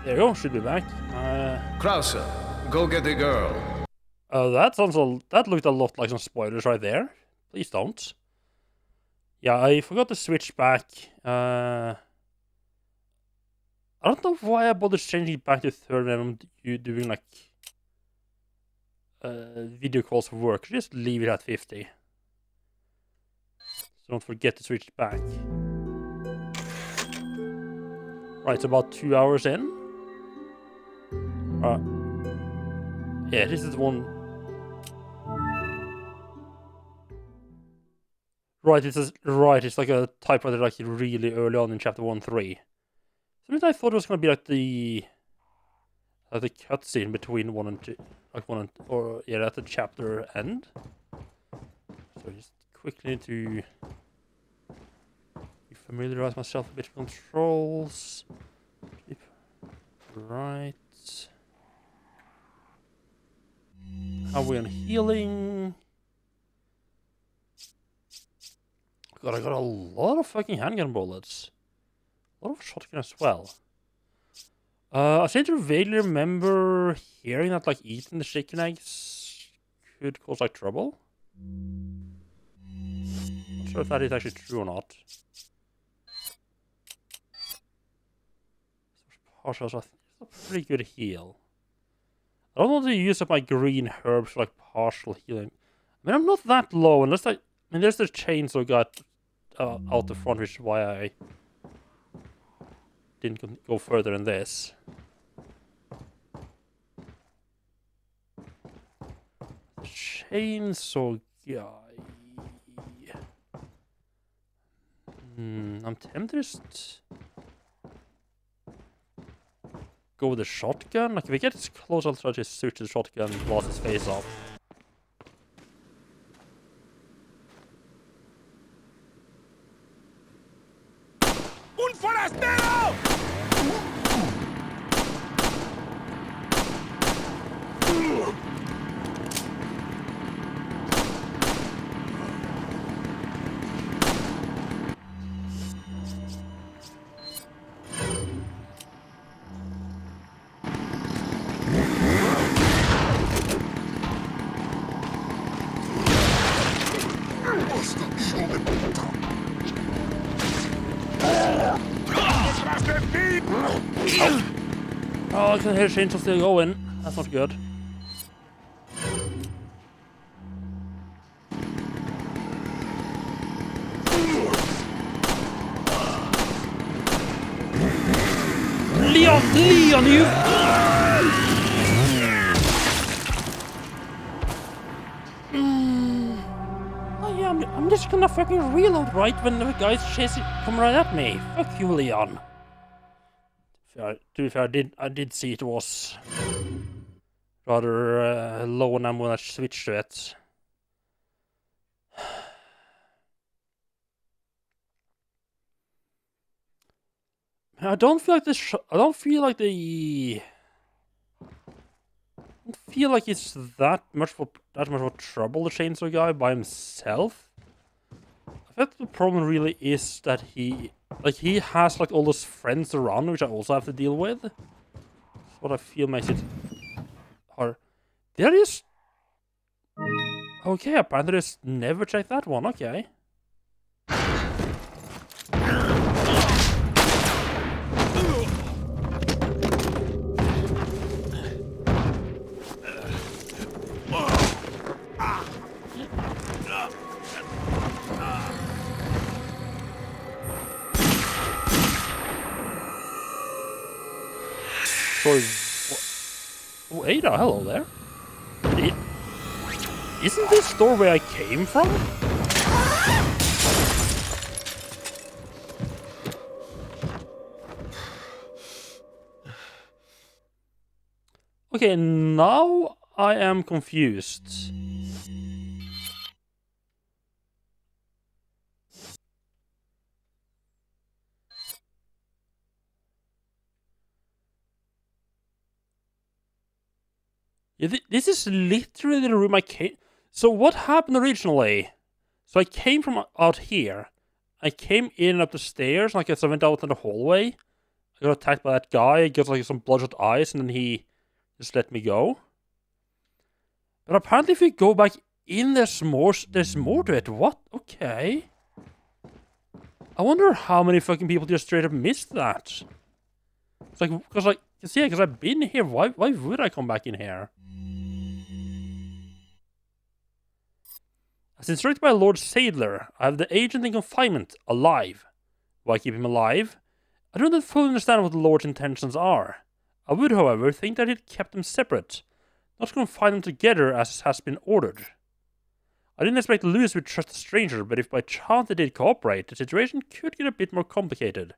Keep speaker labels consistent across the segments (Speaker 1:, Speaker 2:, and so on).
Speaker 1: There you go, should be back.
Speaker 2: Krauser, go get the girl.
Speaker 1: That looked a lot like some spoilers right there. Please don't. Yeah, I forgot to switch back. I don't know why I bothered changing back to third when I'm doing like video calls for work. Just leave it at 50. So don't forget to switch back. Right, it's about 2 hours in. Yeah, this is one. Right, it's like a typewriter like really early on in chapter 1-3. Sometimes I thought it was gonna be like the cutscene between 1 and 2, like 1 and at the chapter end. So just quickly need to familiarize myself a bit with controls. Right. How are we on healing? God, I got a lot of fucking handgun bullets. A lot of shotgun as well. I seem to vaguely remember hearing that like eating the chicken eggs could cause like trouble. Not sure if that is actually true or not. Partial, so I think it's a pretty good heal. I don't want to use up my green herbs for like partial healing. I mean, I'm not that low unless there's the chainsaw got out the front, which is why I didn't go further in this. The chainsaw guy. I'm tempted to just go with the shotgun. Like if we get this close, I'll try to switch to the shotgun and blast his face off.
Speaker 3: ¡Un forastero!
Speaker 1: Oh, I can hear chainsaw still going. That's not good. Leon, you! Oh yeah, I'm just gonna fucking reload right when the guys come right at me. Fuck you, Leon. To be fair, I did see it was rather low on ammo when I switched to it. I don't feel like this. I don't feel like it's that much of trouble. The chainsaw guy by himself. I think the problem really is that he has like all those friends around, which I also have to deal with. That's what I feel makes it hard. Did I just? Okay, apparently I just never checked that one. Okay. Oh, Ada, hello there. Isn't this store where I came from? Okay, now I am confused. Yeah, this is literally the room I came... So what happened originally? So I came from out here. I came in up the stairs, like I went out in the hallway. I got attacked by that guy, got like some bloodshot eyes, and then he just let me go. But apparently if you go back in, there's more to it. What? Okay. I wonder how many fucking people just straight up missed that. It's like, because I've been here. Why would I come back in here? As instructed by Lord Sadler, I have the agent in confinement alive. Why keep him alive? I do not fully understand what the Lord's intentions are. I would, however, think that he'd kept them separate, not confine them together as has been ordered. I didn't expect Lewis would trust a stranger, but if by chance they did cooperate, the situation could get a bit more complicated.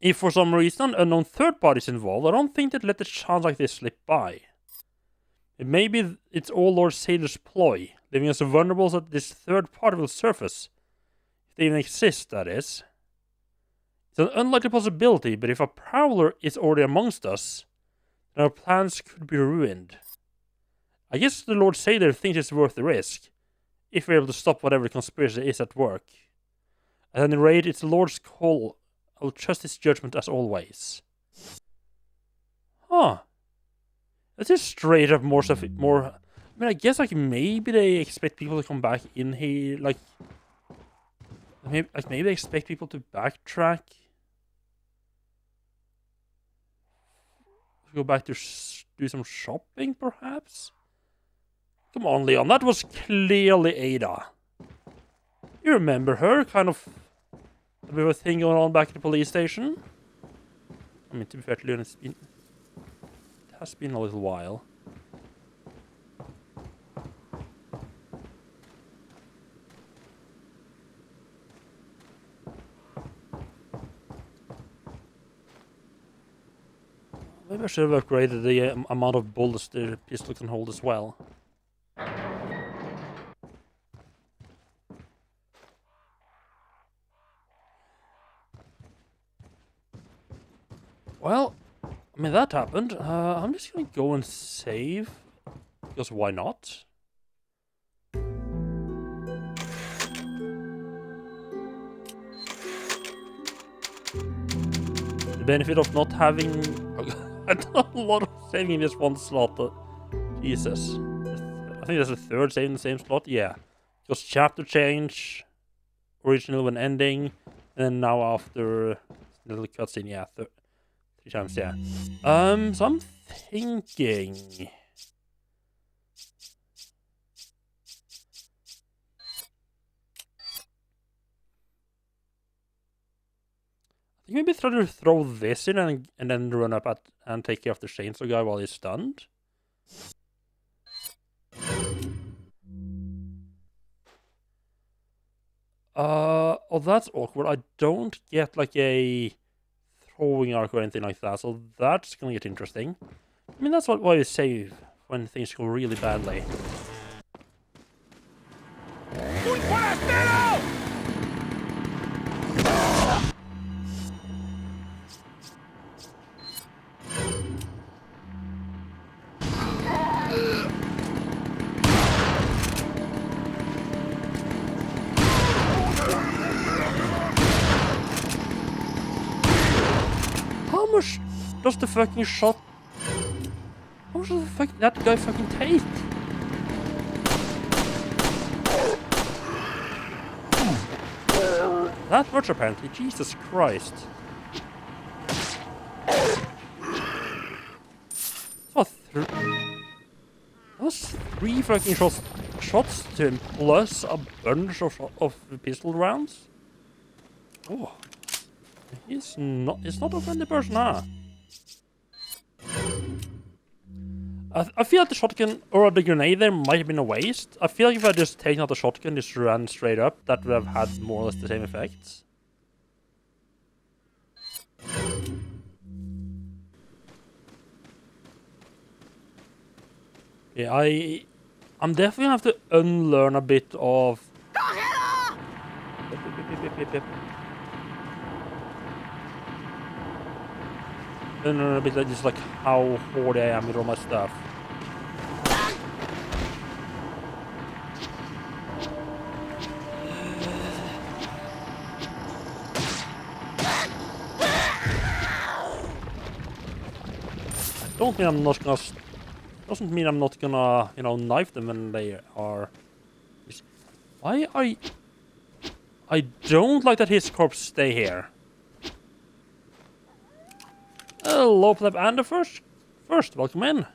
Speaker 1: If for some reason an unknown third party is involved, I don't think they'd let a chance like this slip by. Maybe it's all Lord Sadler's ploy, leaving us vulnerable so that this third party will surface. If they even exist, that is. It's an unlikely possibility, but if a prowler is already amongst us, then our plans could be ruined. I guess the Lord Sadler thinks it's worth the risk, if we're able to stop whatever the conspiracy is at work. At any rate, it's the Lord's call. I will trust his judgment as always. Huh. That's just straight up more stuff. I mean, I guess like maybe they expect people to come back in here. Maybe they expect people to backtrack. Go back to do some shopping, perhaps. Come on, Leon. That was clearly Ada. You remember her? Kind of a bit of a thing going on back at the police station. I mean, to be fair to Leon, it has been a little while. Maybe I should have upgraded the amount of bullets the pistol can hold as well. Well, I mean, that happened. I'm just gonna go and save. Because why not? The benefit of not having a lot of saving in just one slot. Jesus. I think that's the third save in the same slot. Yeah. Because chapter change, original when ending, and then now after the little cutscene, yeah. 3 times, yeah. So I'm thinking. I think maybe try to throw this in and then run up and take care of the chainsaw guy while he's stunned. Oh, that's awkward. I don't get like a throwing arc or anything like that, so that's gonna get interesting. I mean, that's why you save when things go really badly.
Speaker 3: ¡Un forastero!
Speaker 1: How much does the fucking shot... How much does that guy fucking take? That much apparently, Jesus Christ. That was 3 fucking shots to him, plus a bunch of pistol rounds. Oh. He's not a friendly person, huh? I feel like the shotgun or the grenade there might have been a waste. I feel like if I just taken out the shotgun, just ran straight up, that would have had more or less the same effects. Yeah, I'm definitely gonna have to unlearn a bit of. Unlearn a bit like just like how hoardy I am with all my stuff. don't mean I'm not gonna. Doesn't mean I'm not gonna, you know, knife them when they are. Why are? I don't like that his corpse stay here. Hello, Pleb and the first, welcome in.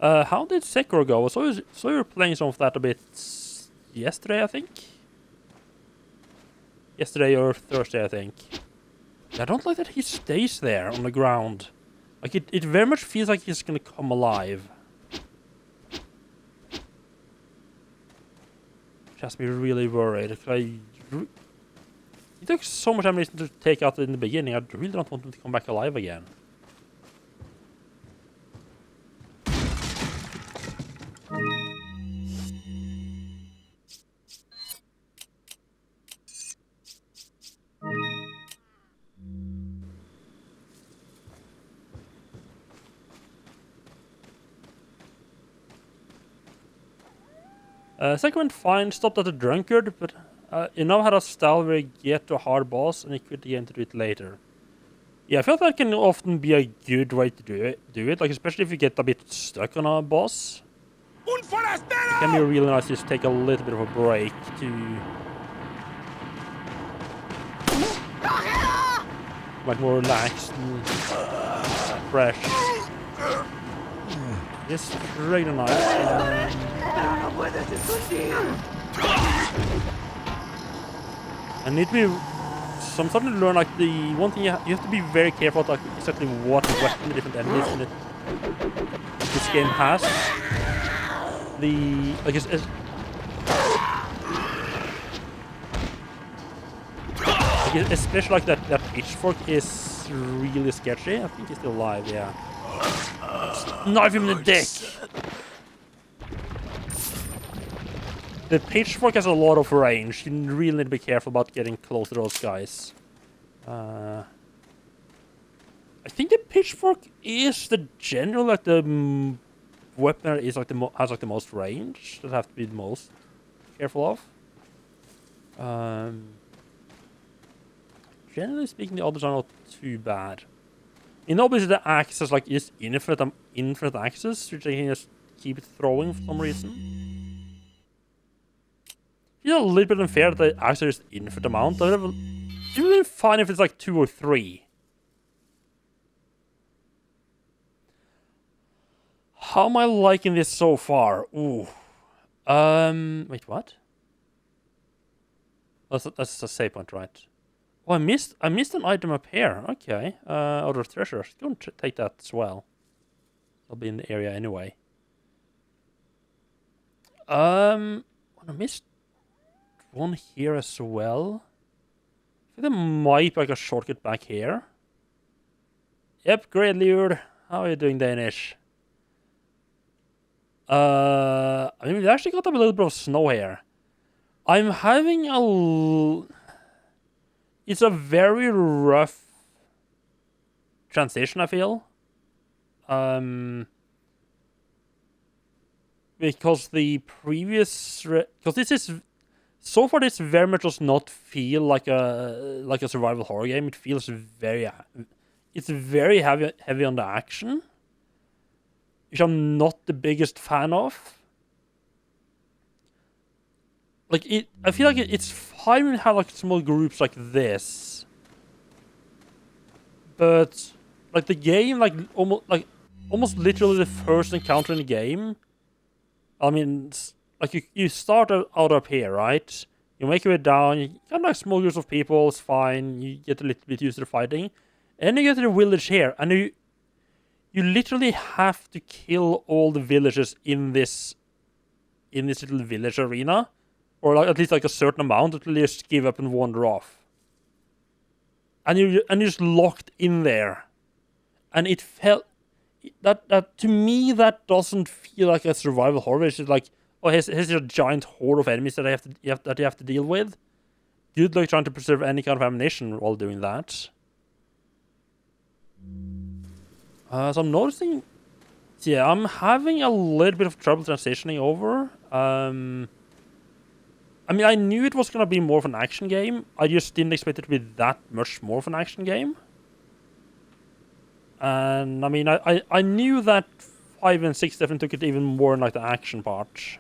Speaker 1: How did Sekiro go? So you were playing some of that a bit yesterday, I think. Yesterday or Thursday, I think. I don't like that he stays there on the ground. Like, it very much feels like he's gonna come alive. Which has me really worried. He took so much ammunition to take out in the beginning, I really don't want him to come back alive again. Second went fine, stopped at the drunkard, but you know how to style where you get to a hard boss and you quit the game to do it later. Yeah, I feel that can often be a good way to do it, like especially if you get a bit stuck on a boss. It can be really nice to just take a little bit of a break to like more relaxed and fresh. It's really nice. I need to be. So I'm starting to learn like the one thing you have to be very careful like exactly what weapon the different enemies in this game has. The like especially like that pitchfork is really sketchy. I think he's still alive. Yeah. Knife him in the dick. The pitchfork has a lot of range. You really need to be careful about getting close to those guys. I think the pitchfork is the general, like the weapon is like has like the most range. That have to be the most careful of. Generally speaking, the others are not too bad. And obviously the axe has like just infinite axes, which I can just keep it throwing for some reason. It's a little bit unfair that the axe is infinite amount. It would be fine if it's like 2 or 3. How am I liking this so far? Ooh. Wait, what? That's a save point, right? Oh, I missed an item up here. Okay. Other treasures. Go and take that as well. I'll be in the area anyway. I missed one here as well. I think there might be like a shortcut back here. Yep, great, Lure. How are you doing, Danish? I mean, we actually got a little bit of snow here. I'm having it's a very rough transition, I feel. Because the previous... Because this is... So far, this very much does not feel like a survival horror game. It feels very... It's very heavy on the action, which I'm not the biggest fan of. Like I feel like it's fine when you have like small groups like this, but like the game, like almost literally the first encounter in the game. I mean, like you start out up here, right? You make your way down. You got like small groups of people. It's fine. You get a little bit used to the fighting, and then you get to the village here, and you literally have to kill all the villagers in this little village arena. Or like, at least like a certain amount until you just give up and wander off. And you're just locked in there. And it felt... That to me, that doesn't feel like a survival horror. It's just like, oh, here's a giant horde of enemies that you have to deal with. Good luck trying to preserve any kind of ammunition while doing that. So I'm noticing... Yeah, I'm having a little bit of trouble transitioning over. I mean, I knew it was gonna be more of an action game. I just didn't expect it to be that much more of an action game. And I mean, I knew that 5 and 6 definitely took it even more in like the action part.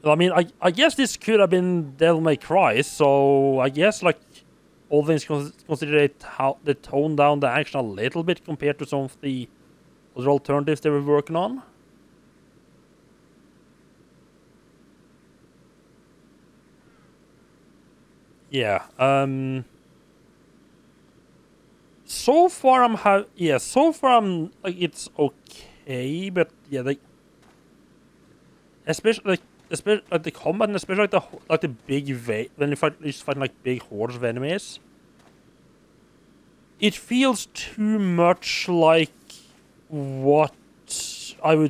Speaker 1: I mean, I guess this could have been Devil May Cry, so I guess like all things considered, how they toned down the action a little bit compared to some of the other alternatives they were working on. Yeah. So far I'm like it's okay, but yeah, like especially like the combat, and especially like the big when you fighting like big hordes of enemies. It feels too much like what I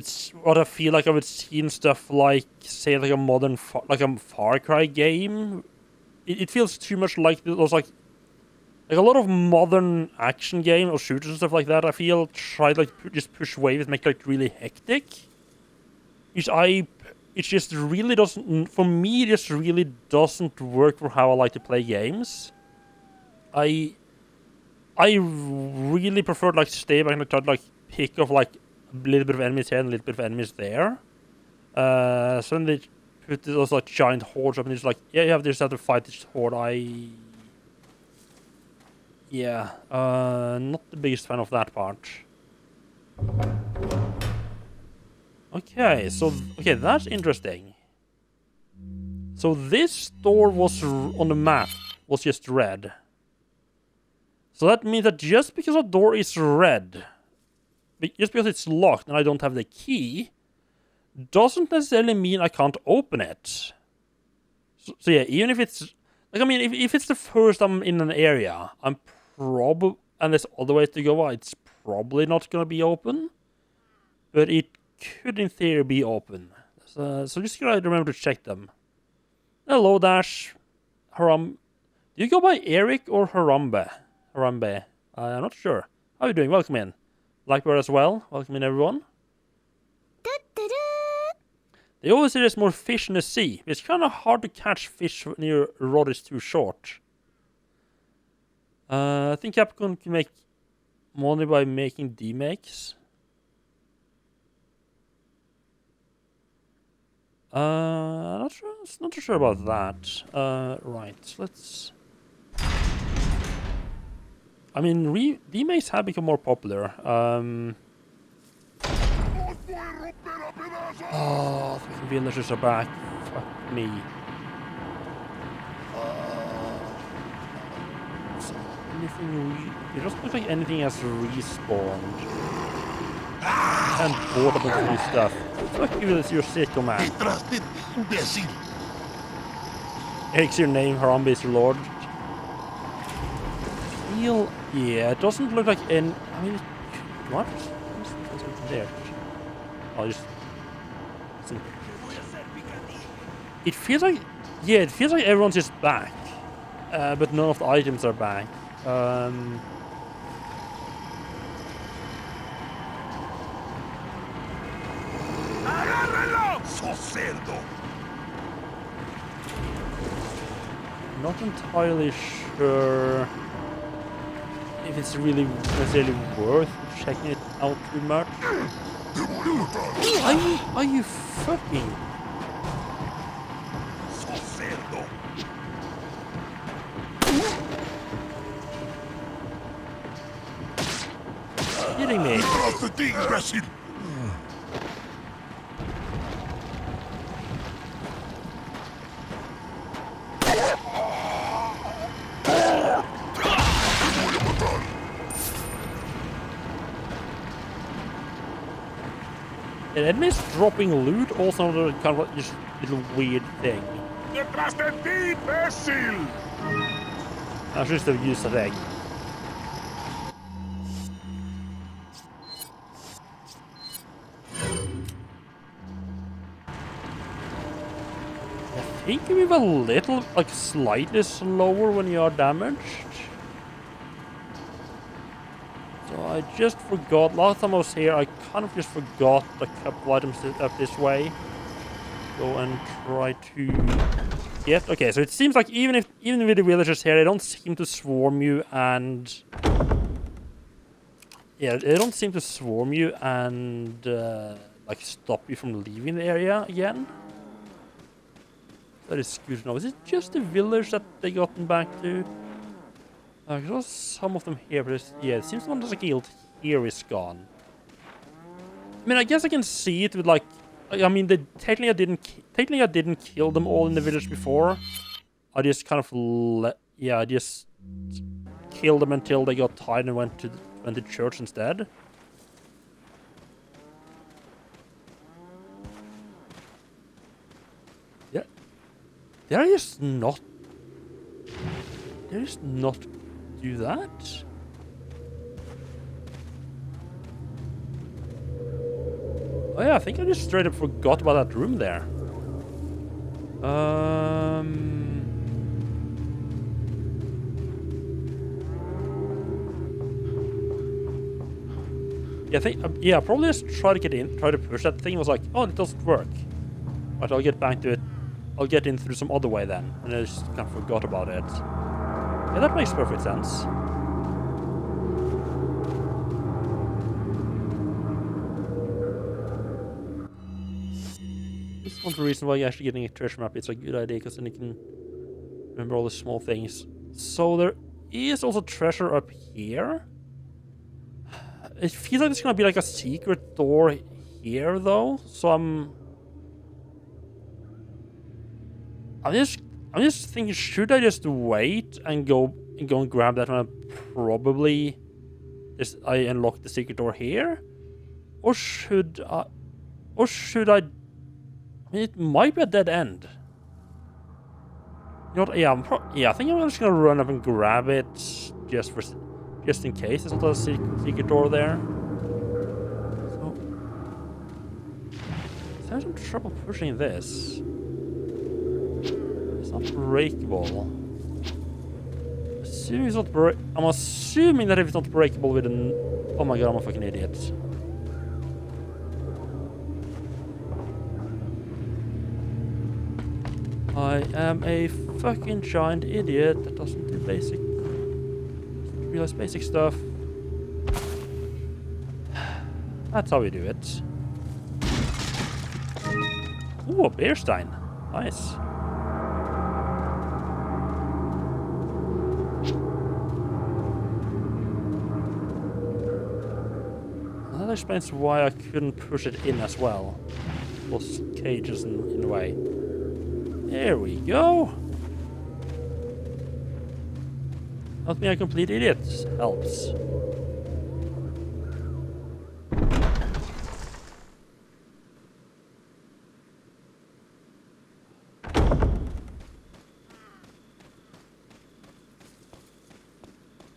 Speaker 1: feel like I would see in stuff like, say, like a modern Far Cry game. It feels too much like those like a lot of modern action game or shooters and stuff like that. I feel try to like just push waves, make it like really hectic. It just really doesn't, for me. It just really doesn't work for how I like to play games. I really prefer to like stay back and try to like pick off like a little bit of enemies here and a little bit of enemies there. So then they put those like giant hordes up, and it's like, yeah, you have to fight this horde. Not the biggest fan of that part. Okay, that's interesting. So this door was on the map was just red. So that means that just because a door is red, just because it's locked and I don't have the key, doesn't necessarily mean I can't open it. So yeah, even if it's like, I mean, if it's the first I'm in an area, and there's other ways to go, it's probably not gonna be open, but it could in theory be open. So just gotta remember to check them. Hello, Dash. Do you go by Eric or Harambe? Harambe. I'm not sure. How are you doing? Welcome in. Blackbird as well. Welcome in, everyone. They always say there's more fish in the sea. It's kind of hard to catch fish when your rod is too short. I think Capcom can make money by making demakes. Not too sure about that. Right, let's... I mean, demakes have become more popular. Oh, the villagers are back. Fuck me. It doesn't look like anything has respawned. And bought a bunch of new stuff. Fuck you, that's your sicko, man. Eric's your name, Harambe is your lord. Yeah, it doesn't look like any... I mean, what? What's there? I'll just... It feels like... Yeah, it feels like everyone's just back. But none of the items are back. Not entirely sure if it's really necessarily worth checking it out too much. Are you fucking... kidding me? And enemies dropping loot, also another kind of just little weird thing. I should have used that egg. I think you move a little, like slightly slower when you are damaged. So I just forgot, last time I was here, I kind of just forgot a couple items up this way. go and try to get. Okay, so it seems like even with the villagers here, they don't seem to swarm you and. Yeah, they don't seem to swarm you and like stop you from leaving the area again. That is good to know. Is it just the village that they gotten back to? There's some of them here, but yeah, it seems the one that's like killed here is gone. I mean, I guess I can see it with like, I mean, technically I didn't kill them all in the village before. I just kind of I just killed them until they got tired and went to church instead. Yeah, they're just not do that. Oh yeah, I think I just straight up forgot about that room there. Yeah, I think, yeah, probably just try to push that thing. Was like, oh, it doesn't work. Right, I'll get back to it. I'll get in through some other way then. And I just kind of forgot about it. Yeah, that makes perfect sense. This is one of the reasons why actually getting a treasure map is a good idea, because then you can remember all the small things. So there is also treasure up here. It feels like there's gonna be like a secret door here, though. So I'm just thinking, should I just wait and go and grab that one? Probably, I unlock the secret door here, or should I? I mean, it might be a dead end. You know what? Yeah, I think I'm just gonna run up and grab it just in case there's not a secret door there. So, is there some trouble pushing this? It's not breakable. I'm assuming that if it's not breakable with an. Oh my god, I'm a fucking idiot. I am a fucking giant idiot that doesn't realize basic stuff. That's how we do it. Ooh, a bear stein. Nice. That explains why I couldn't push it in as well. Those cages in the way. There we go. Not being a complete idiot helps.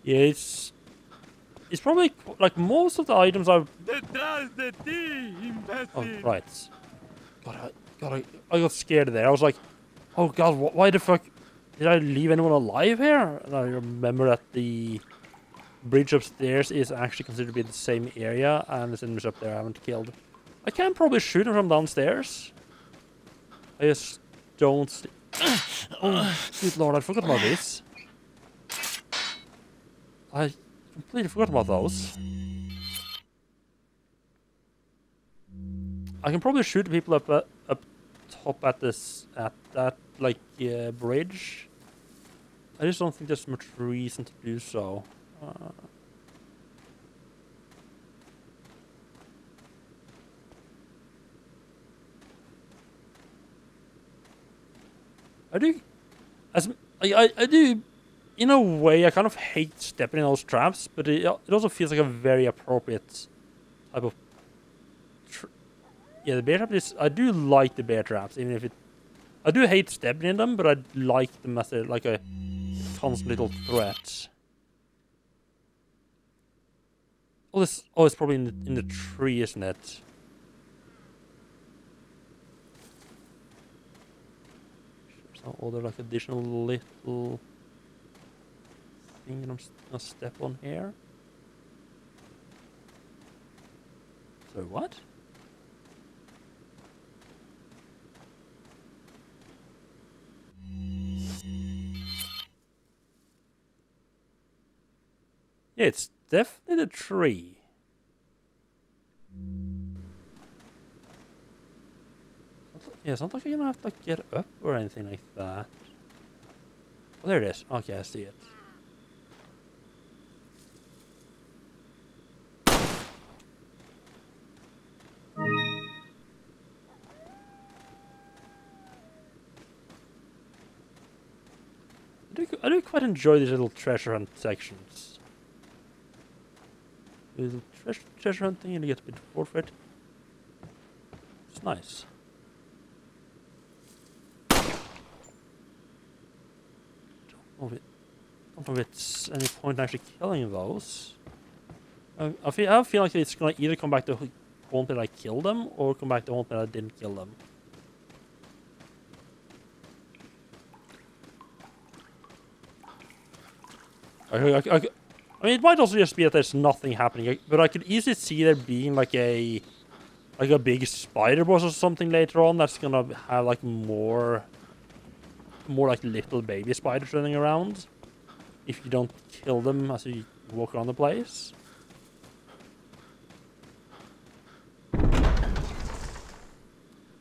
Speaker 1: Yeah, it's probably like most of the items I've. Oh right. God, I got scared there. I was like, oh god, why the fuck did I leave anyone alive here? And I remember that the bridge upstairs is actually considered to be the same area, and there's enemies up there I haven't killed. I can probably shoot them from downstairs. I just don't. Oh, good lord, I forgot about this. I completely forgot about those. I can probably shoot people up top at that like bridge. I just don't think there's much reason to do so. I do, I do, in a way. I kind of hate stepping in those traps, but it also feels like a very appropriate type of. Yeah, the bear trap is. I do like the bear traps, even if I do hate stepping in them, but I like them as like a constant little threat. Oh, it's probably in the tree, isn't it? There's no other like additional little thing I'm gonna step on here. So what? Yeah, it's definitely the tree. Yeah, it's not like you're gonna have to like, get up or anything like that. Oh, there it is. Okay, I see it. I do quite enjoy these little treasure hunt sections. Little treasure hunting and you get a bit of forfeit. It's nice. Don't know if it's any point in actually killing those. I feel like it's gonna either come back to haunt that I killed them or come back to haunt that I didn't kill them. I mean, it might also just be that there's nothing happening, but I could easily see there being like a big spider boss or something later on that's gonna have like more like little baby spiders running around if you don't kill them as you walk around the place.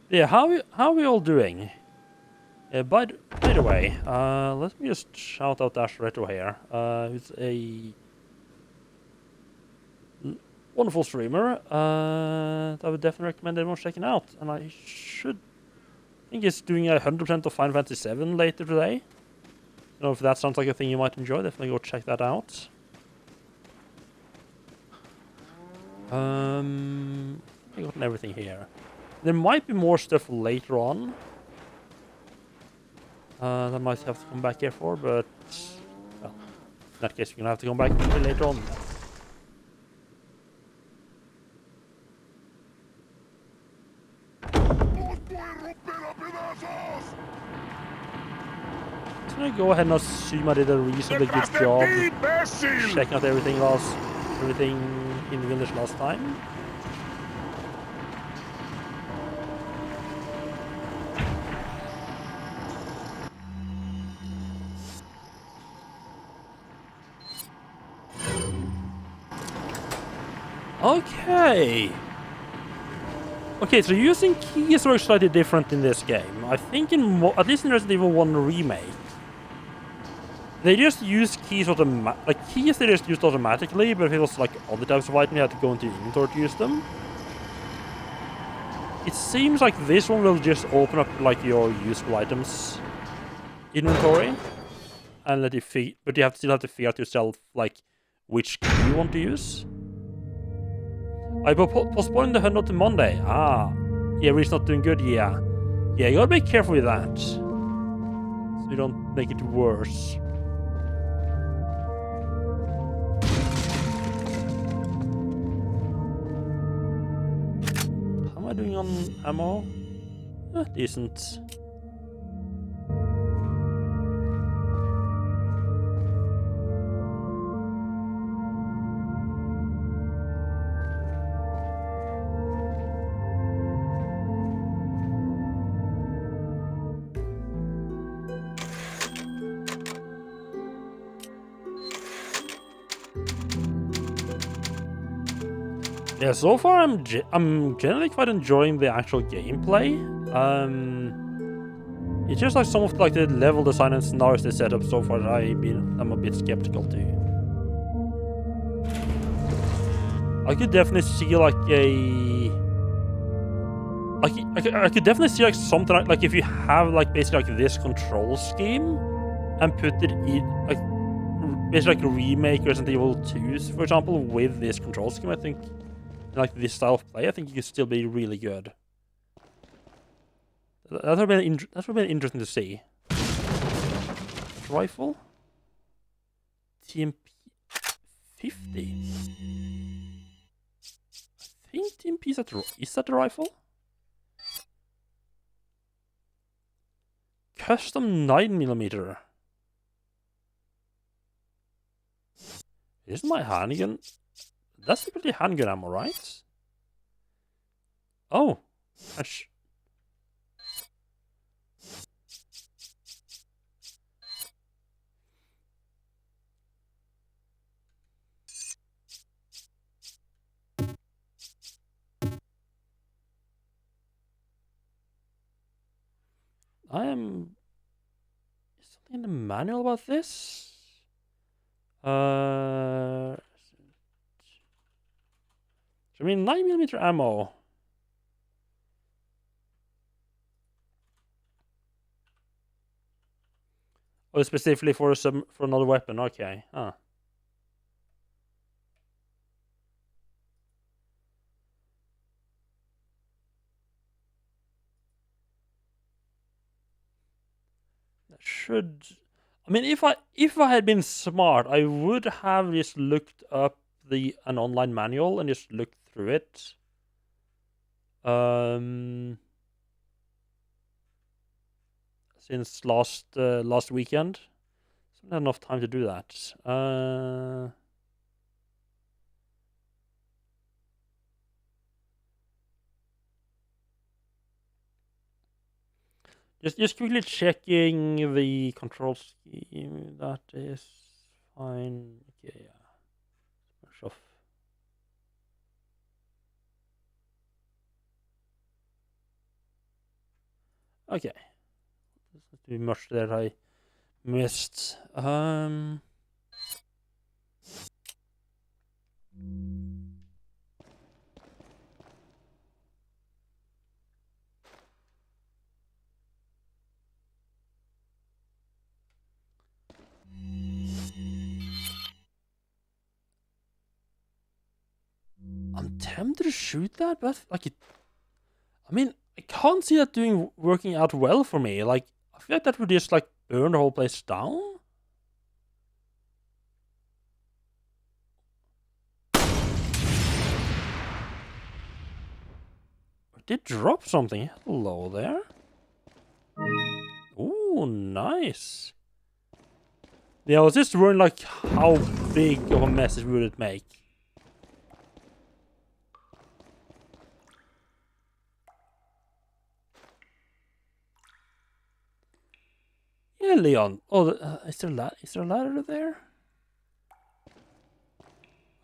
Speaker 1: Yeah, how are we all doing? By the way, let me just shout out Dash Retro here, who's a wonderful streamer that I would definitely recommend everyone checking out. And I think he's doing 100% of Final Fantasy VII later today. I don't know if that sounds like a thing you might enjoy. Definitely go check that out. I got everything here. There might be more stuff later on. That I might have to come back here for, but well, in that case, you're gonna have to come back later on. I'm gonna go ahead and assume I did a reasonably good job checking out everything in the village last time. Okay, so using keys works slightly different in this game. I think at least in Resident Evil 1 Remake, they just use keys keys they just used automatically, but if it was like other types of items, you had to go into your inventory to use them. It seems like this one will just open up like your useful items inventory and let you but you still have to figure out yourself like which key you want to use. I postponed the hunt to Monday. Yeah, Reed's not doing good. Yeah, you gotta be careful with that, so you don't make it worse. How am I doing on ammo? Decent. Yeah, so far I'm generally quite enjoying the actual gameplay. It's just like some of like the level design and scenarios they set up so far that I'm a bit skeptical to. I could definitely see like I could definitely see like something like if you have like basically like this control scheme and put it in like basically like a remake Resident Evil 2, for example, with this control scheme. I think like this style of play, I think you could still be really good. That would have been interesting to see. Rifle, TMP 50. I think TMP is that the rifle? Custom 9mm. Isn't my handgun? That's typically handgun ammo, right? Oh. Is something in the manual about this? I mean, 9mm ammo. Oh, specifically for another weapon. Okay. Huh. Should, I mean, if I had been smart, I would have just looked up an online manual and just looked through it. Since last weekend, so not enough time to do that. Just quickly checking the control scheme. That is fine. Okay, yeah. Merge off. Okay. There's not too much that I missed. I'm tempted to shoot that, but like I mean, I can't see that working out well for me. Like, I feel like that would just like burn the whole place down. I did drop something. Hello there. Ooh, nice. Yeah, I was just wondering like how big of a mess would it make. Yeah, Leon. Oh, is there a ladder there?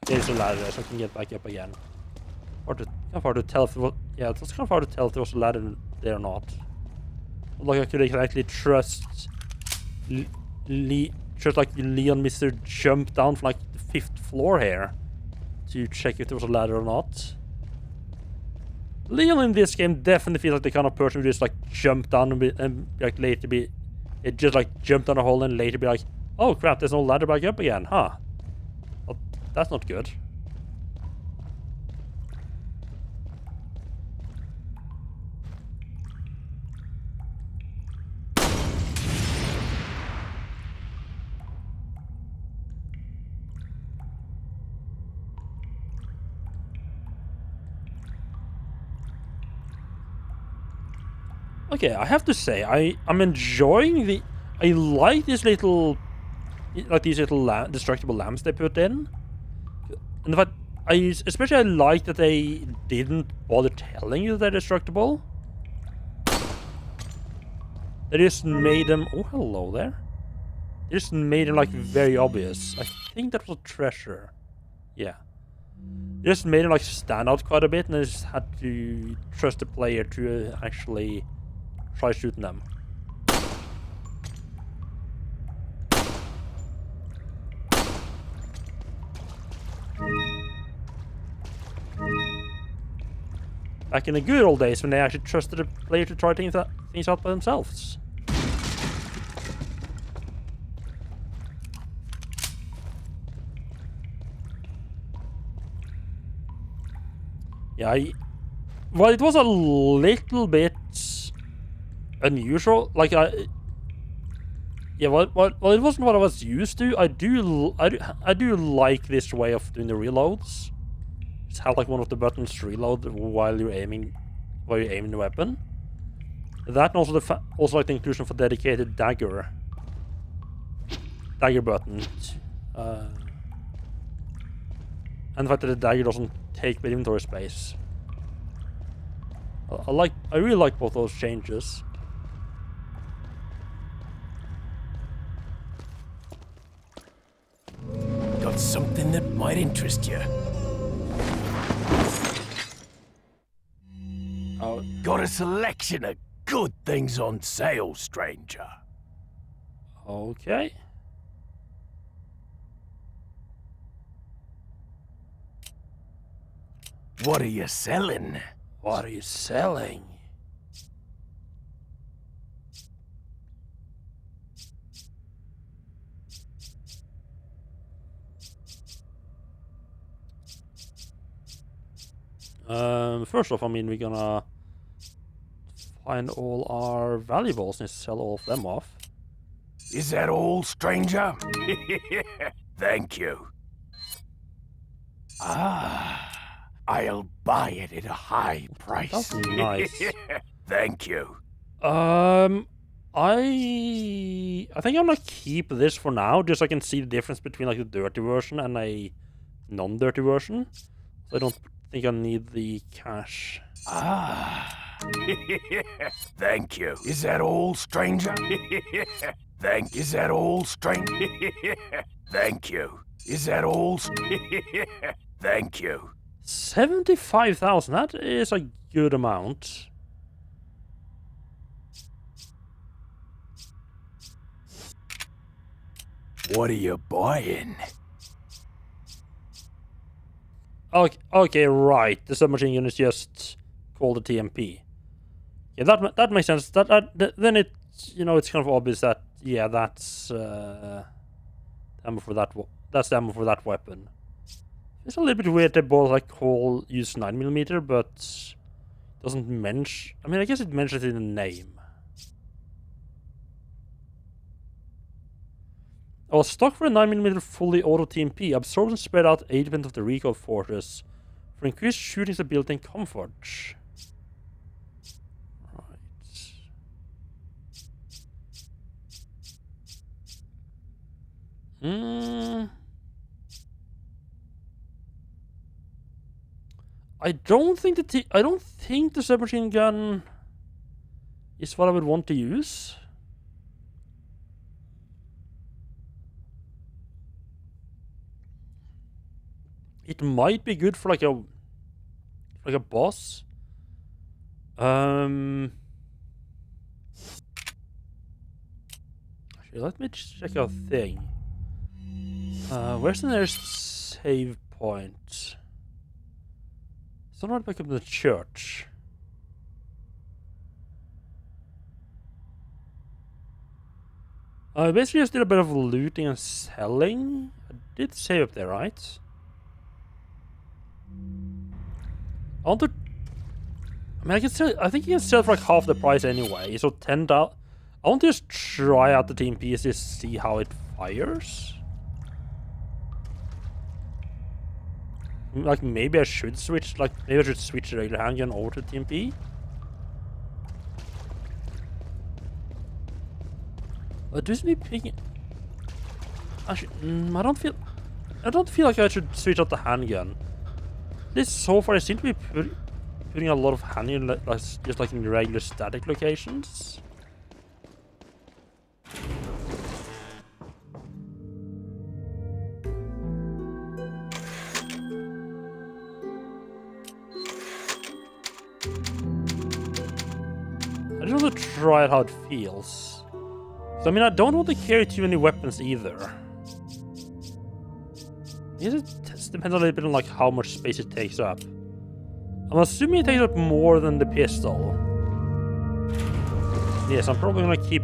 Speaker 1: There's a ladder there, so I can get back up again. Kind of hard to tell if it was, yeah, it's kind of hard to tell if there was a ladder there or not. Like I could actually trust like Leon Mister jump down from like the 5th floor here to check if there was a ladder or not. Leon in this game definitely feels like the kind of person who just like jump down and like later be, it just like jump down a hole and later be like, oh crap, there's no ladder back up again, huh? Well, that's not good. Okay, I have to say, I'm enjoying I like these little destructible lamps they put in. And the fact, especially I like that they didn't bother telling you they're destructible. They just made them, oh hello there. They just made them like very obvious. I think that was a treasure. Yeah. They just made them like stand out quite a bit, and I just had to trust the player to actually try shooting them. Back in the good old days when they actually trusted the player to try things out by themselves. Yeah, well, it was a little bit unusual. Like yeah, well, it wasn't what I was used to. I do like this way of doing the reloads. Just have like one of the buttons reload while you're aiming the weapon. That and also like the inclusion of a dedicated dagger button, and the fact that the dagger doesn't take the inventory space. I really like both those changes.
Speaker 3: Got something that might interest you.
Speaker 1: Oh,
Speaker 3: Got a selection of Good things on sale, stranger.
Speaker 1: Okay.
Speaker 3: What are you selling?
Speaker 1: What are you selling? First off, I mean, we're gonna find all our valuables and sell all of them off.
Speaker 3: Is that all, stranger? Thank you. Ah, I'll buy it at a high price.
Speaker 1: That's nice.
Speaker 3: Thank you.
Speaker 1: I think I'm gonna keep this for now, just so I can see the difference between like the dirty version and a non-dirty version. So I don't think I need the cash.
Speaker 3: Ah. Thank you. Is that all, stranger? Is that all, stranger? Thank you. Is that all? Thank you.
Speaker 1: 75,000. That is a good amount.
Speaker 3: What are you buying?
Speaker 1: Okay, right. The submachine gun is just called a TMP. Yeah, that makes sense. Then it's, you know, it's kind of obvious that yeah, that's ammo for that. That's the ammo for that weapon. It's a little bit weird they both like use 9mm, but doesn't mention. I mean, I guess it mentions it in the name. Oh, stock for a 9mm fully auto TMP absorbs and spread out 80% of the recoil forces for increased shooting stability and comfort. Right. I don't think the submachine gun is what I would want to use. It might be good for like a boss. Actually, let me just check out thing. Where's the nearest save point? It's not right back up in the church. Basically just did a bit of looting and selling. I did save up there, right? I want to... I mean, I think you can sell for like half the price anyway, so 10,000... I want to just try out the TMPs to see how it fires. Like, maybe I should switch the regular handgun over to TMP. Just me picking... Actually, I don't feel like I should switch out the handgun. This so far I seem to be putting a lot of handgun just like in regular static locations. I just want to try out how it feels. So I mean, I don't want to carry too many weapons either. It depends a little bit on like how much space it takes up. I'm assuming it takes up more than the pistol. Yes, I'm probably gonna keep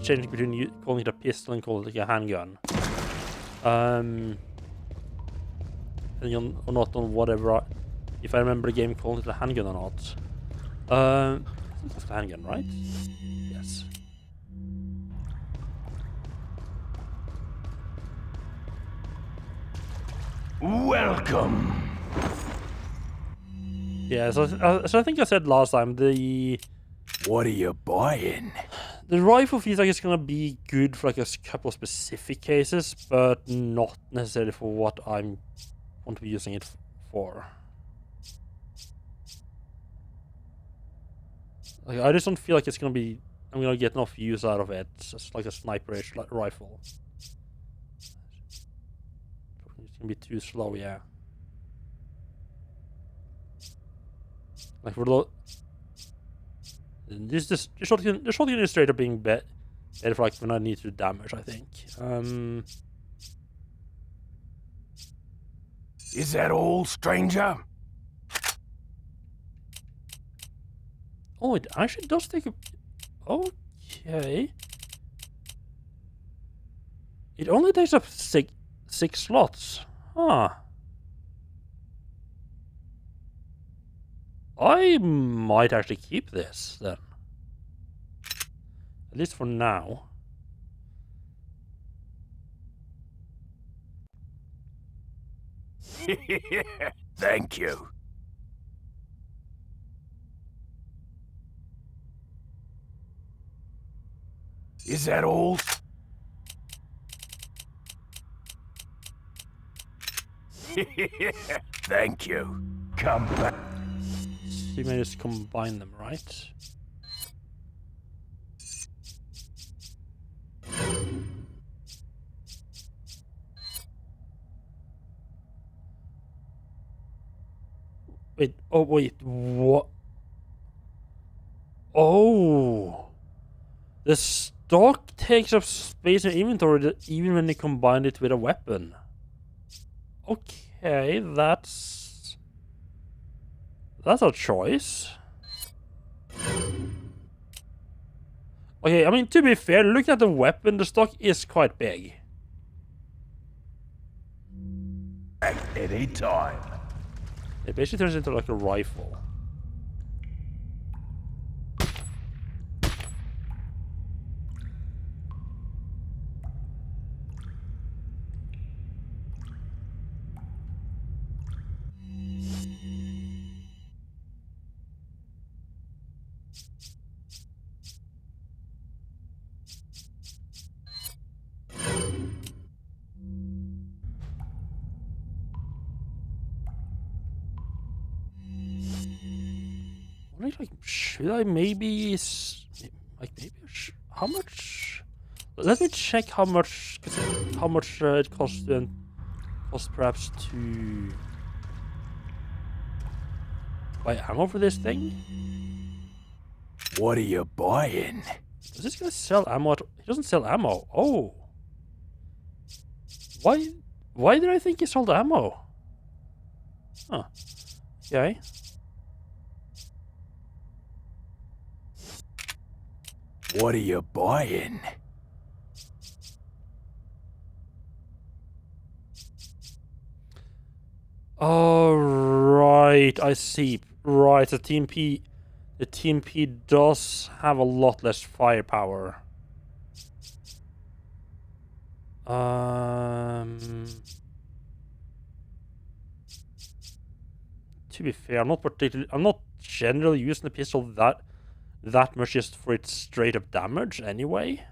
Speaker 1: changing between calling it a pistol and calling it like a handgun. Depending on not on whatever. If I remember the game calling it a handgun or not. It's a handgun, right? Yes.
Speaker 3: Welcome.
Speaker 1: Yeah, so I think I said last time
Speaker 3: What are you buying?
Speaker 1: the rifle feels like it's gonna be good for like a couple of specific cases, but not necessarily for what I want to be using it for. Like, I just don't feel like I'm gonna get enough use out of it as like a sniper-ish rifle. It's gonna be too slow, yeah. Like for And the shotgun is straight up being better for like when I need to do damage, I think.
Speaker 3: Is that all, stranger?
Speaker 1: Oh, it actually does take a... Okay. It only takes up six slots. Huh. I might actually keep this, then. At least for now.
Speaker 3: Thank you. Is that all? Thank you. Come back.
Speaker 1: So you may just combine them, right? Wait, oh wait, what? Oh! The stock takes up space in inventory even when you combine it with a weapon. Okay, that's a choice. Okay, I mean, to be fair, looking at the weapon, the stock is quite big.
Speaker 3: At any time.
Speaker 1: It basically turns into like a rifle. Like, should I maybe how much? Let me check how much it costs perhaps to buy ammo for this thing.
Speaker 3: What are you buying?
Speaker 1: Is this gonna sell ammo? He doesn't sell ammo. Oh, why did I think he sold ammo? Huh. Okay.
Speaker 3: What are you buying?
Speaker 1: Oh, right, I see. Right, the TMP does have a lot less firepower. To be fair, I'm not generally using the pistol that much just for its straight up damage anyway.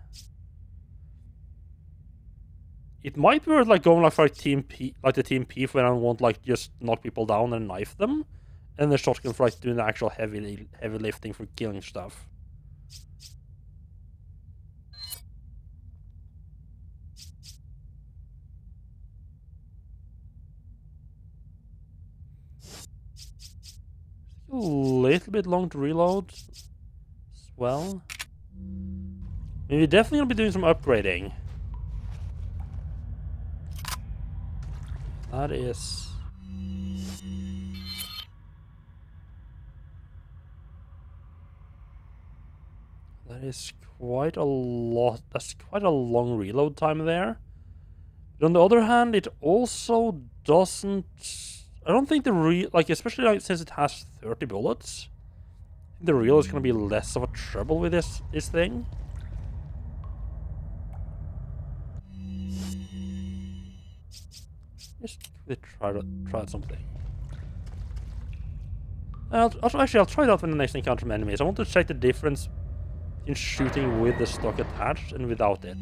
Speaker 1: It might be worth like going like for like the TMP when I want like just knock people down and knife them, and the shotgun for like doing the actual heavy lifting for killing stuff. A little bit long to reload as well. I mean, we're definitely gonna be doing some upgrading. That is quite a lot. That's quite a long reload time there. But on the other hand, it also doesn't. I don't think especially like, since it has 30 bullets, the reel is gonna be less of a trouble with this thing. Just try something. I'll try it out when the next encounter enemies. I want to check the difference in shooting with the stock attached and without it.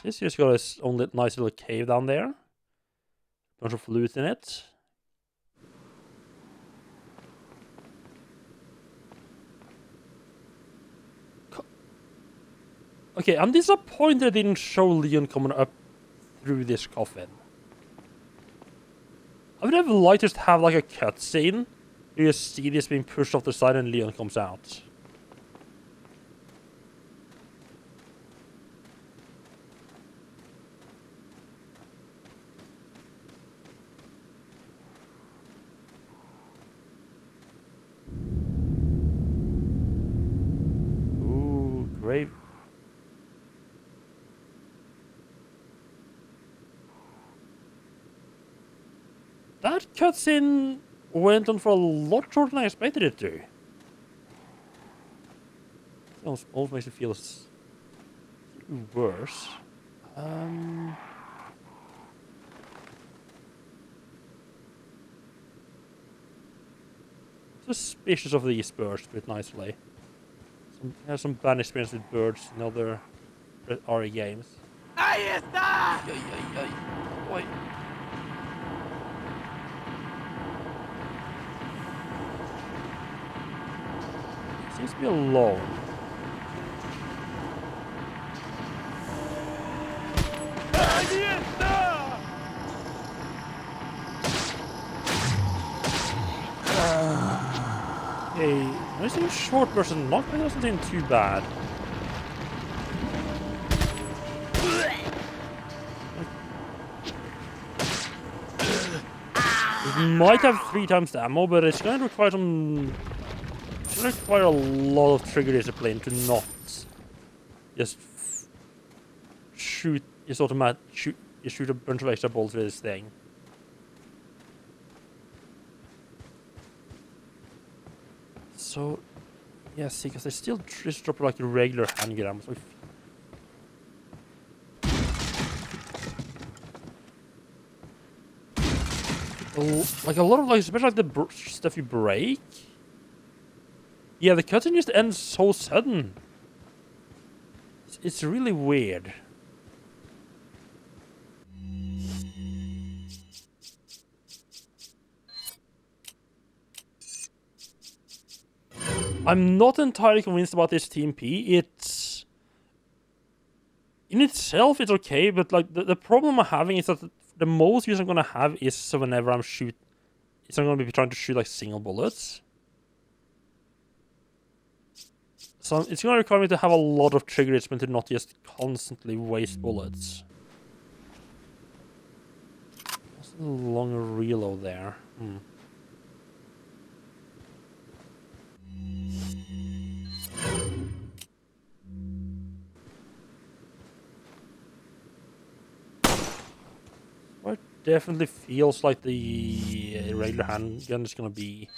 Speaker 1: This just got its own nice little cave down there. Bunch of loot in it. Okay, I'm disappointed they didn't show Leon coming up through this coffin. I would have liked to just have like a cutscene. You just see this being pushed off the side and Leon comes out. Ooh, great. That cutscene went on for a lot shorter than I expected it to. It almost makes it feel worse. Suspicious of these birds, put it nicely. Some bad experience with birds in other RE games.
Speaker 3: Ahí está!
Speaker 1: Wait. Seems to be alone.
Speaker 3: Ahí está!
Speaker 1: Hey, nice and short version. Not doesn't seem too bad. It might have 3 times the ammo, but it's going to require some. It's going to require a lot of trigger discipline to not just shoot. Just automatic shoot. You shoot a bunch of extra bolts with this thing. So, yeah, see, because they still just drop like a regular handgun ammo. So like a lot of like, especially like the stuff you break. Yeah, the cutscene just ends so sudden. It's really weird. I'm not entirely convinced about this TMP. It's in itself, it's okay, but like the problem I'm having is that the most use I'm gonna have is so whenever I'm I'm gonna be trying to shoot like single bullets. So it's gonna require me to have a lot of trigger discipline to not just constantly waste bullets. What's a longer reload there? Well, it definitely feels like the regular handgun is gonna be.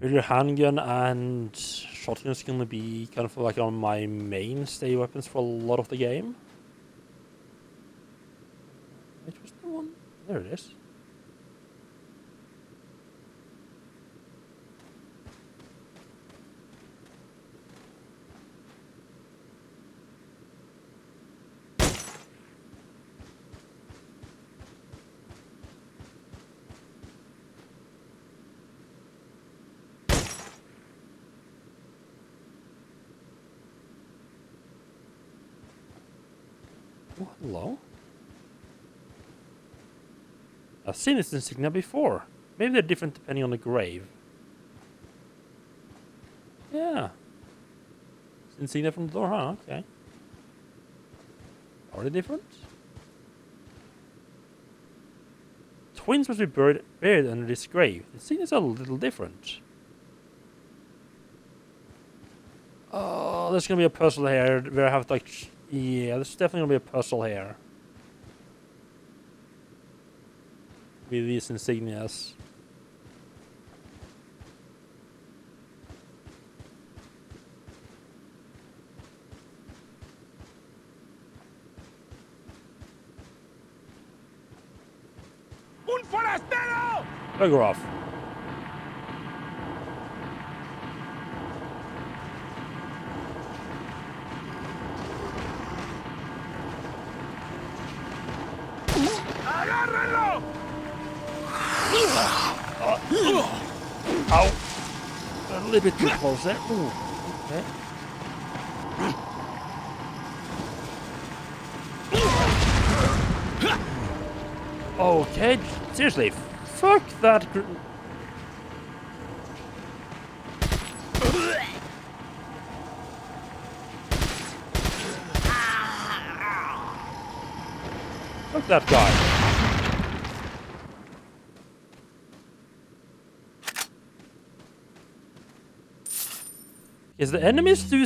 Speaker 1: Regular handgun and shotgun is gonna be kind of like on my mainstay weapons for a lot of the game. Which was the one? There it is. Oh, hello. I've seen this insignia before. Maybe they're different depending on the grave. Yeah. It's insignia from the door, huh? Okay. Are they different? Twins must be buried under this grave. The insignia's a little different. Oh, there's gonna be a puzzle here where I have to like... Yeah, there's definitely gonna be a puzzle here. With these insignias.
Speaker 3: ¡Un forastero!
Speaker 1: Bugger off.
Speaker 3: ¡Agárrenlo!
Speaker 1: Ow. A little bit too close there. Ooh. Okay. Okay, seriously, fuck that. Fuck that guy. Yes, the enemies do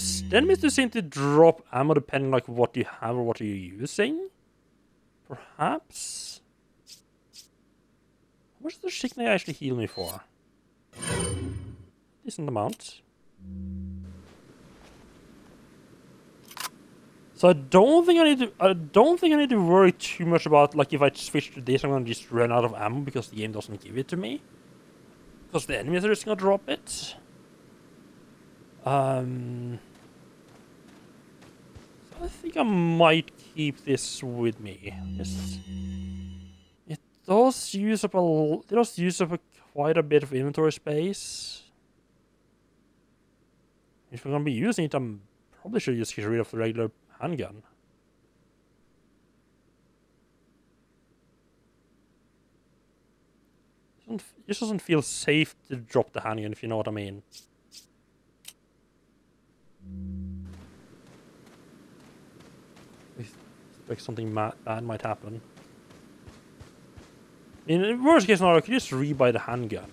Speaker 1: seem to drop ammo depending like what you have or what you're using. Perhaps. How much does Shikne actually heal me for? Decent amount. So I don't think I need to worry too much about like if I switch to this I'm gonna just run out of ammo because the game doesn't give it to me. Because the enemies are just gonna drop it. So I think I might keep this with me. It does use up quite a bit of inventory space. If we're gonna be using it, I'm probably should just get rid of the regular handgun. It just doesn't feel safe to drop the handgun, if you know what I mean. Like something bad might happen. In the worst case scenario, I could just rebuy the handgun.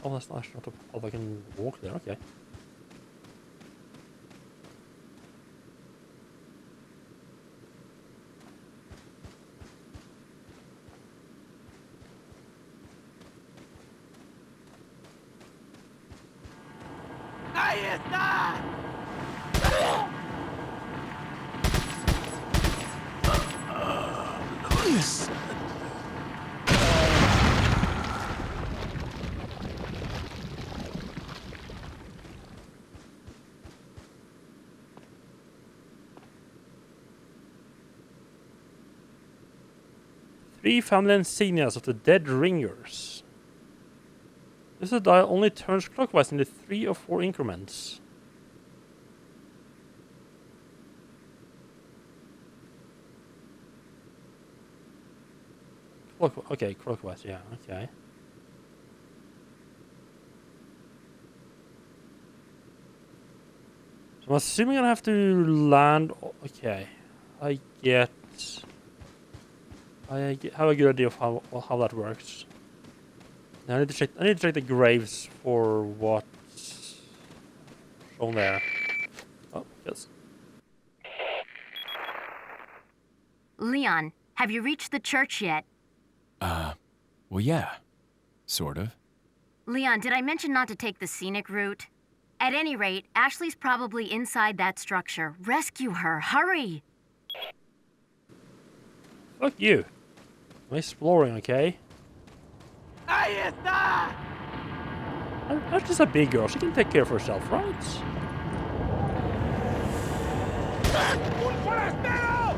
Speaker 1: Oh, that's not a... Oh, I can walk there, okay.
Speaker 3: Ahí está! Luis!
Speaker 1: Three family insignias of the dead ringers. This dial only turns clockwise in the 3 or 4 increments. Okay, clockwise, yeah, okay. So I'm assuming I have to land... Okay, I have a good idea of how that works. Now I need to check the graves for what's shown there. Oh, yes.
Speaker 4: Leon, have you reached the church yet?
Speaker 3: Well, yeah. Sort of.
Speaker 4: Leon, did I mention not to take the scenic route? At any rate, Ashley's probably inside that structure. Rescue her, hurry!
Speaker 1: Fuck you. I'm exploring, okay?
Speaker 3: Ahí está!
Speaker 1: That's just a big girl. She can take care of herself, right?
Speaker 3: ¡Un forastero!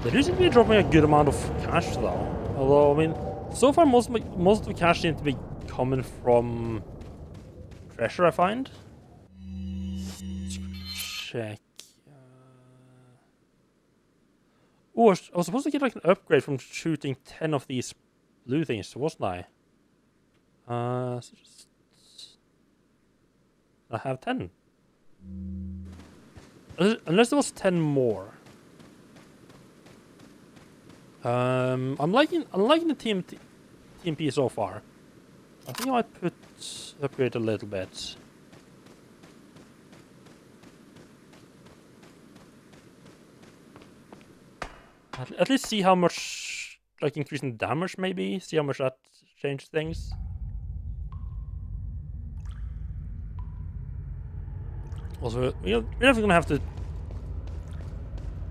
Speaker 1: They do seem to be dropping a good amount of cash, though. Although, I mean, so far most of the cash seems to be coming from treasure, I find. Let's check. Oh, I was supposed to get like an upgrade from shooting 10 of these blue things, wasn't I? I have 10. Unless there was 10 more. I'm liking the TMP so far. I think I might upgrade a little bit. At least see how much, like, increase in damage maybe. See how much that changes things. Also, we're definitely gonna have to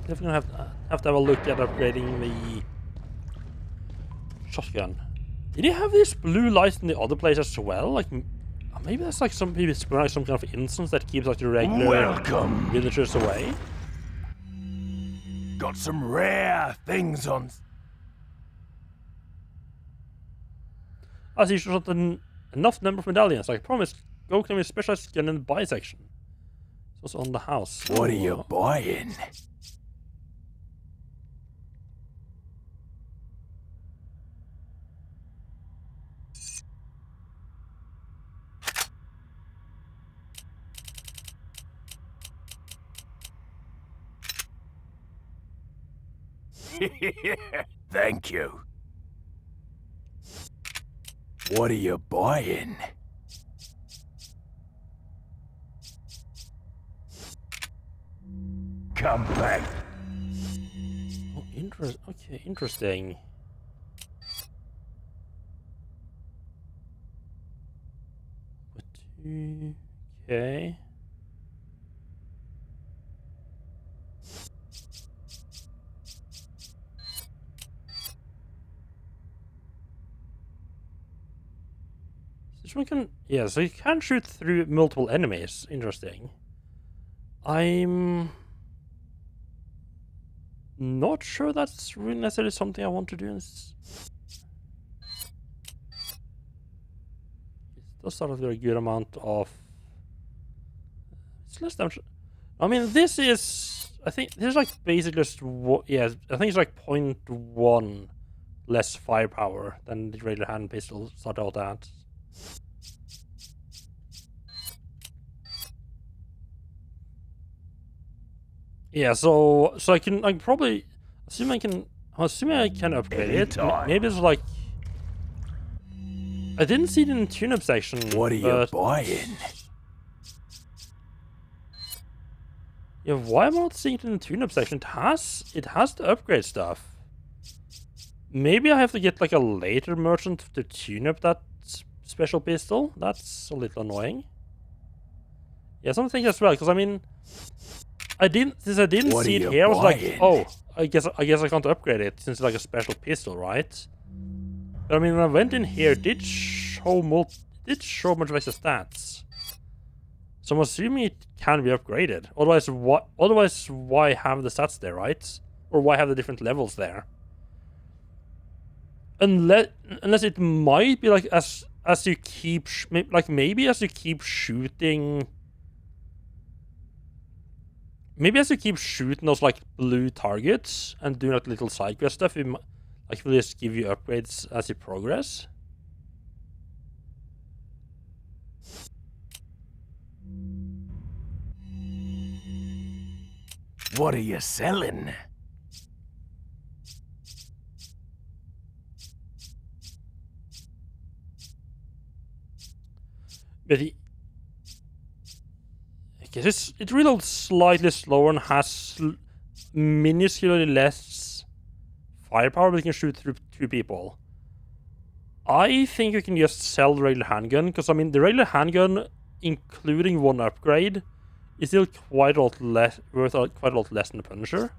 Speaker 1: definitely gonna have to have a look at upgrading the shotgun. Did he have this blue light in the other place as well? Like, maybe that's like some kind of instance that keeps like the regular
Speaker 3: Welcome.
Speaker 1: villagers away.
Speaker 3: Got some rare things on.
Speaker 1: As you shot enough number of medallions. Like promised, go claim a specialized gun in the buy section. It's also on the house.
Speaker 3: What are you buying? Thank you. What are you buying? Come back.
Speaker 1: Oh, interesting. Okay. This one can, yeah, so you can shoot through multiple enemies. Interesting. I'm not sure that's really necessarily something I want to do. It does start with a good amount of. It's less damage. I mean, this is. I think this is like basically just what. Yeah, I think it's like 0.1 less firepower than the regular hand pistol start out at. Yeah, so I can probably assuming I can upgrade it. Maybe it's like I didn't see it in the tune-up section.
Speaker 3: What are you buying?
Speaker 1: Yeah, why am I not seeing it in the tune-up section? It has the upgrade stuff. Maybe I have to get like a later merchant to tune up that special pistol. That's a little annoying. Yeah, something as well, because I mean, since I didn't see it here, I was like, oh, I guess I can't upgrade it since it's like a special pistol, right? But I mean, when I went in here, it did show much better stats. So I'm assuming it can be upgraded. Otherwise, why have the stats there, right? Or why have the different levels there? Unless it might be like as you keep maybe as you keep shooting. Maybe as you keep shooting those like blue targets and doing like little side quest stuff, it will just give you upgrades as you progress.
Speaker 3: What are you selling?
Speaker 1: But I guess it reloads slightly slower and has minusculely less firepower, but it can shoot through two people. I think you can just sell the regular handgun, because I mean the regular handgun, including one upgrade, is still quite a lot less than the Punisher.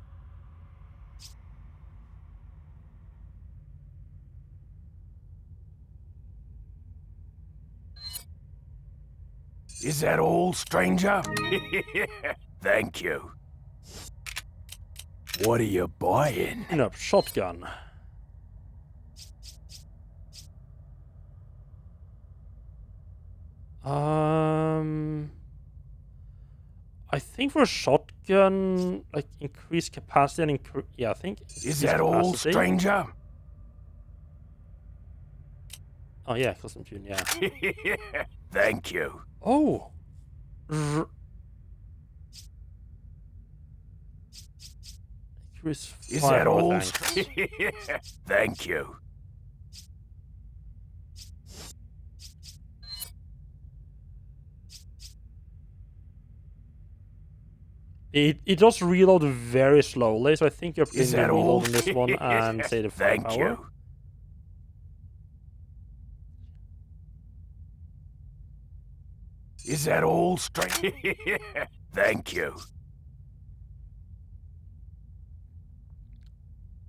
Speaker 3: Is that all, stranger? Thank you. What are you buying?
Speaker 1: No, shotgun. I think for a shotgun, like increase capacity and yeah, I think.
Speaker 3: Is that all, stranger?
Speaker 1: Oh yeah, custom tune, yeah.
Speaker 3: Thank you.
Speaker 1: Oh.
Speaker 3: Is that all? Thank you.
Speaker 1: It does reload very slowly, so I think you're
Speaker 3: Is that all?
Speaker 1: reloading this one and say the
Speaker 3: Thank
Speaker 1: firepower.
Speaker 3: you. Is that all, stranger? Thank you.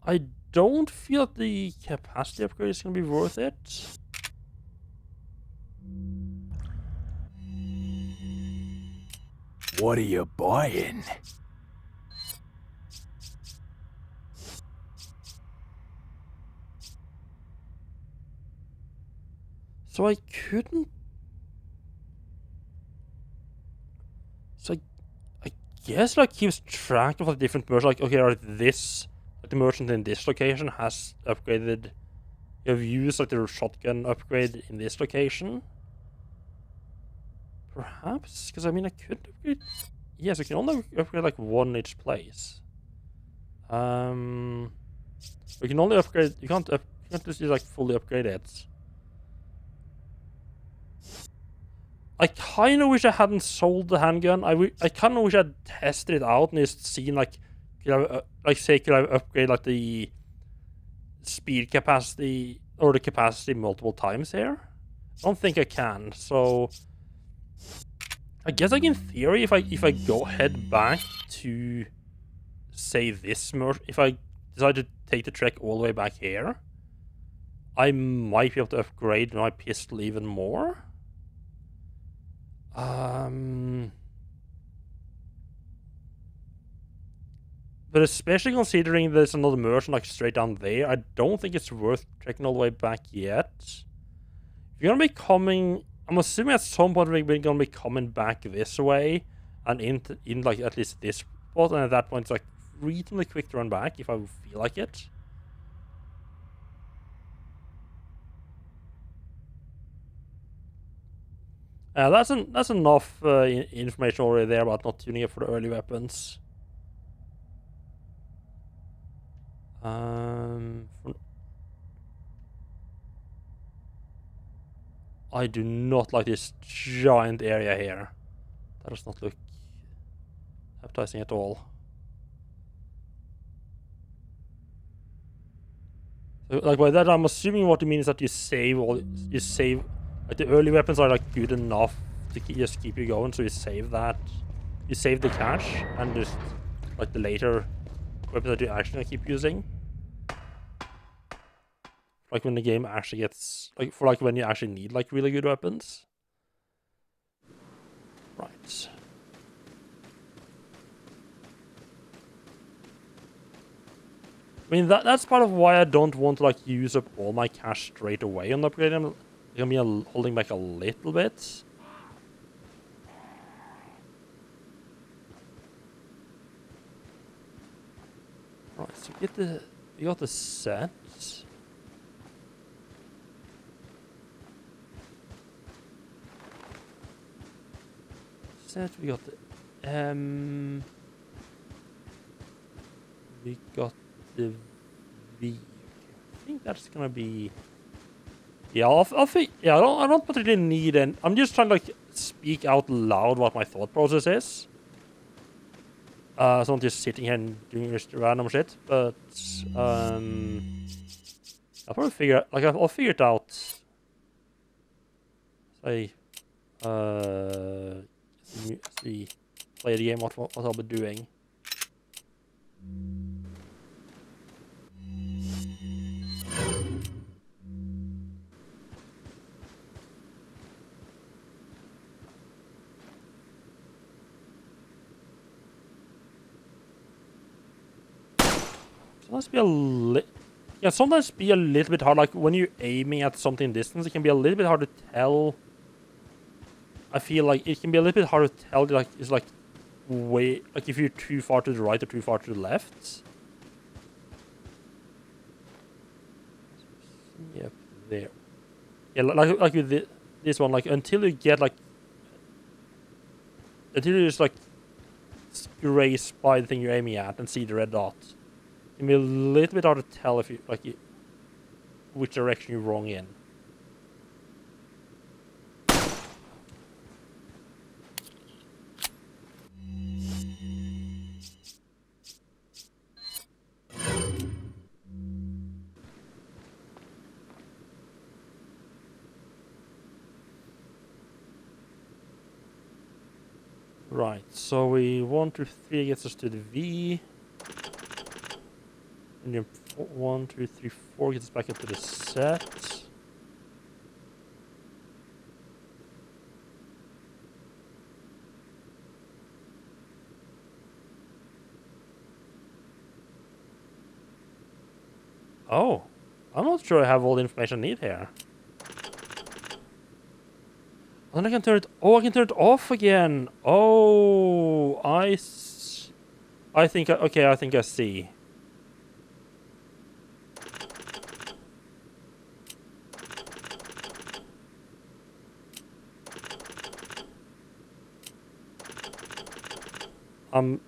Speaker 1: I don't feel that the capacity upgrade is going to be worth it.
Speaker 3: What are you buying?
Speaker 1: So I couldn't... So I guess like keeps track of the different merchants. Like, okay, right, this... Like the merchant in this location has upgraded... You have used like the shotgun upgrade in this location. Perhaps? Because I mean I could upgrade... Yes, you can only upgrade like one each place. We can only upgrade... You can't just like fully upgrade it. I kind of wish I hadn't sold the handgun. I kind of wish I'd tested it out and just seen like, could I, could I upgrade like the speed capacity or the capacity multiple times here? I don't think I can. So I guess like in theory, if I go head back to say this if I decide to take the trek all the way back here, I might be able to upgrade my pistol even more. But especially considering there's another merchant like straight down there, I don't think it's worth trekking all the way back yet. If you're gonna be coming, I'm assuming at some point we're gonna be coming back this way and in like at least this spot, and at that point it's like reasonably quick to run back if I feel like it. That's enough information already there about not tuning up for the early weapons. I do not like this giant area here. That does not look appetizing at all. So, like by that, I'm assuming what it means is that you save like the early weapons are like good enough to just keep you going, so you save that. You save the cache and just like the later weapons that you actually keep using. Like when the game actually gets like for like when you actually need like really good weapons. Right. I mean that's part of why I don't want to like use up all my cash straight away on upgrading. I'm gonna be holding back a little bit. Right, so we got the set. We got the we got the V. I think that's gonna be. Yeah, I don't particularly need an. I'm just trying to like speak out loud what my thought process is. So I'm not just sitting here and doing just random shit. But I'll probably figure I'll figure it out. Say, see, play the game. What I'll be doing. Sometimes be a little bit hard. Like when you're aiming at something distance, it can be a little bit hard to tell. I feel like it can be a little bit hard to tell. Like it's like way like if you're too far to the right or too far to the left. Yep, there. Yeah, like with this one, like until you get like until you just like graze by the thing you're aiming at and see the red dot. It can be a little bit hard to tell if you which direction you're wrong in. Right, so we 1 to 3 gets us to the V. And then 1, 2, 3, 4 gets us back up to the set. Oh, I'm not sure I have all the information I need here. And then I can turn it. Oh, I can turn it off again. Oh, I think. Okay, I think I see. I'm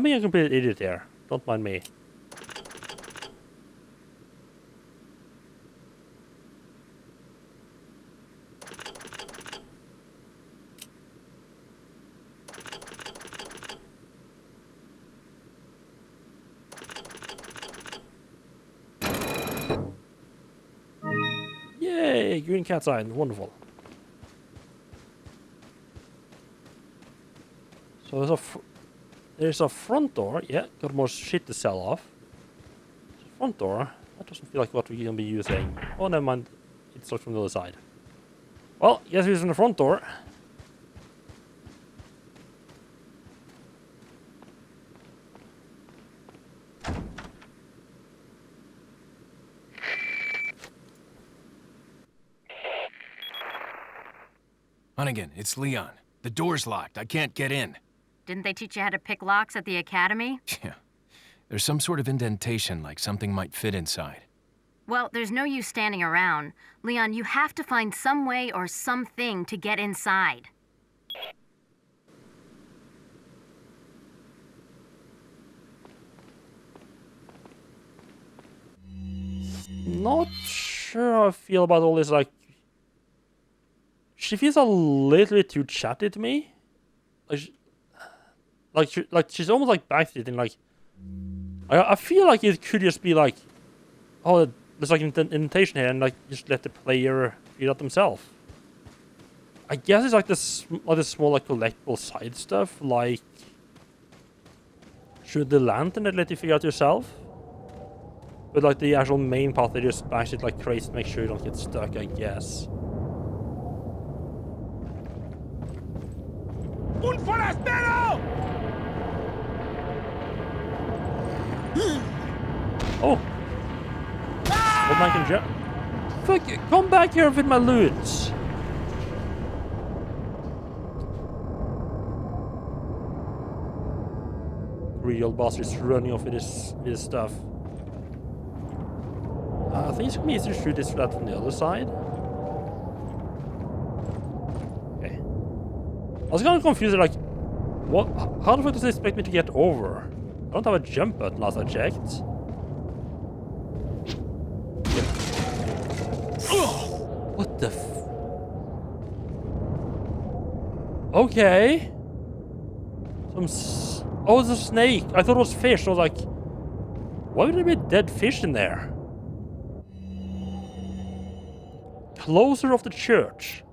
Speaker 1: being a complete idiot here. Don't mind me. Yay! Green cat sign. Wonderful. So there's a front door. Yeah, got more shit to sell off. Front door. That doesn't feel like what we're gonna be using. Oh, never mind. It's from the other side. Well, guess we're using the front door.
Speaker 2: Hunnigan, it's Leon. The door's locked. I can't get in.
Speaker 4: Didn't they teach you how to pick locks at the academy?
Speaker 2: Yeah. There's some sort of indentation, like something might fit inside.
Speaker 4: Well, there's no use standing around. Leon, you have to find some way or something to get inside.
Speaker 1: Not sure how I feel about all this, like... She feels a little bit too chatty to me. Like she's almost like backseating, like... I feel like it could just be like... Oh, there's like an indentation here, and like just let the player feel it themselves. I guess it's like this small like collectible side stuff, like... Shoot the lantern and let you figure out yourself. But like the actual main path, they just bash it like crazy to make sure you don't get stuck, I guess.
Speaker 3: ¡Un forastero!
Speaker 1: Oh! Old man can jump. Fuck you! Come back here with my loot! Real boss is running off with his stuff. I think it's gonna be easier to shoot this flat from the other side. Okay. I was kind of confused, like, what? How the fuck does they expect me to get over? I don't have a jump button last I checked. What the Okay. Oh, it's a snake. I thought it was fish. I was like, why would there be a dead fish in there? Closer of the church.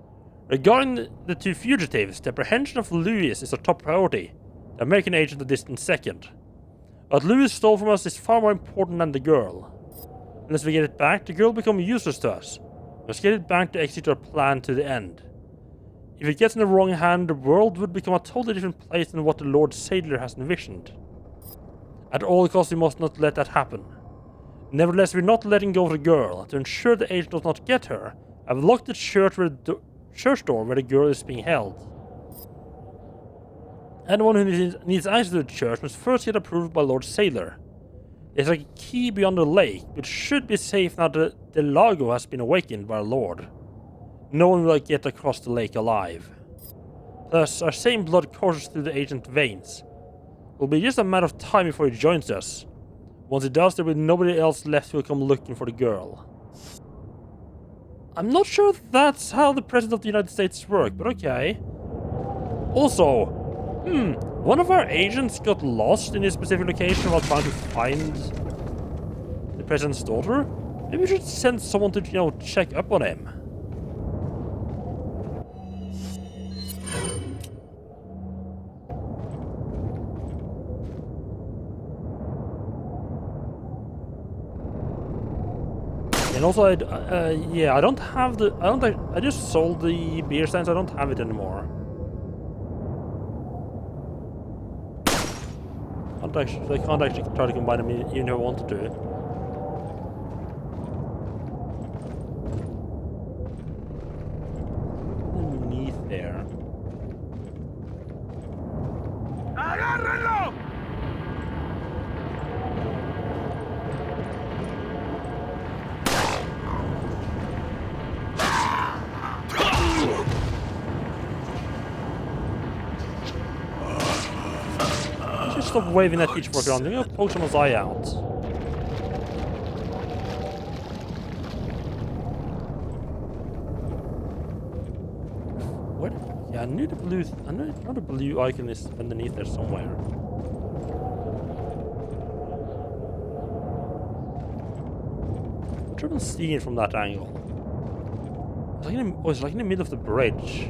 Speaker 1: Regarding the two fugitives, the apprehension of Lewis is our top priority. The American agent a distant second. What Lewis stole from us is far more important than the girl. Unless we get it back, the girl will become useless to us. Let's get it back to execute our plan to the end. If it gets in the wrong hand, the world would become a totally different place than what the Lord Sailor has envisioned. At all costs, we must not let that happen. Nevertheless, we're not letting go of the girl. To ensure the agent does not get her, I've locked the church door where the girl is being held. Anyone who needs access to the church must first get approved by Lord Sailor. There's a key beyond the lake, which should be safe now that the Lago has been awakened by our Lord. No one will get across the lake alive. Thus, our same blood courses through the agent's veins. It will be just a matter of time before he joins us. Once he does, there will be nobody else left who will come looking for the girl. I'm not sure if that's how the President of the United States works, but okay. Also, one of our agents got lost in this specific location while trying to find the President's daughter. Maybe we should send someone to, check up on him. also, yeah, I don't have the. I just sold the beer stand, so I don't have it anymore. I can't actually try to combine them even if I wanted to. Underneath there.
Speaker 3: ¡Agárrenlo!
Speaker 1: Just stop waving that pitchfork around. You're gonna poke someone's eye out. What? Yeah, I knew the blue. I know the blue icon is underneath there somewhere. I'm trying to see it from that angle. It's like in the middle of the bridge.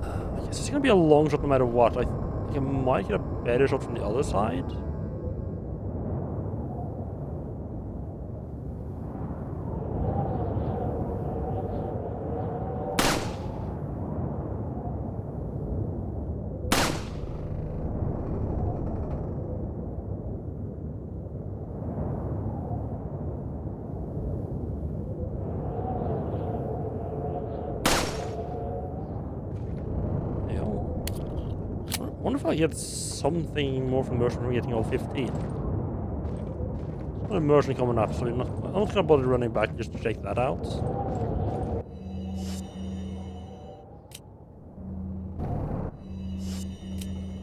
Speaker 1: I guess it's gonna be a long shot no matter what. I think I might get a better shot from the other side. I wonder if I get something more from merchant from getting all 15. There's not a merchant coming up, so I'm not gonna bother running back just to check that out. I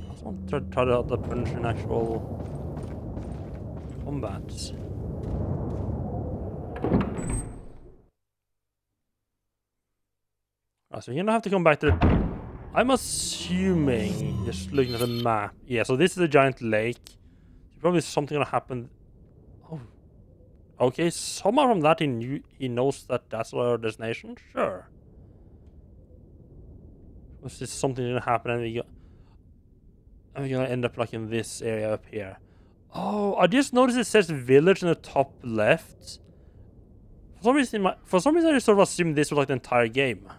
Speaker 1: just want to try out the punch in actual combat. Alright, so you're gonna have to come back to the... I'm assuming, just looking at the map. Yeah, so this is a giant lake. Probably something gonna happen. Oh, okay. Somehow from that he knows that that's our destination. Sure. Was this something gonna happen and we're gonna end up like in this area up here? Oh, I just noticed it says village in the top left. For some reason, I just sort of assumed this was like the entire game.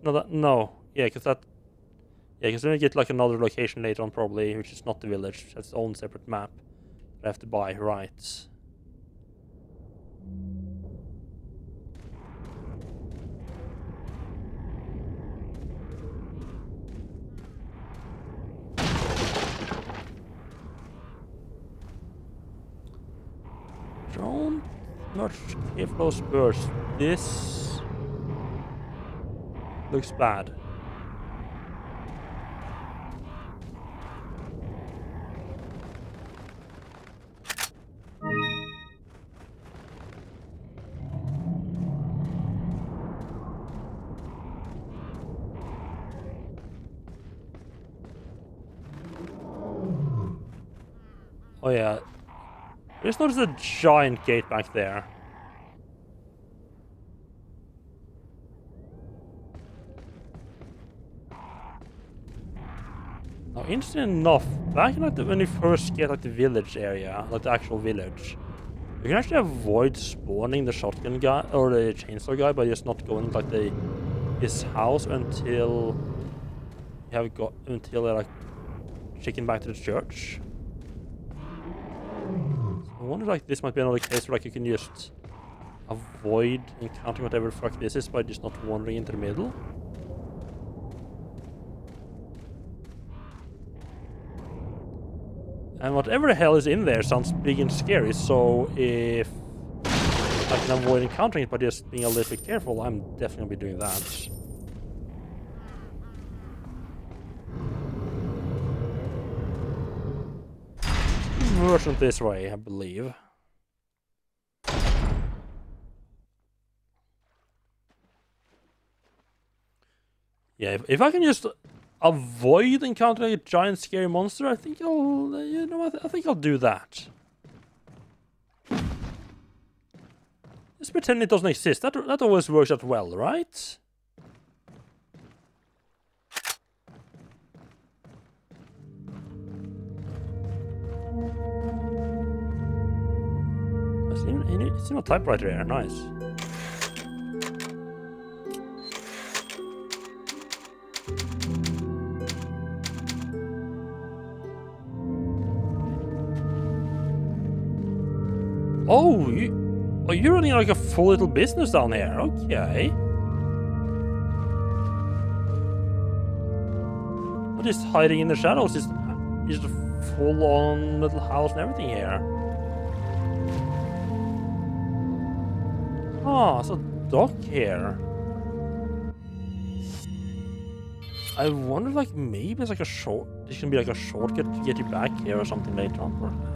Speaker 1: No. Yeah, because then we get like another location later on probably, which is not the village. That's its own separate map that I have to buy, right. Don't much give those bursts. This looks bad. Oh yeah. I just noticed a giant gate back there. Now, interesting enough, back in like when you first get like the village area, like the actual village, you can actually avoid spawning the shotgun guy or the chainsaw guy by just not going like his house until they're like checking back to the church. I wonder like this might be another case where like you can just avoid encountering whatever the fuck this is by just not wandering into the middle. And whatever the hell is in there sounds big and scary, so if I can avoid encountering it by just being a little bit careful, I'm definitely gonna be doing that. Merchant this way, I believe. Yeah, if I can just avoid encountering a giant scary monster, I think I think I'll do that. Just pretend it doesn't exist. That always works out well, right? it's in a typewriter here. Nice. Oh, you're running like a full little business down here. Okay. Not just hiding in the shadows. It's a full-on little house and everything here. Ah, it's a dock here. I wonder, like, maybe it's like a short. This can be like a shortcut to get you back here or something later on, perhaps.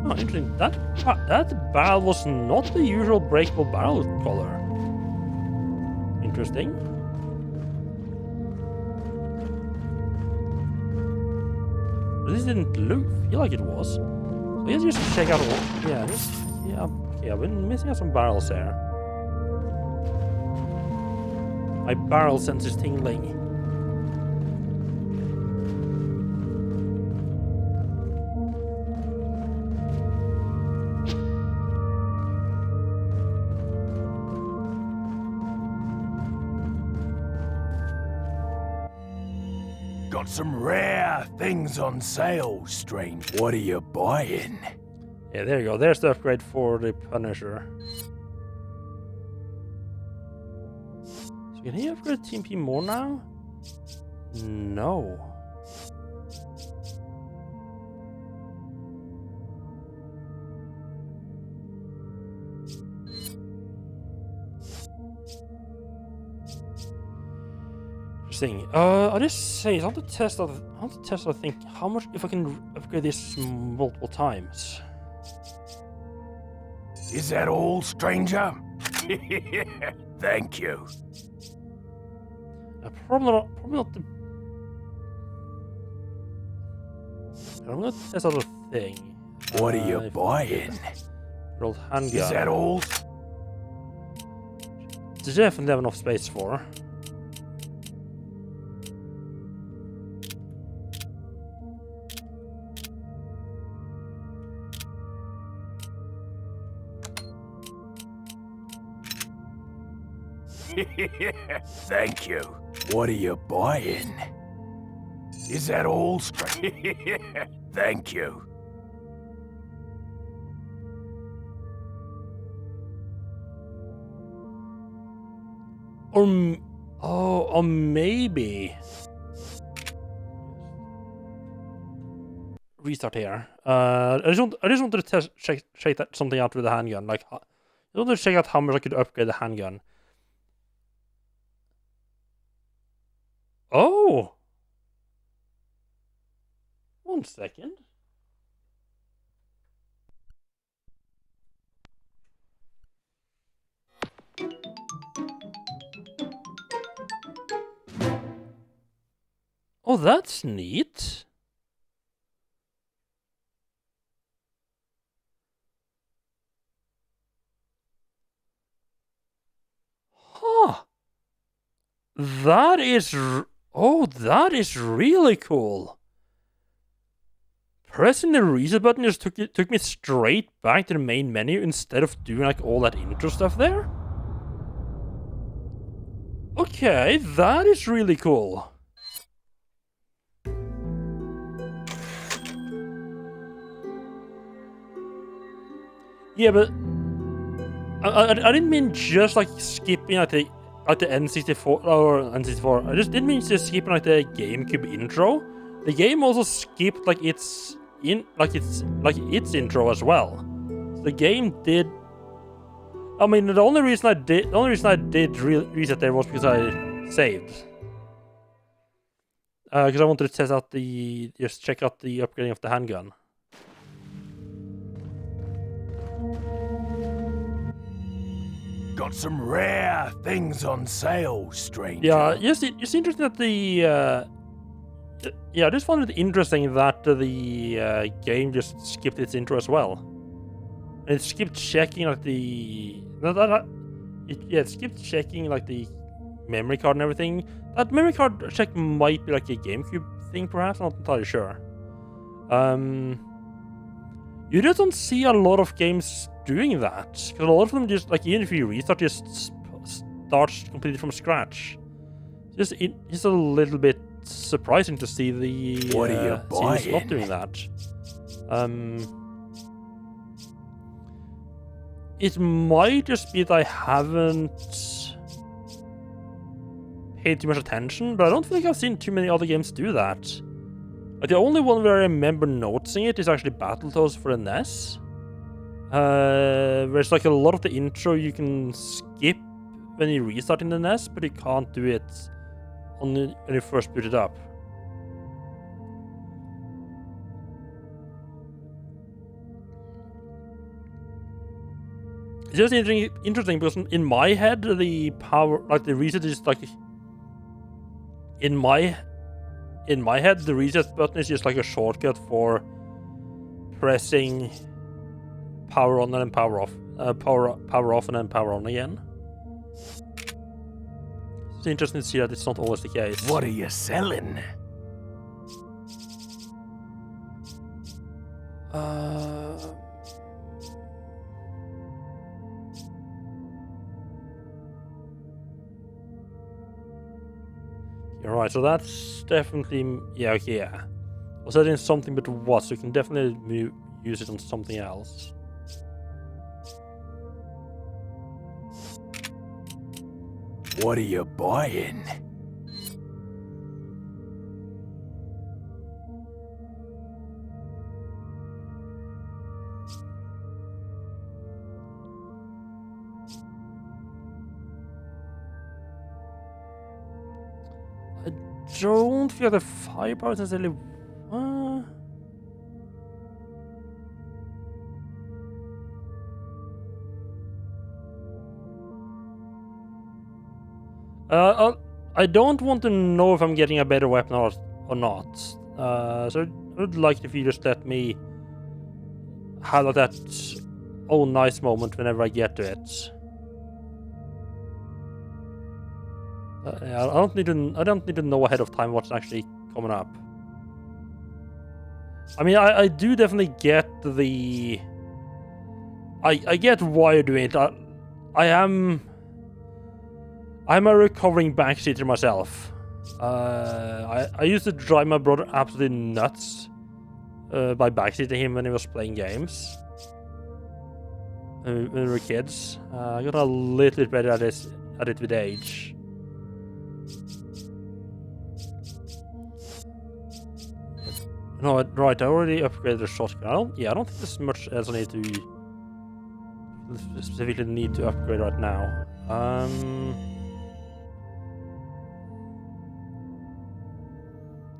Speaker 1: Oh, interesting. That barrel was not the usual breakable barrel color. Interesting. But this didn't feel like it was. So let's just check out what. Yeah, I've been missing out some barrels there. My barrel sense is tingling.
Speaker 3: Got some rare things on sale, strange. What are you buying?
Speaker 1: Yeah, there you go. There's the upgrade for the Punisher. So can he upgrade TMP more now? No. I'll just say I want to test. I think how much if I can upgrade this multiple times.
Speaker 3: Is that all, stranger? Thank you.
Speaker 1: Probably not the. I'm gonna test out a thing.
Speaker 3: What are you buying?
Speaker 1: Old handgun.
Speaker 3: Is that all?
Speaker 1: Definitely have enough space for.
Speaker 3: Thank you. What are you buying? Is that all? Thank you.
Speaker 1: Or maybe restart here. I just wanted to check that something out with the handgun. Like, I wanted to check out how much I could upgrade the handgun. Oh! 1 second. Oh, that's neat. Huh. That is... Oh, that is really cool. Pressing the reset button just took me straight back to the main menu instead of doing like all that intro stuff there. Okay, that is really cool. Yeah, but I didn't mean just like skipping like the N64 or N64. I just didn't mean just skipping like the GameCube intro. The game also skipped like its intro as well. So the game did. I mean, the only reason I did reset there was because I saved. Because I wanted to test out just check out the upgrading of the handgun.
Speaker 3: Got some rare things on sale, stranger.
Speaker 1: Yeah, yes, it's interesting that Yeah, I just found it interesting that the game just skipped its intro as well. And it skipped checking like the it skipped checking like the memory card and everything. That memory card check might be like a GameCube thing, perhaps. I'm not entirely sure. You just don't see a lot of games doing that, because a lot of them just like, even if you restart, just starts completely from scratch. It's a little bit surprising to see the
Speaker 3: What are you
Speaker 1: series not
Speaker 3: buying?
Speaker 1: doing that. It might just be that I haven't paid too much attention, but I don't think I've seen too many other games do that. Like, the only one where I remember noticing it is actually Battletoads for the NES. Where's like a lot of the intro you can skip when you restart in the NES, but you can't do it when you first boot it up. It's just interesting because in my head, the power, like the reset is like, in my head, the reset button is just like a shortcut for pressing power on and then power off, power off and then power on again. It's interesting to see that it's not always the case.
Speaker 3: What are you selling?
Speaker 1: You're right, so that's definitely, yeah, okay, yeah. Was that in something, but what? So you can definitely use it on something else.
Speaker 3: What are you buying?
Speaker 1: I don't feel the firepower is necessarily. I don't want to know if I'm getting a better weapon or not. So I would like if you just let me have that oh nice moment whenever I get to it. Yeah, I don't need to know ahead of time what's actually coming up. I mean, I do definitely get the. I get why you're doing it. I'm a recovering backseater myself. I used to drive my brother absolutely nuts by backseating him when he was playing games. When we were kids. I got a little bit better at it with age. No, right, I already upgraded the shotgun. I don't think there's much else I need to specifically need to upgrade right now.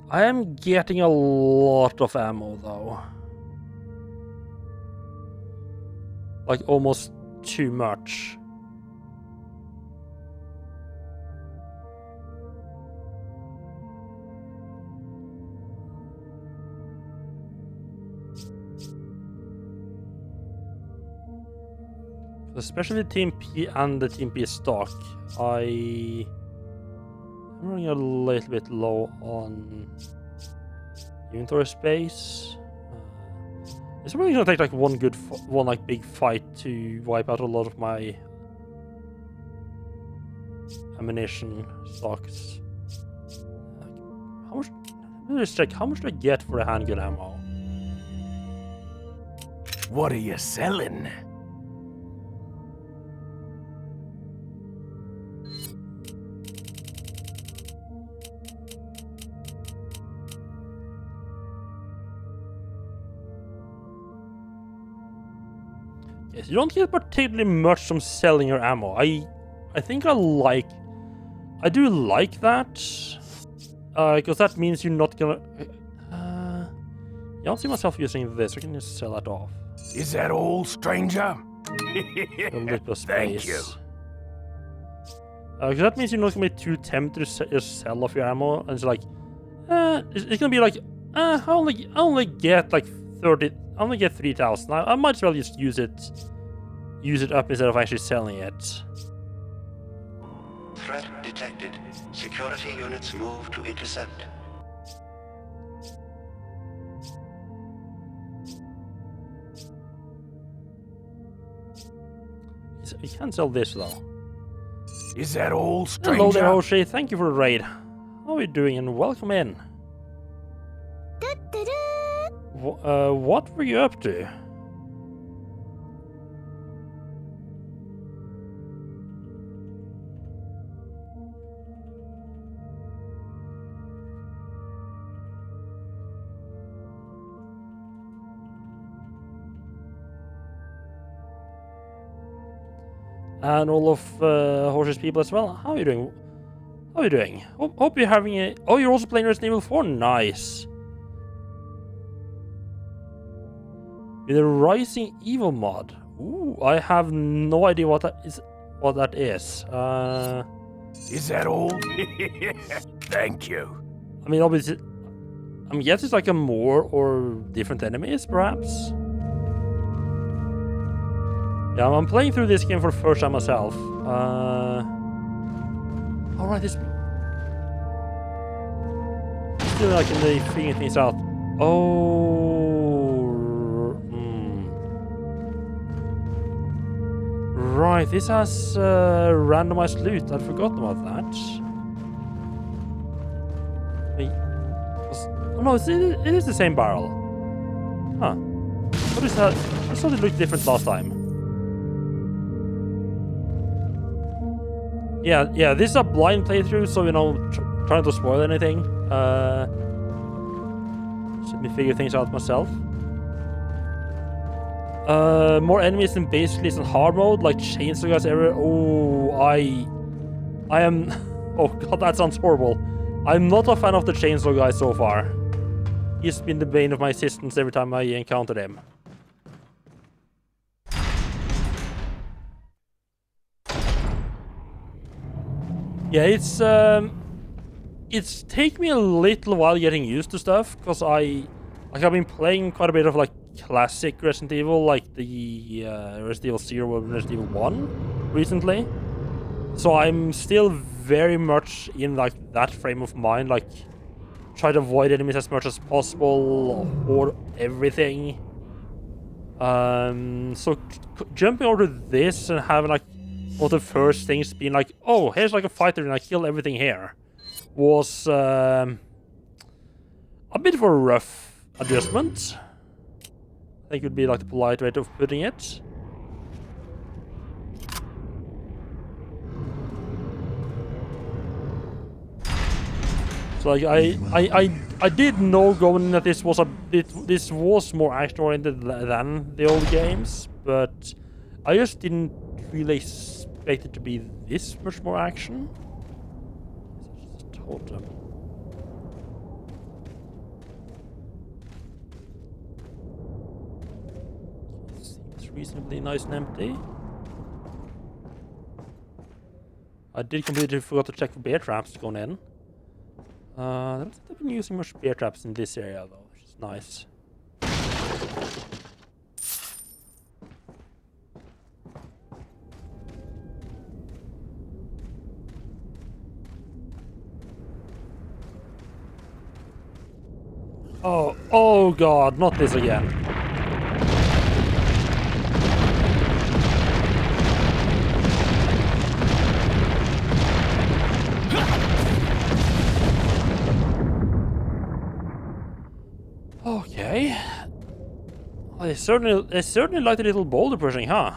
Speaker 1: I am getting a lot of ammo though. Like almost too much. Especially the Team P and the Team P stock, I'm running a little bit low on inventory space. It's really gonna take like one big fight to wipe out a lot of my ammunition stocks. How much? Let me just check. How much do I get for a handgun ammo?
Speaker 3: What are you selling?
Speaker 1: Yes, you don't get particularly much from selling your ammo. I think I do like that. Because that means you're not gonna. I don't see myself using this. I can just sell that off.
Speaker 3: Is that all, stranger?
Speaker 1: A little
Speaker 3: Thank
Speaker 1: space.
Speaker 3: you.
Speaker 1: Because that means you're not gonna be too tempted to just sell off your ammo and just like It's gonna be like, I only get like 30. I only get 3,000. I might as well just use it up instead of actually selling it.
Speaker 5: Threat detected. Security units move to intercept.
Speaker 1: You can't sell this though.
Speaker 3: Is that all, stranger?
Speaker 1: Hello there, Hoshi. Thank you for the raid. How are you doing? And welcome in. What were you up to? And all of Hoshi's people as well. How are you doing? How are you doing? Hope you're having a... Oh, you're also playing Resident Evil 4? Nice. With a Rising Evil mod. Ooh, I have no idea what that is.
Speaker 3: Is that all? Thank you.
Speaker 1: I mean, obviously... I'm guessing it's like a more or different enemies, perhaps? Yeah, I'm playing through this game for the first time myself. Alright, this... Still like in the figuring things out. Oh... Right, this has randomized loot. I'd forgotten about that. Wait, oh no, it is the same barrel. Huh. What is that? I thought it looked different last time. Yeah, this is a blind playthrough, so, you know, trying to spoil anything. Just let me figure things out myself. More enemies in basically in hard mode, like chainsaw guys everywhere. Oh, I am... Oh god, that sounds horrible. I'm not a fan of the chainsaw guy so far. He's been the bane of my existence every time I encountered him. Yeah, it's taken me a little while getting used to stuff, because I've been playing quite a bit of like classic Resident Evil, like the Resident Evil 0 and Resident Evil 1 recently. So I'm still very much in like that frame of mind, like try to avoid enemies as much as possible, hoard everything. So jumping over to this and having like one of the first things being like, oh, here's like a fighter and I kill everything here, was a bit of a rough adjustment. I think it would be like the polite way of putting it. So like I did know going in that this was more action oriented than the old games, but I just didn't really expect it to be this much more action. Totem. Seems reasonably nice and empty. I did completely forgot to check for bear traps going in. I don't think I've been using much bear traps in this area though, which is nice. Oh god, not this again. Okay. Well, they certainly like the little boulder pushing, huh?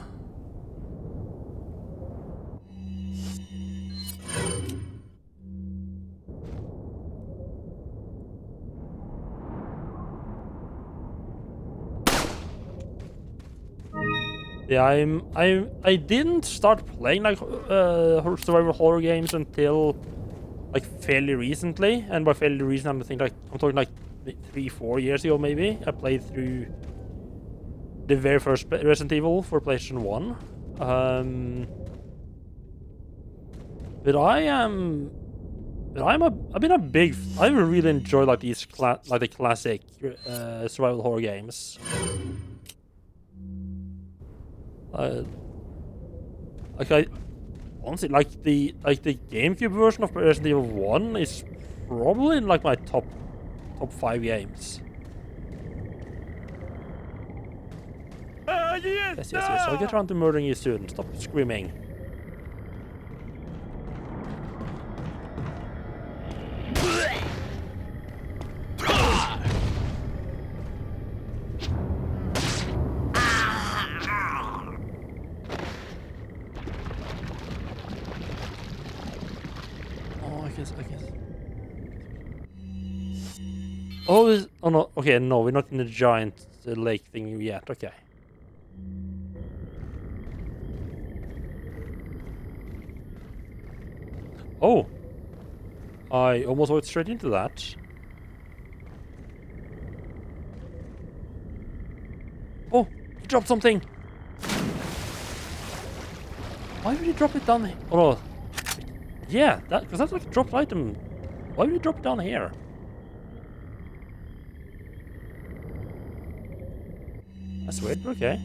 Speaker 1: Yeah, I didn't start playing like survival horror games until like fairly recently, and by fairly recent I'm talking like 3-4 years ago maybe. I played through the very first Resident Evil for PlayStation 1. But I am But I really enjoy like these like the classic survival horror games. Like I honestly like the GameCube version of Resident Evil 1 is probably in like my top 5 games. Yes. I'll get around to murdering you soon. Stop screaming. I guess. Oh, no. Okay, no, we're not in the giant lake thing yet. Okay. Oh, I almost went straight into that. Oh, he dropped something. Why would he drop it down here? Oh, no. Yeah, because that's like a dropped item. Why would you drop it down here? That's weird, okay.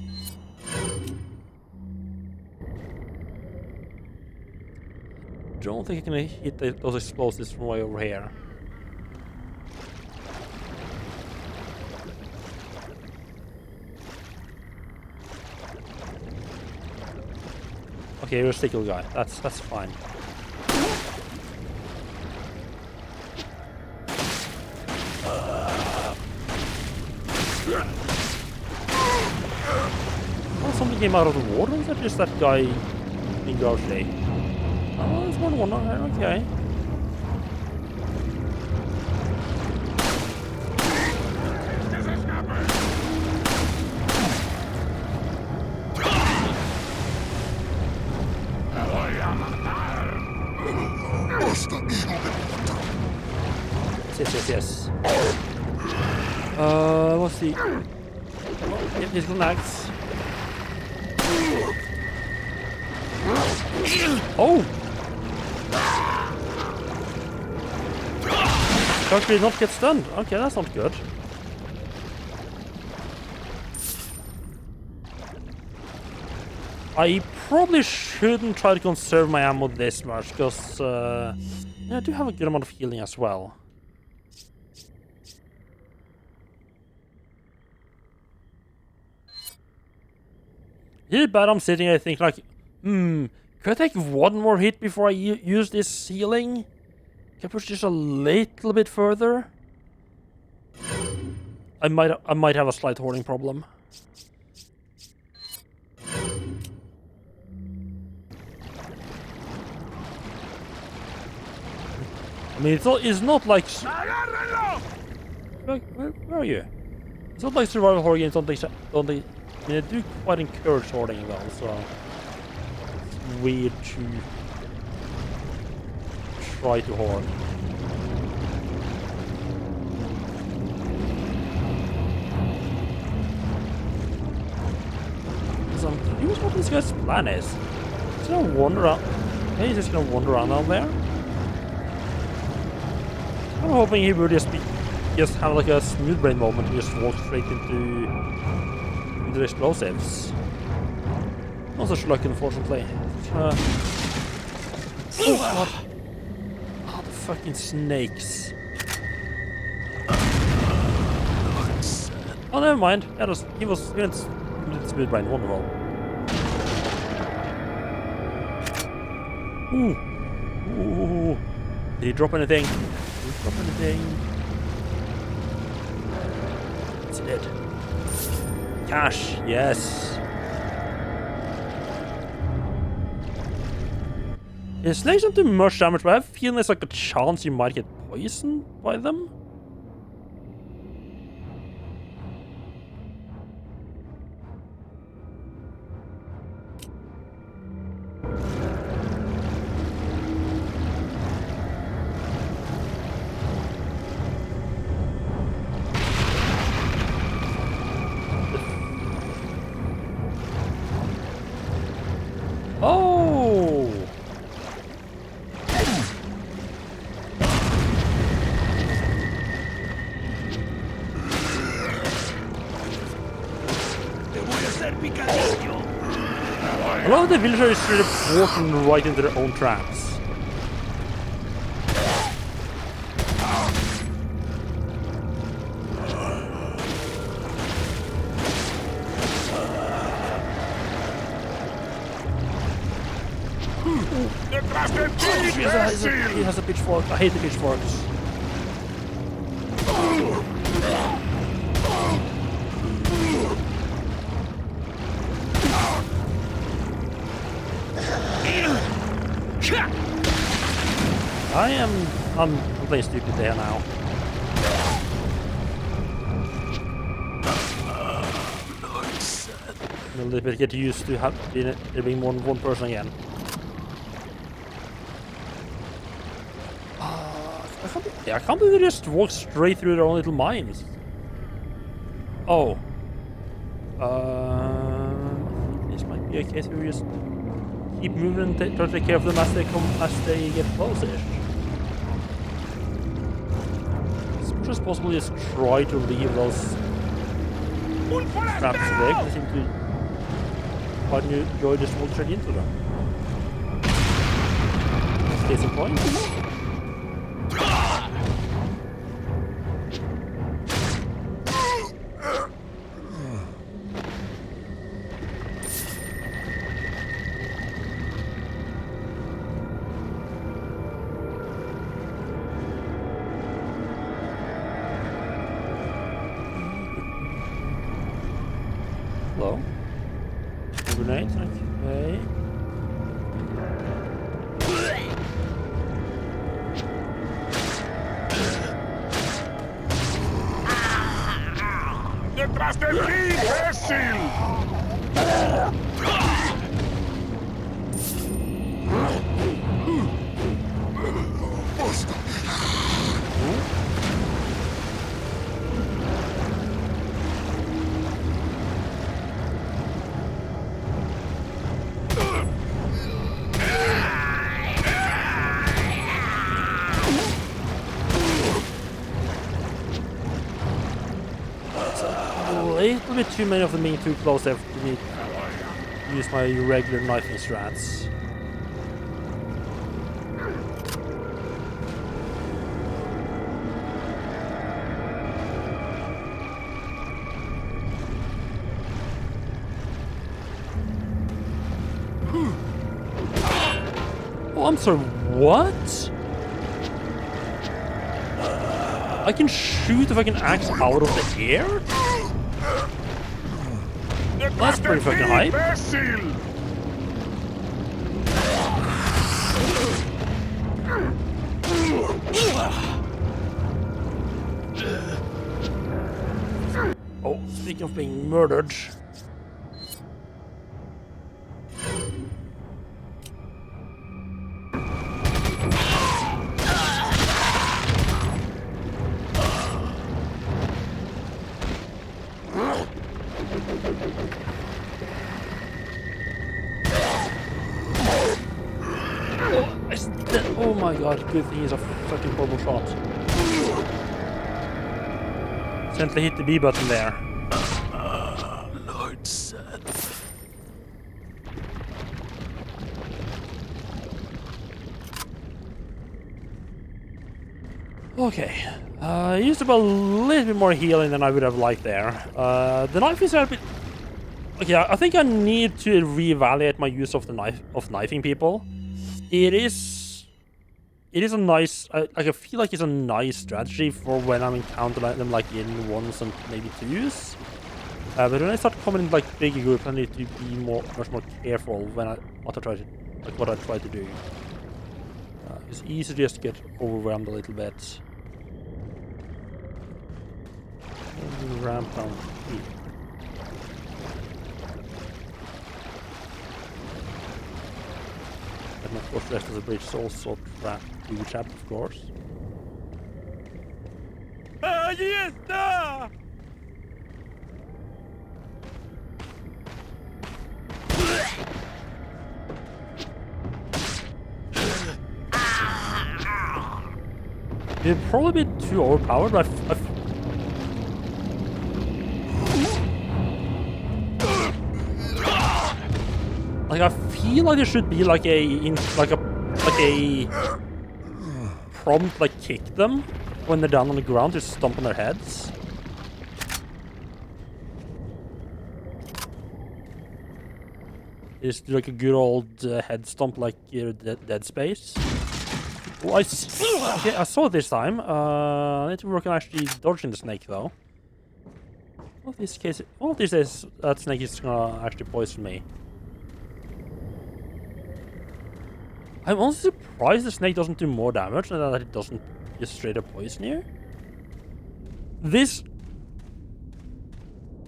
Speaker 1: Don't think I can hit those explosives from way over here. Okay, you're a stickle guy. That's fine. Oh, something came out of the water? Is that just that guy in Garsley? Oh, there's more than one. Okay. Yes. What's the... Yep, he's got an axe. Oh! Shark did not get stunned. Okay, that's not good. I probably shouldn't try to conserve my ammo this much, because yeah, I do have a good amount of healing as well. Is it bad I'm sitting here and think like, could I take one more hit before I use this healing? Can I push this a little bit further? I might have a slight hoarding problem. I mean, it's not like... Where are you? It's not like survival horror games, don't they? I mean, they do quite encourage hoarding well, so it's weird to try to hoard. So I'm curious what this guy's plan is. He's gonna wander around. Hey, he's just gonna wander around down there. I'm hoping he would just have like a smooth brain moment and just walk straight into the explosives. Not such luck, unfortunately. Oh god! Oh, the fucking snakes! Oh, never mind. He went smooth brain. Wonderful. Ooh! Did he drop anything? It's dead. Cash, yes. Yeah, snakes don't do much damage, but I have a feeling there's like a chance you might get poisoned by them. lot of the villagers are walking right into their own traps. He has a pitchfork. I hate the pitchforks. I'm playing stupid there now. I'm a little bit get used to there being more than one person again. I can't believe they just walk straight through their own little mines. Oh. This might be a case where we just keep moving and try to take care of them as they get closer. It's just possible just try to leave those traps there. They seem to quite enjoy just walk straight into them. Case in point. Hello? Grenades, okay.
Speaker 3: ¡Detrás de ti, imbécil!
Speaker 1: A little bit too many of them being too close there for me to use my regular knifing strats. Oh, I'm sorry, what? I can shoot if I can axe out of the air? That's pretty fucking hype. Oh, speaking of being murdered. Oh my god, good thing he's a fucking horrible shot. Accidentally hit the B button there.
Speaker 3: Lord said.
Speaker 1: Okay, I used up a little bit more healing than I would have liked there. The knife is a bit... Okay, I think I need to reevaluate my use of the knifing people. It is a nice... I feel like it's a nice strategy for when I'm encountering them like in ones and maybe twos. But when I start coming in like bigger groups, I need to be much more careful when what I try to do. It's easy to just get overwhelmed a little bit. And ramp down here. And of course the rest of the bridge is also trapped, of course.
Speaker 3: ¡Allí está!
Speaker 1: It'd probably be too overpowered, but Like, I feel like there should be like a prompt, like, kick them when they're down on the ground, just stomp on their heads. Just do like a good old head stomp, like Dead Space. Oh, okay, I saw it this time. I need to work on actually dodging the snake, though. All these days, that snake is gonna actually poison me. I'm also surprised the snake doesn't do more damage than that it doesn't just straight up poison you. This,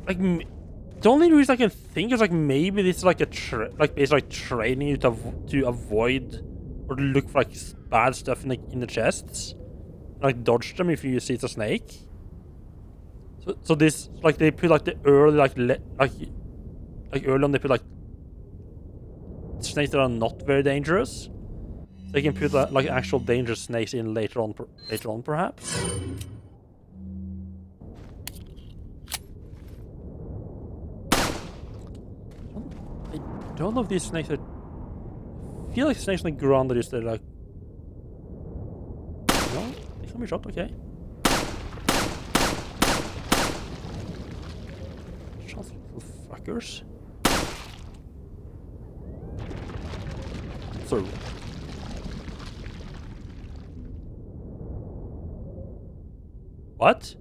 Speaker 1: like, the only reason I can think is like maybe this is like basically like training you to avoid or to look for like bad stuff in the chests, like dodge them if you see it's a snake. So this, like, they put like the early like early on they put like snakes that are not very dangerous. They can put like actual dangerous snakes in later on perhaps. I don't know if these snakes are. I feel like snakes on the ground are just like. No, they can be shot. Okay. Shot, little fuckers. So. What?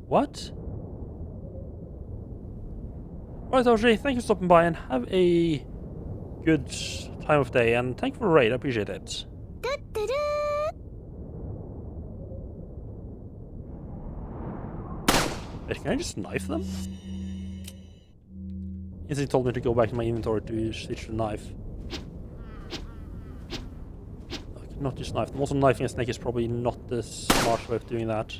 Speaker 1: What? Right, OJ, thank you for stopping by and have a good time of day, and thank you for the raid, I appreciate it. Wait, can I just knife them? He told me to go back to my inventory to switch the knife. I cannot just knife them. Also, knifing a snake is probably not the smart way of doing that.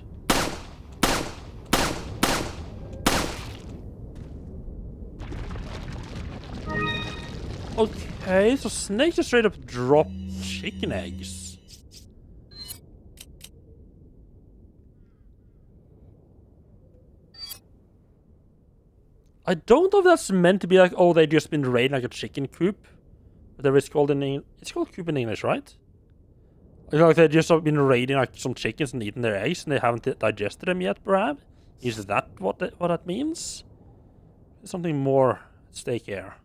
Speaker 1: Okay, so snakes just straight up drop chicken eggs. I don't know if that's meant to be like, oh, they just been raiding like a chicken coop. Whatever it's called in English. It's called coop in English, right? Like they've just been raiding like some chickens and eating their eggs and they haven't digested them yet, perhaps? Is that what that means? There's something more at stake here.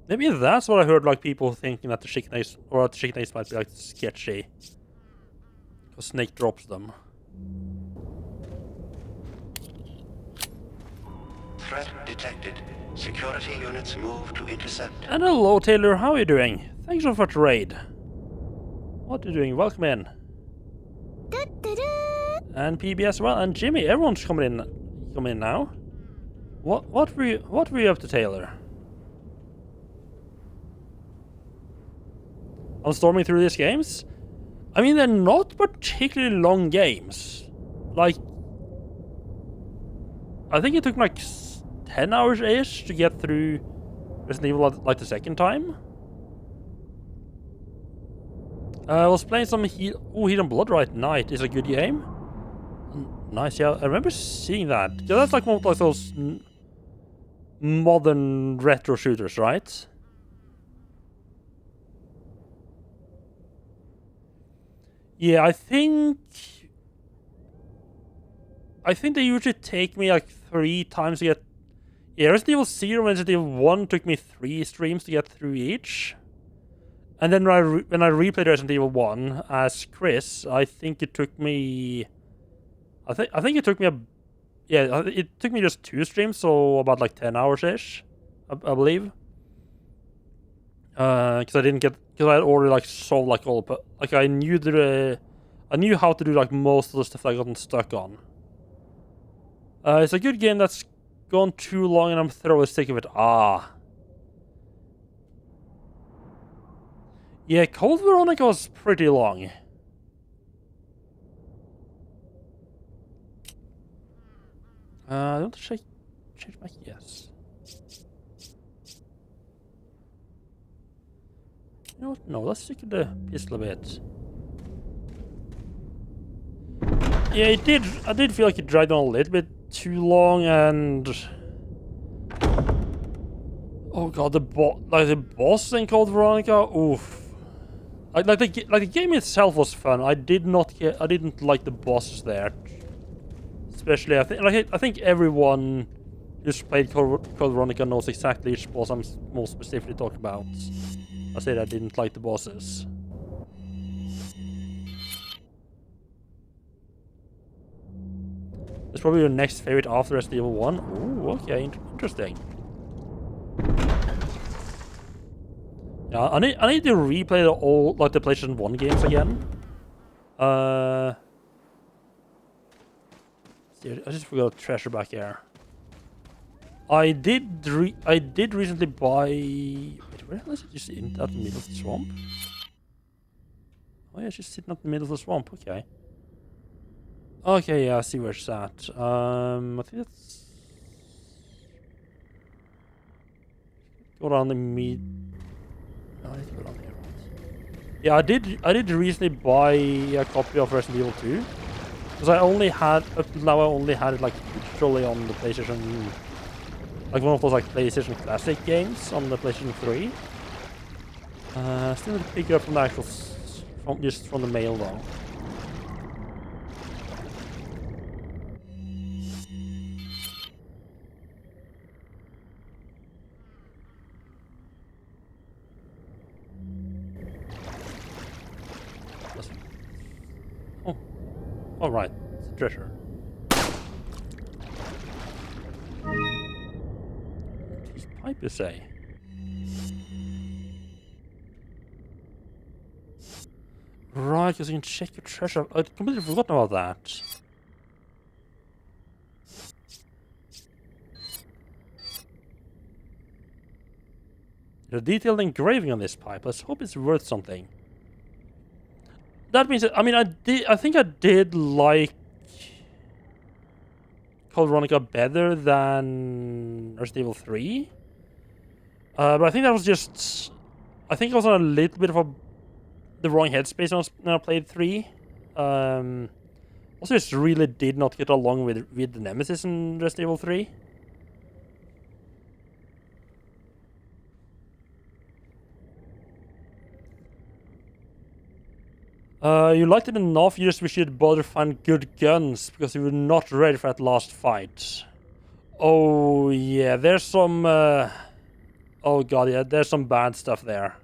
Speaker 1: Maybe that's what I heard, like people thinking that the chicken eggs might be like sketchy. Because Snake drops them.
Speaker 5: Threat detected. Security units move to intercept.
Speaker 1: And hello, Taylor. How are you doing? Thanks so much for the raid. What are you doing? Welcome in. And PB as well. And Jimmy. Everyone's coming in now. What were you up to, Taylor? I'm storming through these games. I mean, they're not particularly long games. Like, I think it took like 10 hours-ish to get through Resident Evil like the second time. I was playing some Heat and Blood right night. It's a good game. Nice, yeah. I remember seeing that. Yeah, that's like one of like those modern retro shooters, right? Yeah, I think they usually take me like 3 times to get. Yeah, Resident Evil 0 and Resident Evil 1 took me 3 streams to get through each. And then when I replayed Resident Evil 1 as Chris, I think it took me. I think it took me it took me just 2 streams, so about like 10 hours ish, I believe. Because I had already like solved like all, but like I knew how to do like most of the stuff I gotten stuck on. It's a good game that's gone too long, and I'm thoroughly sick of it. Yeah, Code Veronica was pretty long. I want to change my yes. You know what? No, let's stick to the pistol a bit. Yeah, it did. I did feel like it dragged on a little bit too long, and oh god, the boss in Code Veronica. Oof. Like the game itself was fun. I didn't like the bosses there. Especially, I think everyone who's played Code Veronica knows exactly which boss I'm most specifically talking about. I said I didn't like the bosses. It's probably your next favorite after Resident Evil 1. Ooh, okay, interesting. Yeah, I need to replay the PlayStation 1 games again. I just forgot treasure back here. I did recently buy. Wait, where is it? Just in that middle of the swamp. Oh yeah, it's just sitting up in the middle of the swamp. Okay. Okay, yeah, I see where it's at. I think that's go down the mid. No, I need to go down here. Right? Yeah, I did recently buy a copy of Resident Evil 2. Because I only had, up till now I only had it like literally on the PlayStation, like one of those like PlayStation Classic games on the PlayStation 3. Still need to pick it up from the actual, from the mail though. Oh, all right, it's a treasure. His pipe, you say? Right, because you can check your treasure. I'd completely forgotten about that. There's a detailed engraving on this pipe. Let's hope it's worth something. That means that, I mean, I think I did like Code Veronica better than Resident Evil 3. But I think that was just, I think I was on a little bit of the wrong headspace when I played 3. Also just really did not get along with the Nemesis in Resident Evil 3. You liked it enough, you just wish you'd bother find good guns, because you were not ready for that last fight. Oh yeah, there's some, oh god, yeah, there's some bad stuff there.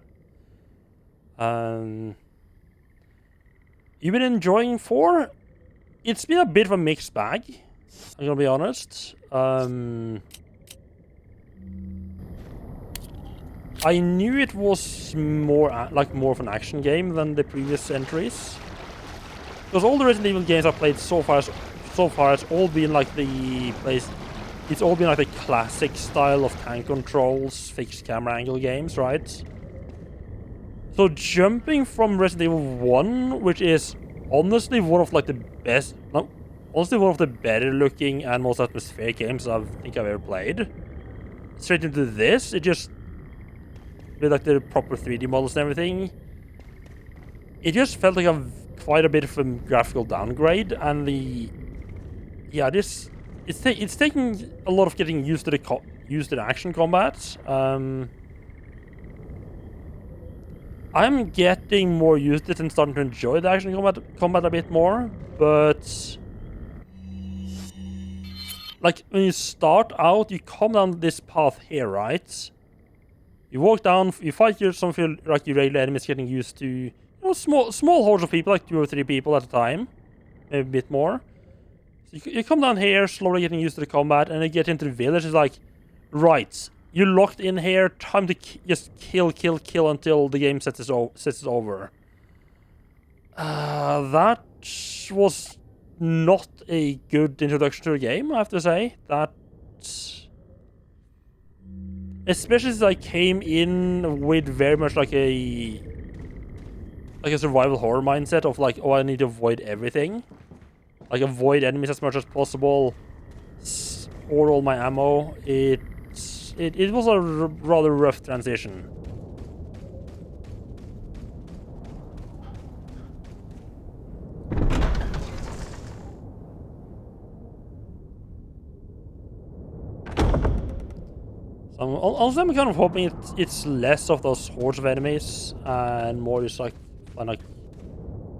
Speaker 1: You've been enjoying 4? It's been a bit of a mixed bag, I'm gonna be honest. I knew it was more of an action game than the previous entries, because all the Resident Evil games I've played so far it's all been like it's all been like the classic style of tank controls, fixed camera angle games, right? So jumping from Resident Evil 1, which is honestly one of like the best, no, honestly one of the better looking and most atmospheric games I think I've ever played, straight into this, it just, with like the proper 3D models and everything, it just felt like quite a bit of a graphical downgrade, and it's taking a lot of getting used to the action combat. I'm getting more used to it and starting to enjoy the action combat a bit more, but like when you start out, you come down this path here, right? You walk down, you fight some like your regular enemies, getting used to, you know, small hordes of people, like 2 or 3 people at a time, maybe a bit more. So you come down here, slowly getting used to the combat, and you get into the village. It's like, right, you're locked in here. Time to just kill until the game sets it over. That was not a good introduction to the game, I have to say. Especially since I came in with very much like a survival horror mindset of like, oh, I need to avoid everything. Like, avoid enemies as much as possible. hoard all my ammo. It was a rather rough transition. Also, I'm kind of hoping it's less of those hordes of enemies and more just like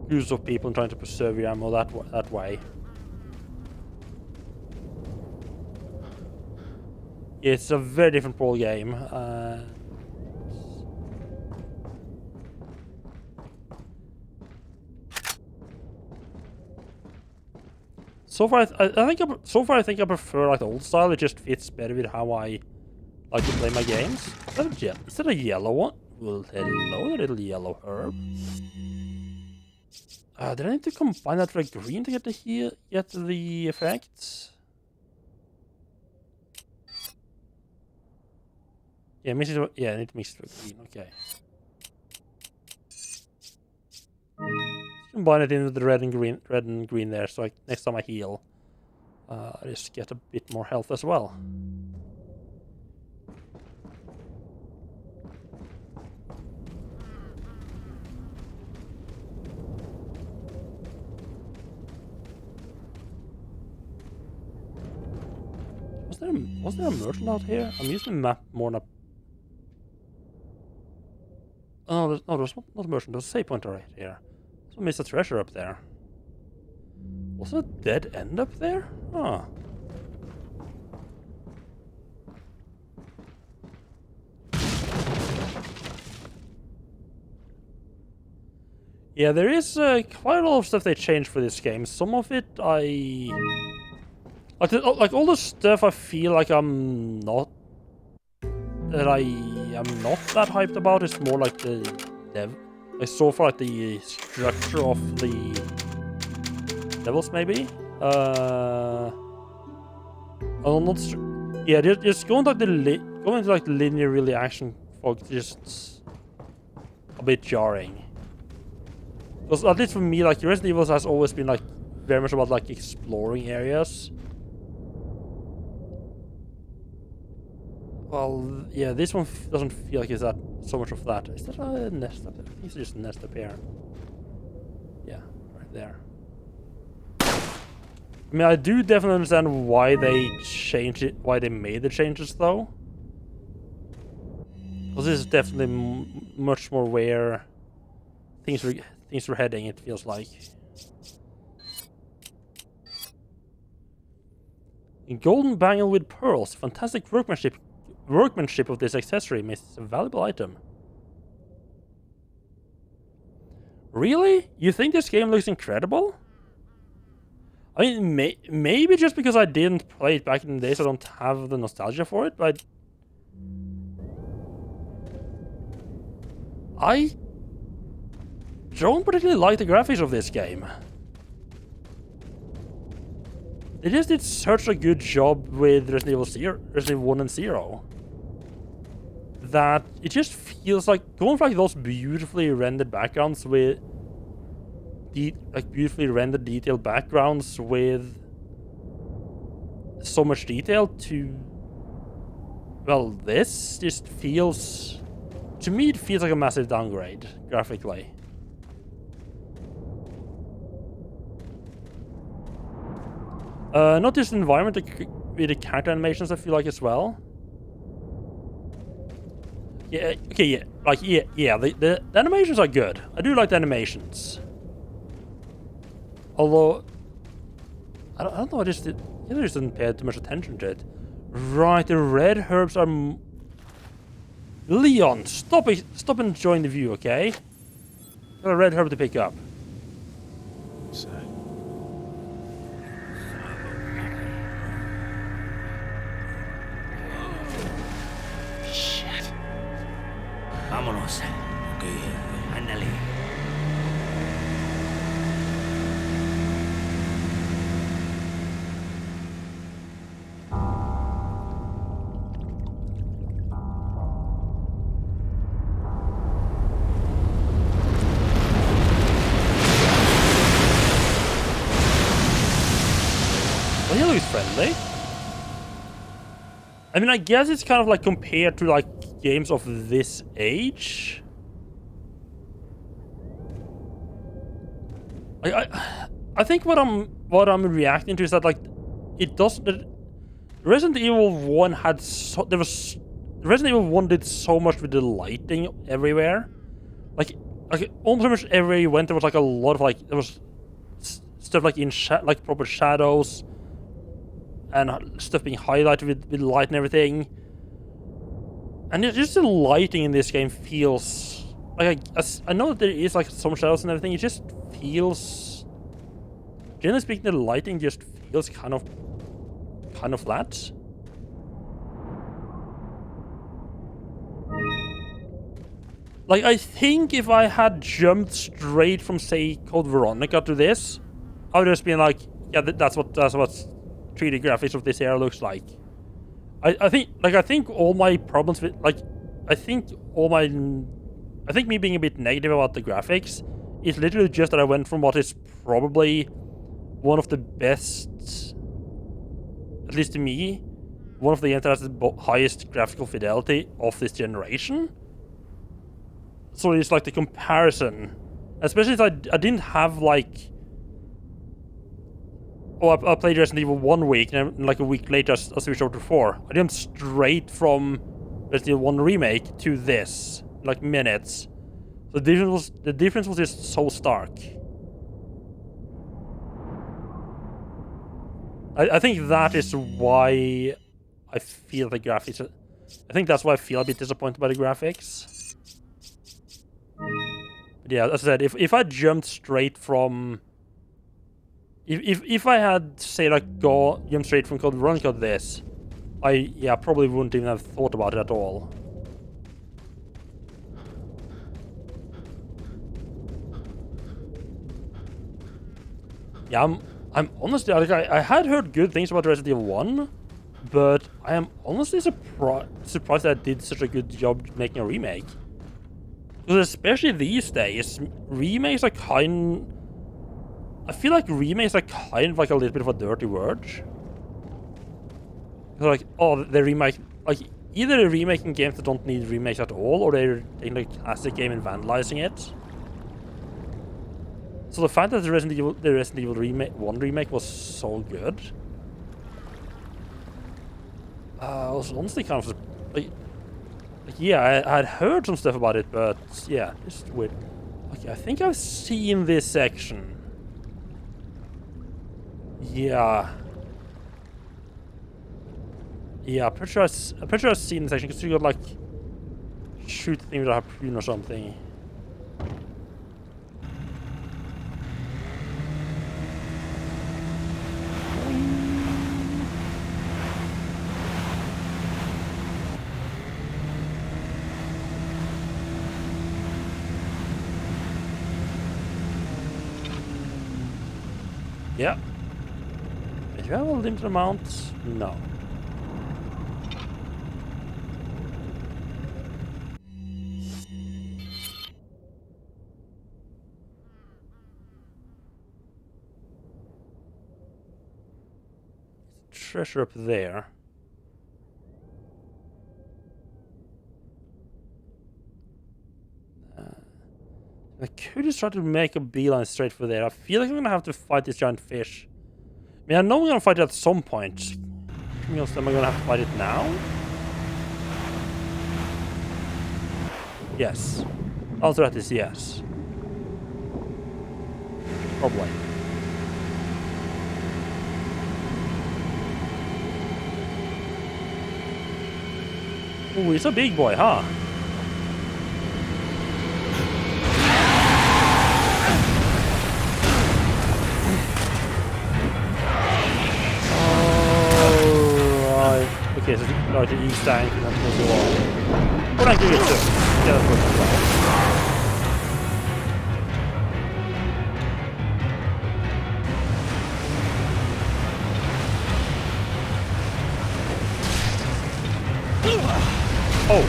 Speaker 1: groups of people trying to preserve your ammo that way. It's a very different ball game. So far, I think I prefer like the old style. It just fits better with how I like to play my games. Is that a yellow one? Well, hello, little yellow herb. Did I need to combine that with green to get the effects? Yeah, I need to mix it with green. Okay. Combine it in with the red and green there. So next time I heal, I just get a bit more health as well. Was there a merchant out here? I'm using the map more than a... Oh, there's not a merchant. There's a save pointer right here. So I missed a treasure up there. Was there a dead end up there? Huh. Yeah, there is quite a lot of stuff they changed for this game. Some of it like all the stuff I feel like I'm not that hyped about. It's more like the so far like the structure of the levels maybe. I'm not sure. Yeah, just going to like the linear really action folk just a bit jarring. Because at least for me, like Resident Evil has always been like very much about like exploring areas. Well, yeah, this one doesn't feel like it's that so much of that. Is that a nest up there? I think it's just a nest up here. Yeah, right there. I mean, I do definitely understand why they changed it, why they made the changes, though. Because this is definitely much more where things were heading. It feels like. A golden bangle with pearls, fantastic workmanship of this accessory makes it a valuable item. Really? You think this game looks incredible? I mean, maybe just because I didn't play it back in the days, I don't have the nostalgia for it, but I don't particularly like the graphics of this game. They just did such a good job with Resident Evil 1 and 0 that it just feels like going for like those beautifully rendered backgrounds with beautifully rendered detailed backgrounds with so much detail to, well, this just feels, to me it feels like a massive downgrade graphically. Not just the environment, with the character animations I feel like as well. Yeah, okay, yeah, like, yeah, the animations are good. I do like the animations. Although, I don't know, I just didn't pay too much attention to it. Right, the red herbs are... Leon, stop enjoying the view, okay? Got a red herb to pick up.
Speaker 3: So,
Speaker 6: Vámonos. Ok, ándale.
Speaker 1: Well, he looks friendly. I mean, I guess it's kind of like compared to like games of this age. Like I think what I'm reacting to is that like it doesn't. Resident Evil 1 had Resident Evil 1 did so much with the lighting everywhere. Like almost pretty much everywhere you went, there was like a lot of like there was stuff like in like proper shadows and stuff being highlighted with light and everything. And just the lighting in this game feels like I know that there is like some shadows and everything. It just feels, generally speaking, the lighting just feels kind of flat. Like, I think if I had jumped straight from, say, Code Veronica to this, I would just been like, yeah, that's what 3D graphics of this era looks like. I think all my problems with, like, I think me being a bit negative about the graphics is literally just that I went from what is probably one of the best, at least to me, one of the games that has the highest graphical fidelity of this generation. So it's like the comparison, especially if I didn't have like, I played Resident Evil 1 week, and then like a week later I switched over to 4. I jumped straight from Resident Evil 1 remake to this, like minutes. So the difference was just so stark. I think that is why I feel the graphics. I think that's why I feel a bit disappointed by the graphics. But yeah, as I said, if I jumped straight from, if I had, say, like jumped straight from Code Veronica to this, I probably wouldn't even have thought about it at all. Yeah, I'm honestly, like, I had heard good things about Resident Evil 1, but I am honestly surprised that I did such a good job making a remake. Because especially these days, remakes are I feel like remakes are kind of like a little bit of a dirty word. Like, oh, they remake, like, either they're remaking games that don't need remakes at all, or they're taking a classic game and vandalizing it. So the fact that the Resident Evil 1 remake was so good, I was honestly kind of like, yeah, I had heard some stuff about it, but yeah, it's weird. Okay, I think I've seen this section. Yeah. Yeah, I'm pretty sure I've seen this section, because you got like shoot things with a harpoon or something. Yeah. Do you have a limited amount? No. Treasure up there. I could just try to make a beeline straight for there. I feel like I'm gonna have to fight this giant fish. I mean, I know I'm gonna fight it at some point. Am I gonna have to fight it now? Yes. Answer that is yes. Probably. Oh, he's a big boy, huh? Okay, so like the east tank and then there's the wall. Or I can get two. Yeah, that's what it's about. Oh.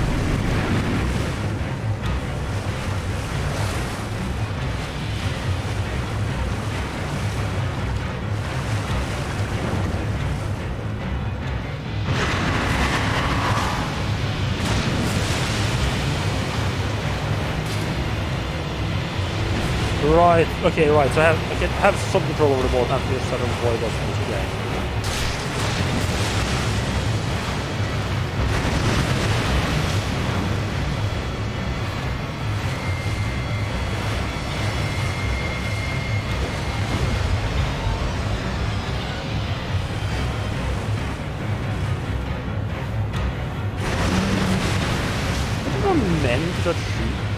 Speaker 1: Right, okay, right. So I can have some control over the boat and just sort of avoid us from this game. Men should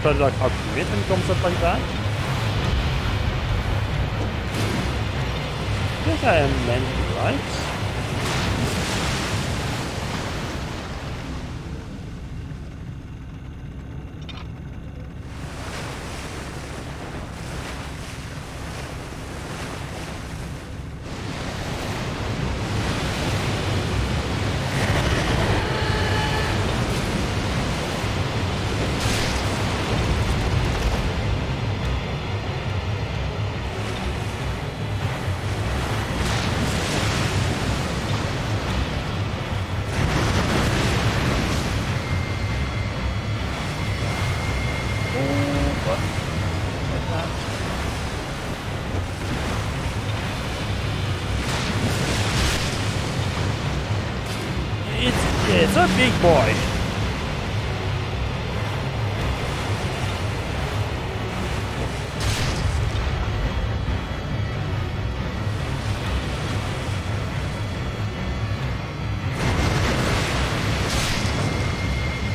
Speaker 1: try to like outdo it when it comes up like that. I think I am meant right. It's a big boy.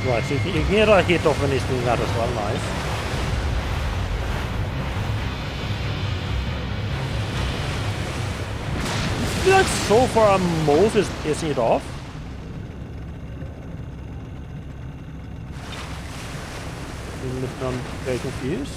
Speaker 1: Right, so you can get a hit off when he's doing that as well, nice. I feel like so far most is pissing it off. I'm very confused.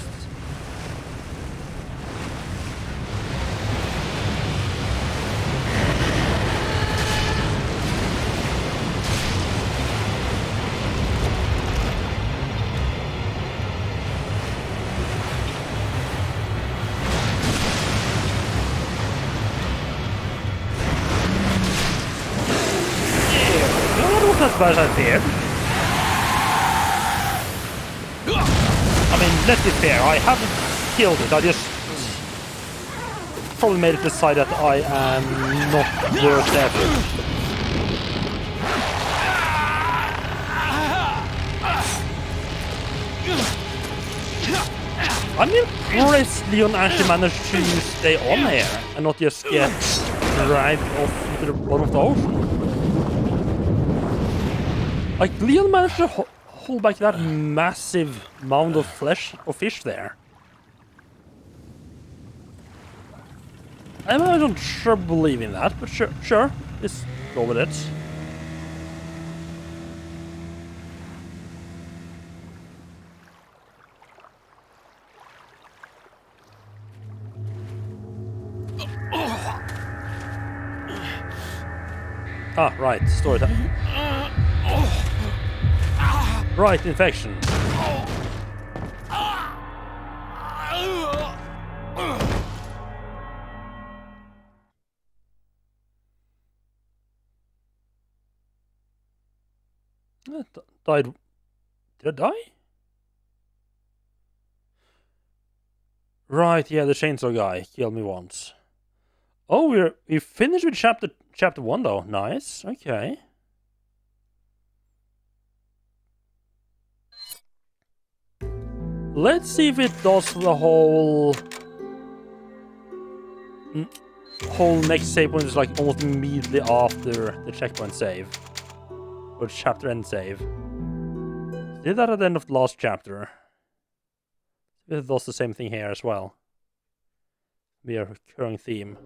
Speaker 1: Yeah, that wasn't as bad as I feared. I mean, let's be fair, I haven't killed it, I just probably made it decide that I am not worth the effort. I'm impressed Leon actually managed to stay on here and not just get dragged off into the bottom of the ocean. Like, Leon managed to hold back that massive mound of fish there. I'm not sure believing that, but sure, let's go with it. Ah, right, story time. Right, infection. Died. Did I die? Right, yeah, the chainsaw guy killed me once. Oh, we finished with chapter 1 though. Nice. Okay. Let's see if it does the whole next save point is like almost immediately after the checkpoint save. Or chapter end save. Did that at the end of the last chapter. It does the same thing here as well. Be a recurring theme.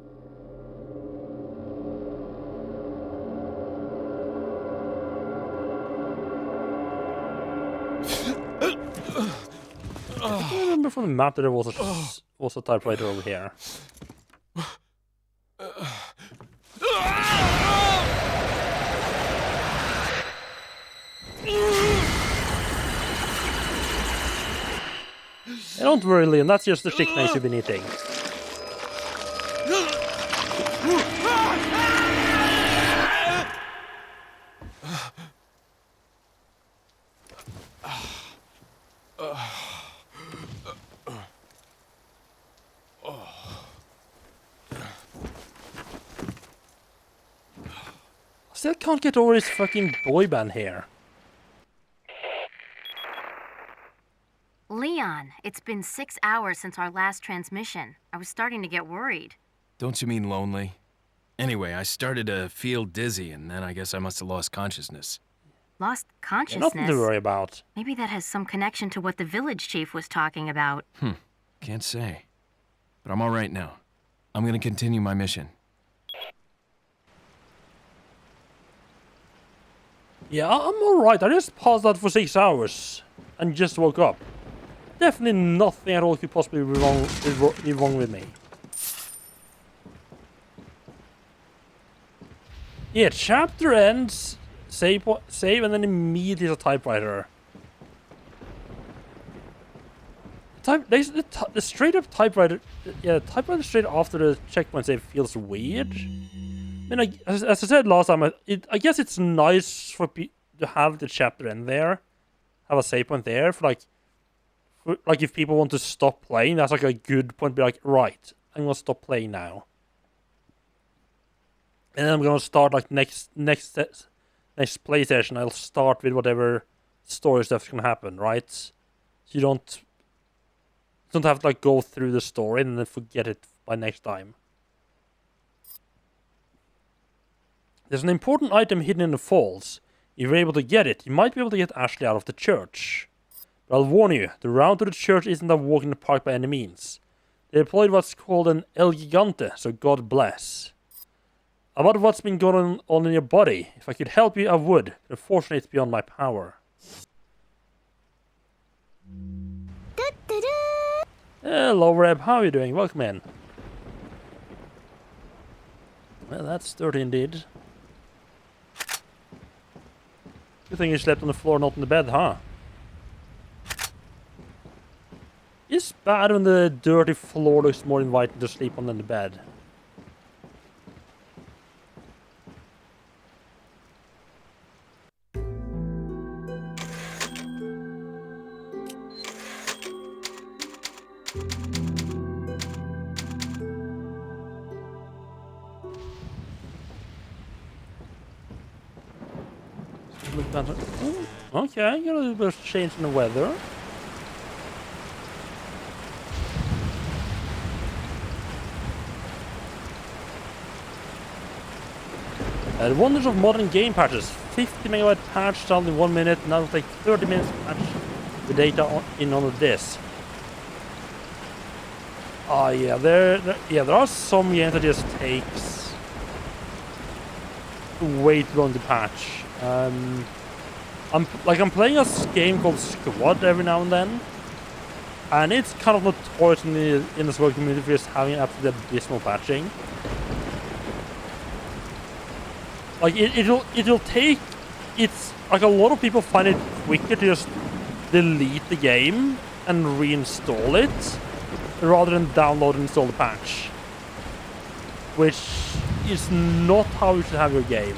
Speaker 1: I remember from the map that there was a typewriter over here. Don't worry, Leon, that's just the chicken eggs you've been eating. Still can't get over his fucking boy band here.
Speaker 4: Leon, it's been 6 hours since our last transmission. I was starting to get worried.
Speaker 2: Don't you mean lonely? Anyway, I started to feel dizzy, and then I guess I must have lost consciousness.
Speaker 4: Lost
Speaker 1: Yeah,
Speaker 4: consciousness?
Speaker 1: nothing to worry about.
Speaker 4: Maybe that has some connection to what the village chief was talking about.
Speaker 2: Can't say. But I'm all right now. I'm gonna continue my mission.
Speaker 1: Yeah, I'm alright. I just passed out for 6 hours and just woke up. Definitely nothing at all could possibly be wrong with me. Yeah, chapter ends, save, and then immediately a typewriter. The straight up typewriter, yeah, the typewriter straight after the checkpoint save feels weird. I mean, as I said last time, I guess it's nice for to have the chapter end there, have a save point there for like if people want to stop playing, that's like a good point. Be like, right, I'm gonna stop playing now, and then I'm gonna start like next play session. I'll start with whatever story stuff's gonna happen, right? So you don't have to like go through the story and then forget it by next time. There's an important item hidden in the falls. If you're able to get it, you might be able to get Ashley out of the church. But I'll warn you, the route to the church isn't a walk in the park by any means. They deployed what's called an El Gigante, so God bless. About what's been going on in your body, if I could help you, I would. But unfortunately, it's beyond my power. Hello, Reb. How are you doing? Welcome in. Well, that's dirty indeed. Good thing you slept on the floor, not in the bed, huh? It's bad when the dirty floor looks more inviting to sleep on than the bed. Oh, okay, got a little bit of change in the weather. The wonders of modern game patches. 50 megabyte patch installed in 1 minute. Now it'll take 30 minutes to patch the data in on the disk. Oh yeah, there are some games that just takes way too long to patch. I'm playing a game called Squad every now and then, and it's kind of notorious in the Squad community for just having absolutely abysmal patching. Like it'll take. It's like a lot of people find it quicker to just delete the game and reinstall it rather than download and install the patch, which is not how you should have your game.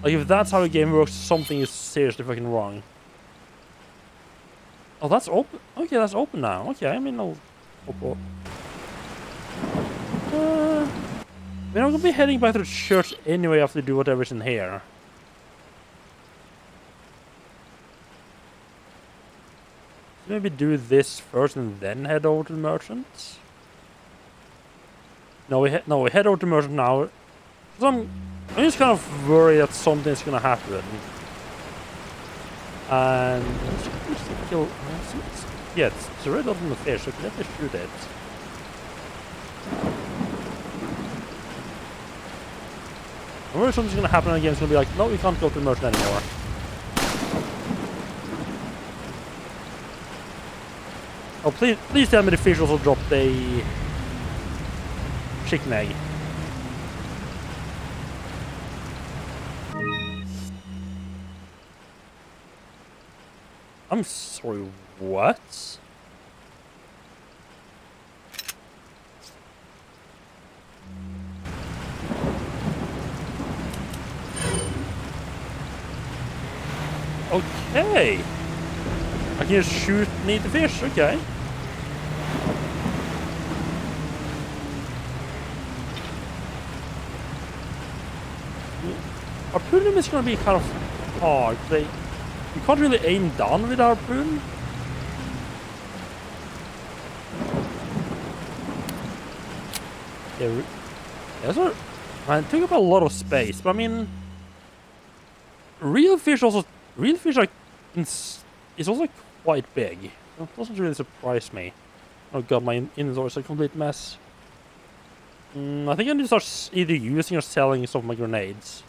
Speaker 1: Like, if that's how a game works, something is seriously fucking wrong. Oh, that's open? Okay, that's open now. Okay, I mean, I'll... We're not gonna be heading back to the church anyway after we do whatever's in here. So maybe do this first and then head over to the merchants? No, we head over to the merchant now. I'm just kind of worried that something's gonna happen. And let's kill. Yeah, it's a red dot on the fish, so let me shoot it. I'm worried something's gonna happen and the game's gonna be like, no, we can't go to the merchant anymore. Oh, please tell me the fish also dropped a chicken egg. I'm sorry, what? Okay. I can just shoot and eat the fish, okay. harpoon is gonna be kind of hard. You can't really aim down with a harpoon. Yeah, so, man, it took up a lot of space, but I mean, real fish like is also quite big. It doesn't really surprise me. Oh god, my inventory is a complete mess. I think I need to start either using or selling some of my grenades.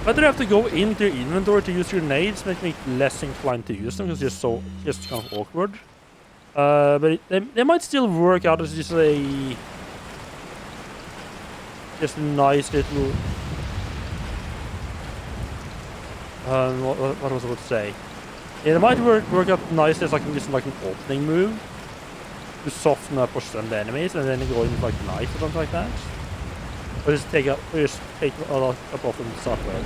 Speaker 1: Whether I have to go into your inventory to use grenades makes me less inclined to use them because they're just kind of awkward. But they might still work out as just a nice little. What was I about to say? Yeah, it might work out nice as like just like an opening move to soften up or stun the enemies, and then go in with like knife or something like that. Or just take a lot up off them to start with.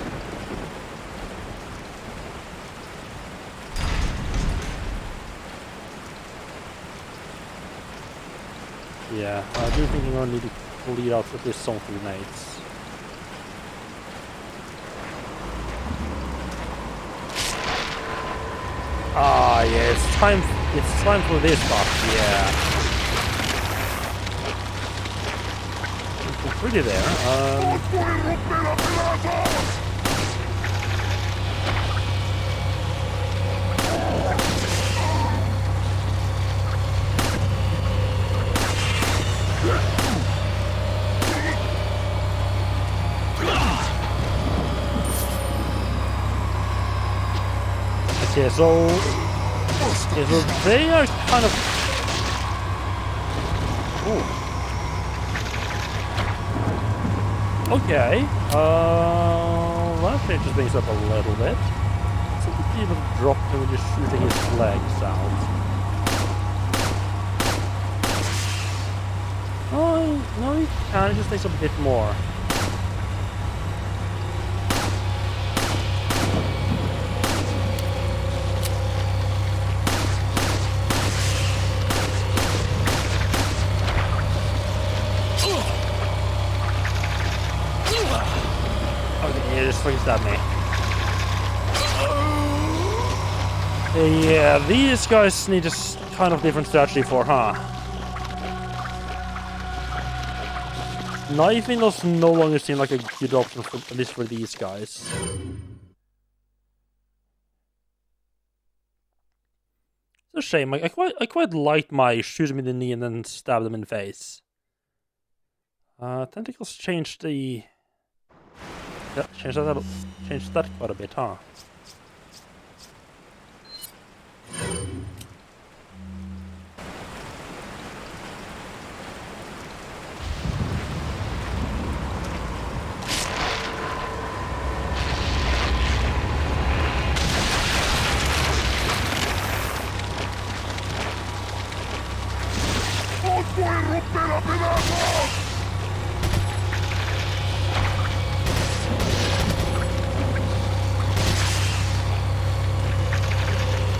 Speaker 1: Yeah, I do think I'm gonna need to clear out at least some grenades. Ah, yeah, it's time for this stuff, yeah. It's pretty there. Okay, so they are kind of. Ooh. Okay. That changes things up a little bit. So the people drop him and just shooting his legs out. Oh no, he can. It just takes a bit more. Just at me. Yeah, these guys need a kind of different strategy for, huh? Knifing does no longer seem like a good option, for, at least for these guys. It's a shame. I quite liked my shoot him in the knee and then stab them in the face. Tentacles changed the. Yeah, changed that quite a bit, huh?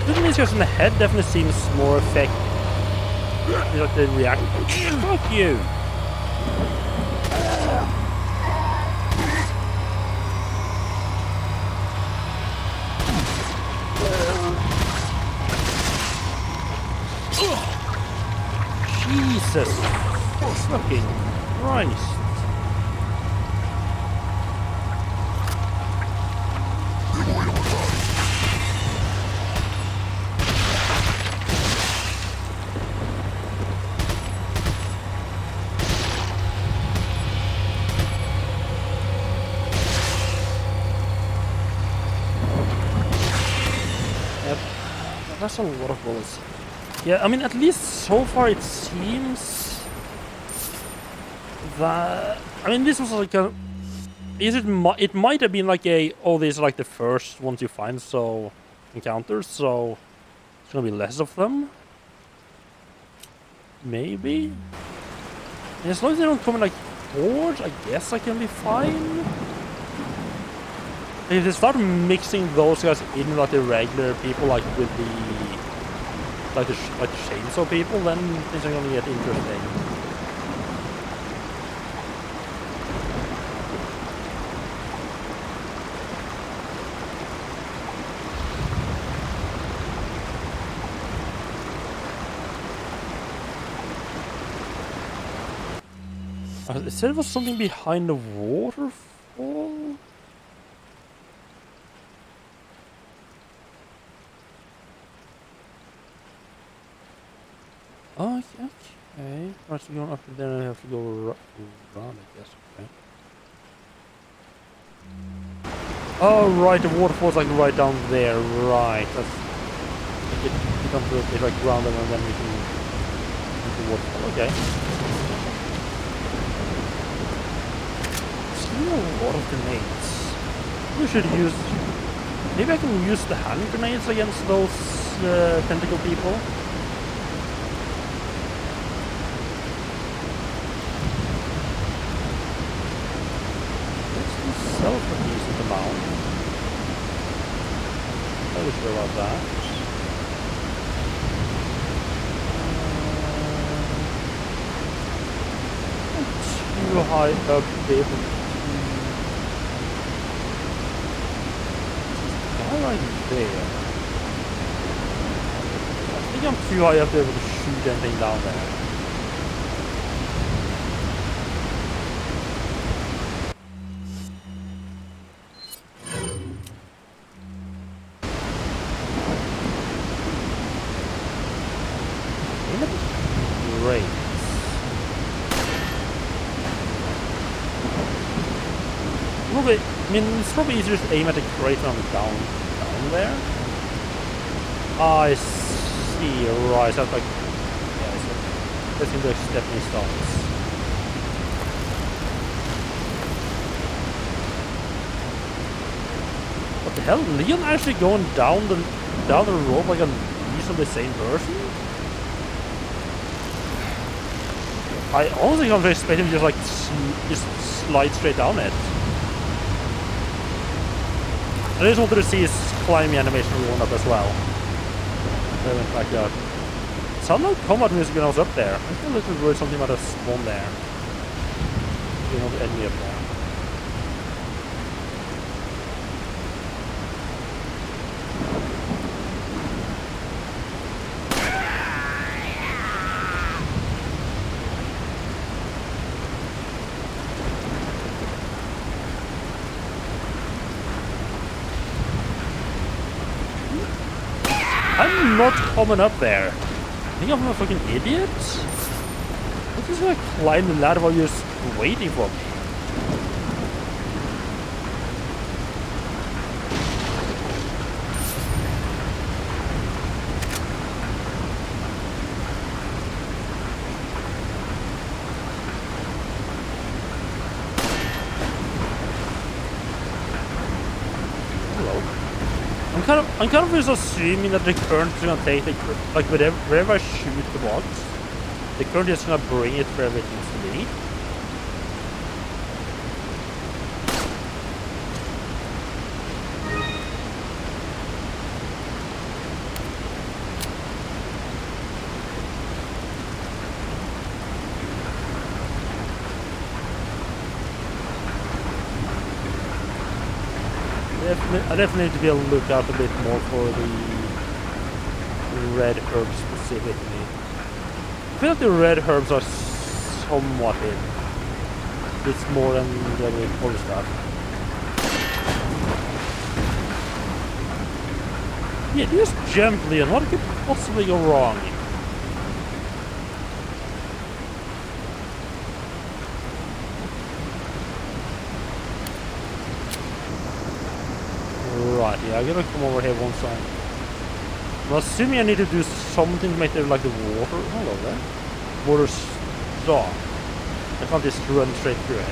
Speaker 1: Shooting these guys in the head definitely seems more effective. Like they react. Fuck you! Jesus fucking Christ. That's a lot of bullets. Yeah, I mean, at least so far it seems that. I mean, this was like a. It might have been like a. Oh, these are like the first ones you find, so encounters. So it's gonna be less of them. Maybe. And as long as they don't come in like hordes, I guess I can be fine. If they start mixing those guys in with like the regular people, like with the like the chainsaw people, then things are gonna get interesting. It said there was something behind the waterfall? Oh, okay. Right, so going up there, I have to go around, I guess. Okay. Oh, right, the waterfall's like right down there. Right, that's. You come to it like ground and then we can into the waterfall. Okay. See a lot of grenades. We should use. Maybe I can use the hand grenades against those tentacle people. Self a decent amount. Not really sure about that. Too high up there. Guy right there. I think I'm too high up there to shoot anything down there. Great. Probably, I mean, it's probably easier to aim at the crate when I'm down there. I see, right, so that's like, yeah, so that's going to be like stepping stones. What the hell? Leon actually going down the rope like a reasonably sane person? I honestly can't expect him to just like just slide straight down it. I just wanted to see his climbing animation warm up as well. I went back up. Sound like combat music when I was up there. I feel like there was something about a spawn there. You know, the enemy up there. I'm not coming up there. I think I'm a fucking idiot. I'm just gonna climb the ladder while you're just waiting for me. I'm kind of just assuming that the current is gonna take the like wherever I shoot the box, the current is gonna bring it wherever it needs to be. I definitely need to be able to look out a bit more for the red herbs specifically. I feel like the red herbs are somewhat in. It's more than the other stuff. Yeah, just gently, and what could possibly go wrong? Right, yeah, I gotta come over here one side. I'm assuming I need to do something to make it like the water. Hold on there. Water stop. I can't just run straight through it.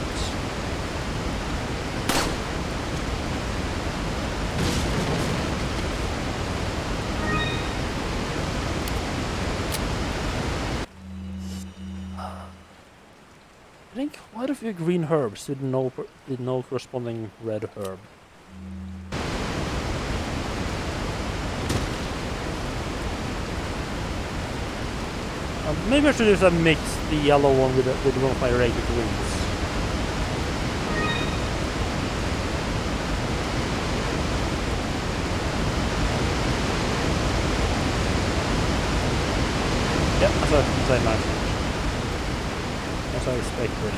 Speaker 1: I think quite a few green herbs with no corresponding red herb. Maybe I should just mix the yellow one with one of my regular greens. Yeah, as I imagined. As I expected.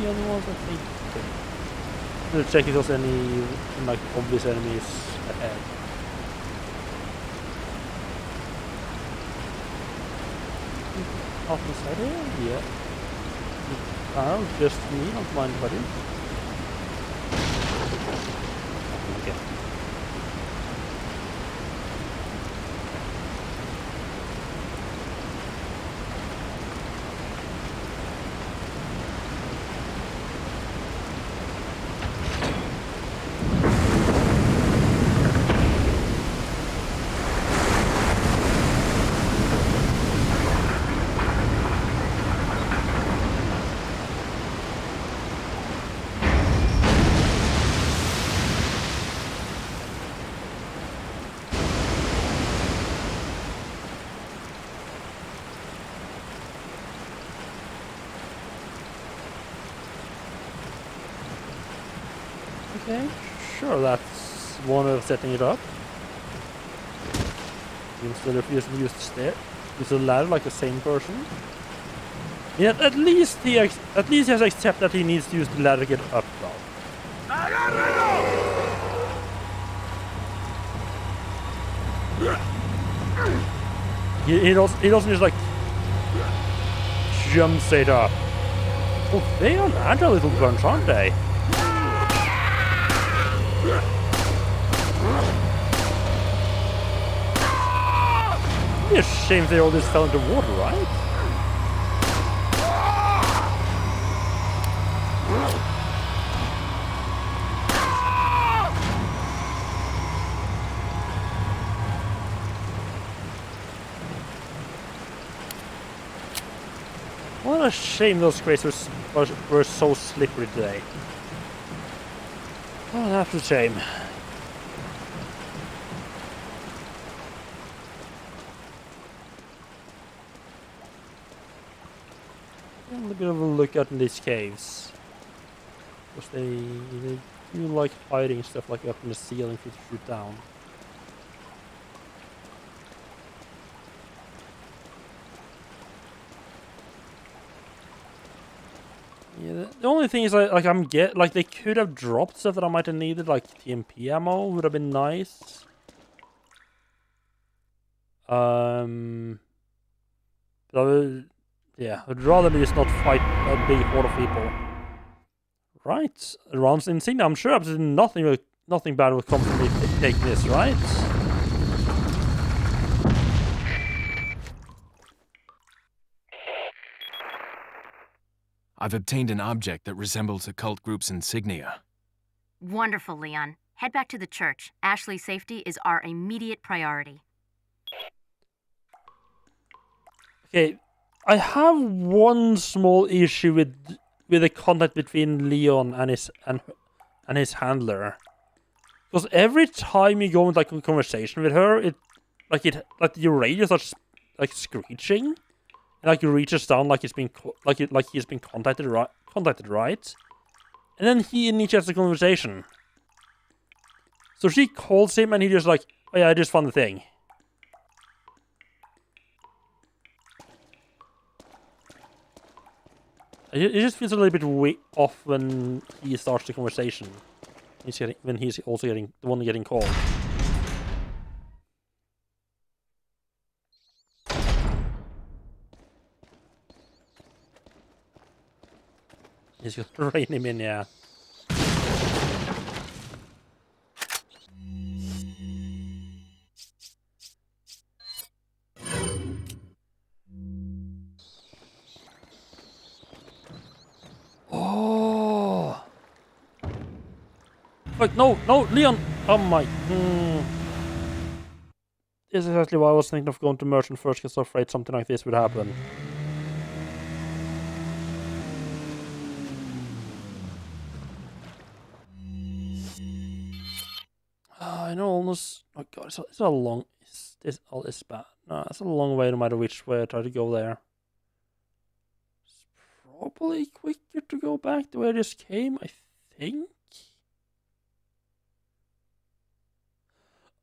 Speaker 1: the only ones I think. I'm gonna check if there's any like obvious enemies ahead. Off the side here? Yeah. Oh, just me, not mind buddy. Okay. Okay, sure, that's one way of setting it up. You still refuse to use the stair, use the ladder like the same person. Yeah, at least he has accepted that he needs to use the ladder to get up though. He doesn't just like jump straight up. Oh, they are an agile little bunch, aren't they? It'd be a shame if they all just fell into water, right? What a shame those crates were so slippery today. What an absolute shame. A little bit of a look at these caves. Because they do like hiding stuff like up in the ceiling for you to shoot down. Yeah, the only thing is like they could have dropped stuff that I might have needed, like TMP ammo would have been nice. Yeah, I'd rather just not fight a big horde of people. Right, Ron's Insignia. I'm sure absolutely nothing bad will come from me taking this, right?
Speaker 2: I've obtained an object that resembles a cult group's insignia.
Speaker 4: Wonderful, Leon. Head back to the church. Ashley's safety is our immediate priority.
Speaker 1: Okay, I have one small issue with the contact between Leon and his handler, because every time you go into like a conversation with her, like your radio starts like screeching, and like it reaches down like he's been contacted right, and then he initiates the conversation. So she calls him, and he just like, oh yeah, I just found the thing. It just feels a little bit off when he starts the conversation. When he's also the one getting called. He's gonna rein him in, yeah. Oh! Like, no, Leon! Oh my... This is exactly why I was thinking of going to Merchant first, because I was afraid something like this would happen. I know almost... Oh god, it's a long... This all is bad. No, it's a long way no matter which way I try to go there. It's probably quicker to go back the way I just came, I think.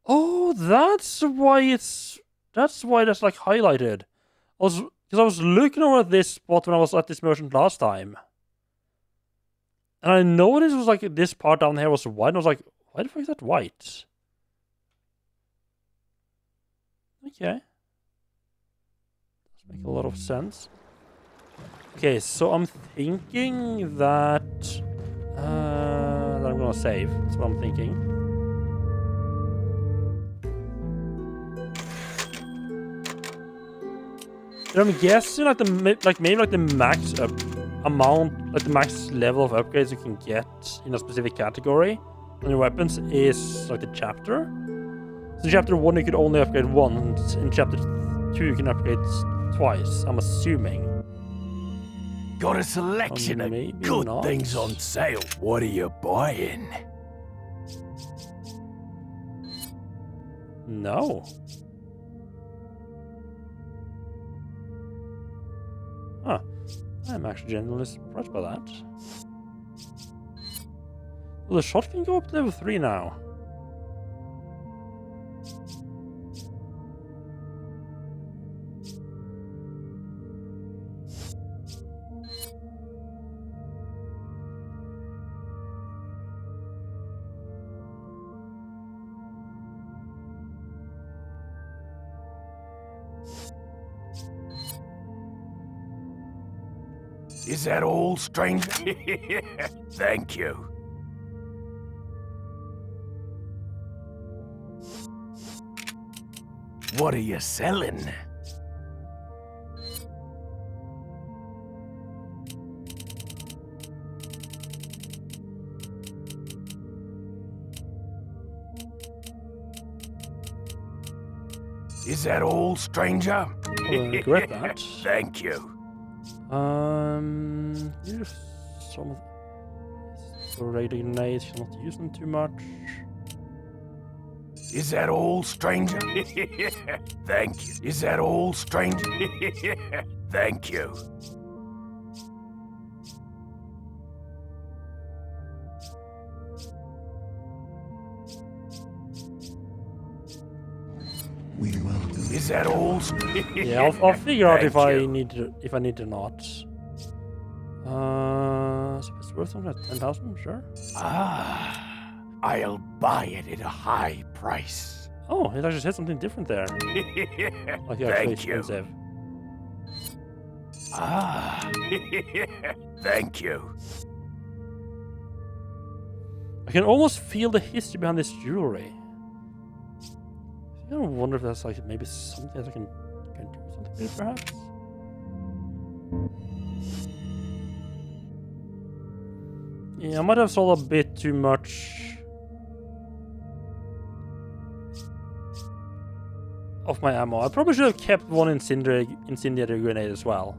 Speaker 1: Oh, that's why that's like highlighted. Because I was looking over at this spot when I was at this merchant last time. And I know this was like this part down here was white. And I was like, why the fuck is that white? Okay. Does make a lot of sense. Okay, so I'm thinking that I'm gonna save. That's what I'm thinking. And I'm guessing like maybe the max amount, like the max level of upgrades you can get in a specific category on your weapons is like the chapter. So chapter 1 you could only upgrade once. In chapter 2 you can upgrade twice. I'm assuming.
Speaker 3: Got a selection of
Speaker 1: maybe
Speaker 3: good
Speaker 1: not.
Speaker 3: things on sale. What are you buying?
Speaker 1: No. Huh. I'm actually genuinely surprised by that. Will the shotgun go up to level 3 now?
Speaker 3: Is that all, stranger? Thank you. What are you selling? Is that all, stranger?
Speaker 1: I regret that.
Speaker 3: Thank you.
Speaker 1: Here's some of the radio grenades. Should not use them too much.
Speaker 3: Is that all, stranger? Thank you. Is that all, stranger? Thank you.
Speaker 6: We welcome.
Speaker 3: Is that all?
Speaker 1: Yeah, I'll figure out if
Speaker 3: Thank
Speaker 1: I
Speaker 3: you.
Speaker 1: need to not. So it's worth something at 10,000, sure.
Speaker 3: Ah, I'll buy it at a high price.
Speaker 1: Oh, it actually said something different there. Like actually
Speaker 3: Thank you.
Speaker 1: expensive.
Speaker 3: Ah, thank you.
Speaker 1: I can almost feel the history behind this jewelry. I wonder if that's like maybe something that I can do something with, perhaps. Yeah, I might have sold a bit too much of my ammo. I probably should have kept one incendiary grenade as well.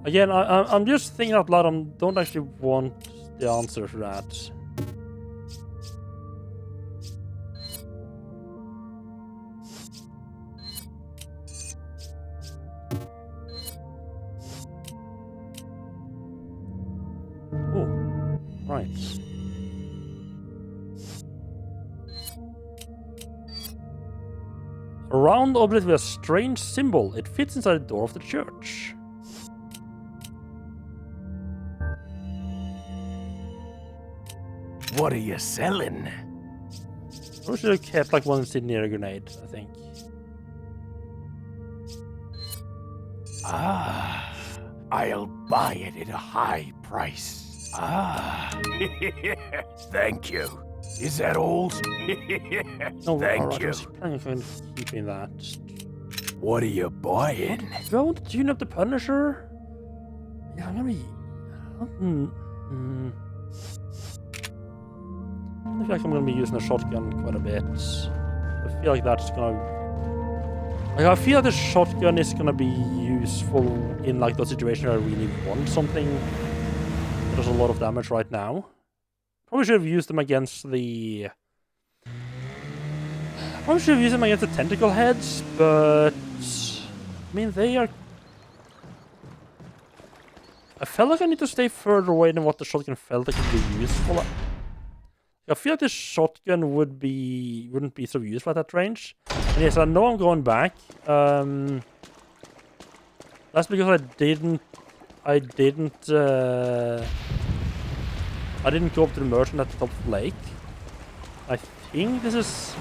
Speaker 1: Again, I'm just thinking out loud. I don't actually want the answer to that. Oh, right. A round object with a strange symbol. It fits inside the door of the church.
Speaker 3: What are you selling?
Speaker 1: Or should have kept like one incendiary grenade, I think.
Speaker 3: Ah, I'll buy it at a high price. Ah, thank you. Is that all?
Speaker 1: No,
Speaker 3: Thank
Speaker 1: alright, I
Speaker 3: you.
Speaker 1: was planning on keeping that.
Speaker 3: What are you buying?
Speaker 1: Do I want to tune up the Punisher? Yeah, I'm gonna be... I feel like I'm gonna be using a shotgun quite a bit. I feel like that's gonna... Like, I feel like the shotgun is gonna be useful in like the situation where I really want something that does a lot of damage right now. Probably should have used them against the... Probably should have used them against the tentacle heads, but... I mean, they are... I felt like I need to stay further away than what the shotgun felt like it could be useful. I feel like the shotgun wouldn't be so useful at that range. And yes, I know I'm going back. I That's because I didn't go up to the merchant at the top of the lake. I think this is,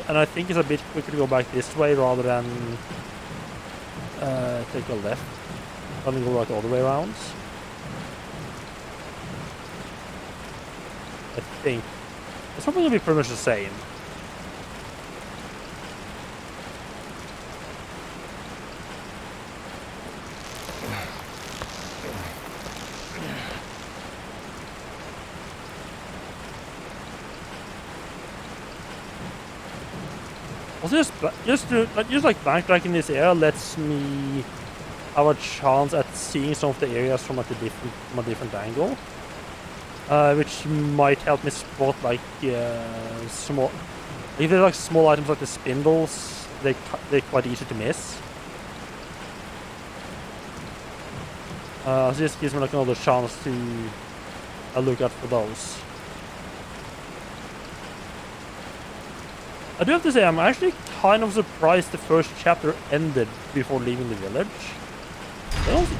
Speaker 1: and I think it's a bit quicker to go back this way rather than take a left. Rather than go like all the way around. I think it's probably gonna be pretty much the same. Also, just like backtracking this area lets me have a chance at seeing some of the areas from like a different angle, which might help me spot like small. If they're like small items like the spindles, they're quite easy to miss. So this gives me like another chance to look out for those. I do have to say, I'm actually kind of surprised the first chapter ended before leaving the village.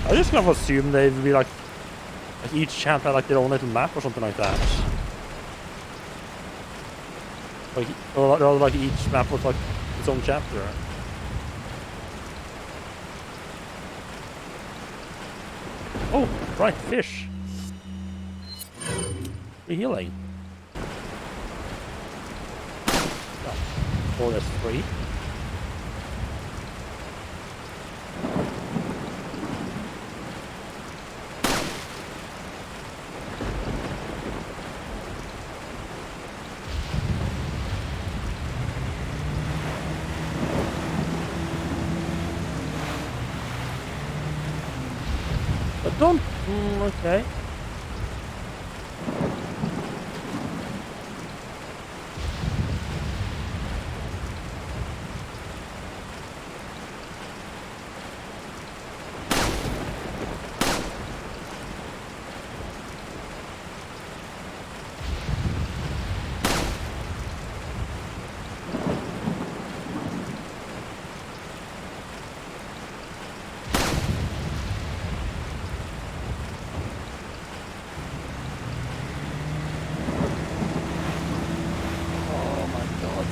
Speaker 1: I just kind of assumed they would be like each chapter had like their own little map or something like that. Or rather like each map was like its own chapter. Oh, right, fish. Free healing. Oh, that's free. But don't... okay.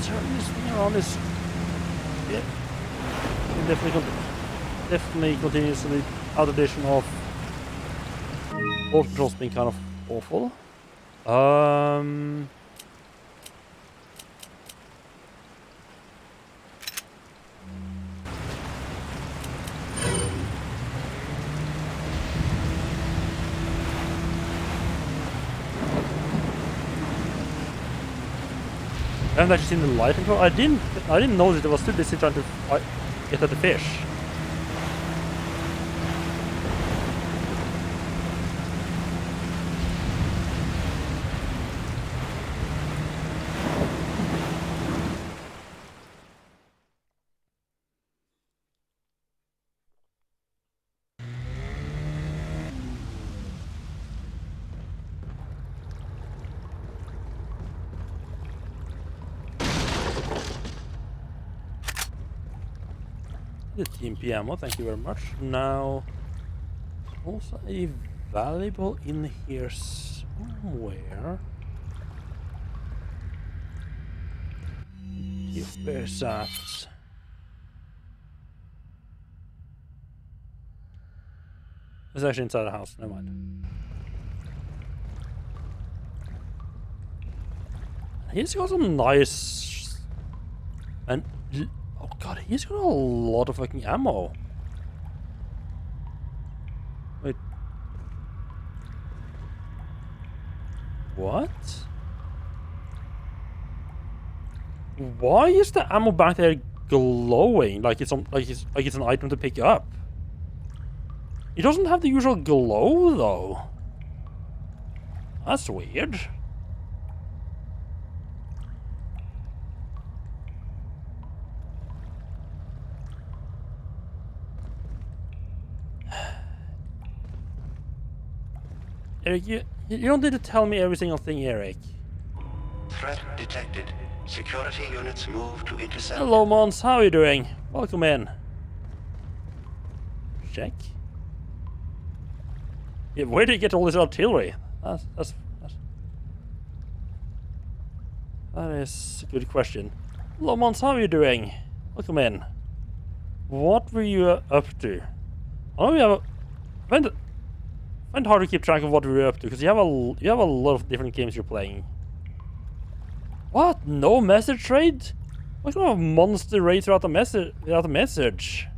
Speaker 1: Turn this thing around is... yeah. It definitely continues to the other edition of both controls being kind of awful. I haven't actually seen the light control. I didn't notice. I was too busy trying to get at the fish. The TMP ammo, thank you very much. Now, also a valuable in here somewhere. Where's that? It's actually inside the house, never mind. He's got some nice... and... oh god, he's got a lot of fucking ammo. Wait. What? Why is the ammo back there glowing like it's an item to pick up? It doesn't have the usual glow though. That's weird. Eric, you don't need to tell me every single thing, Eric.
Speaker 5: Threat detected. Security units move to intercept.
Speaker 1: Hello, Mons. How are you doing? Welcome in. check. Yeah, where did you get all this artillery? That is a good question. Hello, Mons, how are you doing? Welcome in. What were you up to? I know we have a... I find it hard to keep track of what we were up to, because you have a lot of different games you're playing. What? No message trade? What kind of monster raid without a message?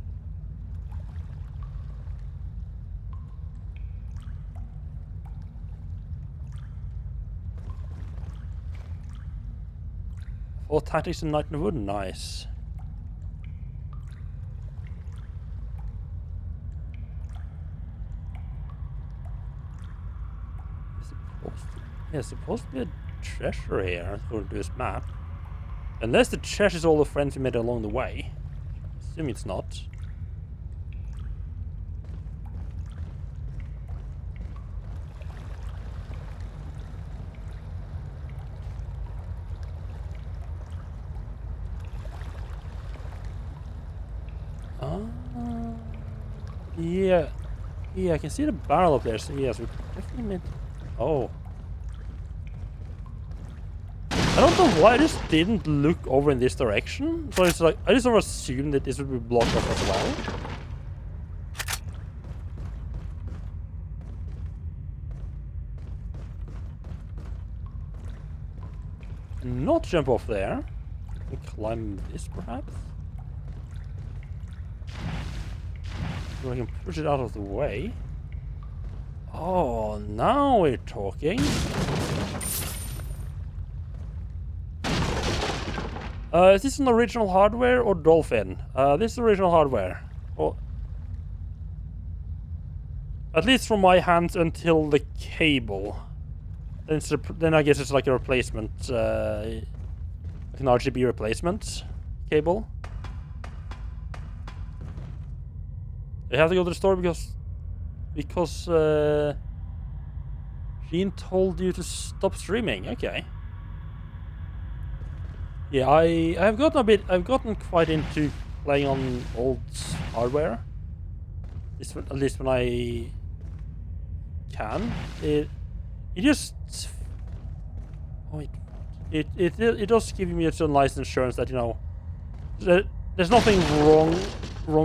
Speaker 1: Oh, tactics and Night in the Wood, nice. Supposed to be a treasure here according to this map. Unless the treasure is all the friends we made along the way. I assume it's not. Yeah. Yeah, I can see the barrel up there, so yes, we definitely made... Oh. I don't know why I just didn't look over in this direction. So it's like, I just sort of assumed that this would be blocked off as well. Not jump off there. And climb this perhaps? So I can push it out of the way. Oh, now we're talking. Is this an original hardware or Dolphin? This is original hardware. Oh. At least from my hands until the cable. Then I guess it's like a replacement, like an RGB replacement cable. You have to go to the store because Jean told you to stop streaming. Okay. Yeah, I've gotten quite into playing on old hardware. At least when I can. It just... Oh, it does give me some nice assurance that, you know, there's nothing wrong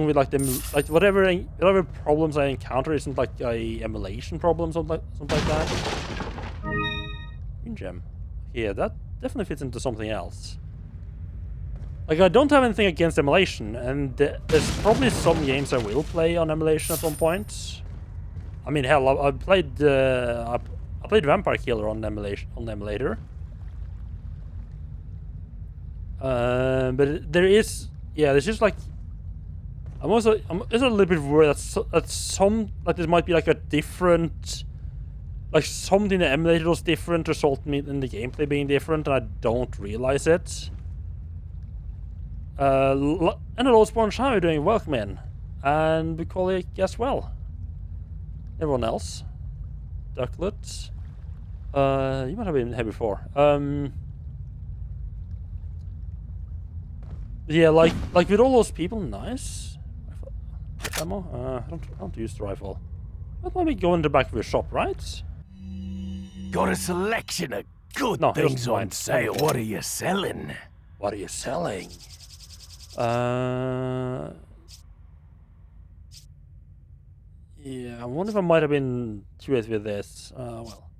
Speaker 1: with like whatever problems I encounter isn't like a emulation problem, something like that. Green gem. Yeah, that definitely fits into something else. Like, I don't have anything against emulation, and there's probably some games I will play on emulation at some point. I mean, hell, I played Vampire Killer on emulator. But there's just like it's a little bit worried that this might be like a different, like something the emulator was different, resulting in the gameplay being different, and I don't realize it. And hello, Sponge, how are you doing? Welcome in. And Bucolic as well. Everyone else. Ducklet. You might have been here before. Yeah, like with all those people, nice. Ammo? I don't use the rifle. That might be going to the back of your shop, right?
Speaker 3: Got a selection of good
Speaker 1: No,
Speaker 3: things on sale. What are you selling?
Speaker 1: What are you selling? Yeah, I wonder if I might have been too late with this. Well,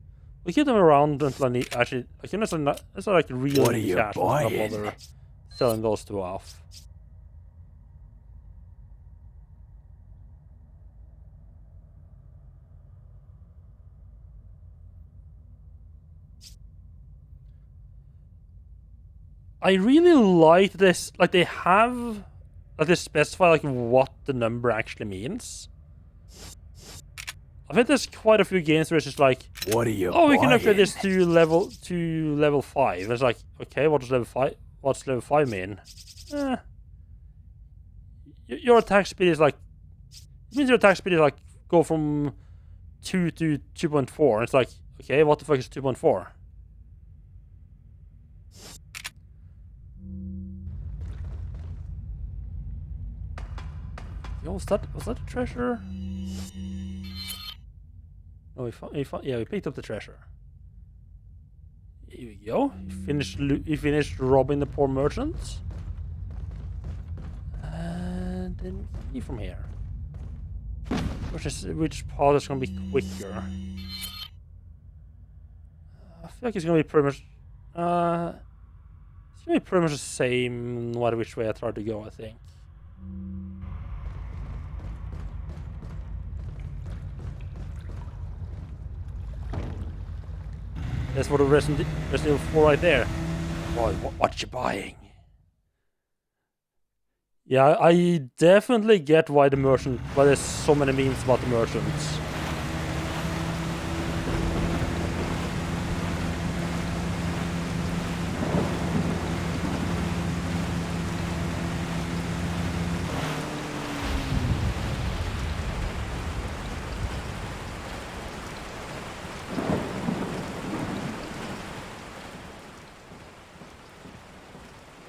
Speaker 1: we keep them around until I need. Actually, I can just not. It's not like real
Speaker 3: What are you
Speaker 1: cash.
Speaker 3: buying?
Speaker 1: Not bother selling those two off. I really like this. Like they have, like they specify like what the number actually means. I think there's quite a few games where it's just like,
Speaker 3: what are you
Speaker 1: oh, we can
Speaker 3: buying?
Speaker 1: upgrade this to level 5. It's like, okay, what does level 5? What's level 5 mean? Your attack speed is like, it means your attack speed is like go from 2 to 2.4. It's like, okay, what the fuck is 2.4? Yo, was that a treasure? No, yeah, we picked up the treasure. Here we go. We finished robbing the poor merchants. And then we see from here. Which part is gonna be quicker? I feel like it's gonna be pretty much it's gonna be pretty much the same no matter which way I try to go, I think. That's for the Resident Evil 4 right there. Boy, what you buying? Yeah, I definitely get why there's so many memes about the merchants.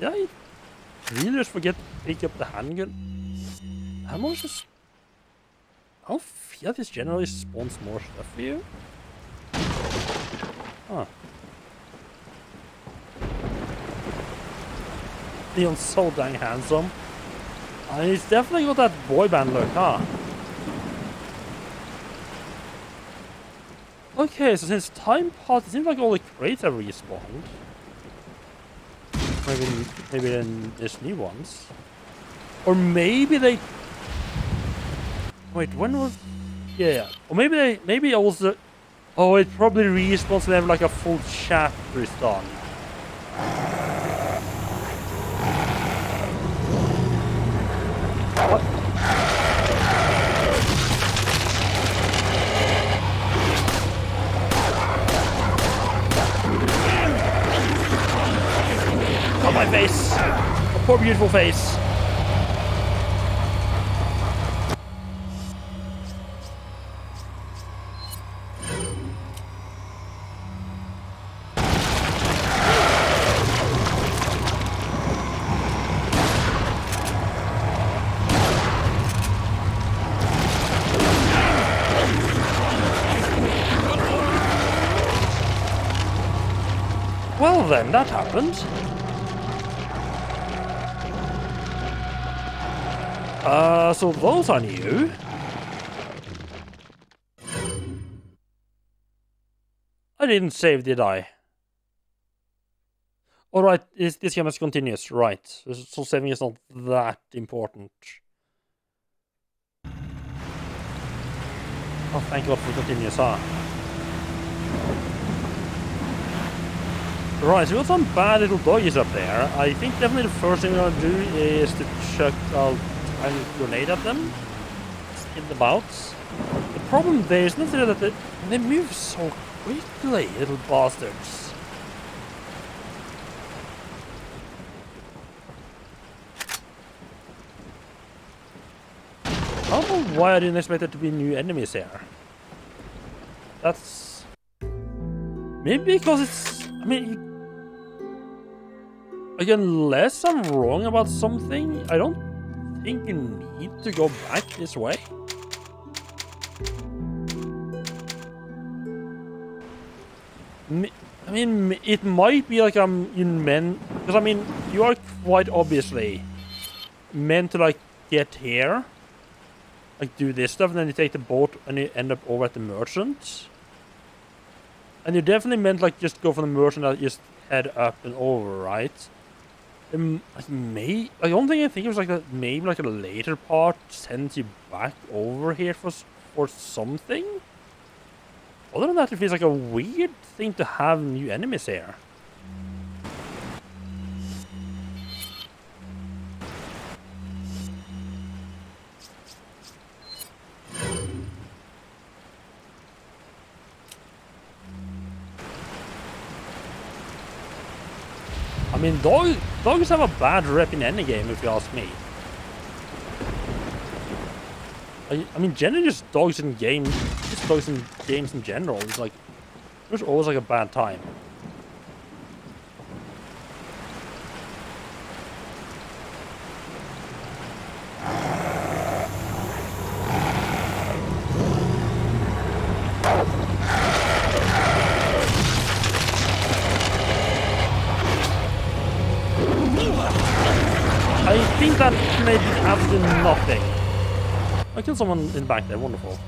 Speaker 1: Yeah, I really just forget to pick up the handgun. Ammo just... I don't feel this generally spawns more stuff for you. Huh. Leon's so dang handsome. And he's definitely got that boy band look, huh? Okay, so since time passed, it seems like all the crates have respawned. Maybe then there's new ones. Or maybe they... Wait, when was... Yeah. Or maybe also... Oh, it probably respawns whenever like a full chapter is done. What? On my face! A poor beautiful face. Well then, that happened. So those are new. I didn't save, did I? Alright, this game is continuous, right. So saving is not that important. Oh, thank God for continuous, huh? Right, so we got some bad little doggies up there. I think definitely the first thing we're gonna do is to chuck a grenade at them. Just hit them out. The problem there is not that they move so quickly, little bastards. I don't know why I didn't expect there to be new enemies here. That's... Maybe because it's... I mean... Again, unless I'm wrong about something, I don't think you need to go back this way. I mean, it might be like I'm in men... Because, I mean, you are quite obviously meant to, like, get here. Like, do this stuff, and then you take the boat and you end up over at the merchant. And you're definitely meant, like, just go from the merchant and just head up and over, right? I don't think it was like that. Maybe like a later part sends you back over here for something. Other than that, it feels like a weird thing to have new enemies here. I mean, dogs have a bad rep in any game, if you ask me. I mean, generally just dogs in games in general, it's like, there's always like a bad time. think that made absolutely nothing. I killed someone in the back there, wonderful.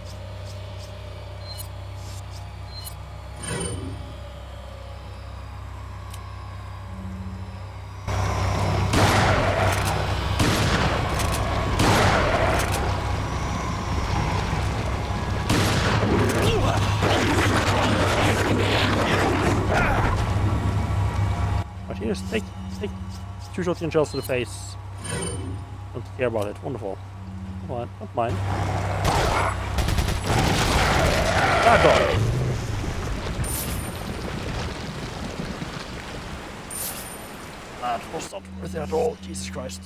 Speaker 1: Right, here's take 2 shotgun shells to the face. Don't care about it. Wonderful. Come on, not mine. Bad dog. That was not worth it at all. Jesus Christ.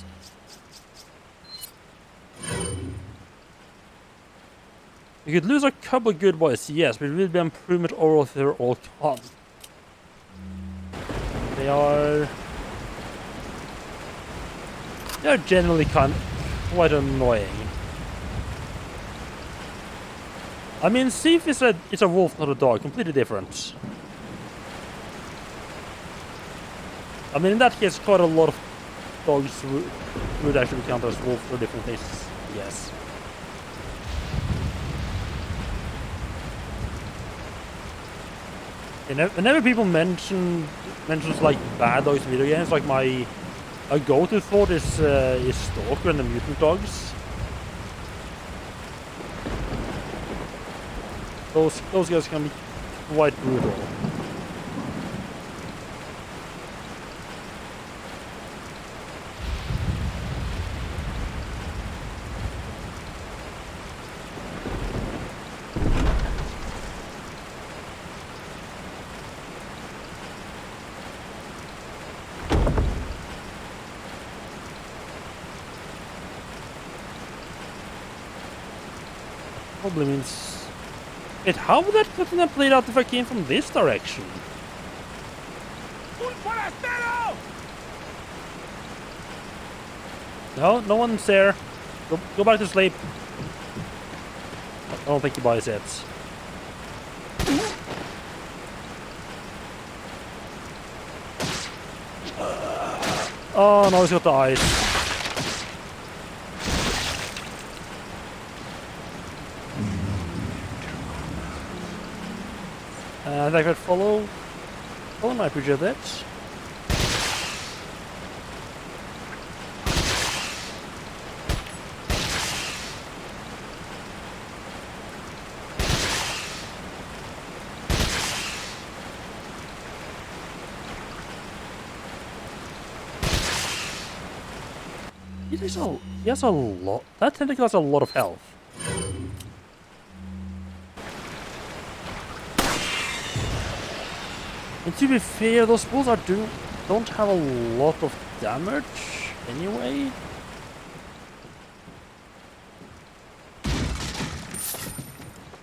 Speaker 1: You could lose a couple of good boys, yes, but it will be an improvement over if they're all gone. They are generally quite annoying. I mean, Sif is a wolf, not a dog, completely different. I mean, in that case, quite a lot of dogs would actually count as wolves for different things. Yes. Whenever people mentions like bad dogs in video games, like my go-to thought is Stalker and the mutant dogs. Those guys can be quite brutal. Probably means... Wait, how would that couldn't have played out if I came from this direction? No, no one's there. Go back to sleep. I don't think he buys it. Oh, no, he's got the ice. And I could follow. Oh, I appreciate that. He has a lot. That tentacle has a lot of health. And to be fair, those bulls don't have a lot of damage anyway.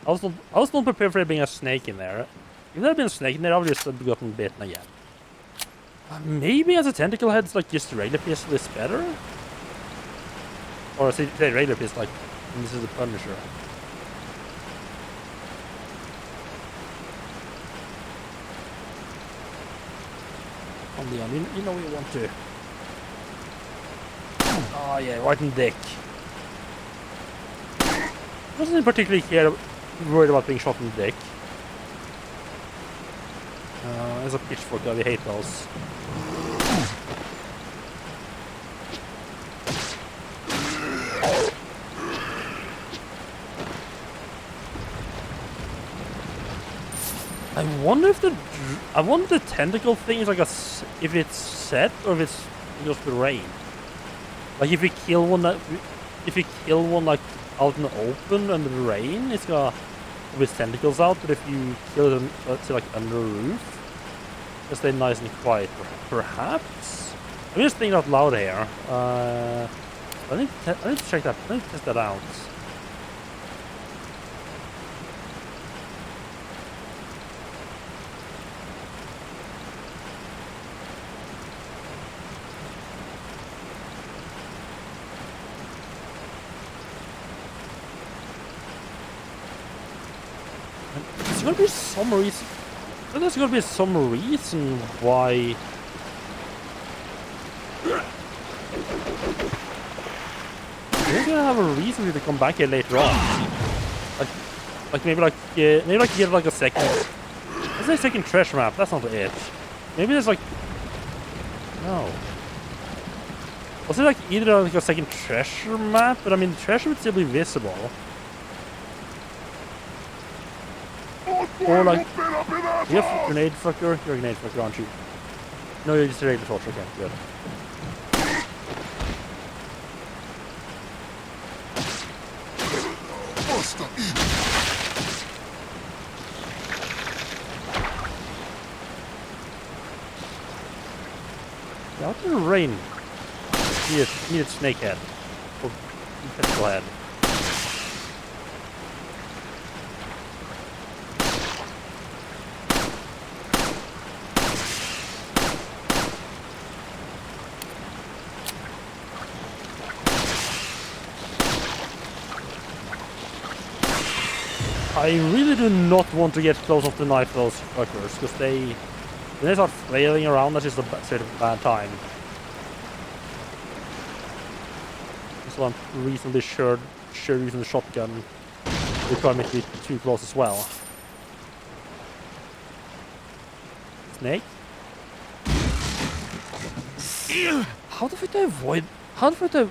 Speaker 1: I was not prepared for there being a snake in there. If there had been a snake in there, I would just have gotten bitten again. Maybe as a tentacle head, it's like just regular pistol is better? Or say regular pistol, like this is the Punisher. On the end, you know what you want to. Oh yeah, right in the dick. Wasn't particularly worried about being shot in the dick. There's a pitchfork, we hate those. I wonder if the tentacle thing is like if it's set or if it's just the rain. Like if you kill one like out in the open under the rain, it's gonna have its tentacles out. But if you kill them, let's say like under a roof, just stay nice and quiet. Perhaps. I'm just thinking out loud here. I need to check that. I need to test that out. There's gonna be some reason. There's gonna be some reason why. Maybe I have a reason to come back here later on. Maybe get like a second. Let's say second treasure map. That's not it. Maybe there's like no. Was it like either like a second treasure map? But I mean, the treasure would still be visible. Or like, you have a grenade fucker. You're a grenade fucker, aren't you? No, you're just a regular torch. Okay, good. Yeah, what's the rain? Needed snake head. Or pencil head. I really do not want to get close enough to knife those fuckers, because when they start flailing around, that's just a sort of bad time. So I'm reasonably sure using the shotgun require me to be too close as well. Snake? How the fuck do I avoid? How the fuck do I...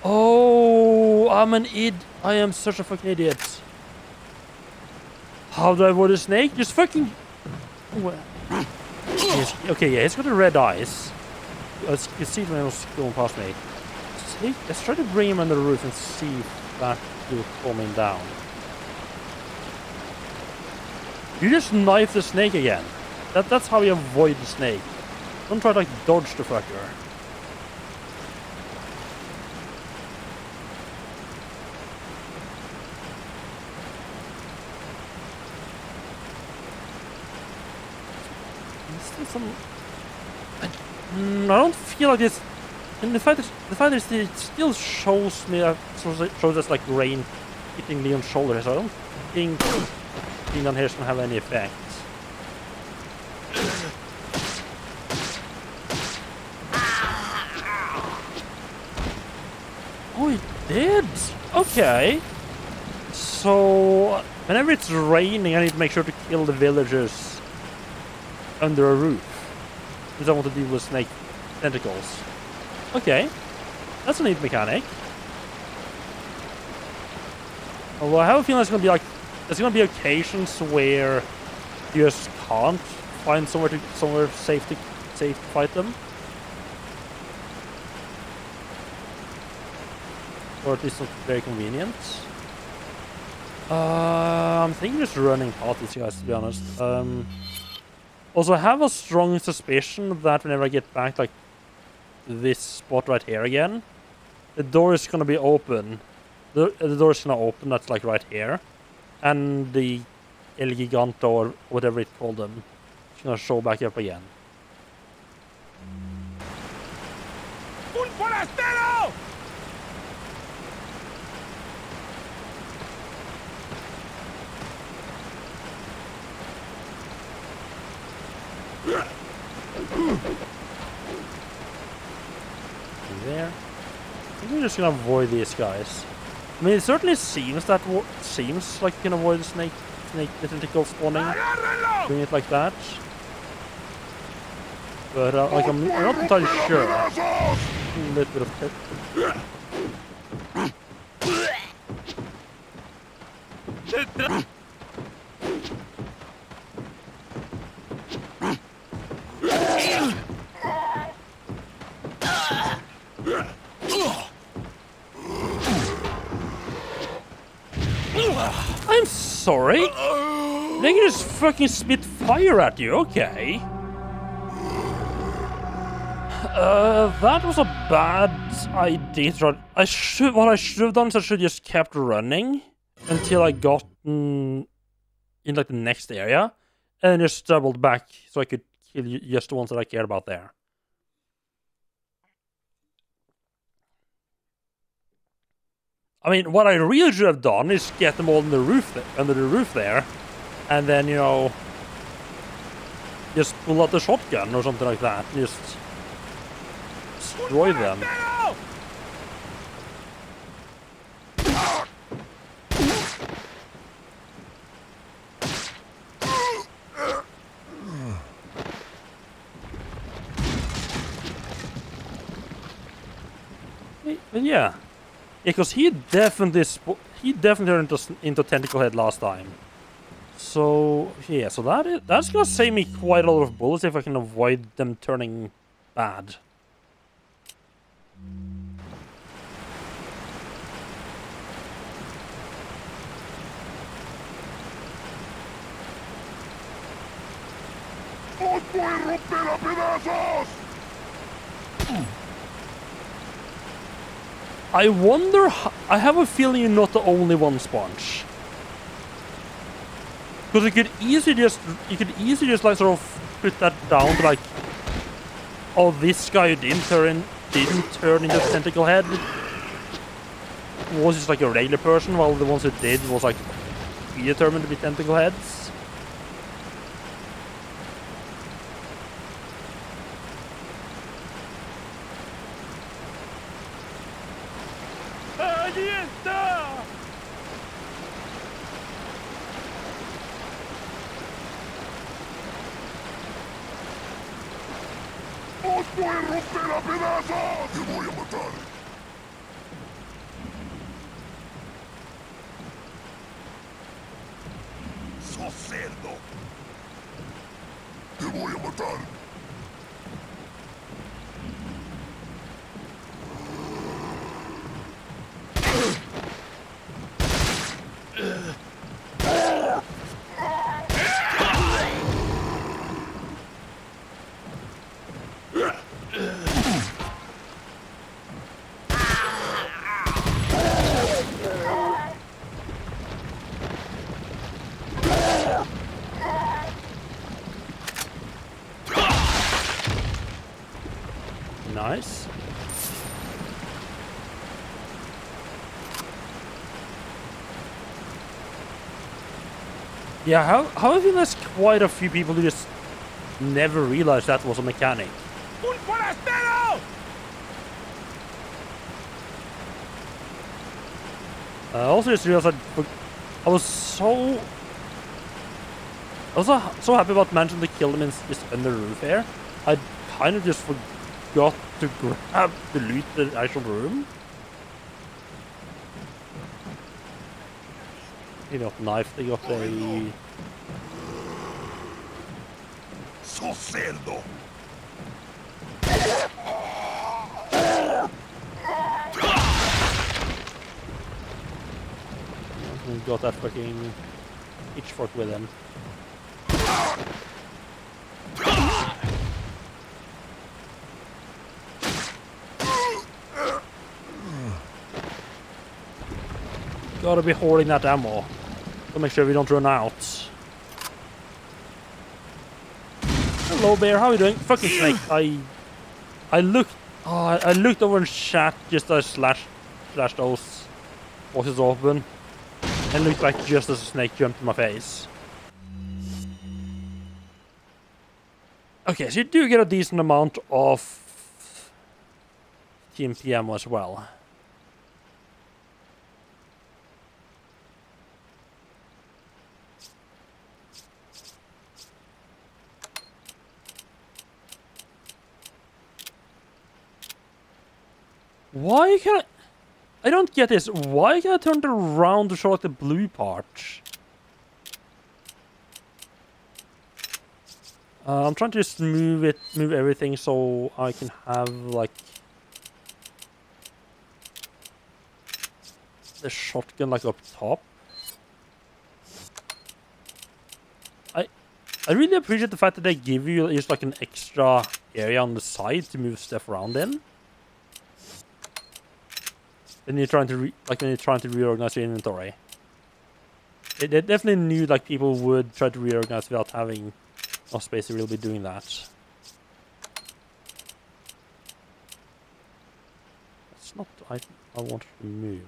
Speaker 1: Oh, I'm an idiot. I am such a fucking idiot. How do I avoid a snake? Just fucking... Okay, yeah, it's got the red eyes. You can see it when it was going past me. Let's try to bring him on the roof and see if that will calm him down. You just knife the snake again. That's how you avoid the snake. Don't try to like dodge the fucker. I don't feel like this. And the fact is, it still shows me shows us like rain hitting Leon's shoulder. So I don't think being down here is gonna have any effect. Oh, it did. Okay. So whenever it's raining, I need to make sure to kill the villagers under a roof. Because I want to deal with snake tentacles. Okay. That's a neat mechanic. Although I have a feeling there's gonna be occasions where you just can't find somewhere safe to fight them. Or at least not very convenient. I'm thinking just running past these guys, to be honest. Also, I have a strong suspicion that whenever I get back, like, this spot right here again, the door is gonna be open. The door is gonna open, that's like right here. And the El Giganto, or whatever it called them, is gonna show back up again.
Speaker 3: ¡Un forastero!
Speaker 1: There. I think we're just gonna avoid these guys. I mean, it certainly seems like you can avoid the snake tentacle spawning, doing it like that. But like I'm not entirely sure. A little bit of I'm sorry. They can just fucking spit fire at you, okay? That was a bad idea. What I should have done is I should have just kept running until I got in like the next area, and just doubled back so I could kill just the ones that I cared about there. I mean, what I really should have done is get them all under the roof there, and then, you know, just pull out the shotgun or something like that, and just destroy them. But yeah, because he definitely turned into Tentacle Head last time. So yeah, so that's gonna save me quite a lot of bullets if I can avoid them turning bad. I wonder. I have a feeling you're not the only one, Sponge. Because you could easily just like sort of put that down to like, oh, this guy who didn't turn into a Tentacle Head was just like a regular person, while the ones who did was like predetermined to be Tentacle Heads. Nice. Yeah, how I feel there's quite a few people who just never realized that was a mechanic.
Speaker 3: Un forastero!
Speaker 1: I also just realized that I was so happy about managing to kill them in just under the roof here. I kind of just forgot to grab the loot in the actual room. They got knife, they got a...
Speaker 3: So cerdo!
Speaker 1: We got that fucking pitchfork with him. Gotta be hoarding that ammo to make sure we don't run out. Hello, bear. How are you doing? Fucking snake. I looked over in chat just as slash those boxes open, and looked like just as a snake jumped in my face. Okay, so you do get a decent amount of TMP ammo as well. Why can I don't get this. Why can I turn it around to show like the blue part? I'm trying to just move everything so I can have like the shotgun like up top. I really appreciate the fact that they give you just like an extra area on the side to move stuff around in. When you're trying to reorganize your inventory. They definitely knew like people would try to reorganize without having enough space to really be doing that. That's not I wanted to move.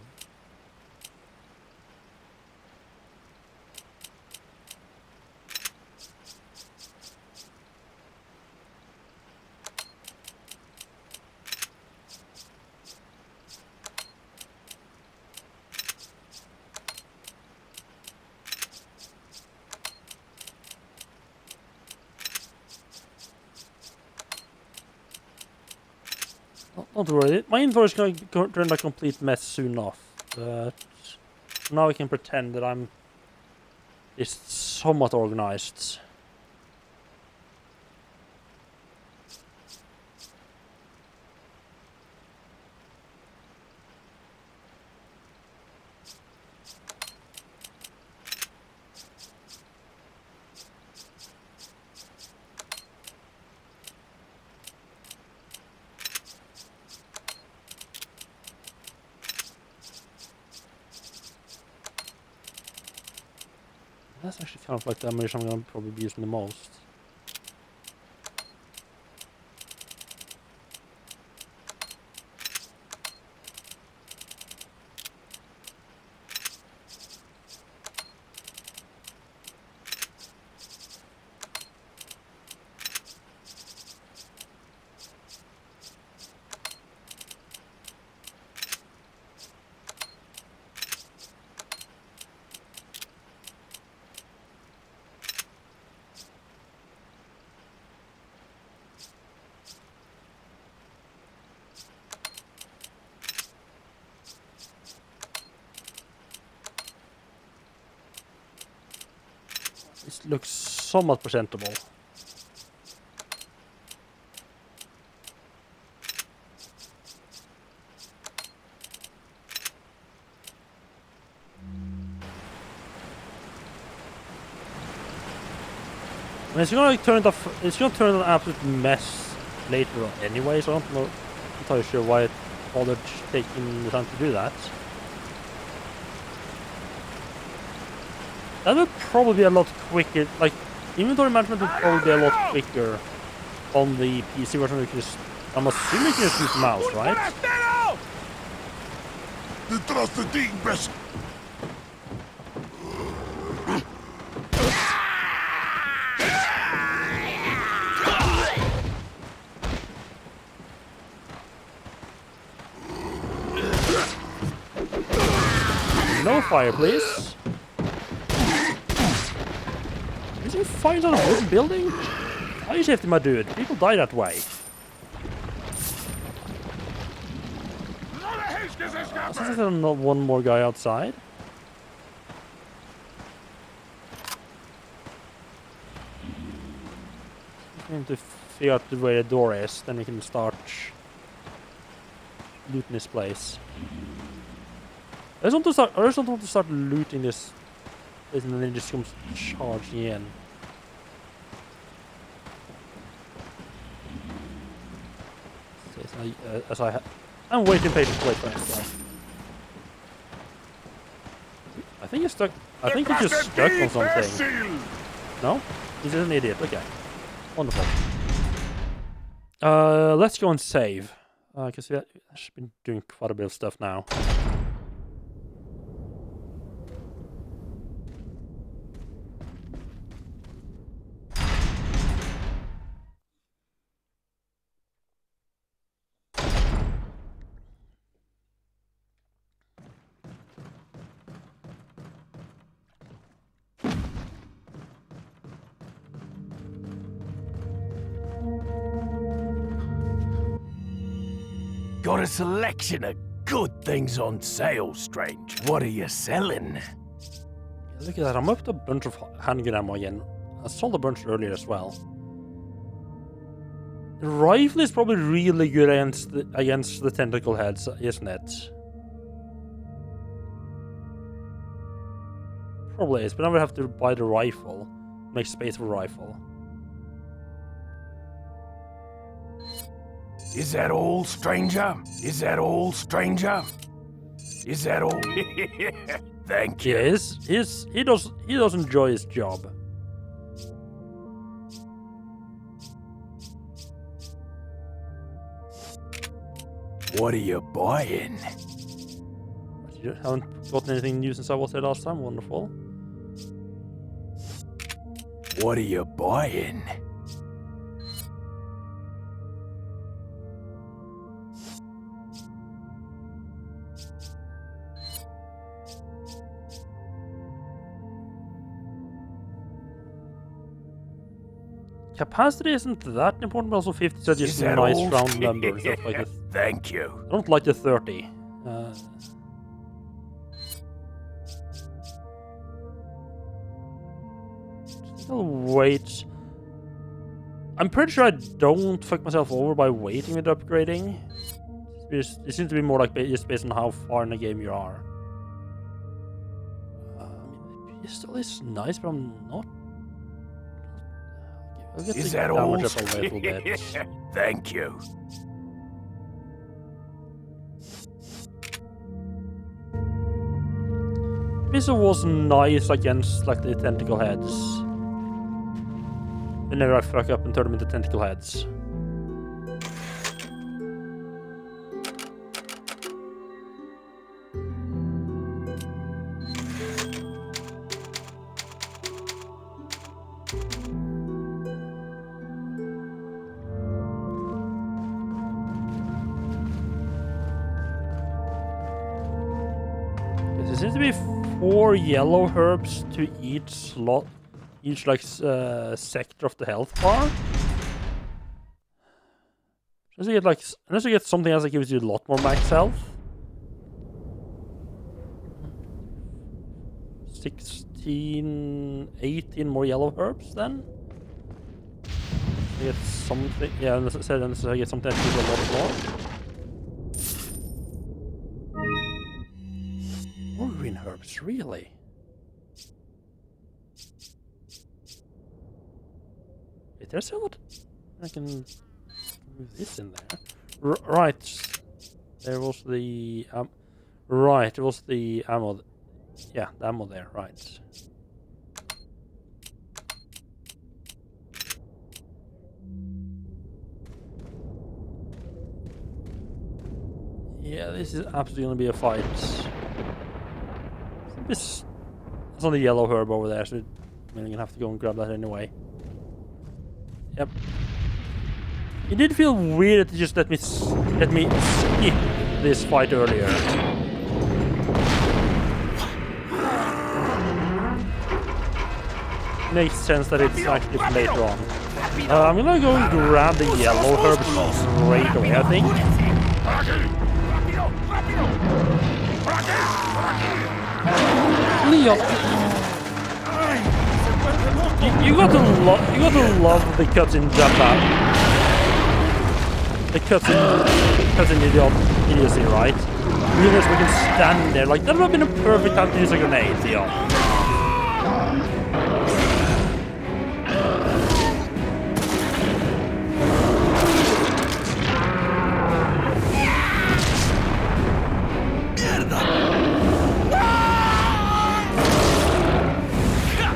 Speaker 1: Not worry. My inventory is going to turn a complete mess soon enough. But now I can pretend that I'm just somewhat organized. That's actually kind of like the ammunition I'm going to probably be using the most. This looks somewhat presentable. I mean, it's gonna turn it off. It's gonna turn an absolute mess later on anyway. So I don't know. I'm not entirely sure why it bothered taking the time to do that. That would probably be a lot quicker. Like inventory management would probably be a lot quicker on the PC version. You can just, I'm assuming you can just use the mouse, right?
Speaker 3: Detrás de ti, imbécil.
Speaker 1: No fire, please. Is there fires on a wooden building? Fire safety, my dude. People die that way. Since there's not one more guy outside. I need to figure out where the door is, then we can start looting this place. I just don't want to start looting this place and then it just comes charging in. I'm waiting patiently to wait for next guy. I think he's stuck. I think he's just stuck on something. No? He's just an idiot. Okay. Wonderful. Let's go and save. Because we've been doing quite a bit of stuff now.
Speaker 3: Got a selection of good things on sale, Strange. What are you selling?
Speaker 1: Look at that. I'm up to a bunch of handgun ammo again. I sold a bunch earlier as well. The rifle is probably really good against the tentacle heads, isn't it? Probably is, but now we have to buy the rifle. Make space for rifle.
Speaker 3: Is that all, stranger? Is that all, stranger? Is that all? Thank you.
Speaker 1: He does enjoy his job.
Speaker 3: What are you buying?
Speaker 1: You haven't gotten anything new since I was there last time. Wonderful.
Speaker 3: What are you buying?
Speaker 1: capacity isn't that important, but also 50 is just
Speaker 3: Is
Speaker 1: a
Speaker 3: that
Speaker 1: nice
Speaker 3: all?
Speaker 1: round number. Stuff like this.
Speaker 3: Thank you.
Speaker 1: I don't like the 30. Still wait. I'm pretty sure I don't fuck myself over by waiting with upgrading. It seems to be more like just based on how far in the game you are. The pistol is nice, but I'm not. I'll get
Speaker 3: Is
Speaker 1: the
Speaker 3: that
Speaker 1: damage
Speaker 3: all?
Speaker 1: up a little bit.
Speaker 3: Thank you.
Speaker 1: Pistol was nice against like the tentacle heads. Whenever I fuck up and turn them into tentacle heads. There seems to be 4 yellow herbs to each slot. Each like sector of the health bar. Unless you get something else that gives you a lot more max health. 16, 18 more yellow herbs then. I get something, yeah. Unless I get something that gives a lot more. More green herbs, really? There's a lot. I can move this in there. Right. There was the right. There was the ammo. Yeah, the ammo there. Right. Yeah, this is absolutely gonna be a fight. It's on the yellow herb over there, so I'm gonna have to go and grab that anyway. Yep. It did feel weird to just let me skip this fight earlier. Makes sense that it's actually for later on. I'm gonna go and grab the yellow herb straight away, I think. Leon, you got to love the cuts in Japan. The cuts in idiocy, right? Realize we can stand there like that would have been a perfect time to use a grenade, Leon.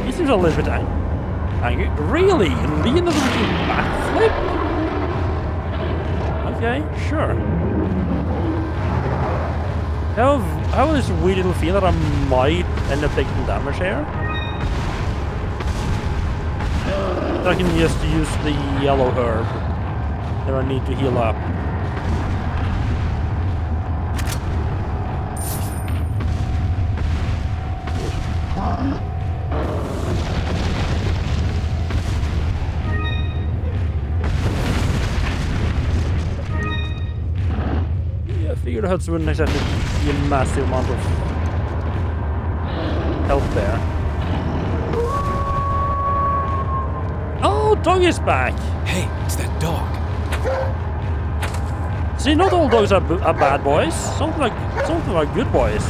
Speaker 1: He seems a little bit angry. Really? Leon doesn't do backflip? Okay, sure. How is this weird little feel that I might end up taking damage here? I can just use the yellow herb if I need to heal up. Yeah, I figured Huts wouldn't exactly be a massive amount of health there. Oh, dog is back!
Speaker 2: Hey, it's that dog.
Speaker 1: See, not all dogs are bad boys. Some are good boys.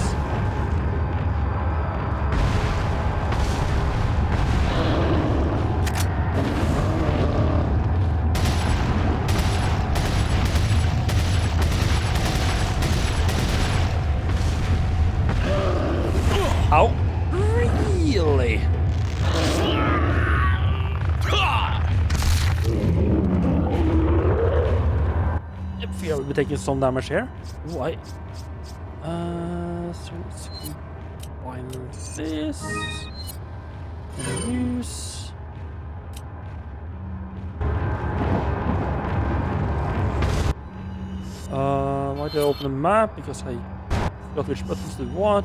Speaker 1: Ow! Really? I feel we'll be taking some damage here. Why? So let's combine this. Use. Why did I open the map? Because I forgot which buttons do what.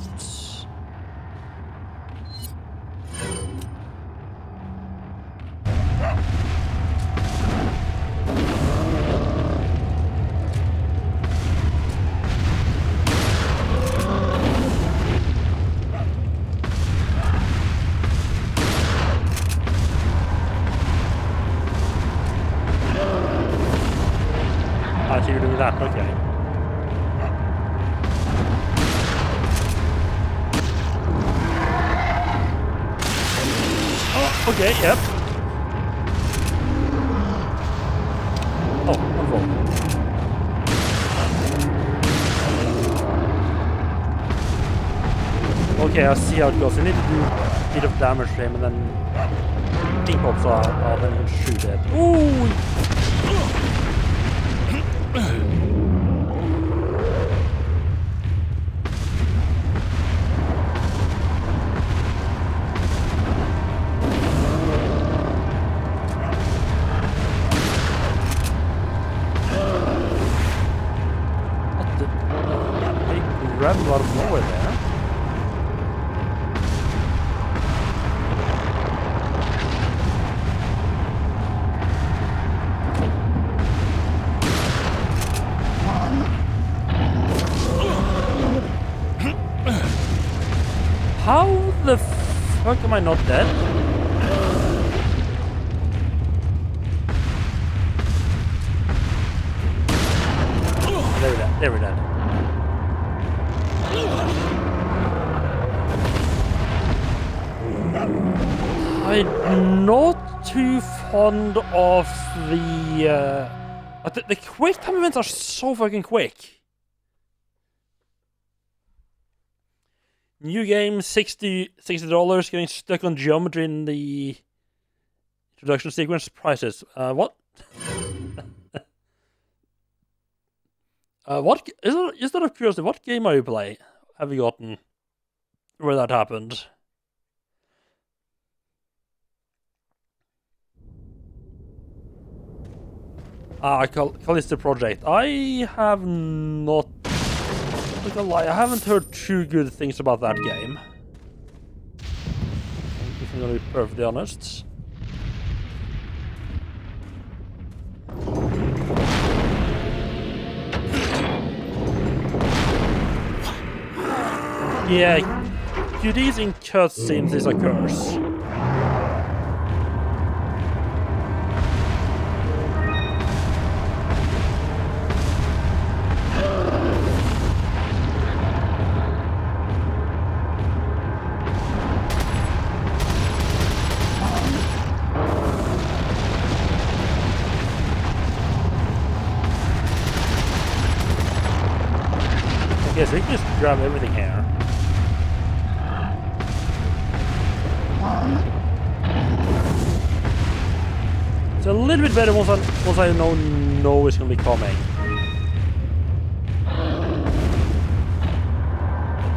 Speaker 1: I see you're doing that, okay. Oh, okay, yep. Oh, wonderful. Okay, I see how it goes. You need to do a bit of damage to him and then ping pops out, then you can shoot it. Ooh! What the? They grabbed him out of nowhere there. How the fuck am I not dead? There we're dead. There we're dead. I'm not too fond of the quick time events are so fucking quick. New game, $60, getting stuck on geometry in the introduction sequence. Prices. What? What? Just out of curiosity, what game are you playing? Have you gotten where that happened? Callisto Project. I have not. Not gonna lie, I haven't heard too good things about that game. If I'm gonna be perfectly honest. Yeah, QDs in cutscenes is a curse. Okay, so you can just grab everything here. It's a little bit better once I know it's gonna be coming.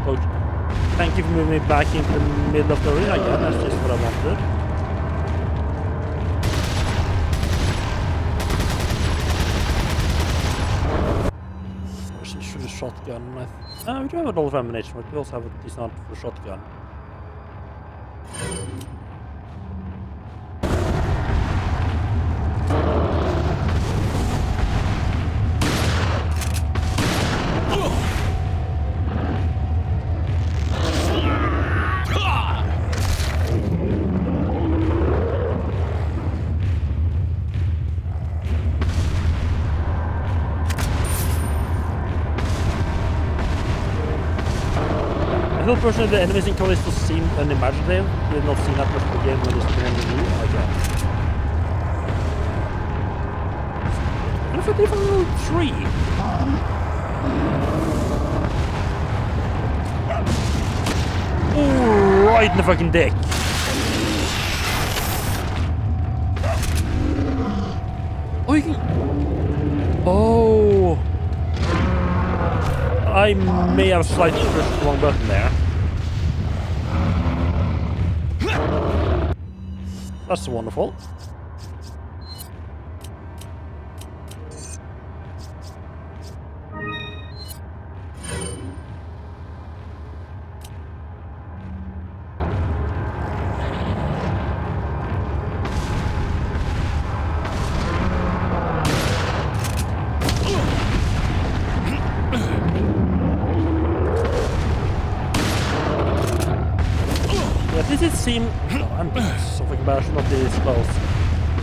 Speaker 1: So, thank you for moving me back into the middle of the arena again. That's just what I wanted. Shoot a shotgun. We do have a lot of ammunition, but we also have a decent for shotgun. Personally, the enemies in Callisto seem unimaginative. You've not seen that much of the game when it's been on the new. What if I did a little tree? Oh, right in the fucking dick. Oh, you can. Oh. I may have slightly pushed the wrong button there. That's wonderful.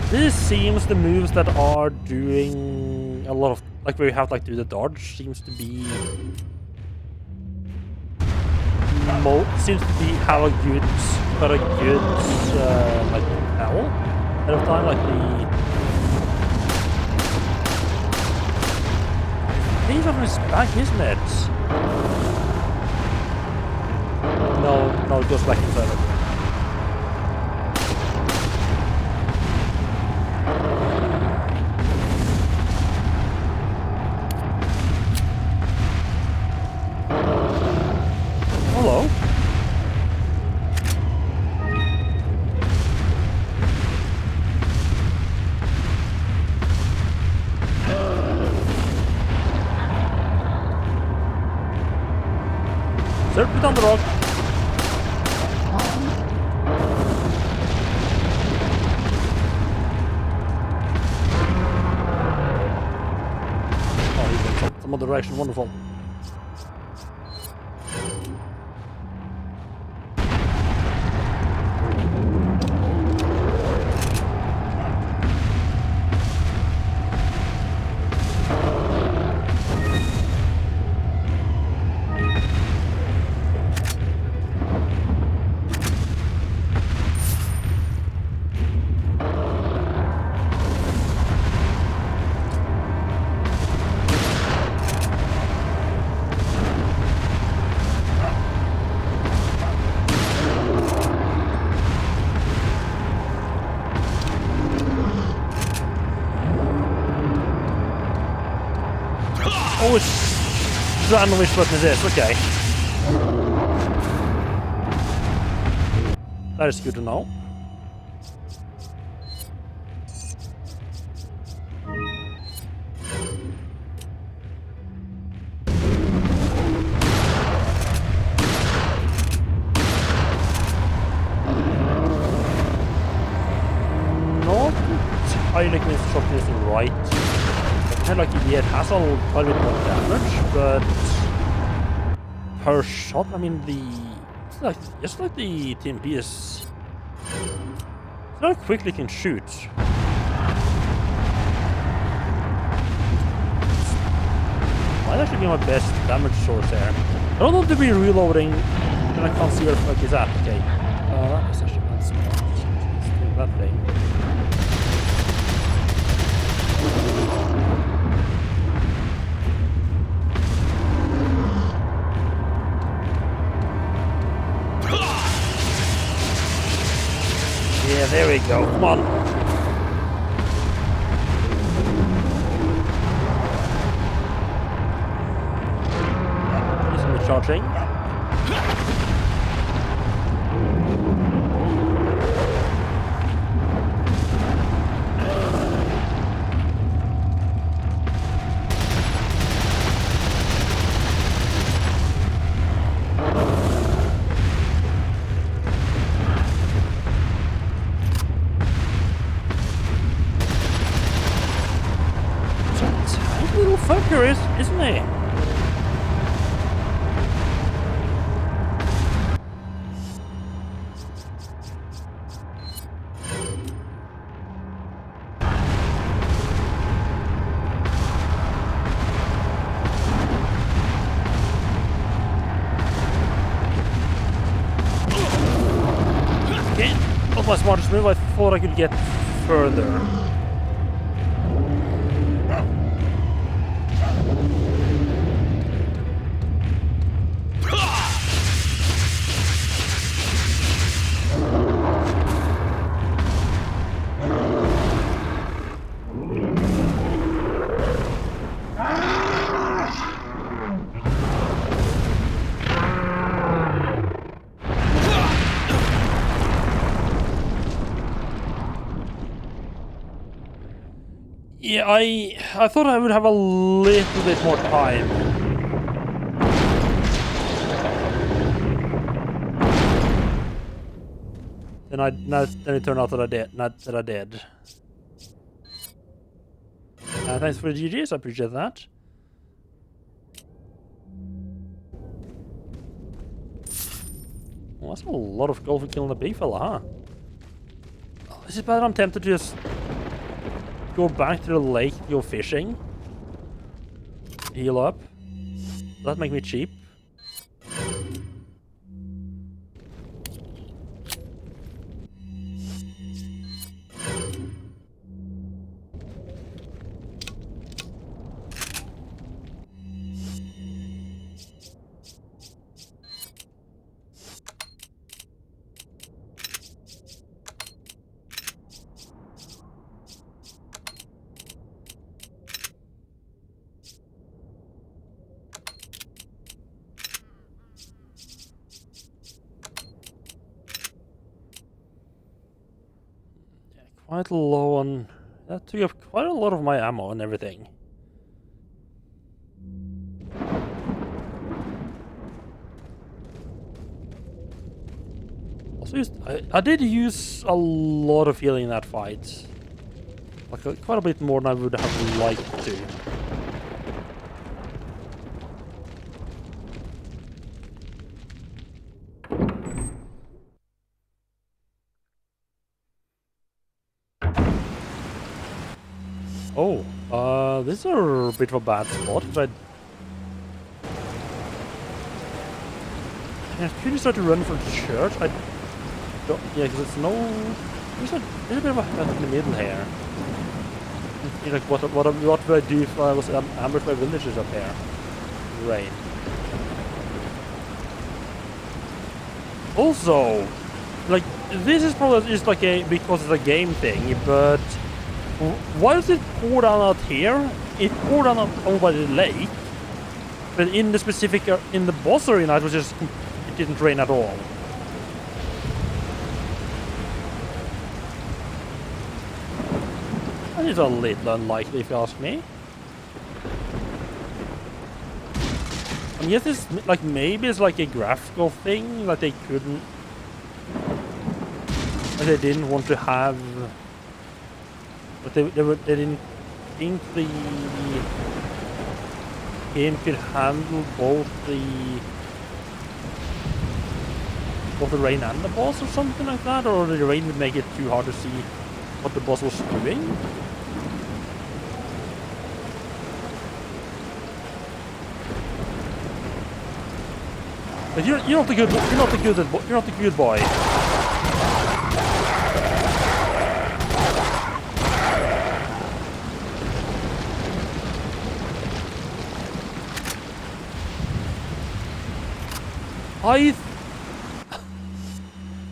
Speaker 1: This seems the moves that are doing a lot of like where you have like do the dodge seems to be seems to be have a good like tell at a time like the things on his back, isn't it? No, it goes back inside of it. Hello. Sir, put on the rock. Oh, he went some other direction. Wonderful. Oh, it's random which button is this, okay. That is good to know. Not entirely convinced shot is right. Like yeah, it has a little bit more damage, but per shot, I mean it's like the TMP is it's not quickly can shoot. Might actually be my best damage source there. I don't want to be reloading and I can't see where the fuck is at. Okay, that is actually not smart. Let's do that thing. Yeah, there we go. Come on. Using the charging. Little fucker isn't he? Okay, not my smartest move. I thought I could get further. Yeah, I thought I would have a little bit more time. Then it turned out that I did. Not that I did. Thanks for the GGs, I appreciate that. Well, that's a lot of gold for killing the big fella, huh? Oh, this is bad. I'm tempted to just go back to the lake, go fishing. heal up. That make me cheap. Quite low on... That took up quite a lot of my ammo and everything. Also I did use a lot of healing in that fight. Like quite a bit more than I would have liked to. Oh, this is a bit of a bad spot. But I could you start to run from the church? I don't. Yeah, because it's no. There's a bit of a hut in the middle here. Like what would I do if I was ambushed by villagers up here? Rain. Also, like this is probably just like because it's a game thing, but. Why does it pour down out here? It poured down over by the lake, but in the specific in the boss arena, it didn't rain at all. That is a little unlikely, if you ask me. And yes, it's like maybe it's like a graphical thing that they couldn't, that they didn't want to have. But they didn't think the game could handle both the rain and the boss or something like that, or the rain would make it too hard to see what the boss was doing. But you're not the good boy.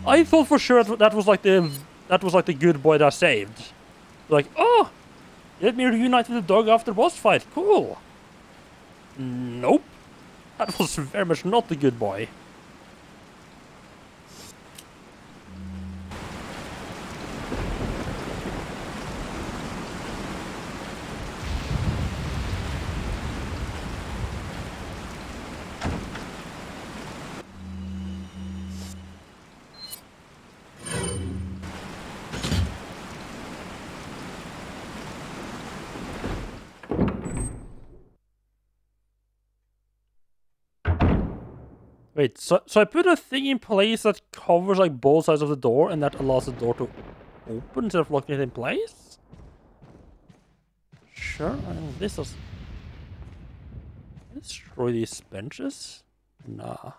Speaker 1: I thought for sure that was like the good boy that I saved. Like, oh, let me reunite with the dog after the boss fight. Cool. Nope, that was very much not the good boy. Wait, so I put a thing in place that covers like both sides of the door and that allows the door to open instead of locking it in place? Sure, and this is... Destroy these benches? Nah.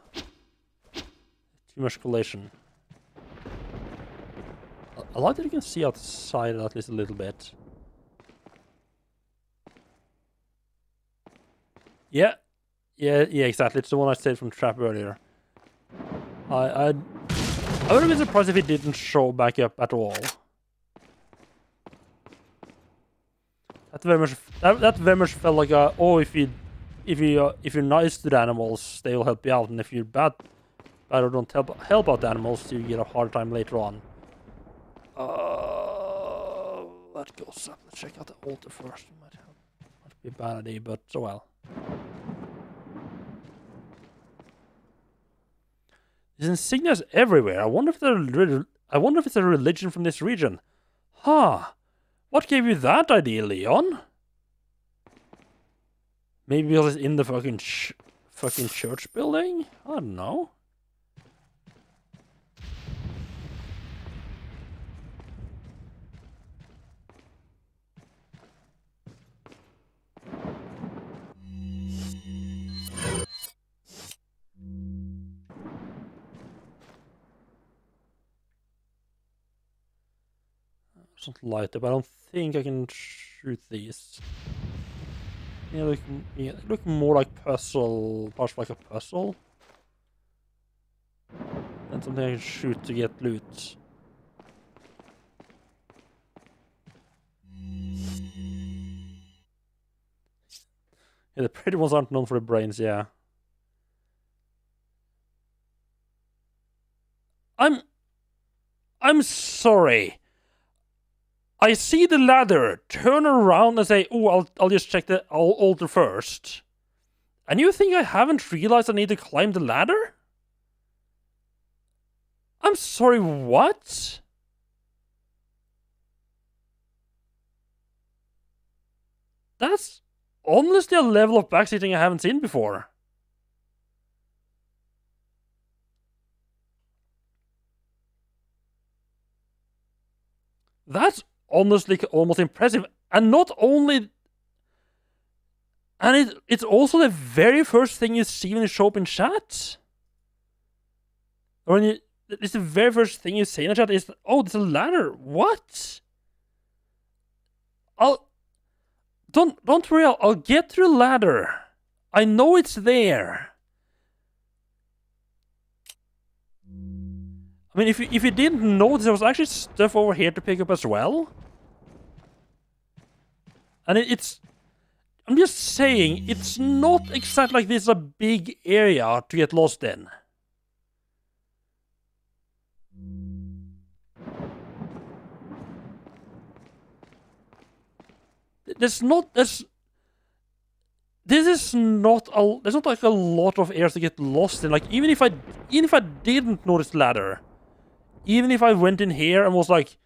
Speaker 1: Too much collision. I like that you can see outside at least a little bit. Yeah, exactly. It's the one I saved from Trap earlier. I would have been surprised if it didn't show back up at all. That very much felt like if you're nice to the animals, they will help you out, and if you're bad or don't help out the animals, you get a hard time later on. That goes up. Let's check out the altar first. It might help. Might be a bad idea, but so well. There's insignias everywhere. I wonder if it's a religion from this region. Huh. What gave you that idea, Leon? Maybe because it's in the fucking church building? I don't know. Don't light up. I don't think I can shoot these. Yeah, they look more like puzzle, parts like a puzzle. And something I can shoot to get loot. Yeah, the pretty ones aren't known for the brains, yeah. I'm sorry. I see the ladder, turn around and say, oh, I'll just check the altar first. And you think I haven't realized I need to climb the ladder? I'm sorry, what? That's honestly a level of backseating I haven't seen before. That's honestly almost impressive. And not only... And it's also the very first thing you see when you show up in chat. Or when it's the very first thing you say in the chat is, oh, there's a ladder. What? Don't worry, I'll get through the ladder. I know it's there. I mean, if you didn't notice, there was actually stuff over here to pick up as well. And I'm just saying, it's not exactly like this is a big area to get lost in. There's not like a lot of areas to get lost in. Like even if I didn't notice the ladder, even if I went in here and was like,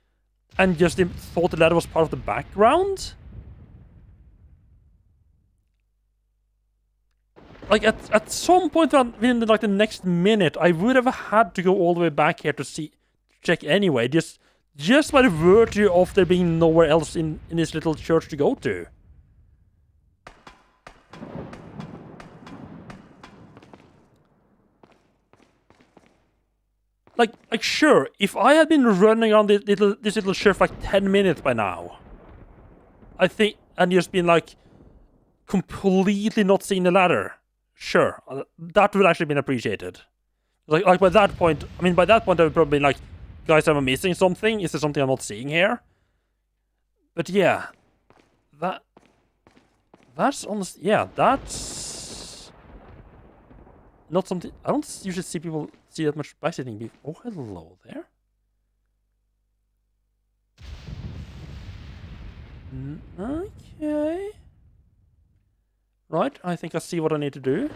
Speaker 1: and just thought the ladder was part of the background, like at some point within like the next minute, I would have had to go all the way back here to check anyway. Just by the virtue of there being nowhere else in this little church to go to. Like sure, if I had been running around this little church for like 10 minutes by now, I think, and just been like completely not seeing the ladder, sure, that would actually been appreciated. Like by that point, I would probably been like, guys, am I missing something? Is there something I'm not seeing here? But yeah, that's honestly, yeah, that's not something. I don't usually see people see that much backseating. Oh, hello there. Okay. Right, I think I see what I need to do.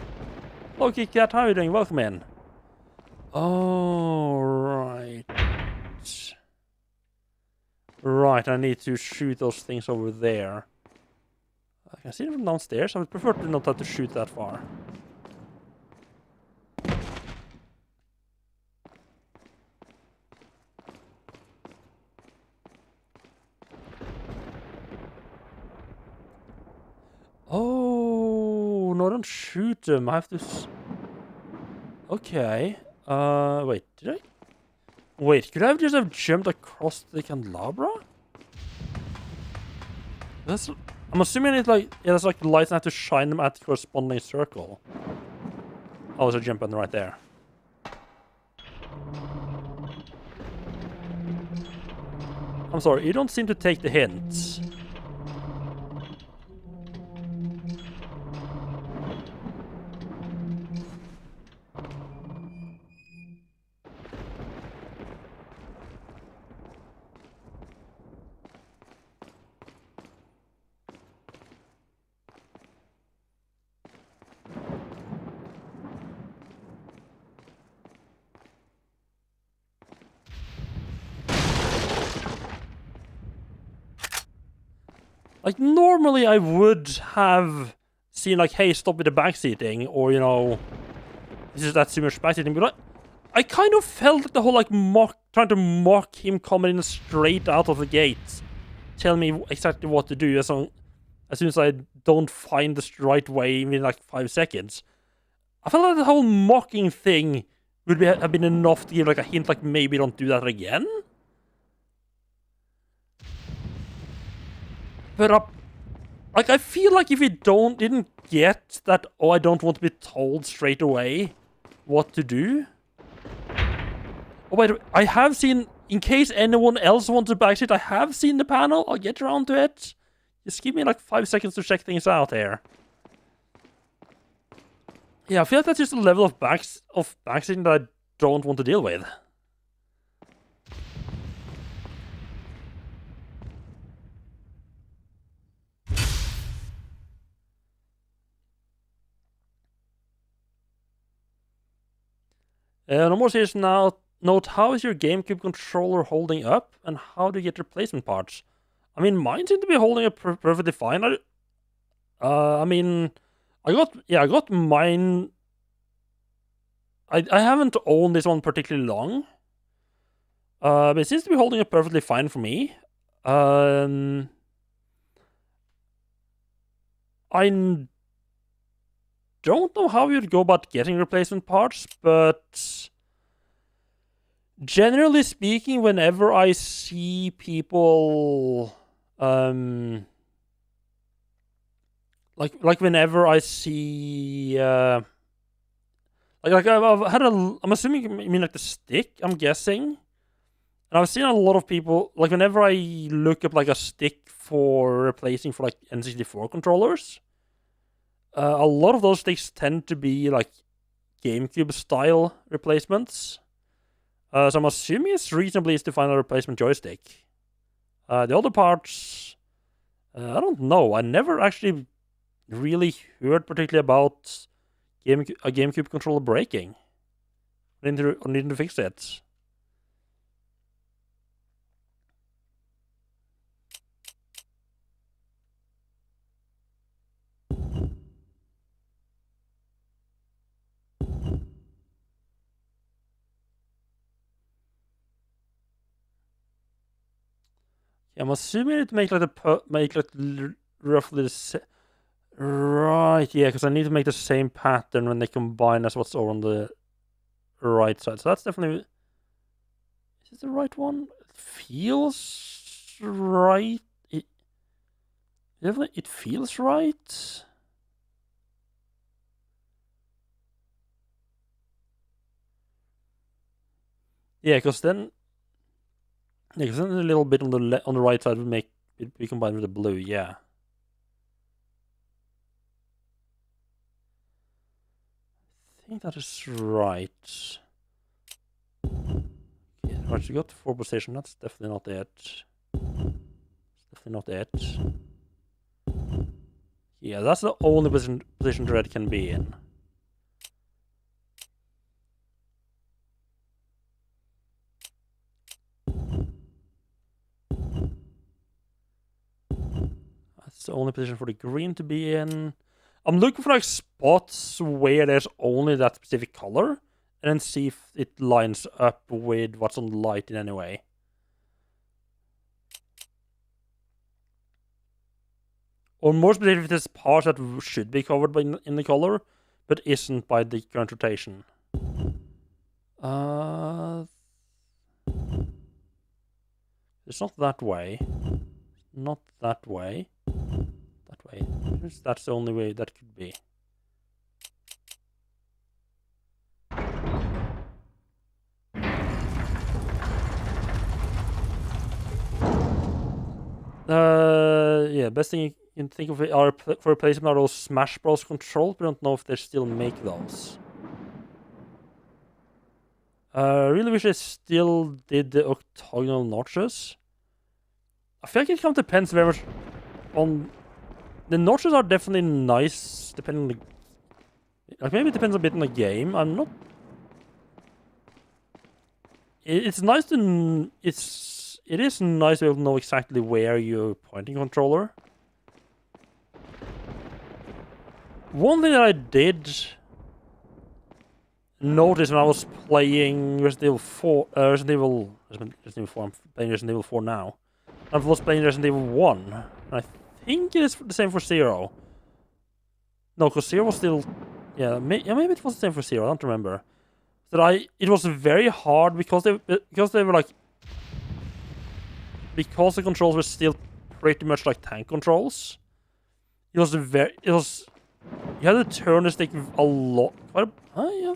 Speaker 1: Hello, Kit Kat, how are you doing? Welcome in. Oh, right. Right, I need to shoot those things over there. I can see them from downstairs. I would prefer to not have to shoot that far. Oh, no, don't shoot them. I have to... Okay. Wait, did I? Wait, could I have just jumped across the candelabra? I'm assuming it's like, yeah, that's like the lights, and I have to shine them at the corresponding circle. Oh, there's a jump button right there. I'm sorry, you don't seem to take the hints. Like, normally I would have seen, like, hey, stop with the backseating, or, you know, this is that too much backseating, but I kind of felt like the whole, like, trying to mock him coming in straight out of the gate, tell me exactly what to do as soon as I don't find the right way in, like, 5 seconds. I felt like the whole mocking thing would have been enough to give, like, a hint, like, maybe don't do that again? But like I feel like if you didn't get that, oh, I don't want to be told straight away what to do. Oh wait, I have seen. In case anyone else wants to backseat, I have seen the panel. I'll get around to it. Just give me like 5 seconds to check things out here. Yeah, I feel like that's just a level of backseating that I don't want to deal with. No more serious now. Note, how is your GameCube controller holding up, and how do you get replacement parts? I mean, mine seem to be holding up perfectly fine. I mean, I got mine. I haven't owned this one particularly long, but it seems to be holding up perfectly fine for me. I don't know how you'd go about getting replacement parts, but generally speaking, whenever I see people, like whenever I see, like I've had I'm assuming you mean like the stick, I'm guessing. And I've seen a lot of people, like whenever I look up like a stick for replacing for like N64 controllers, a lot of those sticks tend to be like GameCube style replacements. So I'm assuming it's reasonably easy to find a replacement joystick. The other parts, I don't know. I never actually really heard particularly about a GameCube controller breaking. I needing to fix it. I'm assuming it make like roughly the same. Right, yeah, because I need to make the same pattern when they combine as what's over on the right side. So that's definitely. Is it the right one? It feels right. It feels right. Yeah, because then. Yeah, because then a little bit on the right side would make it be combined with the blue. Yeah. I think that is right. Okay, right, so you got the 4 position. That's definitely not it. It's definitely not it. Yeah, that's the only position red can be in. That's the only position for the green to be in. I'm looking for like spots where there's only that specific color, and then see if it lines up with what's on the light in any way. Or more specifically, if there's parts that should be covered by in the color, but isn't by the current rotation. It's not that way. Not that way. That way. That's the only way that could be. Yeah, best thing you can think of are for replacement are those Smash Bros. Controls. We don't know if they still make those. I really wish they still did the octagonal notches. I feel like it kind of depends very much on... The notches are definitely nice, depending on the... Like, maybe it depends a bit on the game. I'm not... It's nice to... It is nice to know exactly where you're pointing controller. One thing that I did notice when I was playing Resident Evil 4... Resident Evil 4, I'm playing Resident Evil 4 now. I was playing Resident Evil 1. And I think it is the same for 0. No, because 0 was still... Yeah, maybe it was the same for 0, I don't remember. That it was very hard because they were like... Because the controls were still pretty much like tank controls. It was you had to turn the stick a lot. Oh yeah,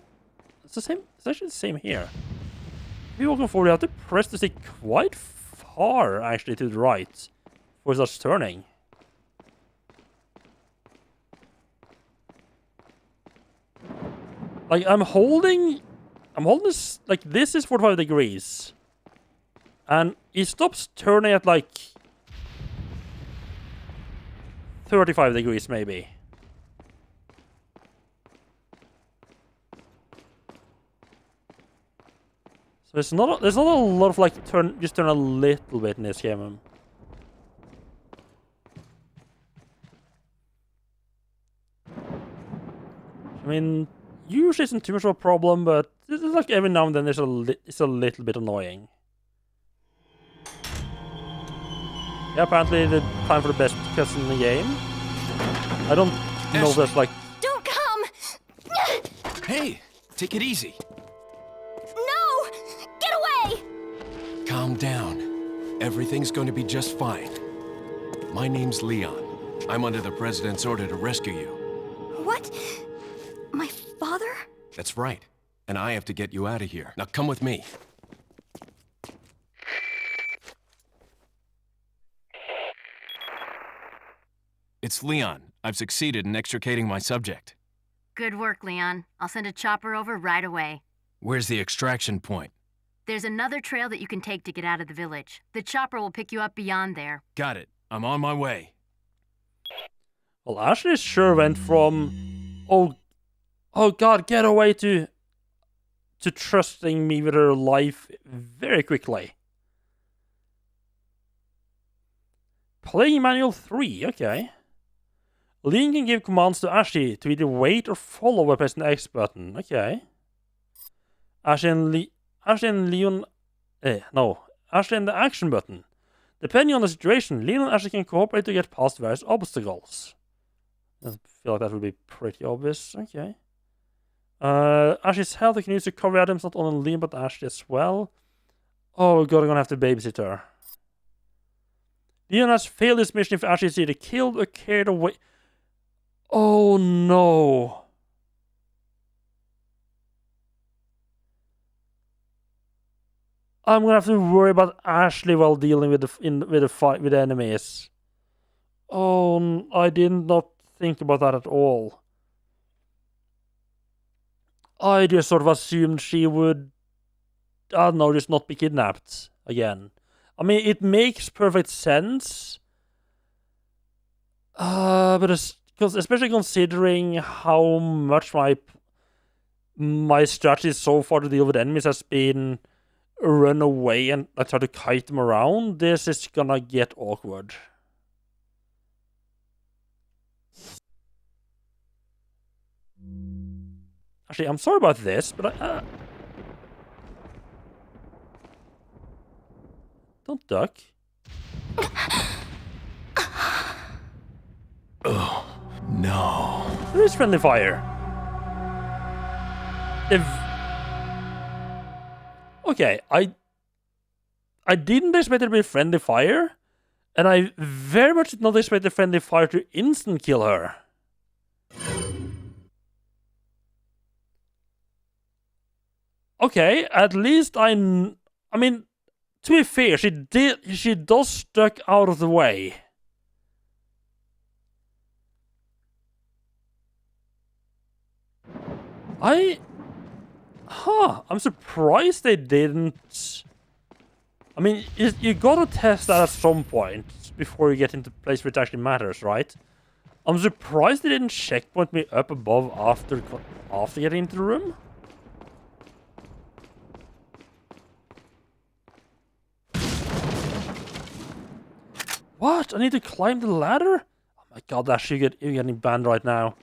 Speaker 1: it's the same. It's actually the same here. If you're walking forward, you have to press the stick quite far actually to the right before it starts turning. Like I'm holding this, like this is 45 degrees. And it stops turning at like 35 degrees maybe. So there's not a lot of like turn a little bit in this game. I mean, usually isn't too much of a problem, but it's like every now and then it's a little bit annoying. Yeah, apparently the time for the best cuts in the game. I don't know if that's like...
Speaker 7: Don't come!
Speaker 2: Hey, take it easy.
Speaker 7: No! Get away!
Speaker 2: Calm down. Everything's going to be just fine. My name's Leon. I'm under the President's order to rescue you.
Speaker 7: What? My father?
Speaker 2: That's right. And I have to get you out of here. Now come with me. It's Leon. I've succeeded in extricating my subject.
Speaker 4: Good work, Leon. I'll send a chopper over right away.
Speaker 2: Where's the extraction point?
Speaker 4: There's another trail that you can take to get out of the village. The chopper will pick you up beyond there.
Speaker 2: Got it. I'm on my way.
Speaker 1: Well, Ashley sure went from, oh God, get away to trusting me with her life very quickly. Playing Manual 3, okay. Leon can give commands to Ashley to either wait or follow by pressing the X button, okay. Ashley and the action button. Depending on the situation, Leon and Ashley can cooperate to get past various obstacles. I feel like that would be pretty obvious, okay. Ashley's health I can use to cover items, not only Leon but Ashley as well. Oh god, I'm gonna have to babysit her. Leon has failed his mission if Ashley is either killed or carried away. Oh no. I'm gonna have to worry about Ashley while dealing with the fight with the enemies. Oh, I did not think about that at all. I just sort of assumed she would, I don't know, just not be kidnapped again. I mean, it makes perfect sense. But especially considering how much my strategy so far to deal with enemies has been run away and I try to kite them around, this is gonna get awkward. Actually, I'm sorry about this, but don't duck.
Speaker 2: Oh, no.
Speaker 1: There is friendly fire. Okay, I didn't expect it to be friendly fire, and I very much did not expect the friendly fire to instant kill her. Okay, at least I mean, to be fair, she does duck out of the way. I'm surprised they didn't. I mean, you gotta test that at some point before you get into a place where it actually matters, right? I'm surprised they didn't checkpoint me up above after getting into the room. What? I need to climb the ladder? Oh my god, Ash, you're getting banned right now.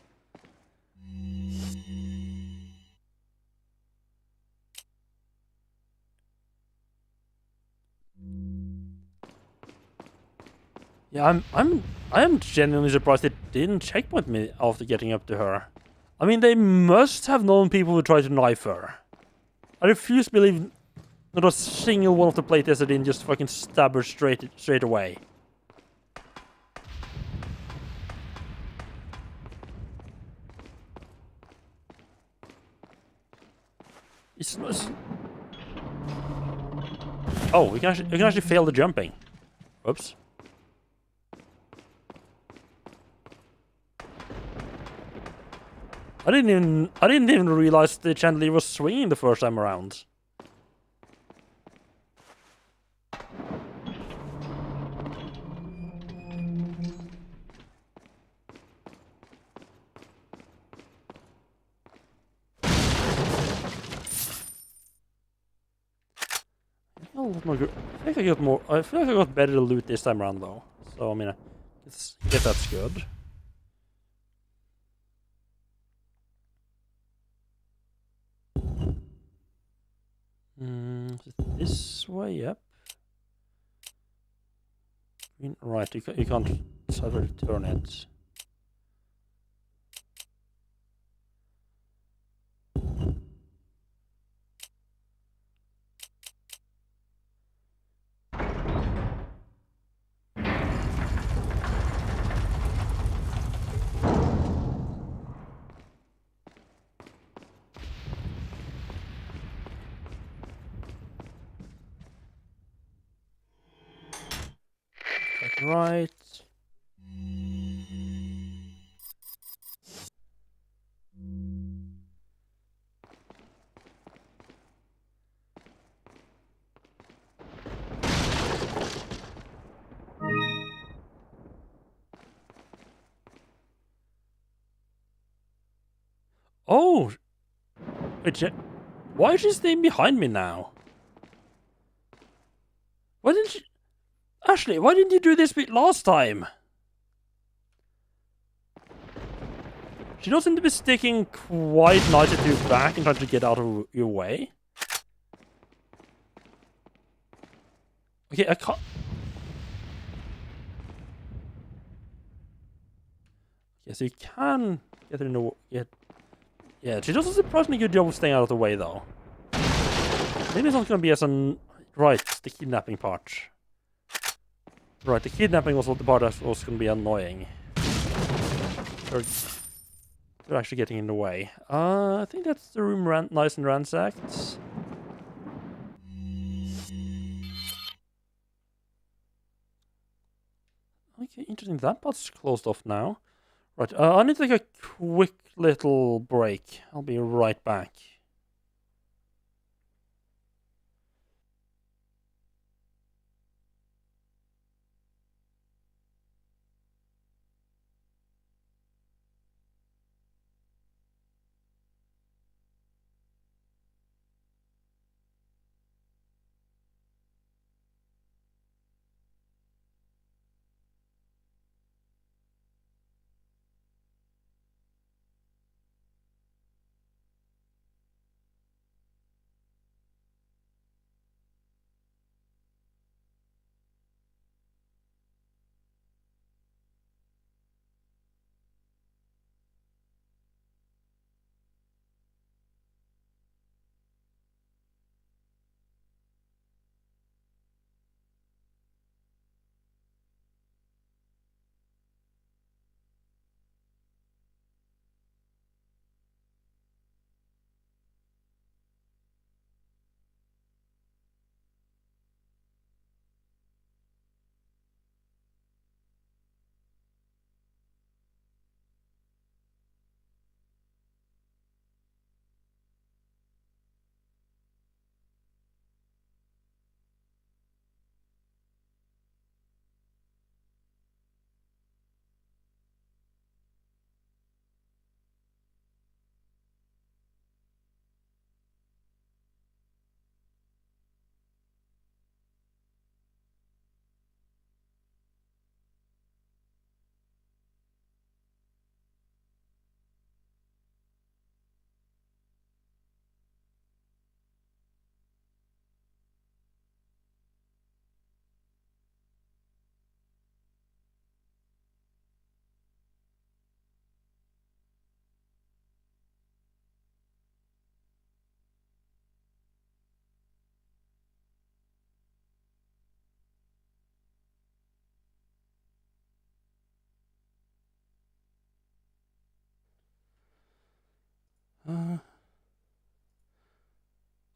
Speaker 1: Yeah, I am genuinely surprised they didn't checkpoint me after getting up to her. I mean, they must have known people would try to knife her. I refuse to believe not a single one of the playtesters didn't just fucking stab her straight away. It's not... Oh, we can actually fail the jumping. Whoops. I didn't even realize the chandelier was swinging the first time around. I think I got more. I feel like I got better loot this time around though. So I mean, I guess that's good. This way, yep. Right, you can't sort of turn it. Right. Oh! Why is she staying behind me now? Why didn't she... Ashley, why didn't you do this bit last time? She doesn't seem to be sticking quite nicely to your back and trying to get out of your way. Okay, I can't... Yes, you can get her in the... Yeah, she does a surprisingly good job of staying out of the way, though. Maybe it's not going to be as an... Right, the kidnapping part. Right, the kidnapping was what the part that was going to be annoying. They're actually getting in the way. I think that's the room nice and ransacked. Okay, interesting. That part's closed off now. Right, I need to take a quick little break. I'll be right back.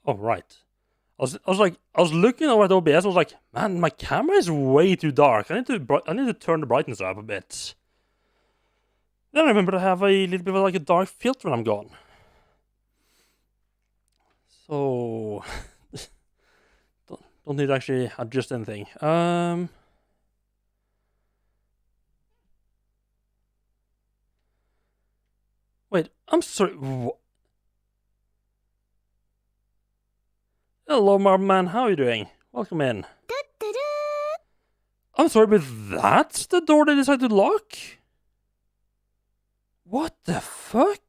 Speaker 1: Oh, right. I was looking over at OBS. I was like, man, my camera is way too dark. I need to turn the brightness up a bit. Then I remember to have a little bit of like a dark filter when I'm gone. So don't need to actually adjust anything. Wait, I'm sorry. Hello, Marman. How are you doing? Welcome in. I'm sorry, but that's the door they decided to lock? What the fuck?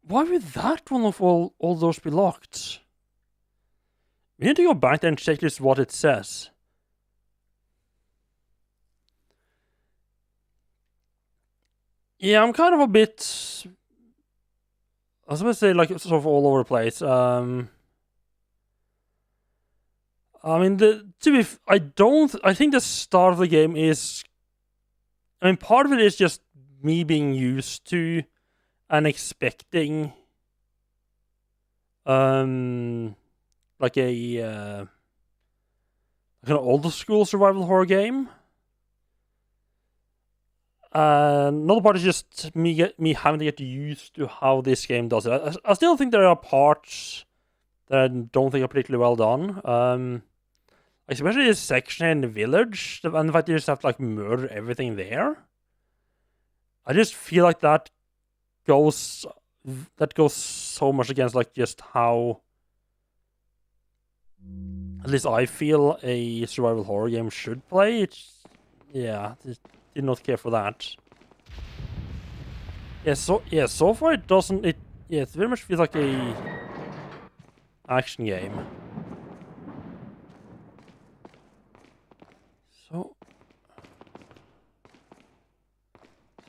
Speaker 1: Why would that one of all doors be locked? We need to go back there and check this what it says. Yeah, I'm kind of a bit... I was going to say, like, sort of all over the place. I mean, I think the start of the game is... I mean, part of it is just me being used to and expecting... like a... like an older school survival horror game. Another part is just me having to get used to how this game does it. I still think there are parts that I don't think are particularly well done. Especially this section in the village, and the fact that you just have to like murder everything there. I just feel like that goes so much against like just how, at least I feel, a survival horror game should play. Did not care for that. So far it doesn't. It very much feels like a action game. So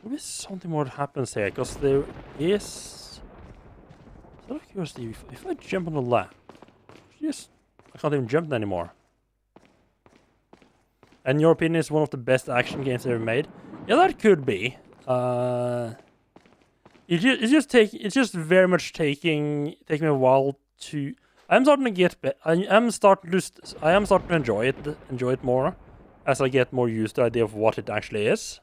Speaker 1: maybe something more happens here, because there is. Out of curiosity, if I jump on the lap, I can't even jump anymore. And in your opinion, is one of the best action games ever made? Yeah, that could be. It's just very much taking me a while to. I am starting to enjoy it more as I get more used to the idea of what it actually is.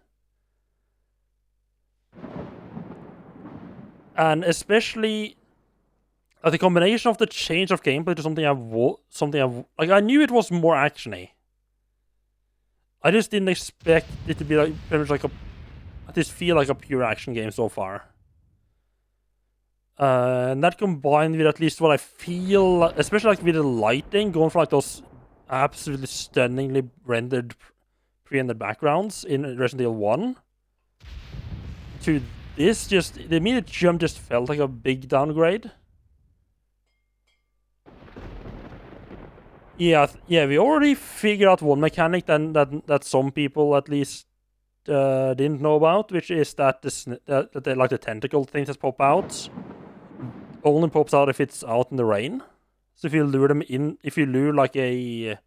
Speaker 1: And especially the combination of the change of gameplay to something I've like. I knew it was more actiony. I just didn't expect it to be like pretty much like at least feel like a pure action game so far. And that combined with at least what I feel, especially like with the lighting, going from like those absolutely stunningly rendered pre-rendered backgrounds in Resident Evil 1 to this, just the immediate jump just felt like a big downgrade. Yeah, we already figured out one mechanic that some people at least didn't know about, which is that like the tentacle things that pop out only pops out if it's out in the rain. So if you lure like a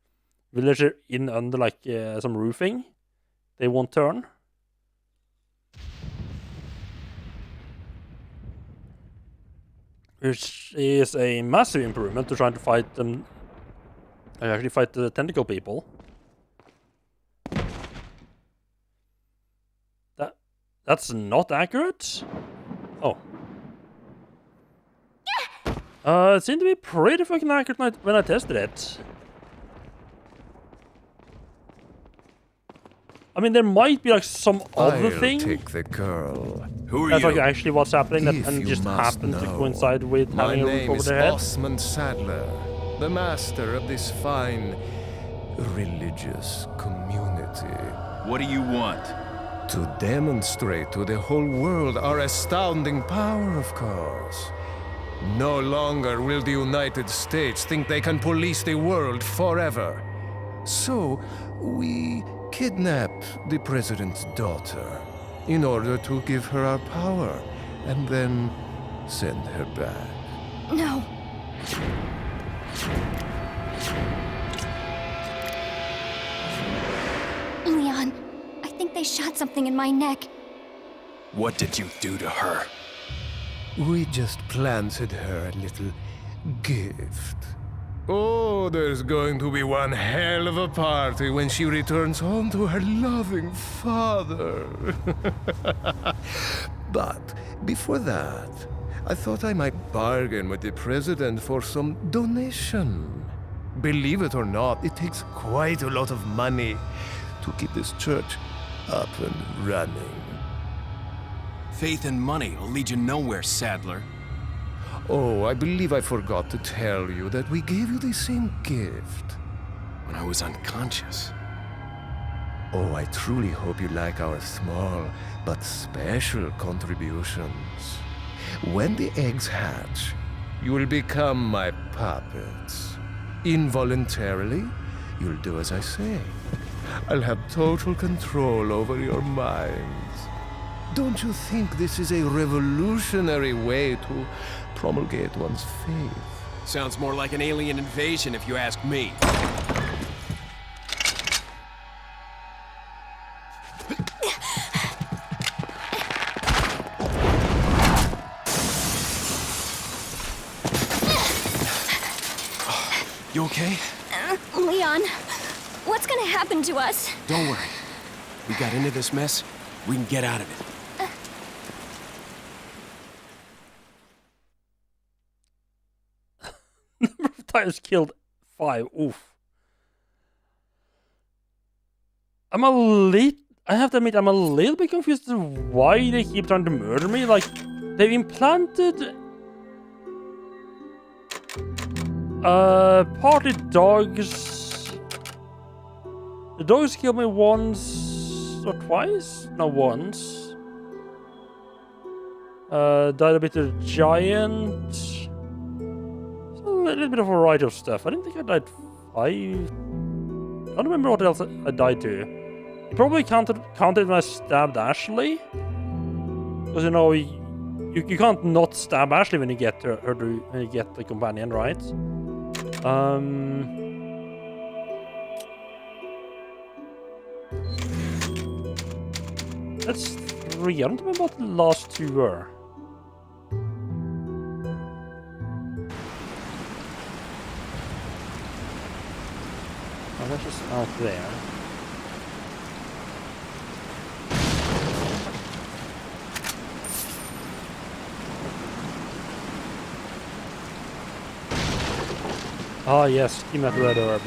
Speaker 1: villager in under like some roofing, they won't turn. Which is a massive improvement to trying to fight them. I actually fight the tentacle people. That's not accurate? Oh. It seemed to be pretty fucking accurate when I tested it. I mean, there might be like some other thing.
Speaker 2: Take the girl.
Speaker 3: Who are
Speaker 1: that's
Speaker 3: you?
Speaker 1: like actually what's happening
Speaker 2: If
Speaker 1: and
Speaker 2: you
Speaker 1: just
Speaker 2: must
Speaker 1: happened to
Speaker 2: know,
Speaker 1: coincide with
Speaker 2: My
Speaker 1: having a roof
Speaker 2: name
Speaker 1: over
Speaker 2: is
Speaker 1: their head.
Speaker 2: Osmond Sadler, the master of this fine religious community.
Speaker 3: What do you want?
Speaker 2: To demonstrate to the whole world our astounding power, of course. No longer will the United States think they can police the world forever. So, we kidnap the president's daughter in order to give her our power and then send her back.
Speaker 7: No. They shot something in my neck.
Speaker 3: What did you do to her?
Speaker 2: We just planted her a little gift. Oh, there's going to be one hell of a party when she returns home to her loving father. But before that, I thought I might bargain with the president for some donation. Believe it or not, it takes quite a lot of money to keep this church up and running.
Speaker 8: Faith and money will lead you nowhere, Sadler.
Speaker 2: Oh, I believe I forgot to tell you that we gave you the same gift.
Speaker 8: When I was unconscious.
Speaker 2: Oh, I truly hope you like our small but special contributions. When the eggs hatch, you will become my puppets. Involuntarily, you'll do as I say. I'll have total control over your minds. Don't you think this is a revolutionary way to promulgate one's faith?
Speaker 8: Sounds more like an alien invasion if you ask me. You okay?
Speaker 7: Leon, what's gonna happen to us?
Speaker 8: Don't worry. We got into this mess, we can get out of it.
Speaker 1: Number of times killed 5. Oof. I have to admit, I'm a little bit confused as to why they keep trying to murder me. Like, they've implanted partly dogs. The dogs killed me once or twice? No, once. Died a bit of giant. So a little bit of a variety of stuff. I didn't think I died 5. I don't remember what else I died to. It probably counted when I stabbed Ashley. Because, you know, you can't not stab Ashley when you get her when you get the companion, right? That's 3. I don't remember what the last 2 were. Oh, that's just out there. Ah, yes, Key Metal Red Herb.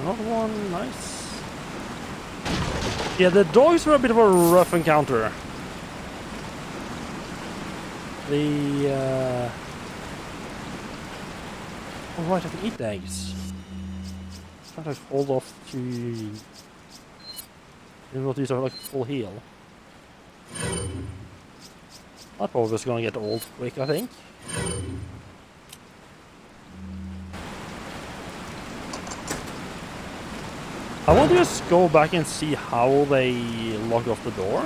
Speaker 1: Another one, nice. Yeah, the dogs were a bit of a rough encounter. Oh right, I can eat the eggs. Trying to hold off to... You know what, these are like full heal. That probably was gonna get old quick, I think. I want to just go back and see how they lock off the door.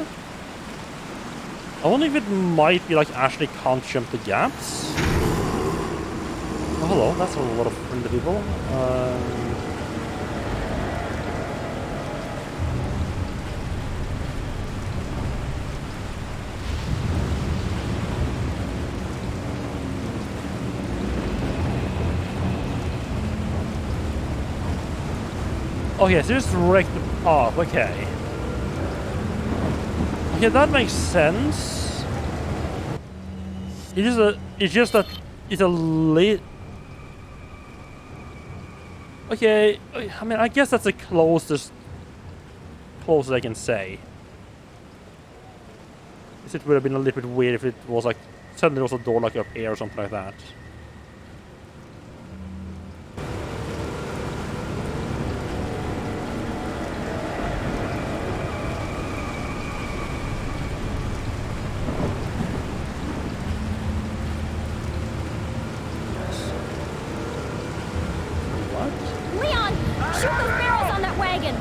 Speaker 1: I wonder if it might be like Ashley can't jump the gaps. Oh, hello, that's a lot of friendly people. Okay, so just wreck the path, okay. Okay, that makes sense. It's just that it's a late... Okay, I mean, I guess that's the closest I can say. It would have been a little bit weird if it was like, suddenly there was a door like up here or something like that.
Speaker 7: Shoot those barrels on that wagon!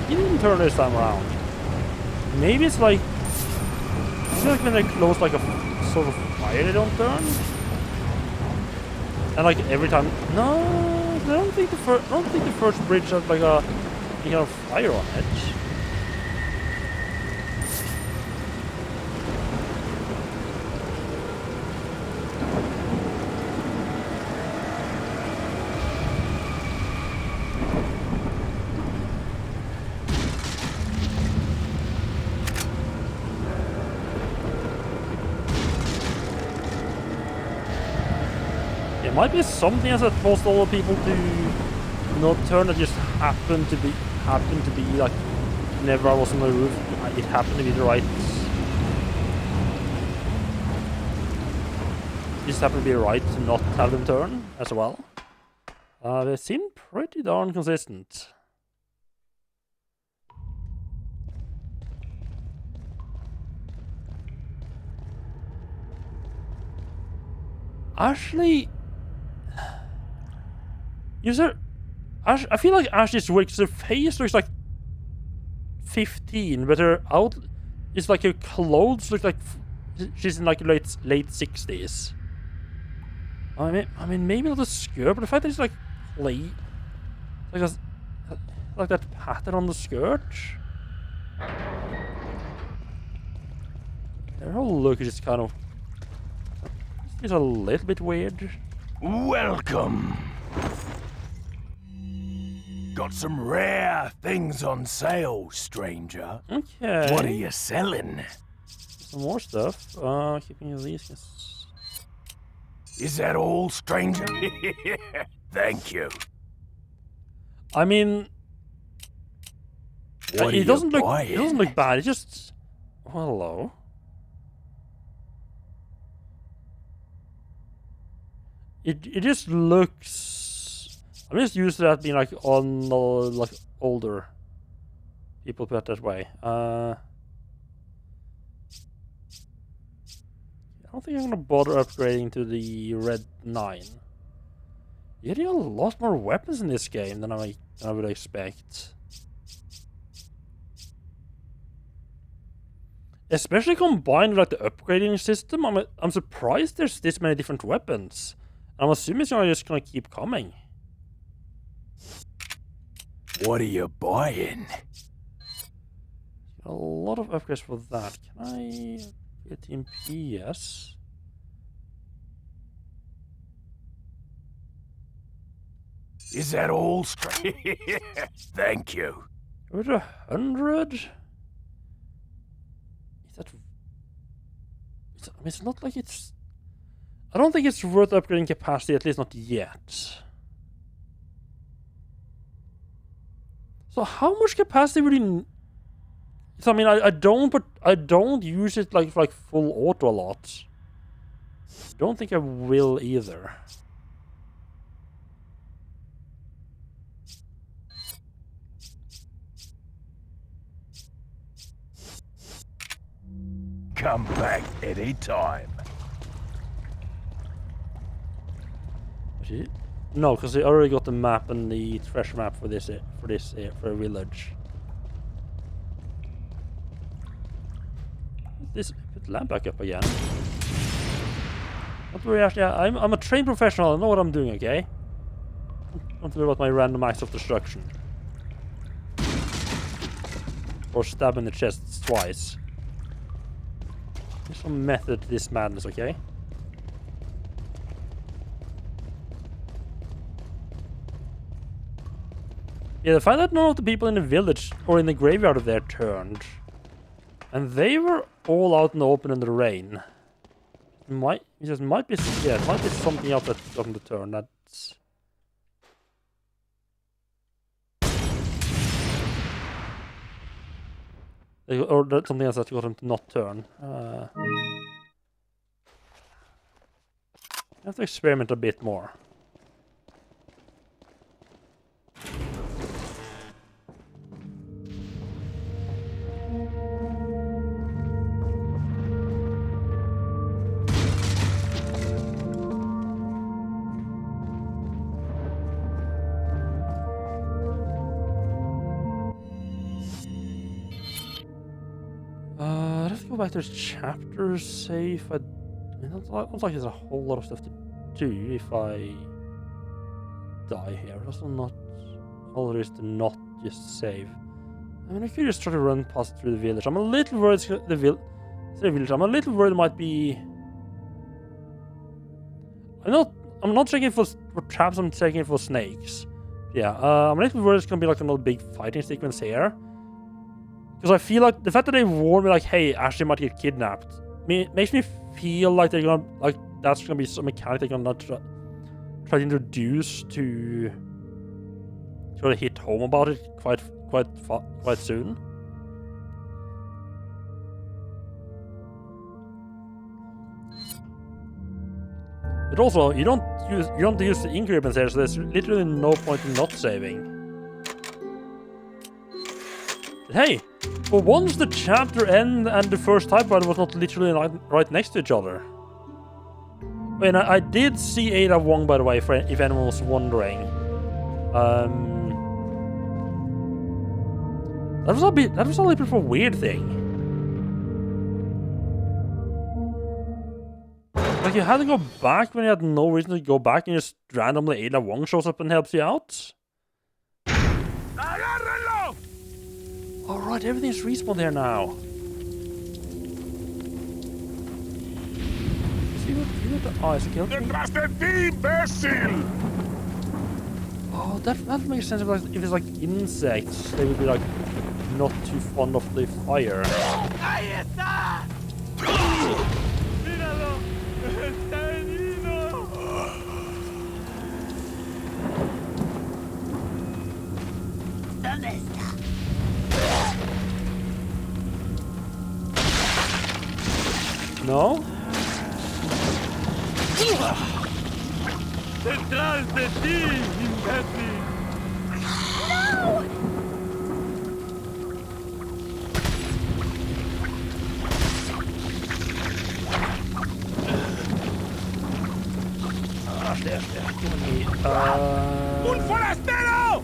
Speaker 1: He didn't turn this time around. Maybe it's like... I feel like when they close like a sort of fire, they don't turn. And like every time... No, I don't think the first bridge has like a kind of fire on it. It might be something else that caused all the people to not turn, that just happened to be like whenever I was on the roof, it happened to be the right. Just happened to be right to not have them turn as well. They seem pretty darn consistent. Ashley. I feel like Ashley's works. Her face looks like 15, but her out is like her clothes look like she's in like late 60s. I mean maybe not a skirt, but the fact that it's like like that pattern on the skirt. Her whole look is just kind of it's a little bit weird.
Speaker 3: Welcome. Got some rare things on sale, stranger.
Speaker 1: Okay.
Speaker 3: What are you selling?
Speaker 1: Some more stuff. Keeping these. Yes.
Speaker 3: Is that all, stranger? Thank you.
Speaker 1: I mean,
Speaker 3: What
Speaker 1: it doesn't look.
Speaker 3: buying?
Speaker 1: It doesn't look bad. It just. Hello. It just looks. I'm just used to that being like on the like older people put it that way. I don't think I'm gonna bother upgrading to the Red 9. You're getting a lot more weapons in this game than I would expect. Especially combined with like the upgrading system. I'm surprised there's this many different weapons. I'm assuming it's just gonna keep coming.
Speaker 3: What are you buying?
Speaker 1: A lot of upgrades for that. Can I get in PS?
Speaker 3: Is that all, stranger? Thank you.
Speaker 1: With 100? Is that? I mean, it's not like it's. I don't think it's worth upgrading capacity, at least not yet. So how much capacity would you? So I mean, I don't use it like full auto a lot. Don't think I will either.
Speaker 3: Come back anytime.
Speaker 1: No, because I already got the map and the treasure map for this for a village. Put the lamp back up again. Don't worry, Ashley. I'm a trained professional. I know what I'm doing. Okay. Don't worry about my random acts of destruction or stab in the chest twice. There's some method to this madness. Okay. Yeah, the fact that none of the people in the village or in the graveyard there turned, and they were all out in the open in the rain. It might be something else that got them to turn. That's or that's something else that got them to not turn. I have to experiment a bit more. Let's go back to the chapter save. I don't like there's a whole lot of stuff to do if I die here. That's not all there is to not just save. I mean, I could just try to run past through the village. I'm a little worried the village. I'm a little worried it might be. I'm not checking for traps. I'm checking for snakes. Yeah. I'm a little worried it's gonna be like another big fighting sequence here. Because I feel like the fact that they warned me, like, hey, Ashley might get kidnapped, makes me feel like they're gonna, like, that's gonna be some mechanic they're gonna try to introduce to sort of hit home about it quite soon. But also, you don't use the increments here, so there's literally no point in not saving. But hey, for once the chapter end and the first typewriter was not literally right next to each other. I mean, I did see Ada Wong, by the way, if anyone was wondering. That was a little bit of a weird thing. Like, you had to go back when you had no reason to go back, and just randomly Ada Wong shows up and helps you out. Alright, everything's respawned there now. See what the eyes killed me? Oh, that makes sense. If it's like insects, they would be like not too fond of the fire. No?
Speaker 9: Detrás de ti, imbécil!
Speaker 7: No!
Speaker 1: They're killing me.
Speaker 9: ¡Un forastero!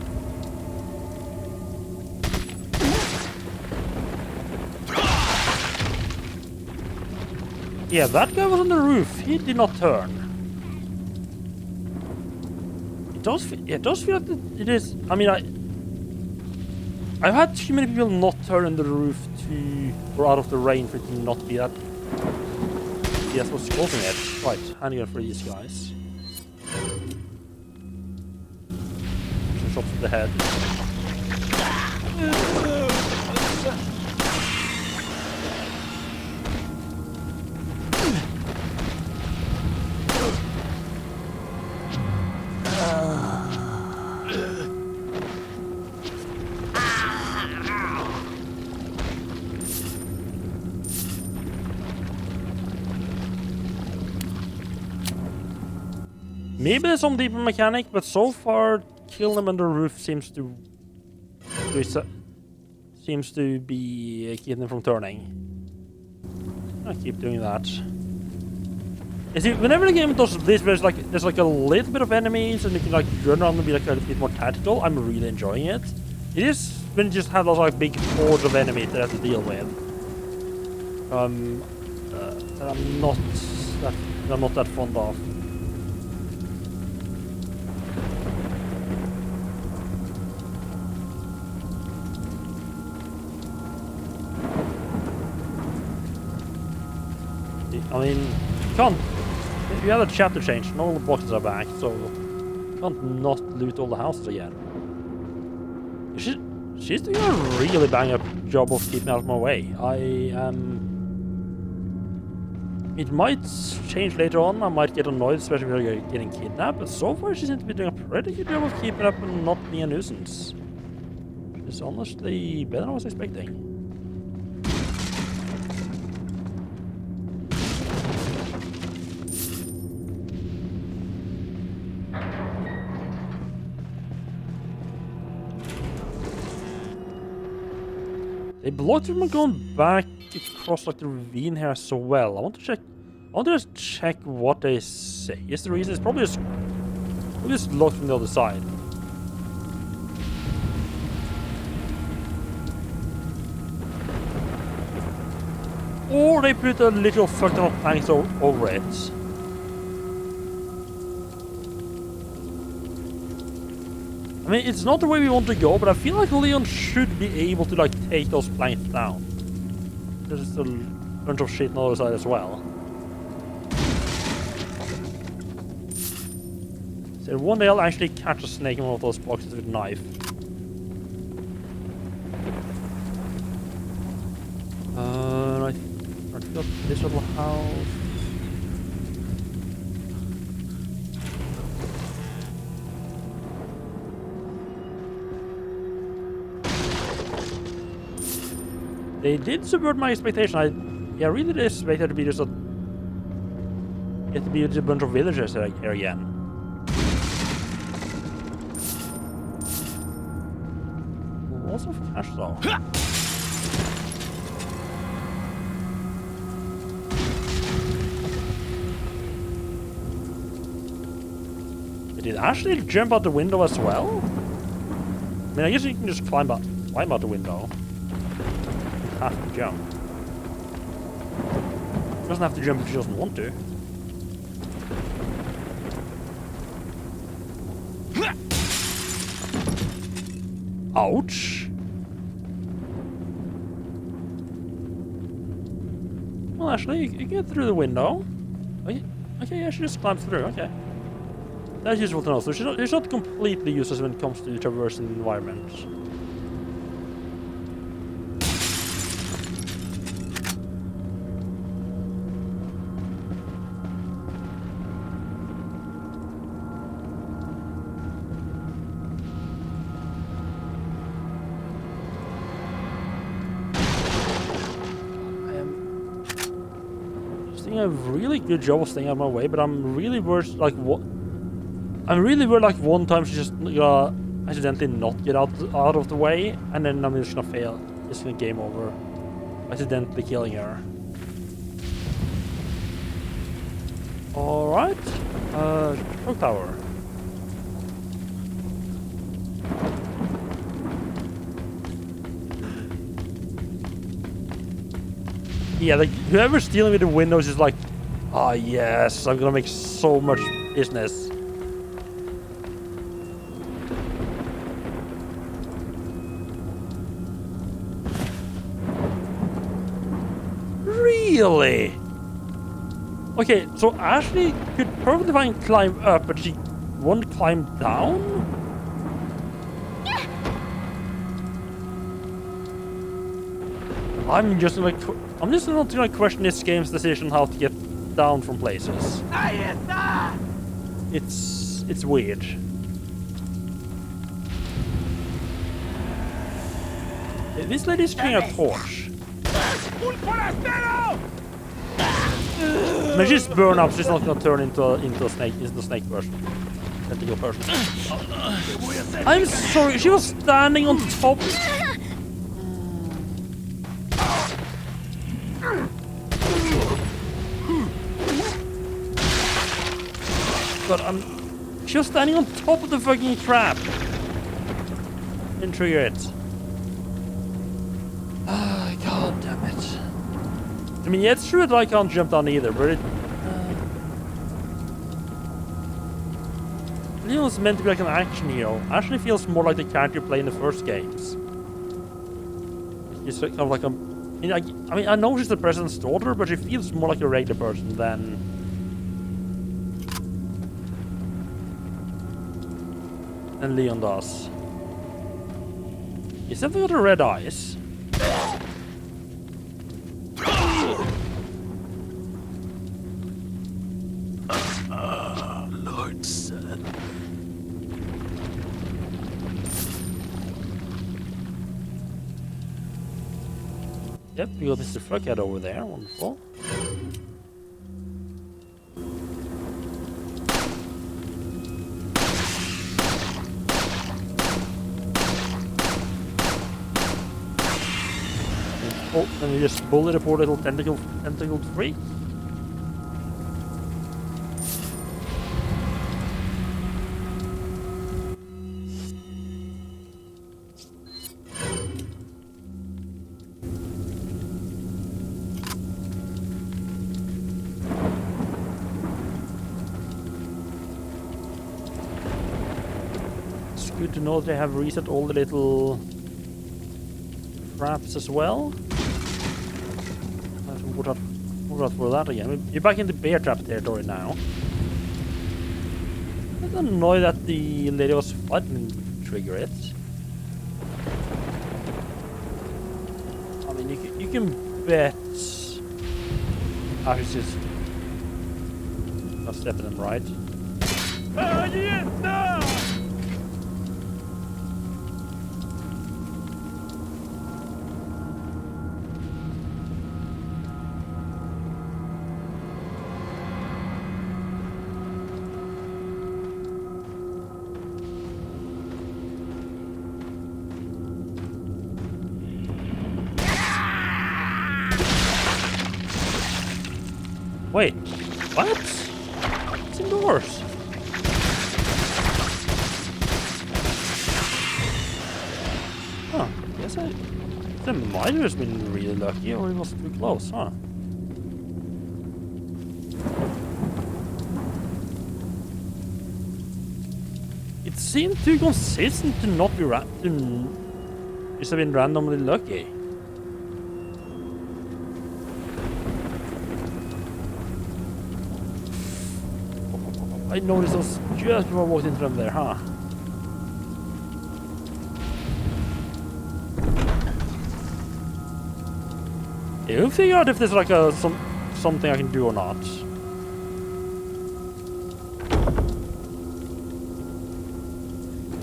Speaker 1: Yeah, that guy was on the roof. He did not turn. It does feel like it is. I mean, I've had too many people not turn on the roof or out of the rain for it to not be that. Yes, what's causing it? Right, handgun for these guys. Some shots to the head. Maybe there's some deeper mechanic, but so far, kill them on the roof seems to be keeping them from turning. I'll keep doing that. You see, whenever the game does this, there's like a little bit of enemies, and you can like run around and be like a little bit more tactical. I'm really enjoying it. It is when you just have those like big hordes of enemies that I have to deal with. That I'm not that fond of. I mean, you can't. You had a chapter change, and all the boxes are back, so you can't not loot all the houses again. She's doing a really bang up job of keeping out of my way. It might change later on. I might get annoyed, especially if you're getting kidnapped. But so far, she seems to be doing a pretty good job of keeping up and not being a nuisance. It's honestly better than I was expecting. They blocked him going back across like the ravine here as well. I want to just check what they say. Is the reason? It's probably just locked from the other side. Or they put a little fucking of planks over it. I mean, it's not the way we want to go, but I feel like Leon should be able to like take those planks down. There's a bunch of shit on the other side as well. So one day I'll actually catch a snake in one of those boxes with a knife. I got this little house. They did subvert my expectation. I really did expect there to be just a bunch of villagers here again. Lots of cash though. Did it actually jump out the window as well? I mean, I guess you can just climb out the window. You have to jump. It doesn't have to jump if she doesn't want to. Ouch! Well, actually, you can get through the window. Okay, yeah, she just climbs through. Okay. That's useful to know. So she's not completely useless when it comes to traversing the environment. A really good job of staying out of my way, but I'm really worried like one time she just accidentally not get out of the way, and then I'm just gonna fail. It's gonna game over. Accidentally killing her. Alright. Clock tower. Yeah, like whoever's dealing with the windows is like, oh yes, I'm gonna make so much business. Really? Okay, so Ashley could perfectly fine climb up, but she won't climb down? I'm just not gonna question this game's decision how to get down from places. It's weird. This lady's carrying a torch. When she's burned up, she's not gonna turn into a snake person. Tentacle person. I'm sorry, she was standing on top. God, she was standing on top of the fucking trap. Didn't trigger it. Ah, god damn it. I mean, yeah, it's true that I can't jump down either, but it... Leon's meant to be like an action hero. Actually feels more like the character you play in the first games. He's kind of like a... I mean, I know she's the president's daughter, but she feels more like a regular person than Leon does. He's definitely got the red eyes.
Speaker 8: Lord Seth.
Speaker 1: Yep, we got Mr. Fuckhead over there. Wonderful. Oh, and we just bully the poor little tentacled freak. It's good to know they have reset all the little traps as well. What out for that again? You're back in the bear trap territory now. I'm annoyed that the lady was fighting didn't trigger it. I mean, you can bet. I was just not stepping them right. Wait, what? It's indoors. Huh, guess the miner has been really lucky, or he was too close, huh? It seemed too consistent to not be just have been randomly lucky. I noticed those just before I walked into them there, huh? Yeah, we'll figure out if there's like something I can do or not.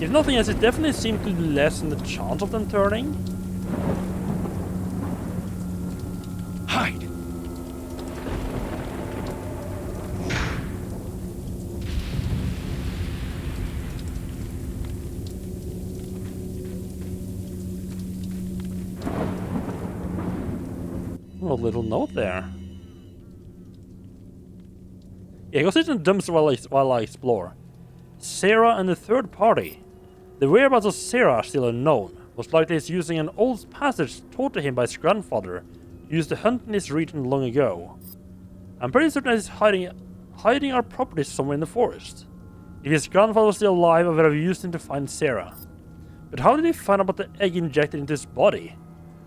Speaker 1: If nothing else, it definitely seemed to lessen the chance of them turning.
Speaker 8: Hide!
Speaker 1: A little note there. Yeah, go sit in the dumpster while I explore. Sarah and the third party. The whereabouts of Sarah are still unknown. Most likely he's using an old passage taught to him by his grandfather, used to hunt in this region long ago. I'm pretty certain he's hiding our properties somewhere in the forest. If his grandfather was still alive, I would have used him to find Sarah. But how did he find out about the egg injected into his body?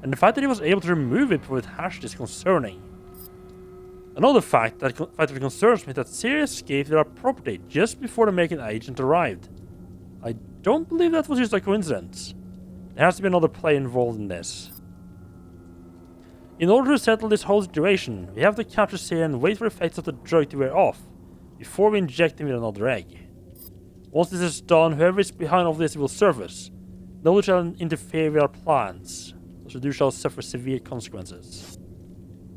Speaker 1: And the fact that he was able to remove it before it hatched is concerning. Another fact that concerns me is that Sarah escaped our property just before the American agent arrived. I don't believe that was just a coincidence. There has to be another player involved in this. In order to settle this whole situation, we have to capture Sarah and wait for the effects of the drug to wear off, before we inject him with another egg. Once this is done, whoever is behind all this will surface. No one shall interfere with our plans. So you shall suffer severe consequences.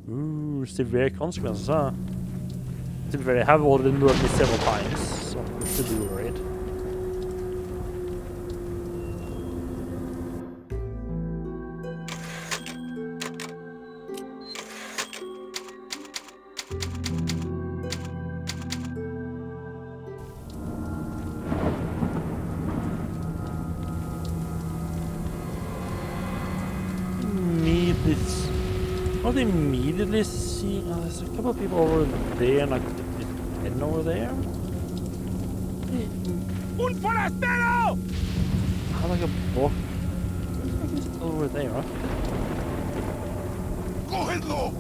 Speaker 1: Ooh, severe consequences, huh? To be fair, they have already murdered me several times, so I'm not too worried. Not immediately seeing. There's a couple of people over there, and like heading over there.
Speaker 9: Un forastero!
Speaker 1: I have like a book. It's over there, huh?
Speaker 3: ¡Cógenlo!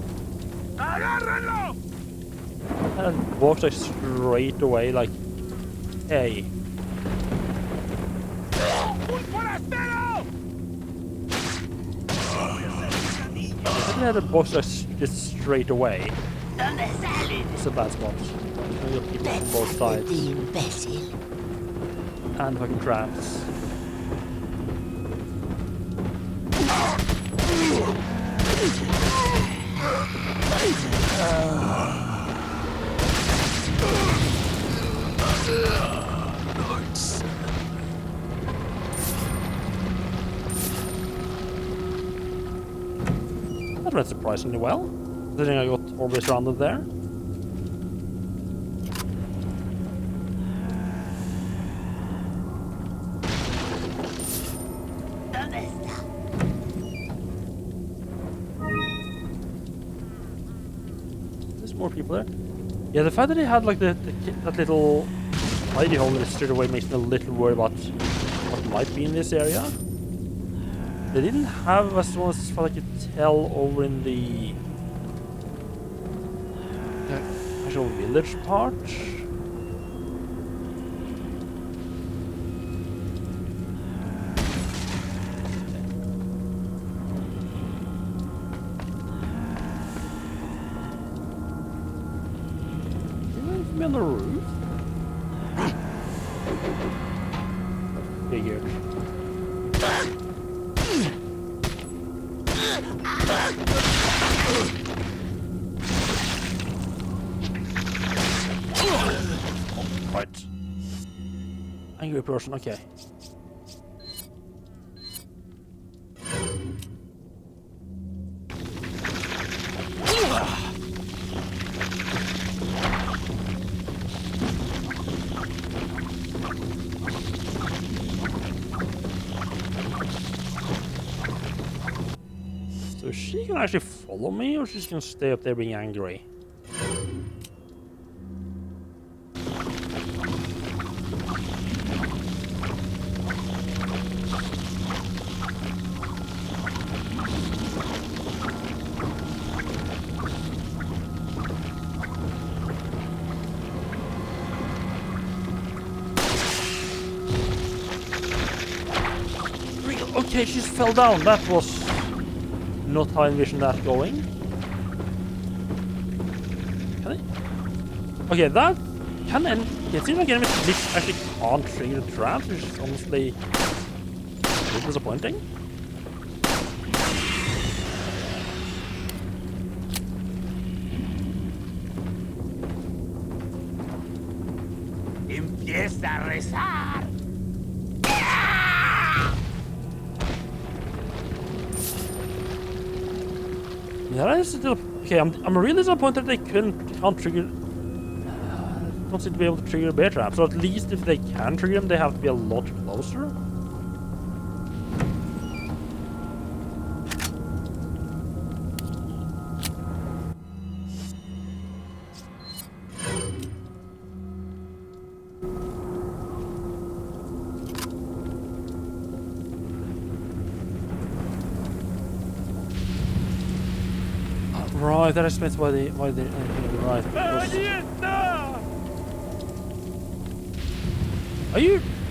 Speaker 9: ¡Agárrenlo!
Speaker 1: And walks like straight away, like, hey.
Speaker 9: Un forastero!
Speaker 1: I had a box like just straight away. It's a bad spot. You got people on both sides. And fucking traps. That went surprisingly well. Considering I got always surrounded there. There's more people there. Yeah, the fact that they had like that little hidey hole that straight away makes me a little worried about what might be in this area. They didn't have, as far as I could tell, over in the actual village part. Maybe on the roof? Figured. Right. Angry person, okay. So is she gonna actually follow me, or she's gonna stay up there being angry? Okay, she just fell down. That was not how I envisioned that going. Can I? Okay, that can end. It seems like enemies actually can't trigger the traps, which is honestly a bit disappointing.
Speaker 9: Empieza a rezar.
Speaker 1: Yeah, that is still okay. I'm really disappointed they can't trigger. Don't seem to be able to trigger bear traps. So at least if they can trigger them, they have to be a lot closer. Right, that explains why they right.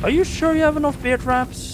Speaker 1: Are you sure you have enough bear traps?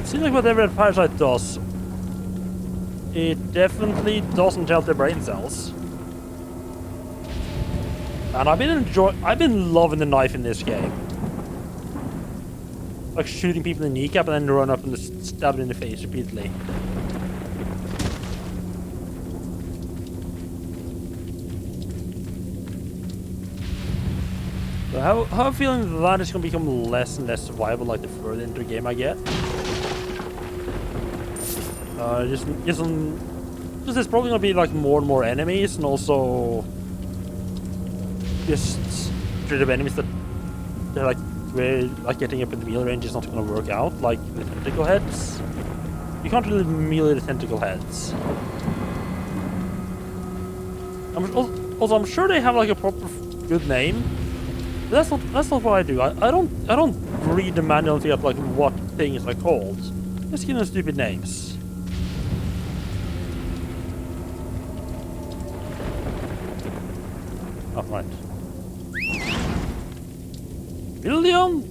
Speaker 1: Seems like whatever that parasite does, it definitely doesn't help their brain cells. And I've been loving the knife in this game. Like shooting people in the kneecap and then run up and just stab it in the face repeatedly. So I have a feeling that is going to become less and less viable like the further into the game I get. Just there's probably gonna be like more and more enemies, and also just straight up enemies that they're like getting up in the melee range is not gonna work out, like the tentacle heads. You can't really melee the tentacle heads. I'm sure they have like a proper good name. But that's not what I do. I don't read the manual and figure out like what things are called. Just give them stupid names. Oh, right. William,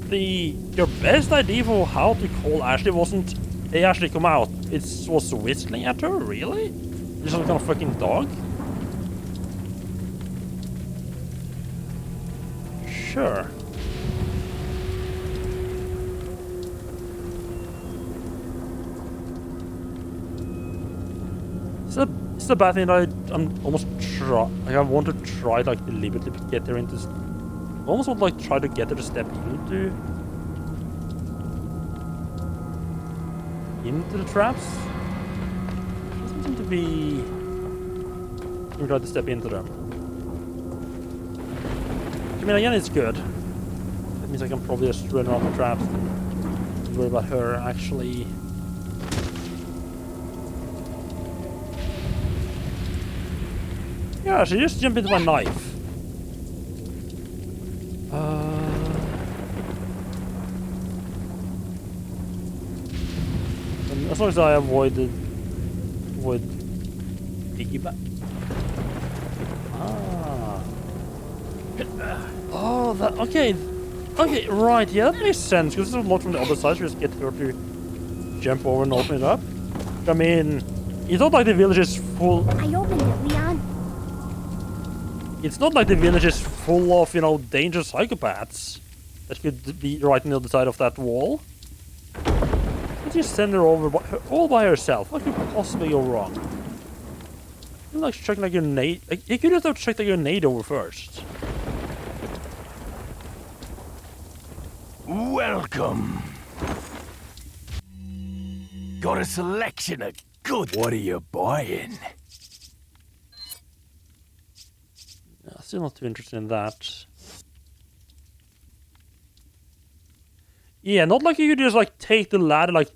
Speaker 1: your best idea for how to call Ashley wasn't "Hey Ashley, come out." It was whistling at her, really? You're some kind of fucking dog? Sure. It's a bad thing that I'm almost like I want to try like deliberately to get her into. I almost want to like try to get her to step into the traps. Doesn't seem to be. We try to step into them. I mean, again, it's good. That means I can probably just run around the traps and worry about her actually. Yeah, she just jumped into my knife. As long as I avoid piggyback. Ah. Oh, that okay. Okay, right. Yeah, that makes sense. Because there's a lot from the other side. So just get her to jump over and open it up. I mean, it's not like the village is full.
Speaker 7: I opened it, Leon.
Speaker 1: It's not like the village is full of, you know, dangerous psychopaths that could be right on the other side of that wall. You just send her over all by herself. What could possibly go wrong? You're like checking like your nade. Like, you could just have checked like your nade over first.
Speaker 3: Welcome. Got a selection of good. What are you buying?
Speaker 1: Yeah, still not too interested in that. Yeah, not like you could just like take the ladder like.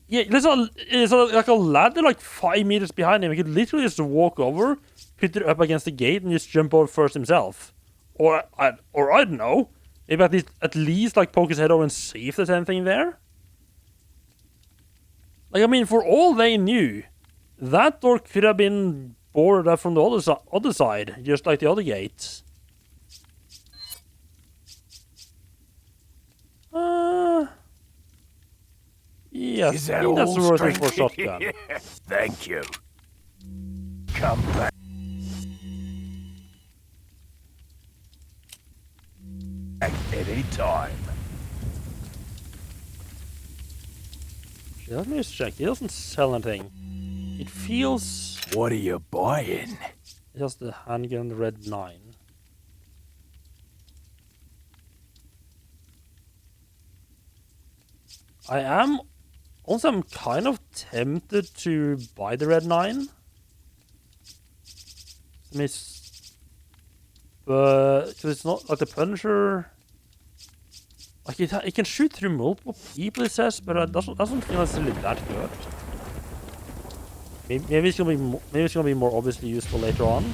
Speaker 1: Yeah, there's like a ladder like 5 meters behind him. He could literally just walk over, put it up against the gate, and just jump over first himself. Or I don't know. Maybe at least like poke his head over and see if there's anything there. Like, I mean, for all they knew, that door could have been boarded up from the other side, just like the other gates. Yes,
Speaker 3: Is
Speaker 1: I
Speaker 3: that
Speaker 1: think that's
Speaker 3: all,
Speaker 1: the worst thing for a
Speaker 3: strength?
Speaker 1: shotgun.
Speaker 3: Thank you. Come back. At any time.
Speaker 1: Let me just check. He doesn't sell anything. It feels...
Speaker 3: What are you buying?
Speaker 1: Just the handgun, the red 9. I'm kind of tempted to buy the red 9. But because it's not like the Punisher, like it can shoot through multiple people, it says, but it doesn't feel necessarily that good. Maybe it's gonna be more obviously useful later on.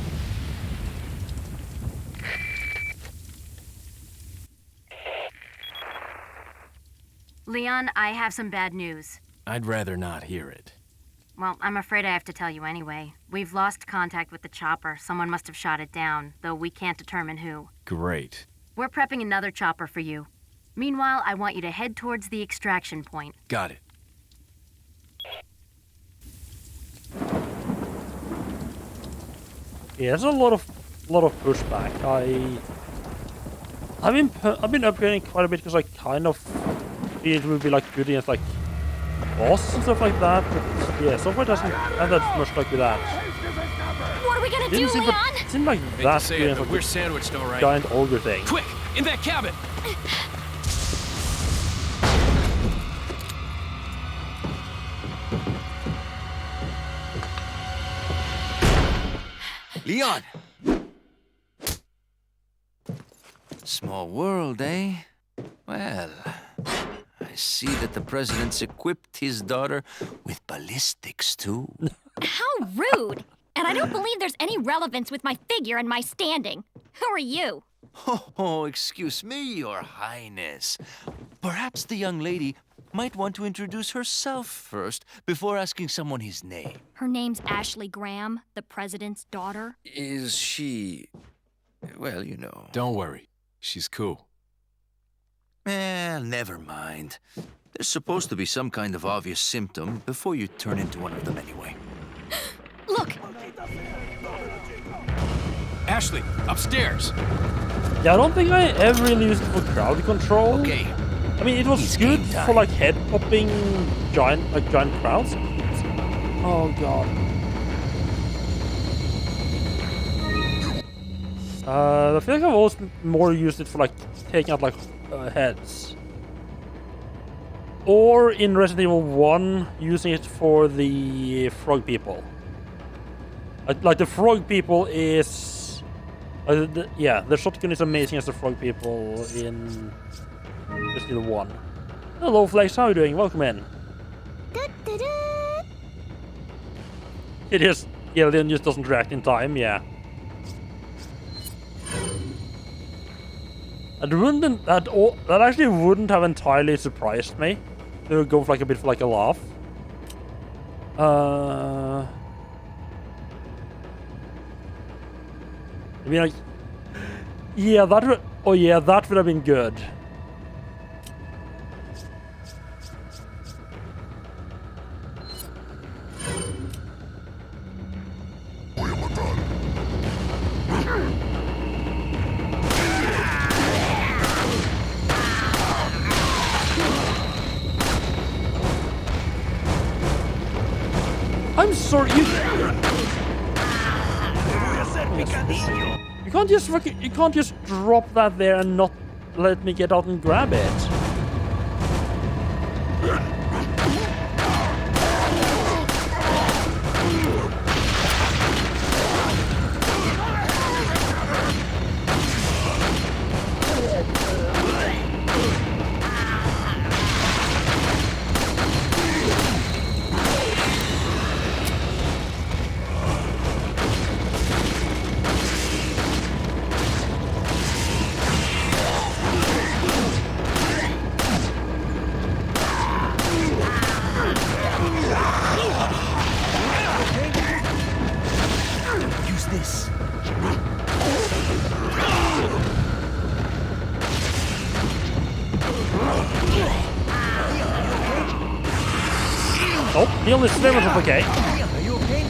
Speaker 4: Leon, I have some bad news.
Speaker 8: I'd rather not hear it.
Speaker 4: Well, I'm afraid I have to tell you anyway. We've lost contact with the chopper. Someone must have shot it down, though we can't determine who.
Speaker 8: Great.
Speaker 4: We're prepping another chopper for you. Meanwhile, I want you to head towards the extraction point.
Speaker 8: Got it.
Speaker 1: Yeah, there's a lot of pushback. I've been upgrading quite a bit because I kind of feel it would be like good against like boss and stuff like that. But yeah, so far it doesn't have that much luck with that.
Speaker 7: What are we gonna do, Leon?
Speaker 1: It seemed like
Speaker 8: Hate
Speaker 1: that
Speaker 8: to say
Speaker 1: good
Speaker 8: it,
Speaker 1: against
Speaker 8: but
Speaker 1: like
Speaker 8: we're
Speaker 1: the
Speaker 8: sandwiched all right.
Speaker 1: giant ogre thing.
Speaker 8: Quick, in that cabin! Leon!
Speaker 6: Small world, eh? Well, I see that the president's equipped his daughter with ballistics, too.
Speaker 7: How rude! And I don't believe there's any relevance with my figure and my standing. Who are you?
Speaker 6: Oh, excuse me, Your Highness. Perhaps the young lady might want to introduce herself first before asking someone his name.
Speaker 7: Her name's Ashley Graham, the president's daughter.
Speaker 10: Is she
Speaker 6: Well, you know.
Speaker 8: Don't worry. She's cool.
Speaker 6: Never mind. There's supposed to be some kind of obvious symptom before you turn into one of them anyway.
Speaker 7: Look,
Speaker 8: Ashley, upstairs.
Speaker 1: Yeah, I don't think I ever really used it for crowd control.
Speaker 6: Okay.
Speaker 1: I mean, it was
Speaker 6: It's
Speaker 1: good
Speaker 6: game time.
Speaker 1: for like head popping giant crowds. Oh god. I feel like I've always more used it for like taking out like heads. Or in Resident Evil 1, using it for the frog people. Like the frog people is... yeah, the shotgun is amazing as the frog people in Resident Evil 1. Hello Flex, how are you doing? Welcome in. It is... Yeah, Leon just doesn't react in time, yeah. That actually wouldn't have entirely surprised me. They would go for like a bit for like a laugh. I mean, like, yeah, that would. Oh yeah, that would have been good. I'm sorry, you can't just drop that there and not let me get out and grab it. Oh, Neil is very much up okay.
Speaker 9: Are you okay?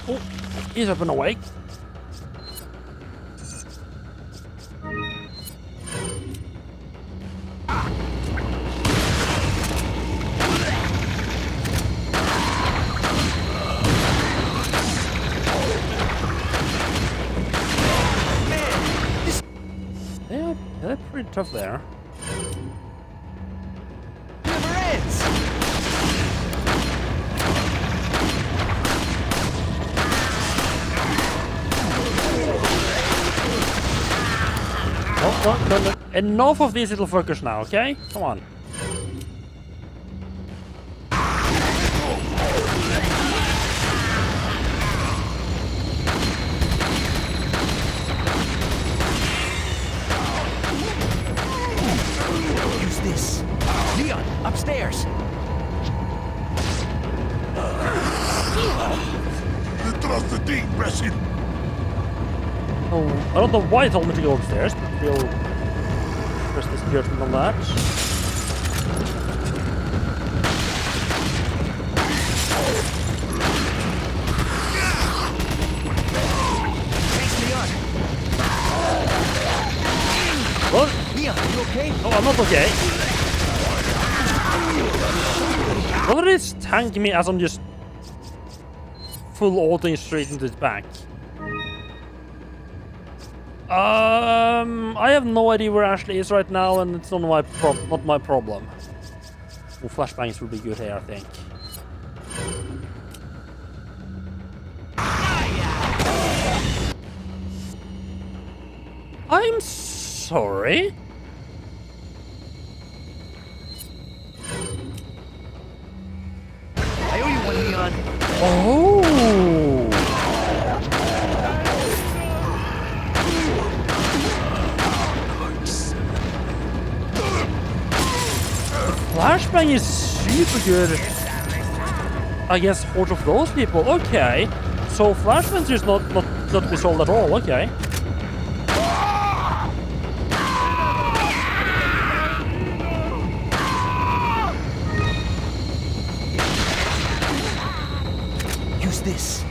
Speaker 1: Oh, he's up and awake. Yeah, they're pretty tough there.
Speaker 9: Never ends.
Speaker 1: Oh, no. Enough of these little fuckers now, okay? Come on.
Speaker 9: Use this. Leon, upstairs.
Speaker 3: Detrás de ti, imbécil.
Speaker 1: Oh, I don't know why it told me to go upstairs, but we'll press this judgment on that.
Speaker 9: Thanks, Leon.
Speaker 1: What?
Speaker 9: Leon, are you okay?
Speaker 1: Oh, I'm not okay. Whether it's tanking me as I'm just full autoing straight into its back. I have no idea where Ashley is right now, and it's not my problem. Oh, flashbangs would be good here, I think. I'm sorry.
Speaker 9: I owe you one, Leon.
Speaker 1: Oh. flying is super good against hordes of those people. Okay. So Flash Fence is not to be solved at all. Okay.
Speaker 9: Use this.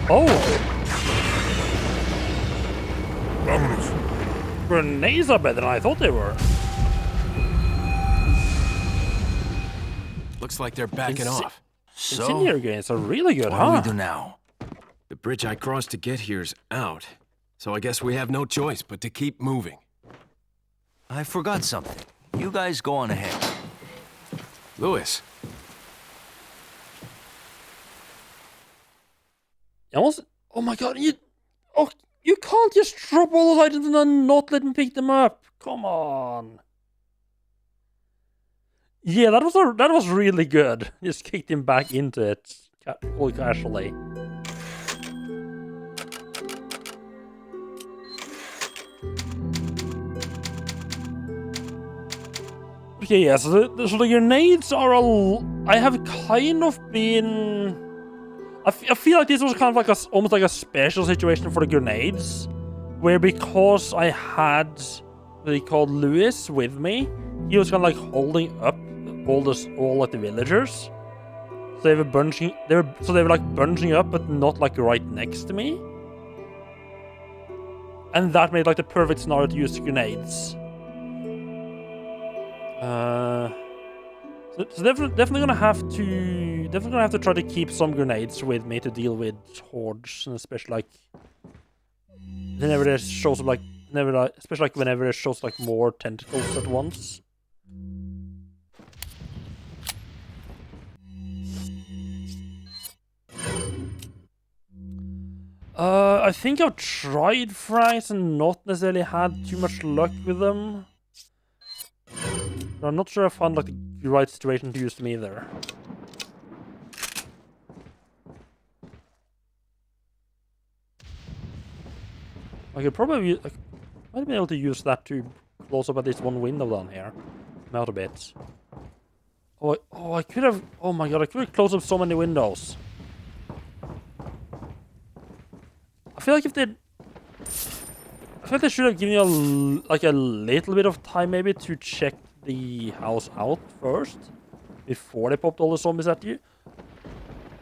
Speaker 1: Oh! Grenades are better than I thought they were.
Speaker 8: Looks like they're backing off.
Speaker 6: So,
Speaker 1: Incendiary grenades are really good,
Speaker 6: what
Speaker 1: huh?
Speaker 6: do we do now?
Speaker 8: The bridge I crossed to get here's out. So I guess we have no choice but to keep moving.
Speaker 6: I forgot something. You guys go on ahead.
Speaker 8: Lewis,
Speaker 1: Oh my god, you can't just drop all those items and then not let me pick them up. Come on. Yeah, that was really good. Just kicked him back into it all casually. Okay, yeah, so the grenades are I have kind of been... I feel like this was kind of like almost like a special situation for the grenades, where because I had what they called Lewis with me, he was kind of like holding up all like the villagers. So they were like bunching up, but not like right next to me, and that made like the perfect scenario to use grenades. So definitely gonna have to try to keep some grenades with me to deal with hordes, and especially like whenever there shows up especially like whenever it shows like more tentacles at once. I think I've tried frags and not necessarily had too much luck with them. But I'm not sure I found like the right situation to use them either. I could probably might have been able to use that to close up at least one window down here. I'm out a bit. I could have. Oh my god! I could have closed up so many windows. I feel like they should have given you a little bit of time maybe to check the house out first before they popped all the zombies at you.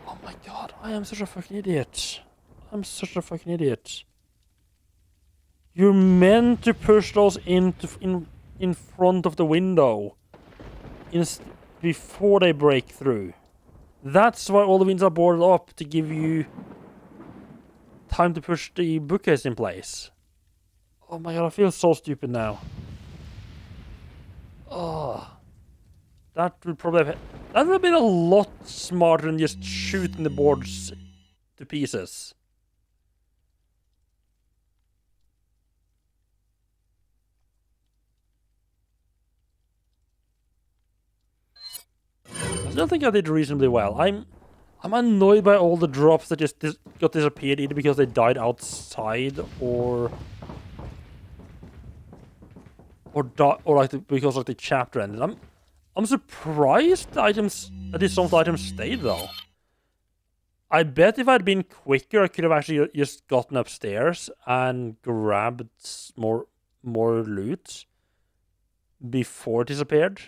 Speaker 1: Oh my god, I am such a fucking idiot. I'm such a fucking idiot. You're meant to push those in front of the window before they break through. That's why all the windows are boarded up, to give you time to push the bookcase in place. Oh my god, I feel so stupid now. Oh, that would have been a lot smarter than just shooting the boards to pieces. I still think I did reasonably well. I'm annoyed by all the drops that just got disappeared, either because they died outside or because like the chapter ended. I'm surprised the items, at least some of the items, stayed though. I bet if I'd been quicker, I could have actually just gotten upstairs and grabbed more loot before it disappeared.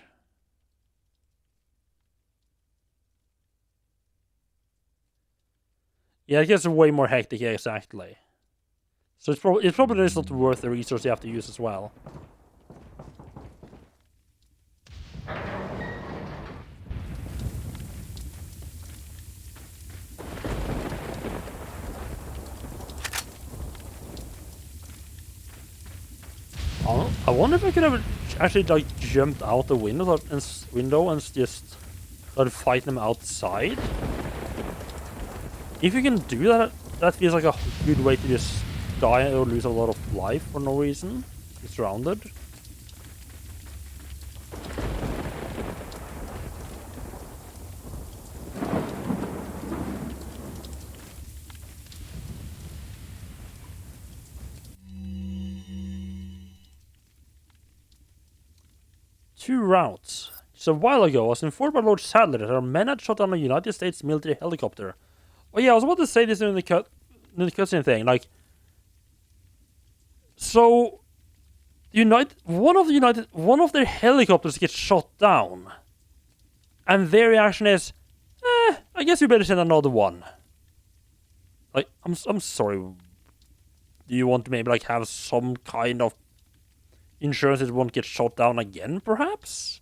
Speaker 1: Yeah, it gets way more hectic, exactly. So it's probably just not worth the resource you have to use as well. I wonder if I could have actually like jumped out the window and just started fighting them outside. If you can do that, that feels like a good way to just die or lose a lot of life for no reason. You're surrounded. Two routes. Just a while ago, I was informed by Lord Sadler that our men had shot down a United States military helicopter. Oh yeah, I was about to say this in the cutscene thing. Like, so one of their helicopters gets shot down, and their reaction is, I guess we better send another one. Like, I'm sorry. Do you want to maybe like have some kind of insurance it won't get shot down again, perhaps?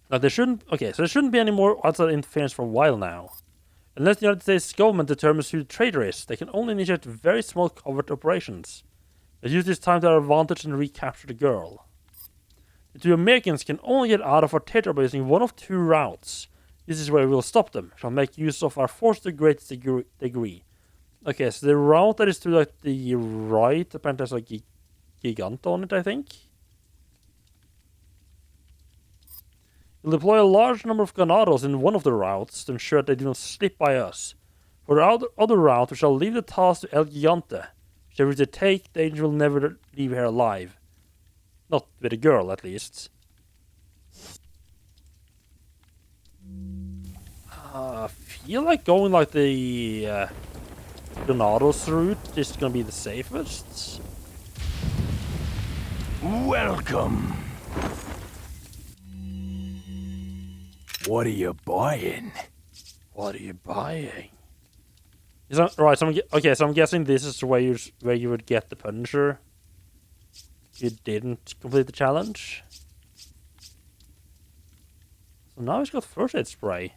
Speaker 1: Like, there shouldn't... Okay, so there shouldn't be any more outside interference for a while now. Unless the United States government determines who the traitor is, they can only initiate very small covert operations. Let's use this time to our advantage and recapture the girl. The two Americans can only get out of our territory by using one of two routes. This is where we will stop them. We shall make use of our force to the greatest degree. Okay, so the route that is to like the right, apparently there's like Giganta on it, I think. We'll deploy a large number of Ganados in one of the routes to ensure that they do not slip by us. For the other route, we shall leave the task to El Gigante. Whichever they take, the angel will never leave here alive. Not with a girl, at least. I feel like going like the Ganados route is gonna be the safest.
Speaker 3: Welcome. What are you buying?
Speaker 1: What are you buying? Right, so I'm guessing this is where you would get the Punisher. You didn't complete the challenge. So now he's got first aid spray.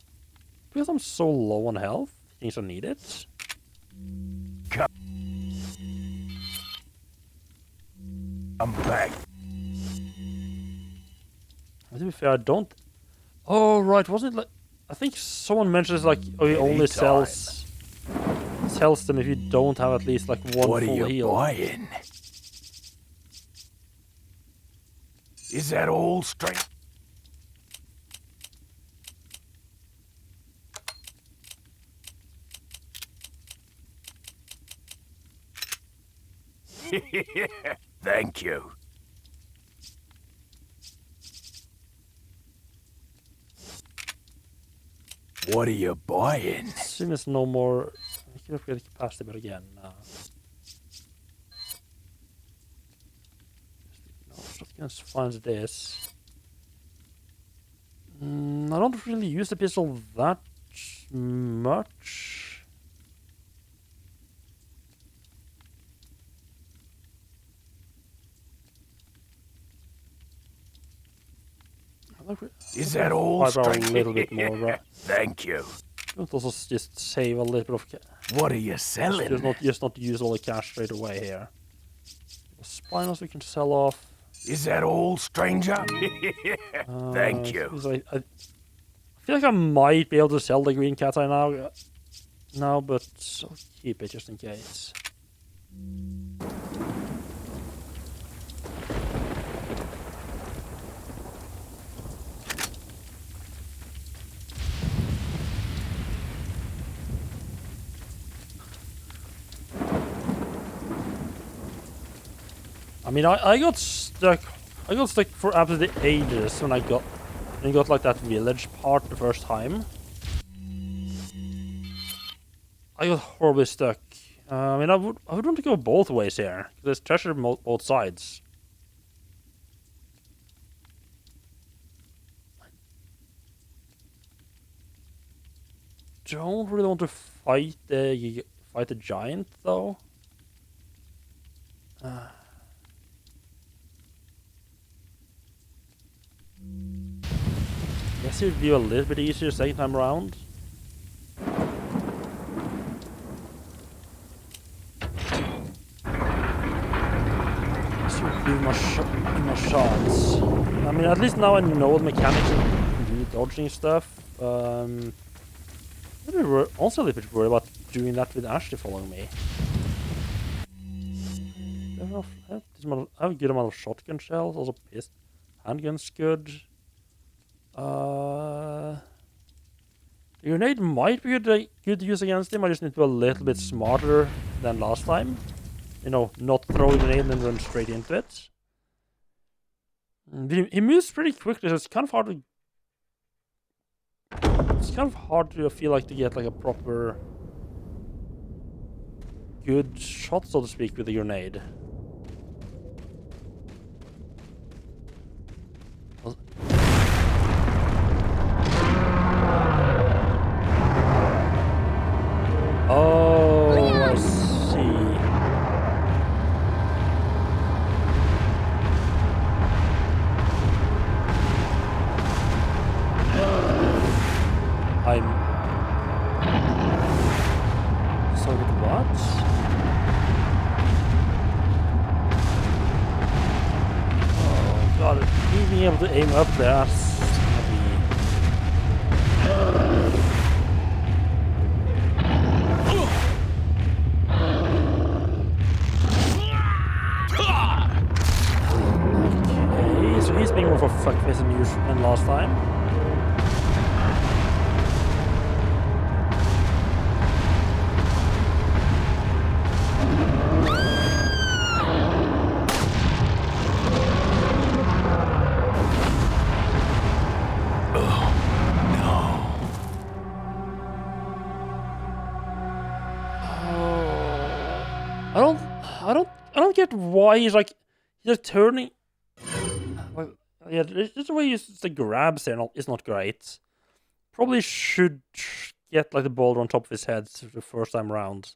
Speaker 1: Because I'm so low on health, he thinks I need it.
Speaker 3: I'm back.
Speaker 1: To be fair, I don't... Oh, right, wasn't it like... I think someone mentions like, oh, he only sells them if you don't have at least like one
Speaker 3: what
Speaker 1: full
Speaker 3: are you
Speaker 1: heal.
Speaker 3: buying? Is that all straight? Thank you. What are you buying?
Speaker 1: As soon as no more... I can upgrade the capacity, but again... Shotguns finds this. I don't really use the pistol that much.
Speaker 3: Is that all
Speaker 1: a
Speaker 3: straight?
Speaker 1: little bit more, right?
Speaker 3: Thank you.
Speaker 1: Let's also just save a little bit of cash.
Speaker 3: What are you selling?
Speaker 1: Just not use all the cash straight away here. Spinos we can sell off.
Speaker 3: Is that all, stranger? Thank you.
Speaker 1: I feel like I might be able to sell the green cat eye now, but I'll keep it just in case. I mean, I got stuck. I got stuck for absolutely ages when I got like that village part the first time. I got horribly stuck. I mean, I would want to go both ways here. There's treasure both sides. I don't really want to fight the giant though. Guess it would be a little bit easier second time around. Guess it would do my shots. I mean, at least now I know the mechanics and do dodging stuff. Maybe we're also a little bit worried about doing that with Ashley following me. I have a good amount of shotgun shells, also pissed. Handgun's good. The grenade might be good to use against him. I just need to be a little bit smarter than last time. You know, not throw a grenade and then run straight into it. He moves pretty quickly, so it's kind of hard to... It's kind of hard to feel like to get like a proper... good shot, so to speak, with the grenade. Oh, I see. I'm... So what? Oh god, me being able to aim up there, that's gonna be... Okay, so he's being more of a fuckface than last time. I don't get why he's like turning. Well, yeah, just the way he uses the grabs there is not great. Probably should get like the boulder on top of his head the first time around.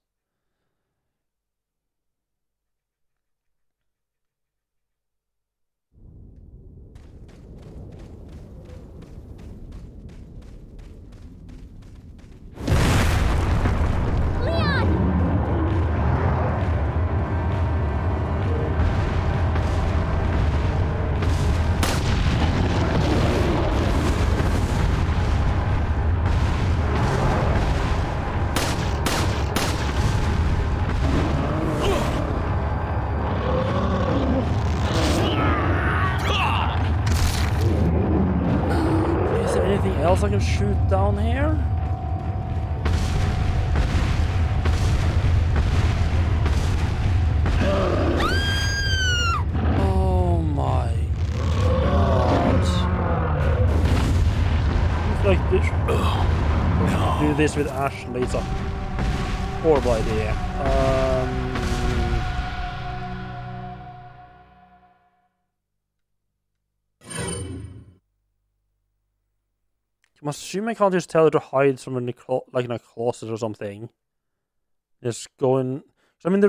Speaker 1: Else I can shoot down here? Oh my god. It's like this. No. Do this with Ashley, it's a horrible idea. I'm assuming I can't just tell her to hide somewhere in like in a closet or something. Just going. So I mean,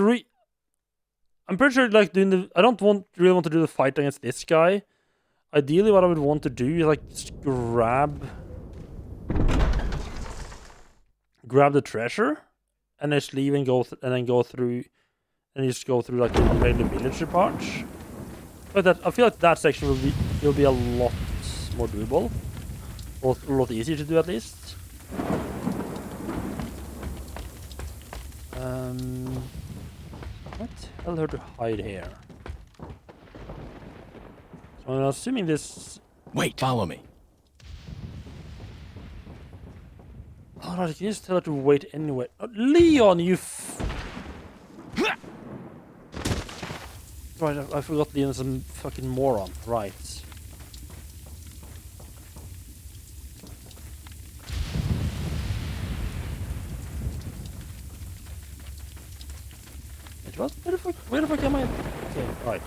Speaker 1: I'm pretty sure like doing the. I don't really want to do the fight against this guy. Ideally, what I would want to do is like just grab the treasure, and just leave and go and then go through, and just go through like the regular villager part. But I feel like that section will be a lot more doable. A lot easier to do at least. What tell her to hide here? So I'm assuming this.
Speaker 3: Wait, follow me.
Speaker 1: Alright, I can just tell her to wait anyway. Leon, you Right, I forgot Leon's a fucking moron. Right. What? Where the fuck am I? Okay, right.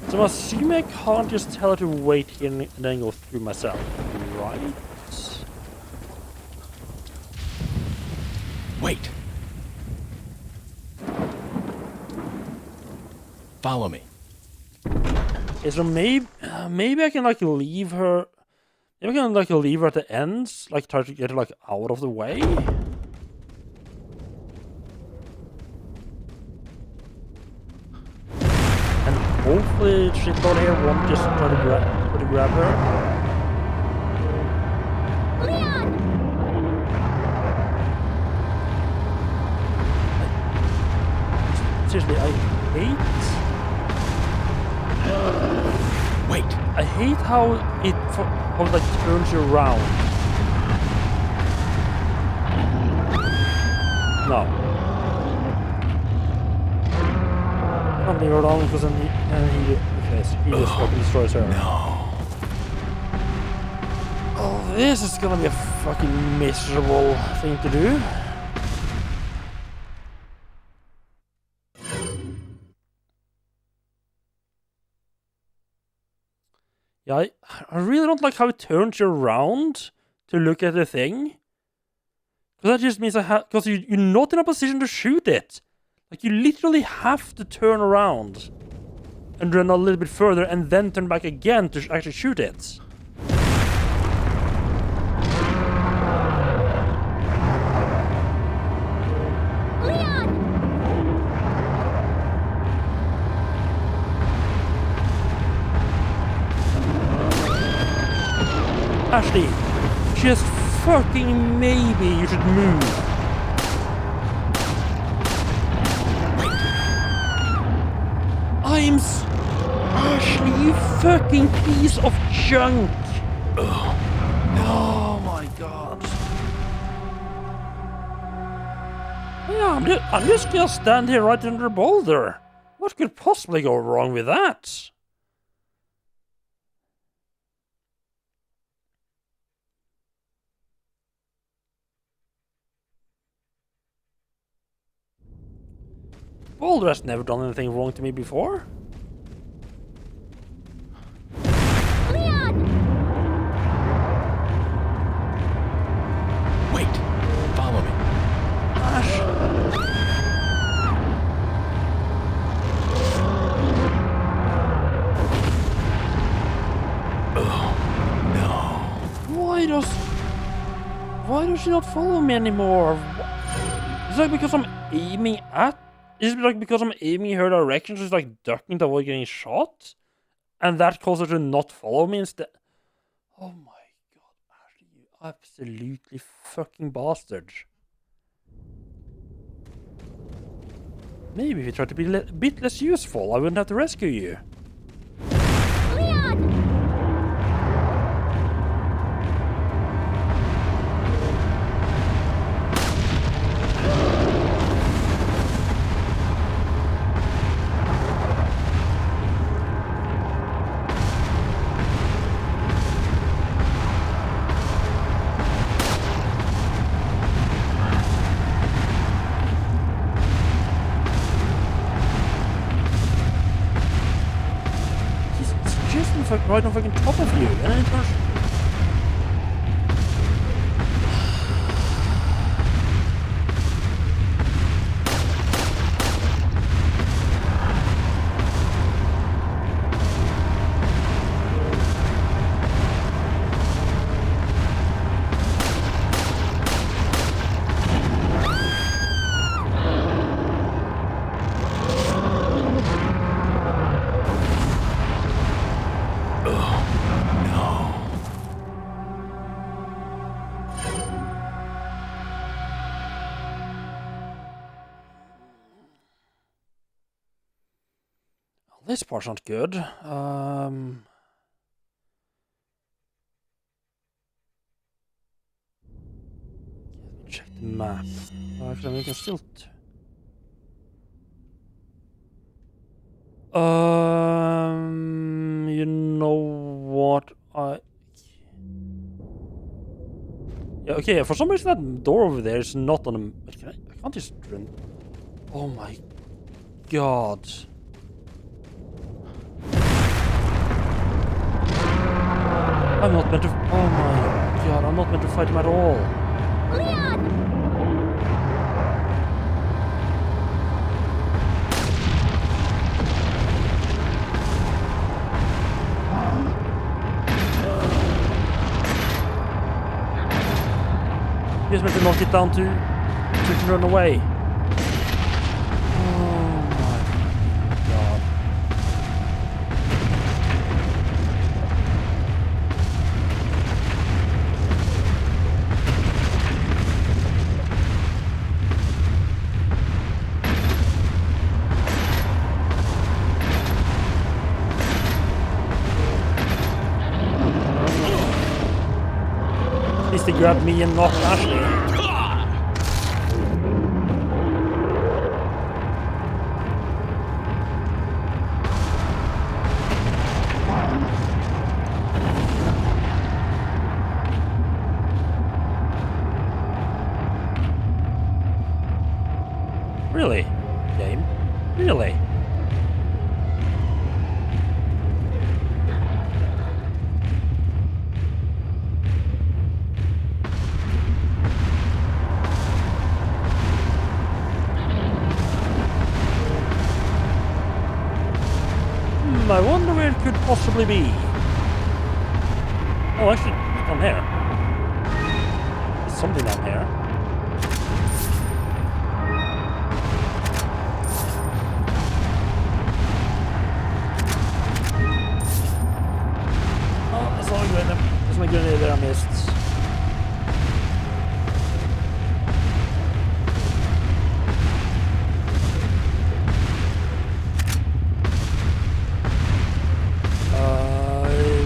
Speaker 1: So I'm assuming I can't just tell her to wait here and then go through myself, right?
Speaker 3: Wait. Follow me.
Speaker 1: Okay, so maybe I can like leave her. Maybe I can like leave her at the ends, like try to get her like out of the way. And hopefully shitlord here won't just try to grab her.
Speaker 7: Leon!
Speaker 1: Seriously, I hate...
Speaker 3: Wait.
Speaker 1: I hate how it like turns you around. No. Can't leave her alone because then he just fucking destroys her.
Speaker 3: No.
Speaker 1: Oh, this is gonna be a fucking miserable thing to do. Yeah, I really don't like how it turns you around to look at the thing. Because that just means because you're not in a position to shoot it. Like, you literally have to turn around and run a little bit further and then turn back again to actually shoot it. Ashley, just fucking maybe you should move. Ashley, you fucking piece of junk. Oh my god. Yeah, I'm just gonna stand here right under a boulder. What could possibly go wrong with that? Boulder has never done anything wrong to me before.
Speaker 7: Leon!
Speaker 3: Wait. Follow me.
Speaker 1: Ash.
Speaker 3: Oh, no.
Speaker 1: Why does she not follow me anymore? Is it like because I'm aiming at? Is it like because I'm aiming in her direction, she's like ducking to avoid getting shot? And that causes her to not follow me instead? Oh my god, Ashley, you absolutely fucking bastard. Maybe if you tried to be a bit less useful, I wouldn't have to rescue you.
Speaker 7: Leon!
Speaker 1: Right on fucking top of you, and then it turns... This part's not good. Check the map. Actually, we can still... you know what? Yeah, okay, for some reason that door over there is not on a... I can't just run... Oh my god. I'm not meant to... Oh my god, I'm not meant to fight him at all.
Speaker 7: Leon!
Speaker 1: You're just meant to knock it down to run away. Oh my god. grab me and not Ashley. Really? Game? Really? I wonder where it could possibly be. Oh, actually, down here. There's something down here. Oh, I saw a grenade. There's my grenade there I missed.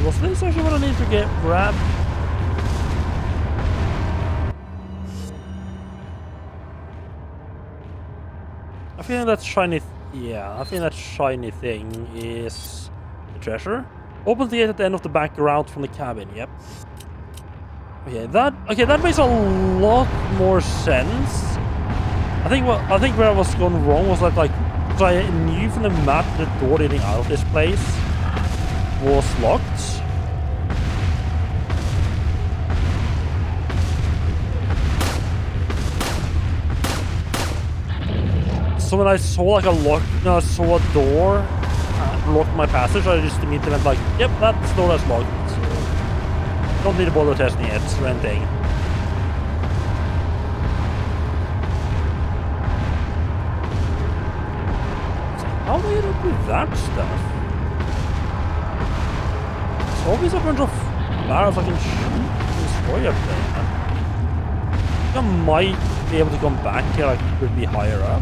Speaker 1: Was this actually what I need to get grabbed? I think that shiny... yeah, I think that shiny thing is the treasure. Open the gate at the end of the back route from the cabin, yep. Okay, that makes a lot more sense. I think where I was going wrong was that, like, so I knew from the map the door leading out of this place was locked. So when I saw like I saw a door block my passage, I just immediately went like, yep, that door is locked. Don't need to bother testing it or anything. So how do you do that stuff? There's always a bunch of barrels I can shoot and destroy up there. I think I might be able to come back here, like it could be higher up.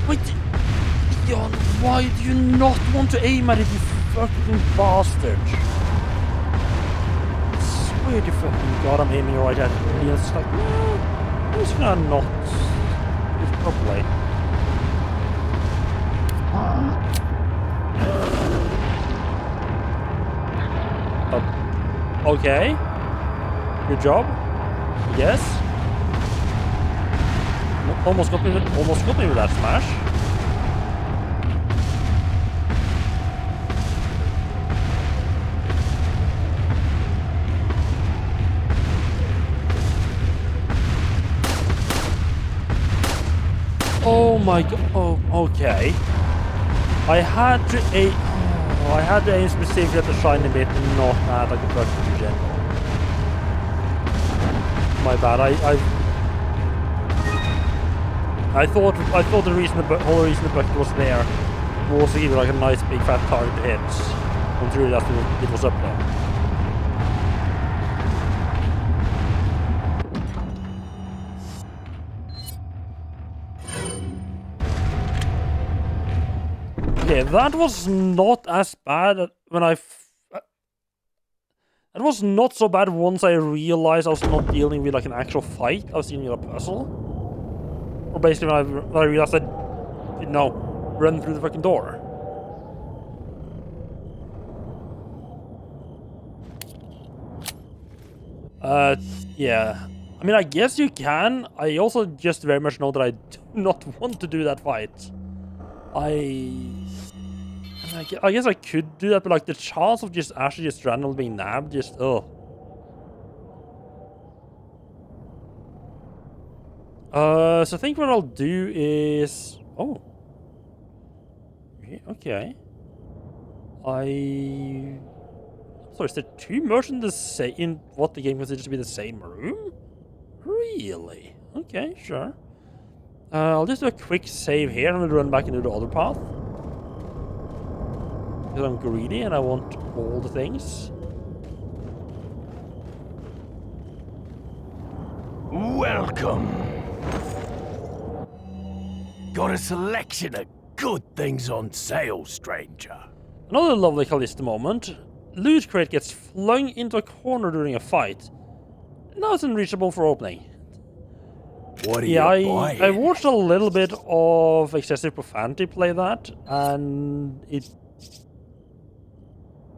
Speaker 1: Wait, Leon, why do you not want to aim at it, you fucking bastard? I swear to fucking God, I'm aiming right at it. Leon's just like, no, I'm just gonna not do it properly. Okay. Good job. Yes. Almost got me with that smash. Oh my god. Oh, okay. I had to aim specifically at the shiny bit and not at like a bucket in general. My bad. I thought the reason the whole reason the bucket was there was to give it like a nice big fat target to hit. Until it was up there. Okay, that was not as bad when that was not so bad once I realized I was not dealing with like an actual fight. I was dealing with a puzzle. Or basically when I realized I didn't know, run through the fucking door. Yeah. I mean, I guess you can. I also just very much know that I do not want to do that fight. I guess I could do that, but like the chance of just actually just randomly being nabbed, just So I think what I'll do is okay. So is there two merchants in what the game considers to be the same room? Really? Okay, sure. I'll just do a quick save here and we'll run back into the other path. Because I'm greedy and I want all the things.
Speaker 3: Welcome. Got a selection of Good things on sale, stranger.
Speaker 1: Another lovely Callisto moment. Loot crate gets flung into a corner during a fight. Now it's unreachable for opening.
Speaker 3: What are
Speaker 1: Yeah,
Speaker 3: you
Speaker 1: I
Speaker 3: buying?
Speaker 1: watched a little bit of Excessive Profanity play that, and it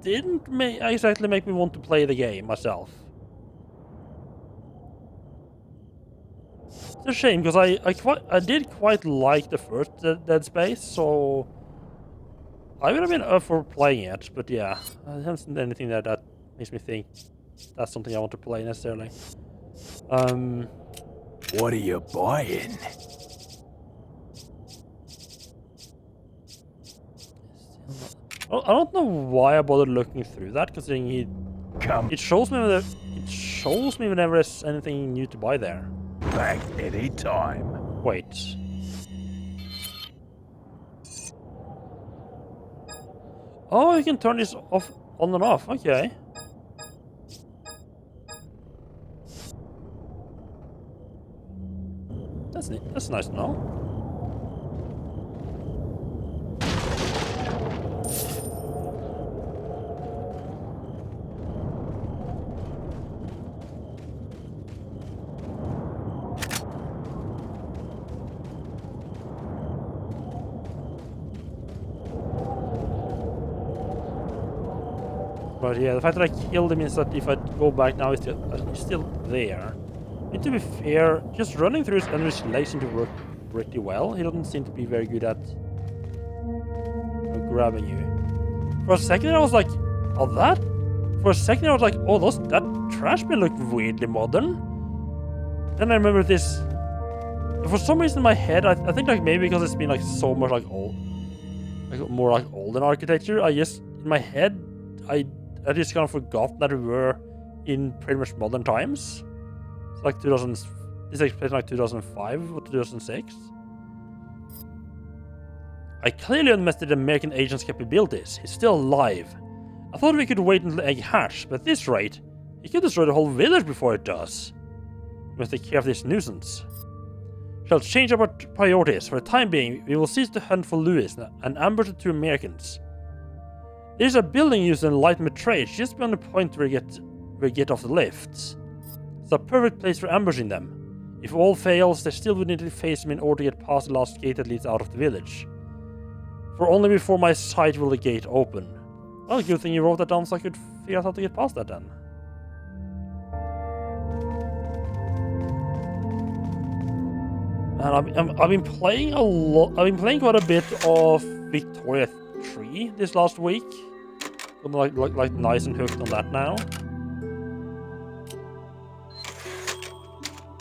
Speaker 1: didn't exactly make me want to play the game myself. It's a shame, because I did quite like the first Dead Space, so I would have been up for playing it, but yeah, I haven't seen anything that makes me think that's something I want to play necessarily.
Speaker 3: What are you buying?
Speaker 1: I don't know why I bothered looking through that, considering it shows me whenever there's anything new to buy there.
Speaker 3: Back any time.
Speaker 1: Wait. Oh, you can turn this off, on and off. Okay. That's neat. That's nice to know. But yeah, the fact that I killed him means that if I go back now, he's still there. And to be fair, just running through his enemies legs seems to work pretty well. He doesn't seem to be very good at grabbing you. For a second I was like, oh that? For a second I was like, oh that trash bin looked weirdly modern. Then I remember this. For some reason in my head, I think like maybe because it's been like so much like old, like more like olden architecture. I just in my head, I just kind of forgot that we were in pretty much modern times. It's like 2000. This takes place like 2005 or 2006. I clearly underestimated the American agent's capabilities. He's still alive. I thought we could wait until the egg hatched, but at this rate, he could destroy the whole village before it does. We must take care of this nuisance. Shall change our priorities. For the time being, we will cease to hunt for Lewis and ambush the two Americans. There's a building used in light trade just beyond the point where we get off the lifts. It's a perfect place for ambushing them. If all fails, they still would need to face them in order to get past the last gate that leads out of the village. For only before my sight will the gate open. Well, good thing you wrote that down so I could figure out how to get past that then. And I've been playing a lot. I've been playing quite a bit of Victoria 3 this last week. I'm like nice and hooked on that now.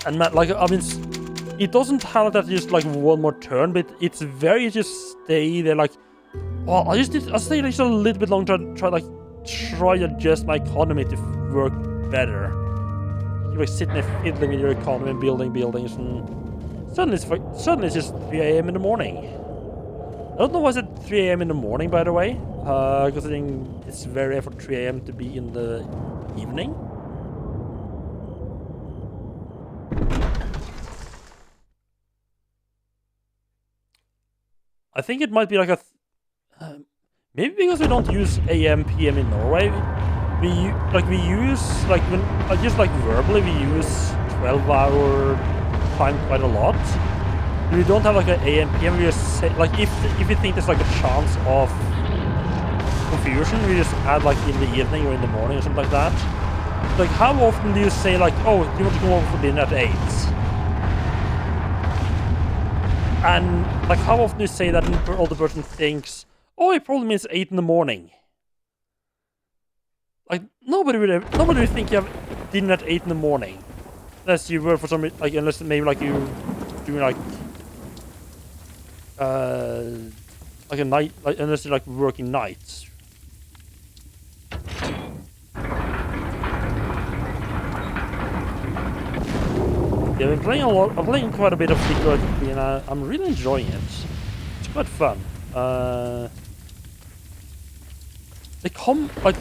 Speaker 1: And man, like it doesn't have that just like one more turn, but it's very just stay there like. Well, I stayed just a little bit longer to try to adjust my economy to work better. You're like sitting there fiddling with your economy and building buildings, and suddenly it's just 3 a.m. in the morning. I don't know why it's at 3 a.m. in the morning, by the way, because I think it's very rare for 3 a.m. to be in the evening. I think it might be like a... maybe because we don't use AM, PM in Norway. We use, like, when just like verbally, we use 12-hour time quite a lot. We don't have like an AM, PM. We just say, like, if we think there's like a chance of confusion, we just add like in the evening or in the morning or something like that. Like, how often do you say like, oh, do you want to come over for dinner at 8? And like, how often do you say that and the other person thinks, oh, it probably means 8 in the morning? Like, nobody would think you have dinner at 8 in the morning, unless you were for some like, unless maybe like you doing like a night, like unless you're like working nights. Yeah, I've been playing a lot. I'm playing quite a bit of Victoria 3, and I'm really enjoying it. It's quite fun. The combat.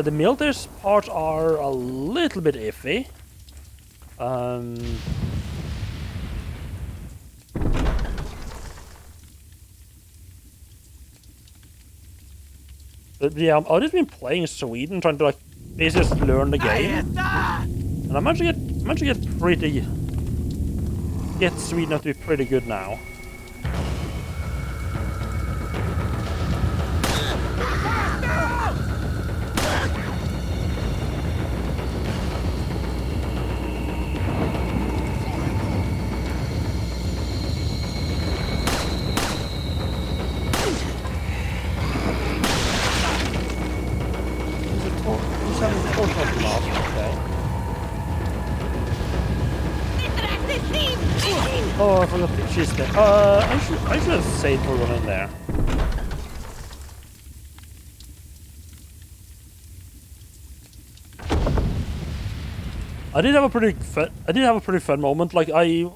Speaker 1: The military parts are a little bit iffy. But yeah, I've just been playing Sweden, trying to like basically just learn the game, and I managed to get Sweden up to be pretty good now. Oh, I forgot she's there. I should have saved for one in there. I did have a pretty fun moment. Like I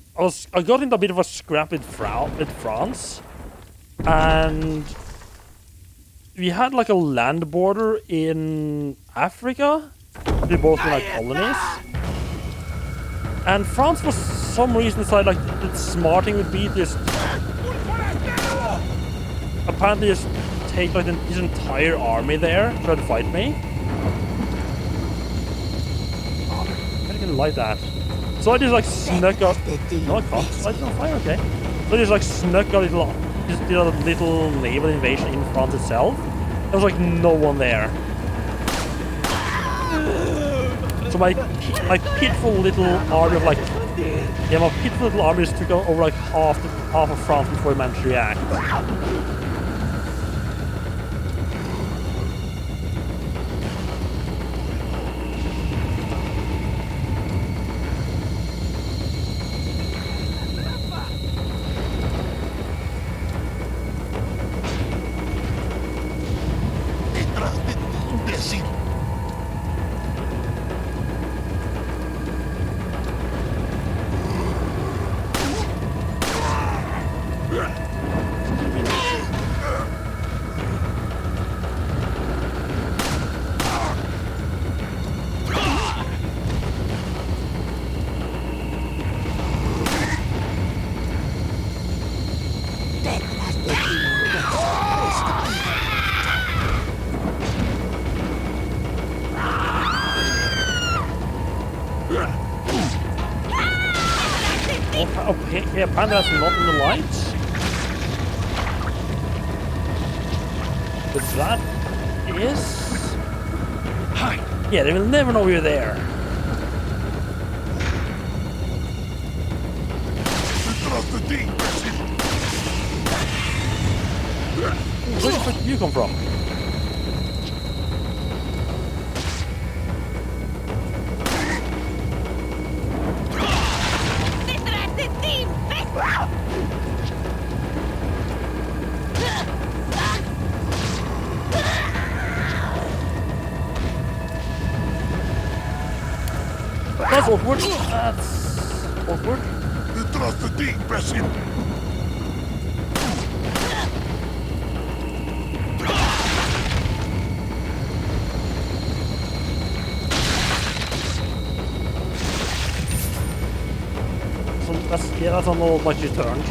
Speaker 1: got into a bit of a scrap with France, and we had like a land border in Africa. We both were like colonies, and France for some reason decided like the smart thing would be to just apparently just take like his entire army there to try to fight me. Like that. So I just like snuck out. No, I can't. Light it on fire, okay. So I just like snuck out just did a little naval invasion in France itself. There was like no one there. So my pitiful little army of like my pitiful little army just took over like half of France before it managed to react. Okay, apparently that's not in the lights. But that is... Hi. Yeah, they will never know you're there. Where the fuck did you come from? That's awkward. That's awkward. So that's on all like you turned.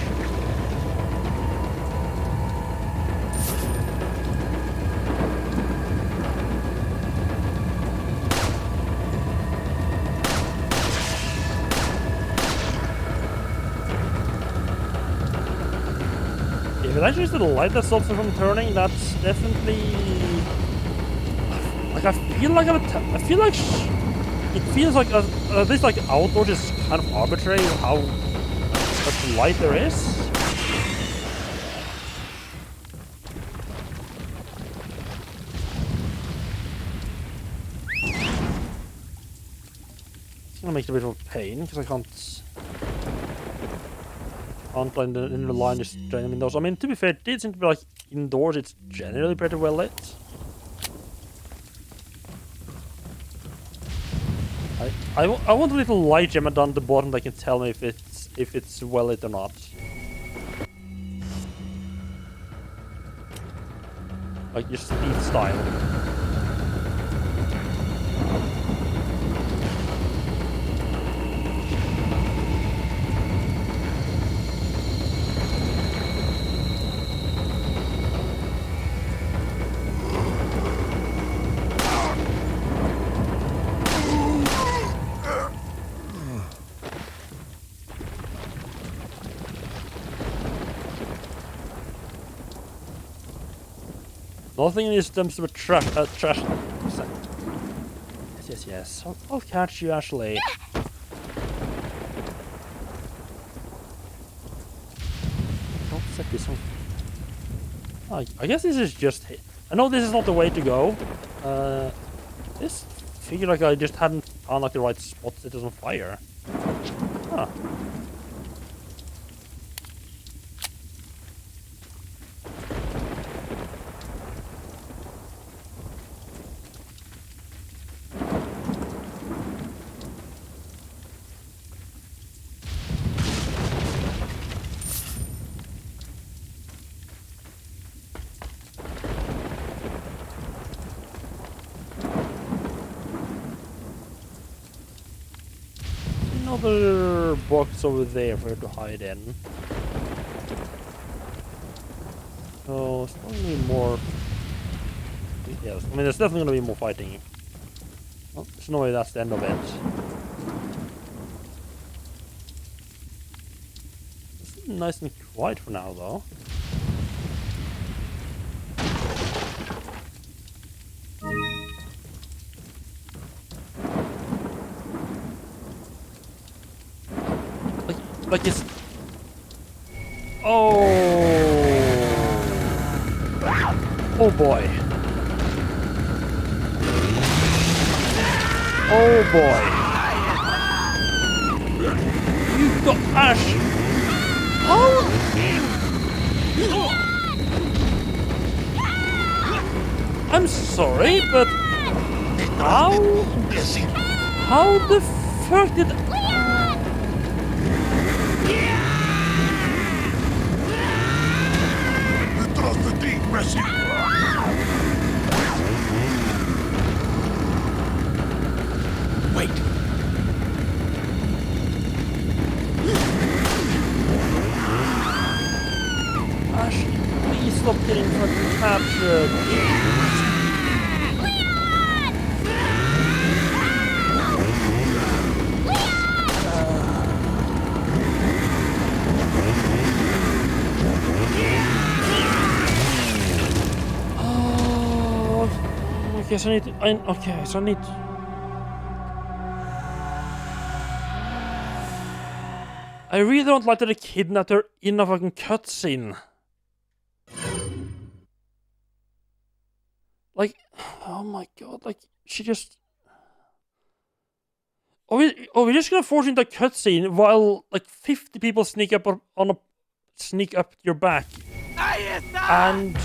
Speaker 1: If it actually is the light that stops me from turning, that's definitely like I feel like it feels like at least like outdoors is kind of arbitrary how much light there is. It's gonna make it a bit of a pain because I can't in the line just join the windows. I mean, to be fair, it did seem to be like indoors. It's generally pretty well lit. I want a little light gem down the bottom that can tell me if it's well lit or not. Like your speed style. Nothing in this dumpster but trash. Trash. Yes. I'll catch you, Ashley. Don't set this on. I guess this is just. I know this is not the way to go. This figured like I just hadn't found like the right spot that is on fire. Huh. Another box over there for her to hide in. So it's gonna be more. Yes, I mean there's definitely gonna be more fighting. Well, there's no way that's the end of it. It's nice and quiet for now, though. Like it's. Oh. Oh boy. Oh boy. You got Ash. Oh. I'm sorry, but how? How the fuck did?
Speaker 3: Wait.
Speaker 1: Ash, please stop getting fucking captured. Okay, so I need to, okay, so I need to, I really don't like that they kidnapped her in a fucking cutscene. Like, oh my god, like, she just... we're just gonna force into a cutscene while, like, 50 people sneak up sneak up your back. And...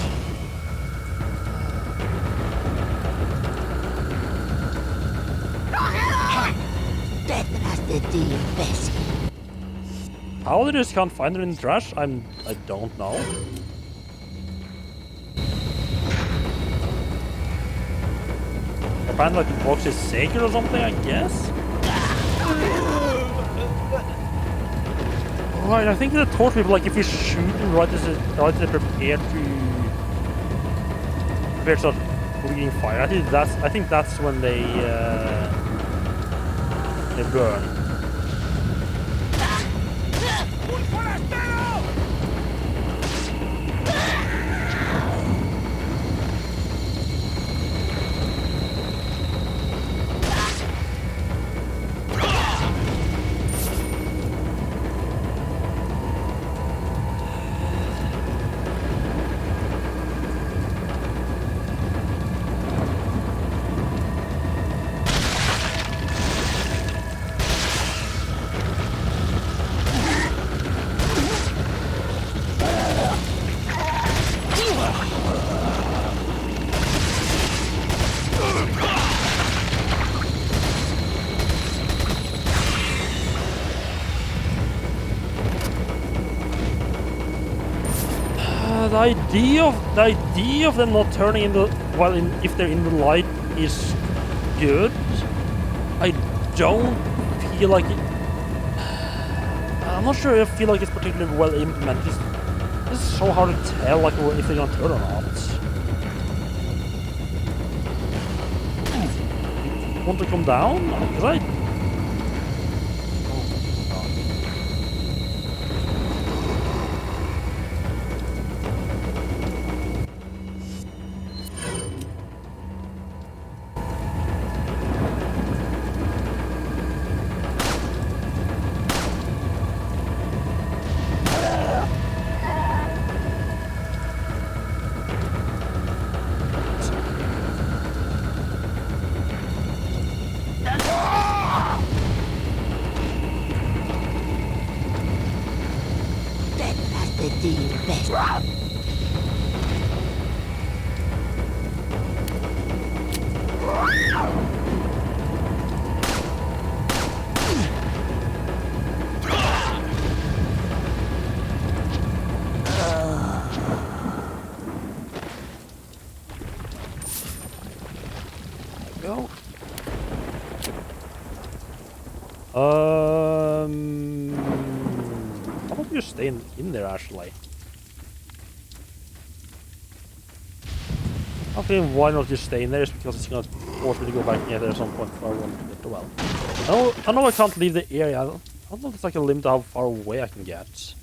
Speaker 1: How they just can't find her in the trash? I don't know. Apparently like the box is sacred or something, I guess? Right, I think they taught people like if you shoot them right as they're prepared to start breathing fire. I think that's when they burn. The idea of them not turning into if they're in the light is good. I don't feel like it. I'm not sure. I feel like it's particularly well implemented. This is so hard to tell, like if they're gonna turn or not. Want to come down? Because I. go. How about you stay in there actually? Okay, why not just stay in there? It's because it's gonna force me to go back in there at some point if I want to get the well. I know I can't leave the area. I don't know if it's like a limit to how far away I can get.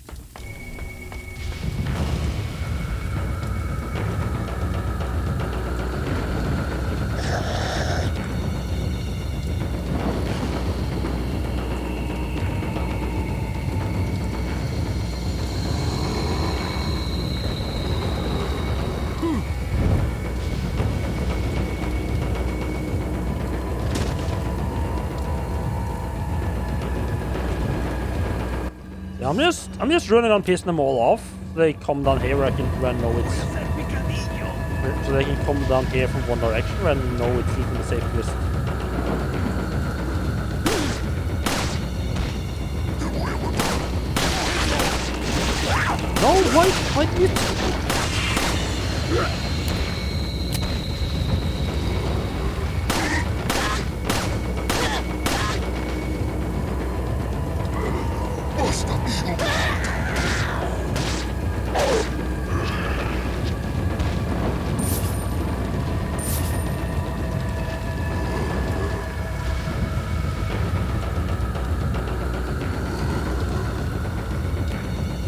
Speaker 1: Yeah, I'm just running on pissing them all off. So they come down here where I know it's. So they can come down here from one direction where I know it's even the safest. No, why did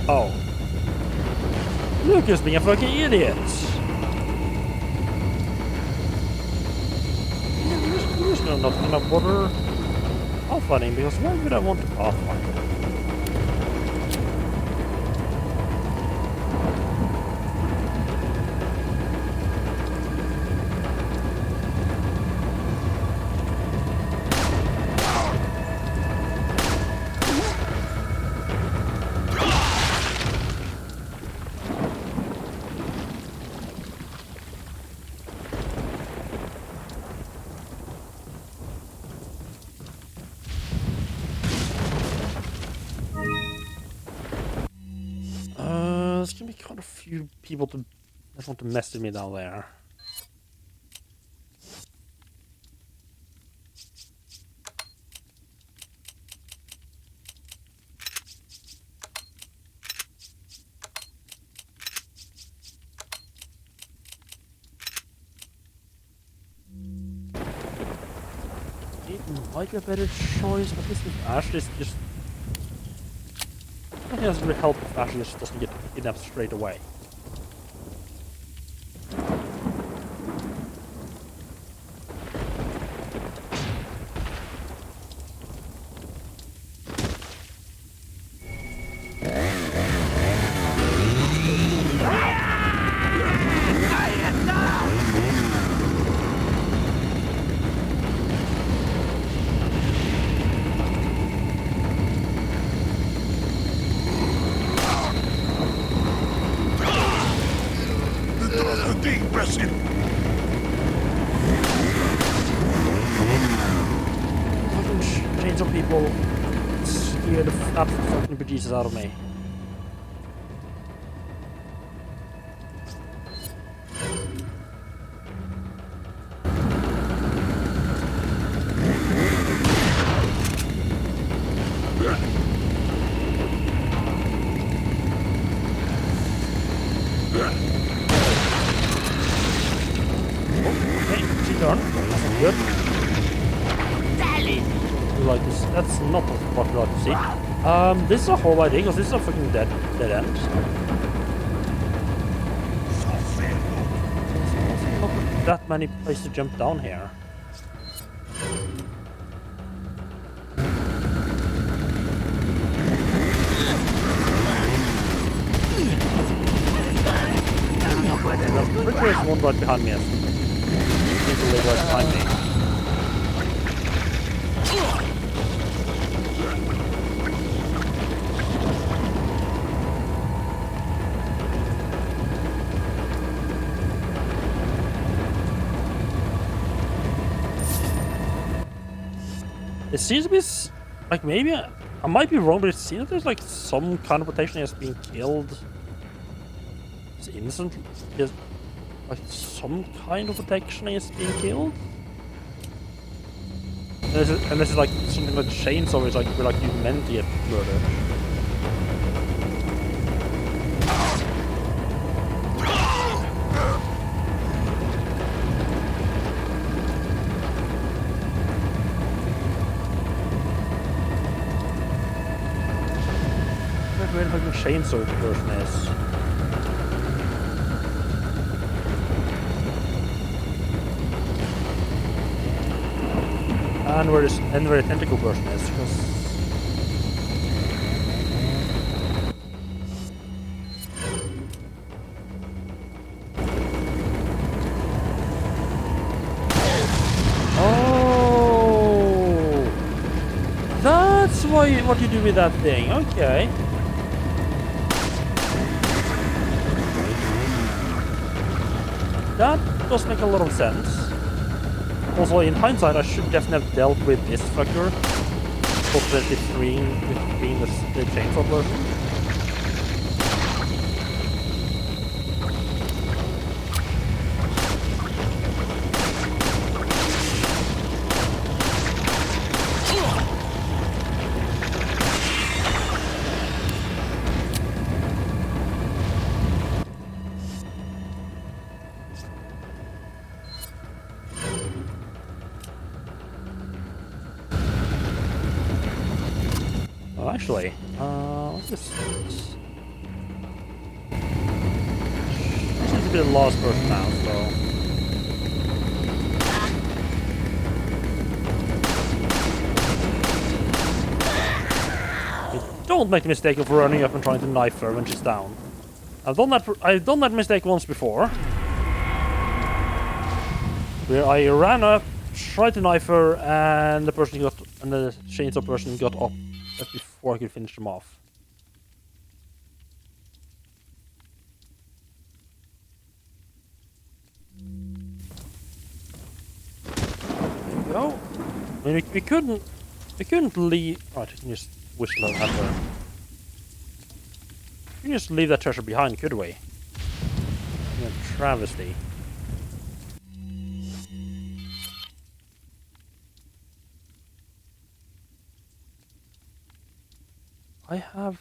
Speaker 1: Oh. Lucas being a fucking idiot. You're just not gonna bother pathfinding because why would I want to pathfind? There's gonna be quite a few people that want to mess with me down there. It might be a better choice, but this with Ashley's just. I think that's really help if Ashley just doesn't get kidnapped straight away. Some people scare the absolute fucking bejesus out of me. Okay, she's done. That's good. Like this, that's not what we like to see. This is a whole idea because this is a fucking dead end. There's not that many places to jump down here. I'm pretty sure there's one right behind me. People live right behind me. It seems to be like maybe I might be wrong, but it seems that there's like some kind of protection has been killed. It's innocent. Like some kind of protection is being killed. And this is like something like chainsaw is like where like you meant to get murdered. Where the fucking chainsaw version is. And where the tentacle version is, because oh, that's why what you do with that thing. Okay. That does make a lot of sense. Also, in hindsight, I should definitely have dealt with this fucker. Possibly freeing the chainsaw version. Actually, what's this? This seems to be the last person now, so. Don't make the mistake of running up and trying to knife her when she's down. I've done that mistake once before. Where I ran up, tried to knife her, and the chainsaw person got up. That's before I could finish them off. There we go. I mean, we couldn't leave. Oh, I can just whistle at her. We can just leave that treasure behind, could we? Yeah, travesty. I have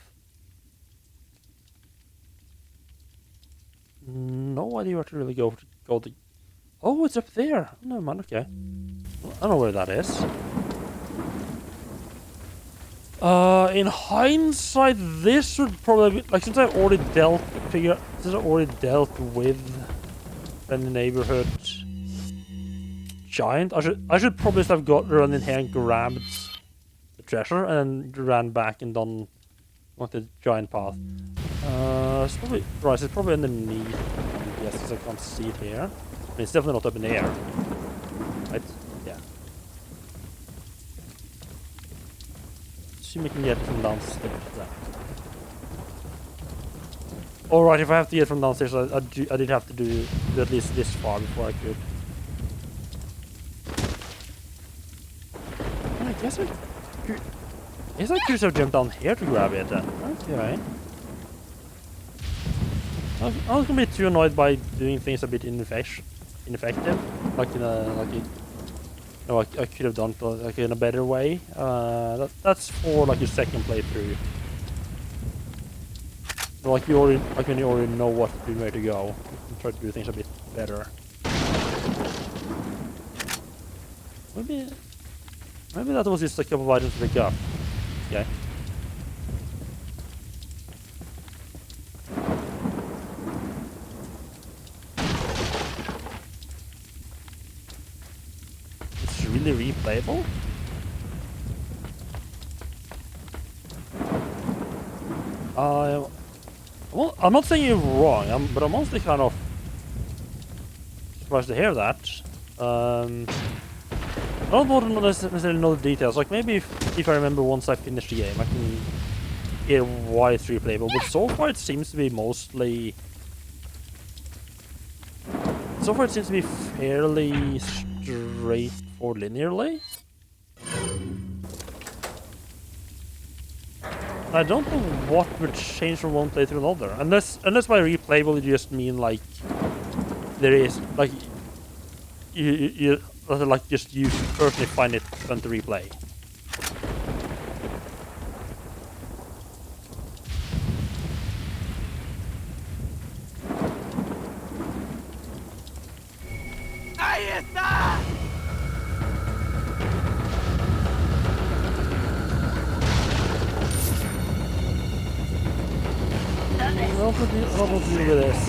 Speaker 1: no idea where to really go to. Oh, it's up there. Oh, never mind. Okay, I don't know where that is. In hindsight, this would probably be, like, since I already dealt with the neighborhood giant. I should probably have run in here and grabbed the treasure and then ran back and done the giant path. It's probably right. It's probably underneath. Yes, because I can't see it here. I mean, it's definitely not up in the air, right? Yeah. Assume we can get from downstairs. Yeah. All right. If I have to get from downstairs, I did have to do at least this far before I could. And I guess I could have jumped down here to grab it then. Okay. I was gonna be too annoyed by doing things a bit ineffective. Like I could have done it like in a better way. That's for like your second playthrough. Like when you already know what to do, where to go, you can try to do things a bit better. Maybe that was just a couple of items to pick up. Okay. It's really replayable. Well, I'm not saying you're wrong, but I'm mostly kind of surprised to hear that. I don't want to necessarily know the details. Like, maybe if I remember once I finish the game, I can hear why it's replayable. But so far it seems to be mostly... So far it seems to be fairly straightforward linearly. I don't know what would change from one playthrough to another. Unless by replayable you just mean like... There is... Like... that I like just personally find it fun to replay. What will deal with this?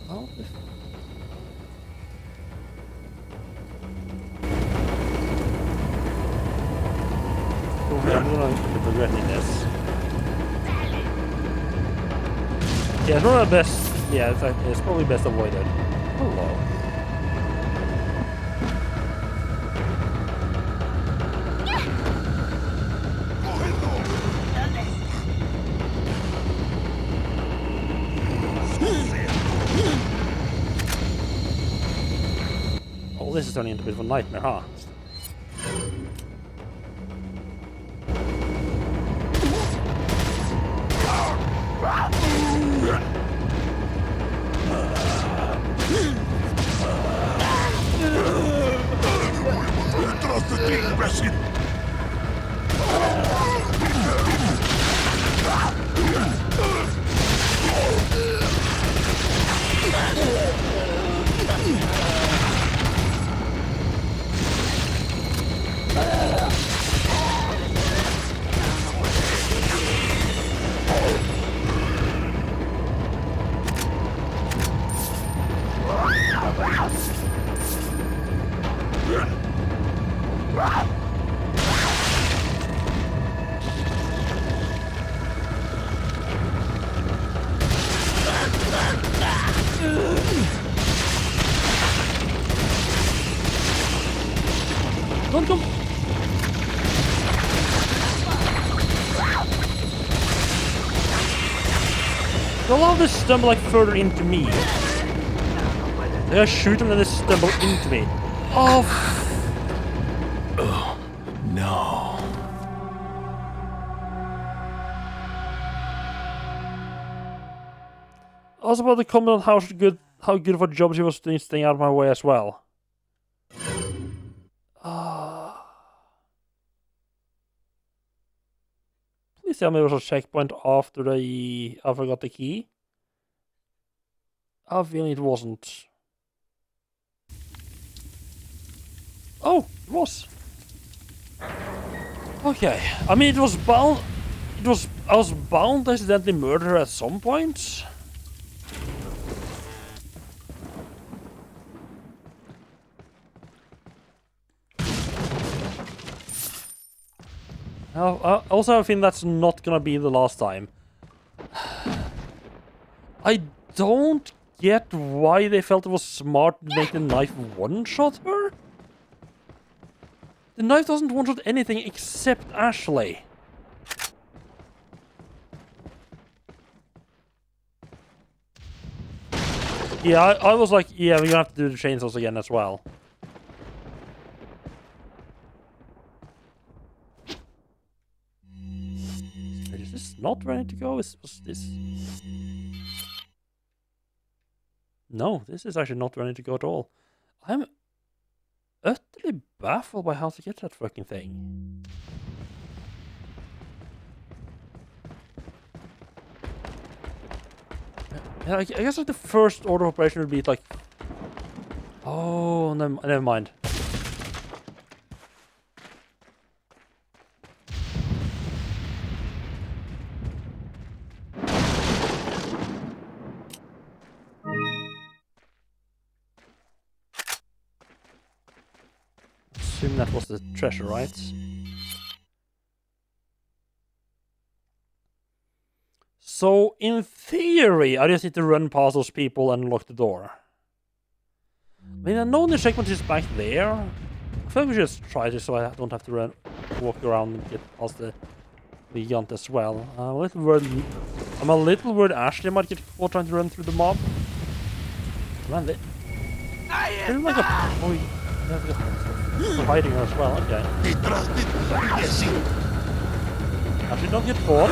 Speaker 1: Oh, I'm gonna regretting this. Yeah, it's not the best. Yeah, it's probably best avoided. Hello. Oh, this is turning into a bit of a nightmare, huh? Don't jump! They'll all just stumble like further into me. They shoot them and they stumble into me. Oh,
Speaker 3: No.
Speaker 1: I was about to comment on how good of a job she was doing staying out of my way as well. Please tell me there was a checkpoint after I got the key. I have a feeling it wasn't. Oh, it was. Okay. I mean, it was bound. I was bound to accidentally murder her at some point. I also have a feeling that's not gonna be the last time. I don't get why they felt it was smart to make the knife one-shot her. The knife doesn't one-shot anything except Ashley. Yeah, I was like, yeah, we're gonna have to do the chainsaws again as well. Is this not ready to go? Was this... No, this is actually not ready to go at all. I'm utterly baffled by how to get that fucking thing. Yeah, I guess like the first order of operation would be like... Oh, never mind. Assume that was the treasure, right? So, in theory, I just need to run past those people and lock the door. I mean, I know the checkpoint is back there. I feel like we should just try this so I don't have to walk around and get past the Gigant as well. I'm a little worried Ashley might get caught trying to run through the mob. Man, they're like a... Oh, they're hiding her as well, okay. Ashley, don't get caught.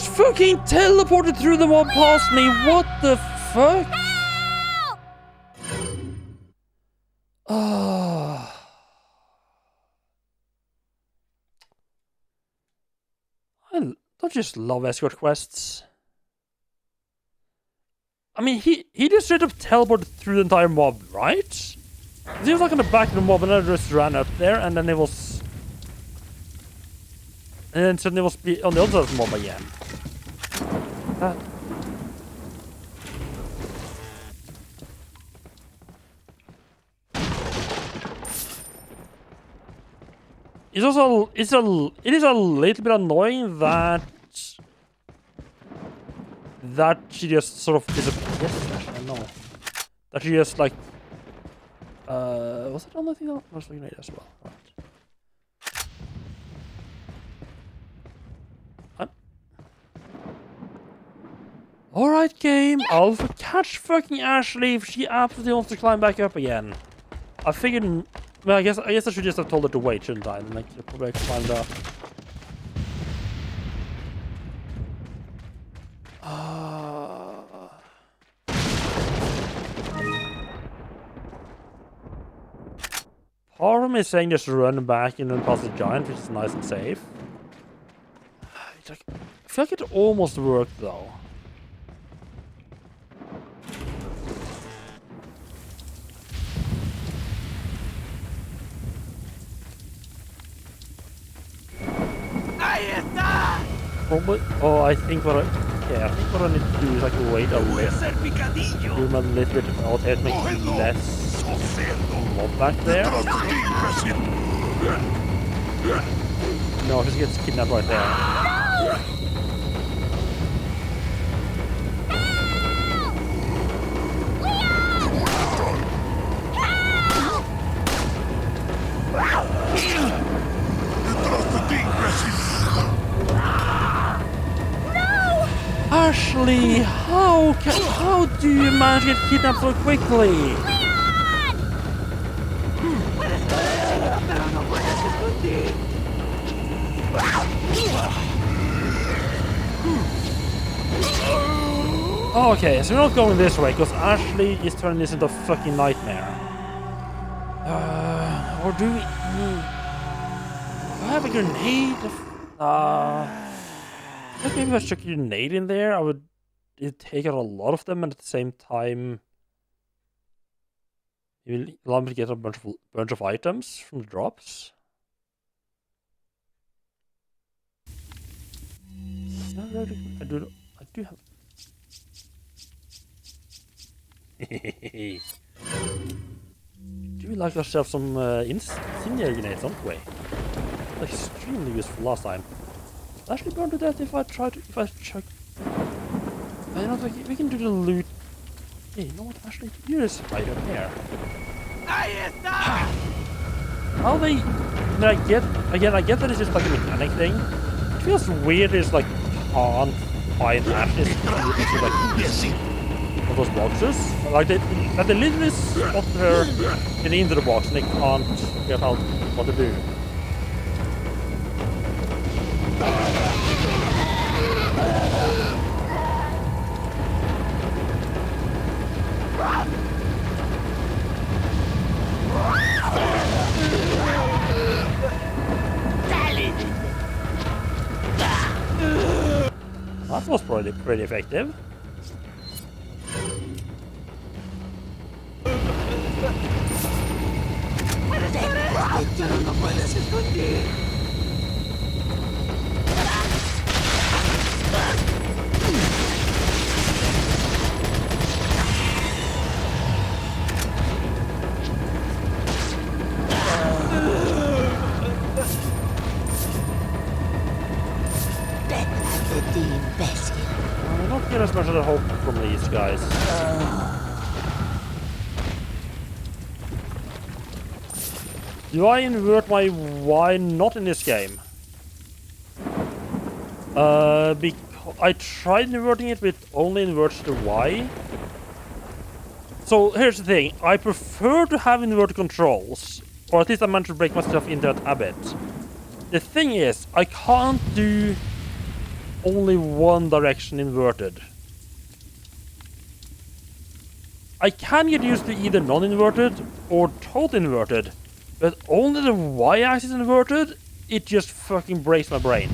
Speaker 1: just fucking teleported through the mob past me. What the fuck? Oh. I don't just love escort quests. I mean, he just straight up teleported through the entire mob, right? He was like on the back of the mob and I just ran up there and then it was... And then suddenly it was on the other side of the mob again. It is a little bit annoying that she just sort of disappeared. Yes, actually, I know. That she just like was it on the thing that was looking at as well? Right. Alright, game. I'll catch fucking Ashley if she absolutely wants to climb back up again. I figured. Well, I guess I should just have told her to wait, shouldn't I? And then I could probably climbed up. Part of me is saying just run back and then past the giant, which is nice and safe. It's like, I feel like it almost worked though. Probably. Oh, I think what I need to do is like wait a little. Do a little bit out here to make less mob back there. No, she gets kidnapped right there. Ashley, how do you manage to get kidnapped so quickly? Okay, so we're not going this way because Ashley is turning this into a fucking nightmare. Or do we? I have a grenade. Maybe if I chuck a grenade in there, I would take out a lot of them, and at the same time, it will allow me to get a bunch of items from the drops. I do have. Do we like ourselves some incendiary grenades, don't we? Extremely useful last time. I'll actually burn to death if I chuck. I don't think we can do the loot. Hey, you know what? Actually, you just right up here. How they? I get that it's just like a mechanic thing. It feels weird. It's like can't find Ashley into like one of those boxes. Like they literally spot her getting into the box and they can't figure out what to do. That was probably pretty effective. I'm not getting as much as I hope from these guys. Do I invert my Y not in this game? Because I tried inverting it, but it only inverts the Y. So here's the thing, I prefer to have inverted controls, or at least I managed to break myself into that habit. The thing is, I can't do only one direction inverted. I can get used to either non-inverted or total inverted, but only the y-axis inverted, it just fucking breaks my brain.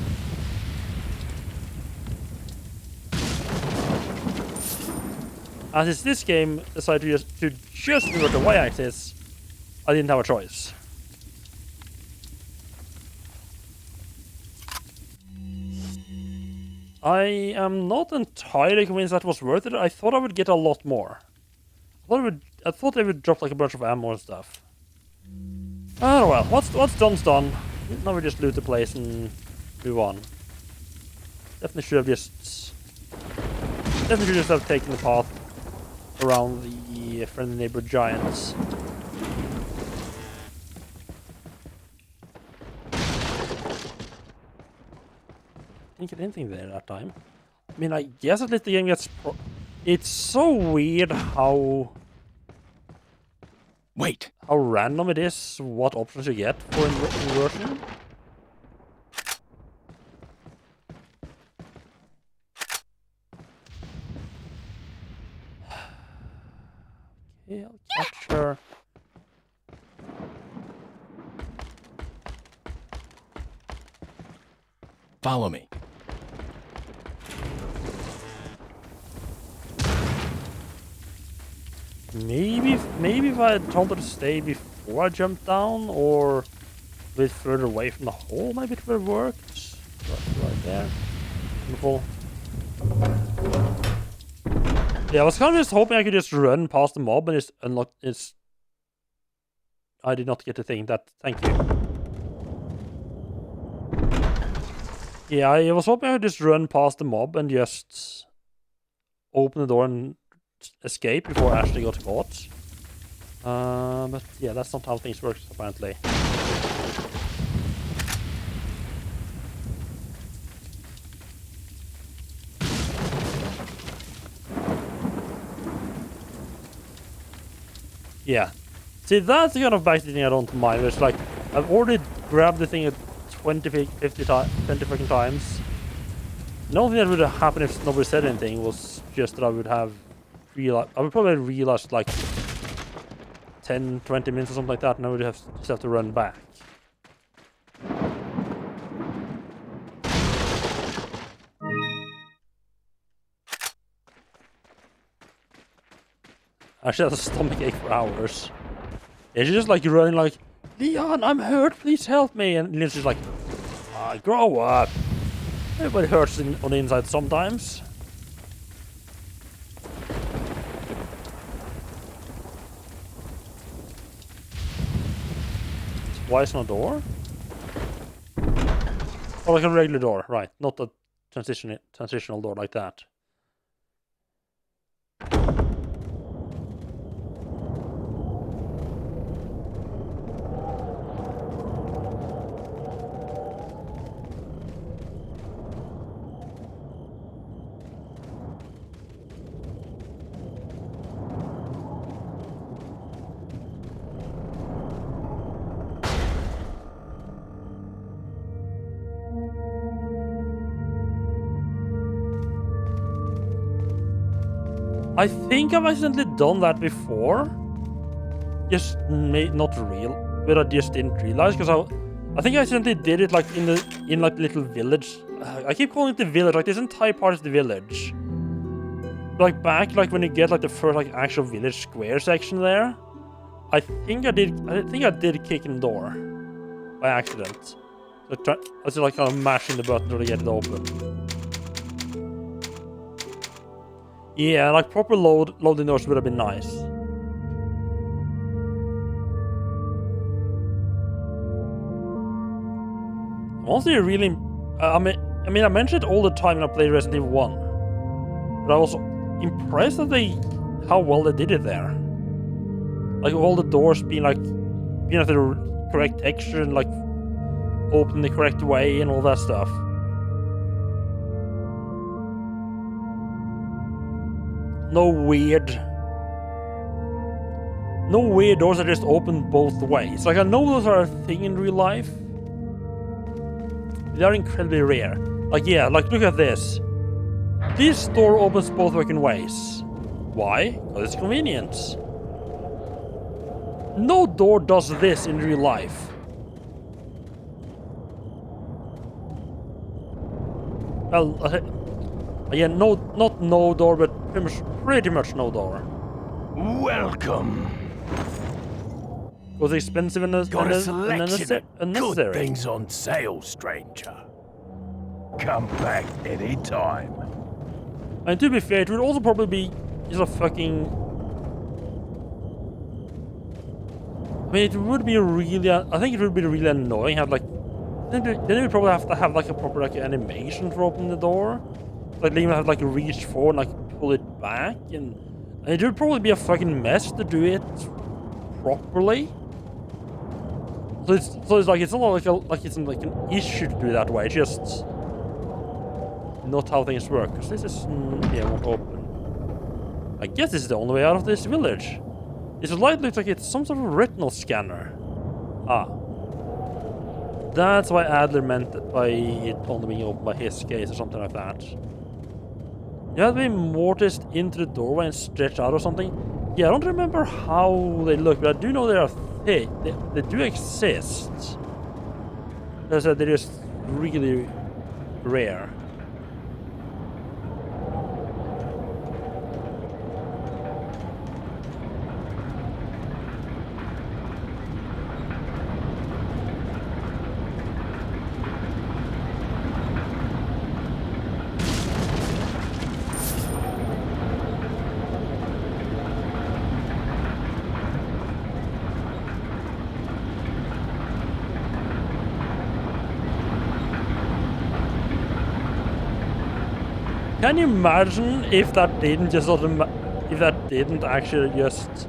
Speaker 1: As is this game decided to just invert the y-axis, I didn't have a choice. I am not entirely convinced that was worth it. I thought I would get a lot more. I thought they would drop like a bunch of ammo and stuff. Oh well, what's done's done. Now we just loot the place and move on. Definitely should have taken the path around the friendly neighbor giants. Didn't get anything there that time. I mean, I guess at least the game gets... It's so weird how...
Speaker 3: Wait.
Speaker 1: How random it is, what options you get for inversion. Okay, I'll catch her.
Speaker 3: Follow me.
Speaker 1: Maybe if I had told her to stay before I jumped down, or a bit further away from the hole, maybe it would have worked. Right there. Beautiful. Yeah, I was kind of just hoping I could just run past the mob and just unlock this. I did not get to think that. Thank you. Yeah, I was hoping I could just run past the mob and just open the door and escape before Ashley got caught. But yeah, that's not how things work, apparently. Yeah. See, that's the kind of backseating I don't mind. It's like, I've already grabbed the thing at 20 fucking times. The only thing that would have happened if nobody said anything was just that I would probably realize like 10, 20 minutes or something like that, and I would just have to run back. I should have a stomach ache for hours. Yeah, she's just like running like, Leon, I'm hurt, please help me. And Leon's just like, grow up. Everybody hurts on the inside sometimes. Why is no door? Or like a regular door, right? Not a transitional door like that. I think I've accidentally done that before. Just not real, but I just didn't realize because I think I accidentally did it like in like the little village. I keep calling it the village. Like this entire part is the village. Like back, like when you get like the first like actual village square section there. I think I did kick in the door by accident. I was like kind of mashing the button to get it open. Yeah, like proper loading doors would have been nice. I'm also really... I mean, I mentioned it all the time when I played Resident Evil 1. But I was impressed at how well they did it there. Like all the doors being at the correct texture and like open the correct way and all that stuff. No weird doors that just open both ways. Like I know those are a thing in real life. They are incredibly rare. Like, yeah, like, look at this. This door opens both fucking ways. Why? Because it's convenient. No door does this in real life. Well, again, not no door, but pretty much no door.
Speaker 3: Welcome.
Speaker 1: Was expensive and
Speaker 3: Got a selection of
Speaker 1: unnecessary.
Speaker 3: good things on sale, stranger. Come back anytime.
Speaker 1: And to be fair, it would also probably be just a fucking. I mean, it would be really. I think it would be really annoying. Have like, then you probably have to have like a proper like animation for opening the door. Like, you have like reach forward and like pull it back, and it would probably be a fucking mess to do it properly. So it's like it's not like it's like an issue to do it that way. It's just not how things work. Because this is won't open. I guess this is the only way out of this village. This light looks like it's some sort of retinal scanner. Ah, that's why Adler meant it by it only being opened by his gaze or something like that. You have to be mortised into the doorway and stretched out or something. Yeah, I don't remember how they look, but I do know they are thick. They do exist. As I said, they're just really rare. Can you imagine if that didn't just actually just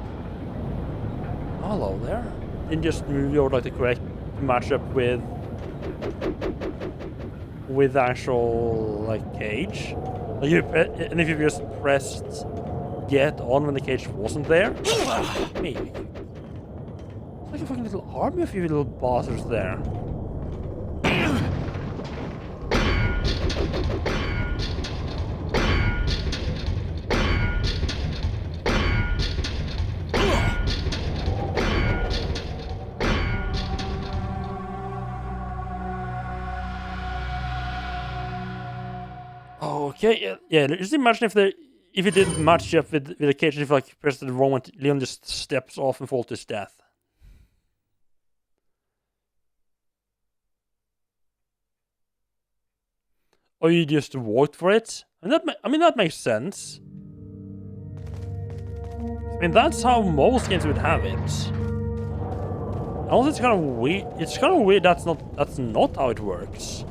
Speaker 1: hello there, didn't just move you over like the correct matchup with the actual like cage? Like and if you just pressed get on when the cage wasn't there, maybe. It's like a fucking little army of you little bastards there. Okay, yeah. Just imagine if it didn't match up with the cage, if like press the wrong one, Leon just steps off and falls to his death. Or you just walked for it, and that makes sense. I mean, that's how most games would have it. Also, it's kind of weird. It's kind of weird that's not how it works.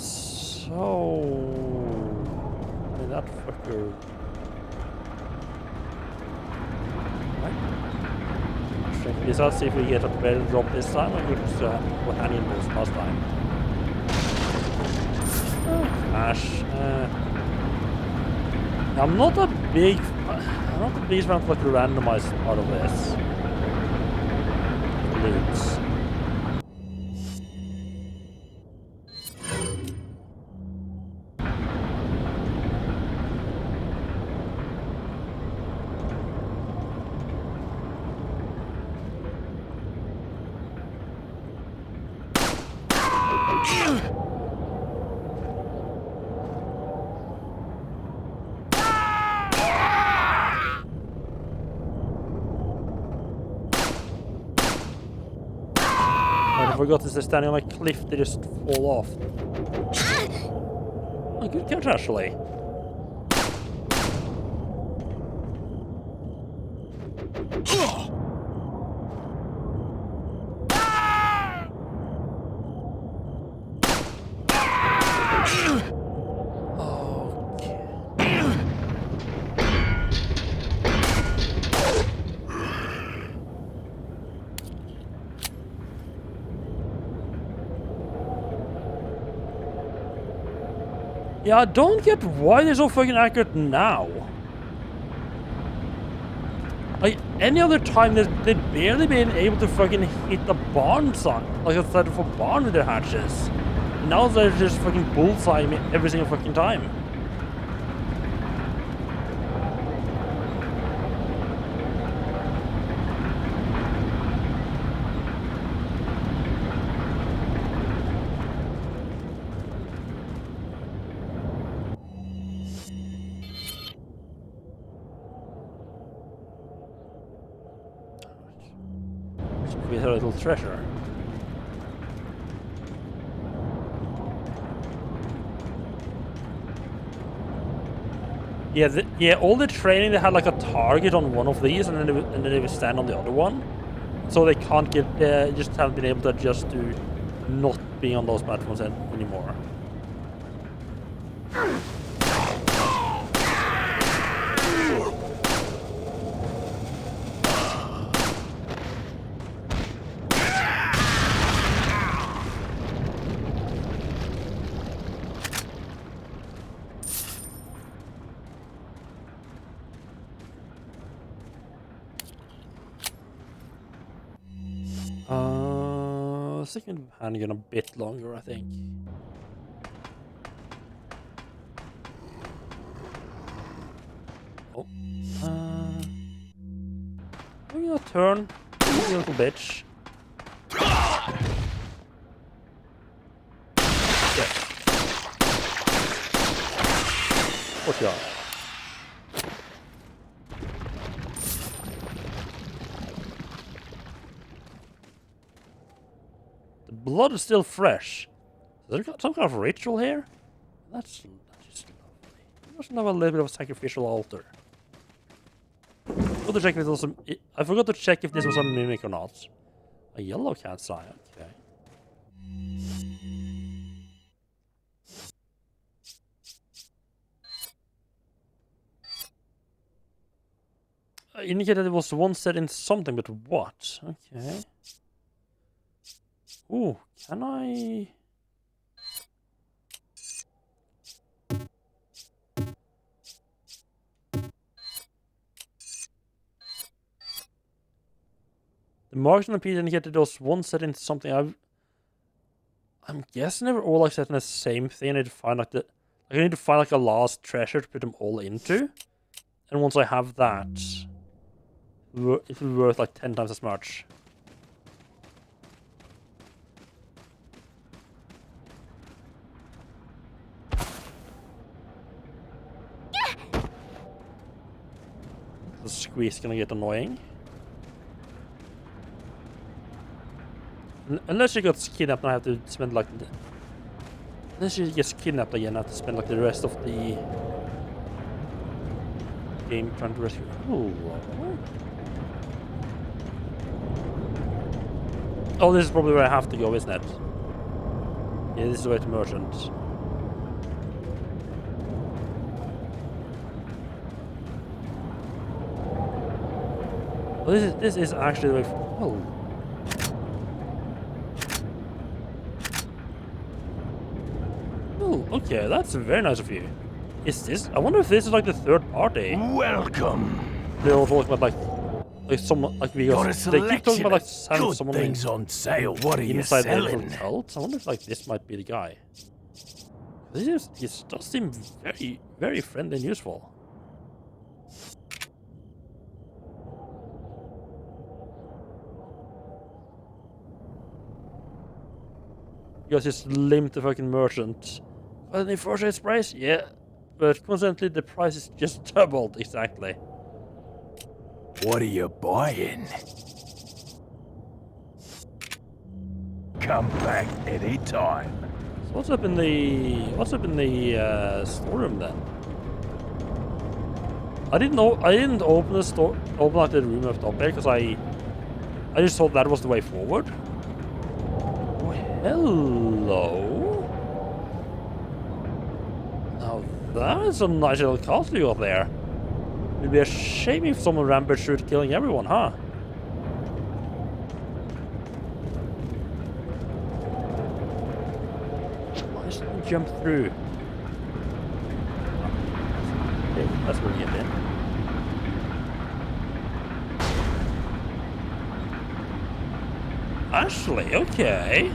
Speaker 1: So I mean, that fucker. Right. Check this out. See if we get a better drop this time. I could just what Anion was last time. Ash. I'm not a big fan of like the randomized part of this. Loots. I forgot this is standing on a cliff, they just fall off. Oh, good catch, actually. Yeah, I don't get why they're so fucking accurate now. Like, any other time, they'd barely been able to fucking hit the barn sign, like a set for barn with their hatches. Now they're just fucking bullseye me every single fucking time. With a little treasure. Yeah, all the training, they had like a target on one of these, and then they would stand on the other one. So they can't get, just haven't been able to adjust to not being on those platforms anymore. Second handgun a bit longer, I think. Oh. I'm gonna turn. You little bitch. Yeah. What you are? Blood is still fresh. Is there some kind of ritual here? That's just lovely. We must have a little bit of a sacrificial altar. I forgot to check if this was I forgot to check if this was a mimic or not. A yellow cat's eye, okay. Indicated it was once set in something, but what? Okay. Ooh, can I... The marks on the piece indicated it was once set in something. I'm guessing they were all like set in the same thing. I need to find like I need to find like a last treasure to put them all into. And once I have that, it will be worth like 10 times as much. The squeeze gonna get annoying. Unless she gets kidnapped and I have to spend like... Unless she gets kidnapped again, I have to spend like the rest of the game trying to rescue her. Ooh. Oh, this is probably where I have to go, isn't it? Yeah, this is the way to merchant. Well, this is actually the way... Oh. Oh, okay, that's very nice of you. Is this... I wonder if this is like the third party.
Speaker 3: Welcome.
Speaker 1: They're all talking about like someone like we
Speaker 3: Got a
Speaker 1: they keep talking
Speaker 3: selection
Speaker 1: about like
Speaker 3: of
Speaker 1: having
Speaker 3: good
Speaker 1: someone
Speaker 3: things on sale. What are you
Speaker 1: inside the
Speaker 3: selling?
Speaker 1: hotel. I wonder if like this might be the guy. This does seem very, very friendly and useful. You guys just limit the fucking merchant. Well, the first price? Yeah. But coincidentally, the price is just doubled, exactly.
Speaker 3: What are you buying? Come back anytime.
Speaker 1: So what's up in the storeroom then? I didn't open the store, open like the room up top there because I just thought that was the way forward. Oh, hello. Now that's a nice little castle you got there. It'd be a shame if someone rampaged through killing everyone, huh? Why just jump through? Okay, that's where we get in. Ashley, okay.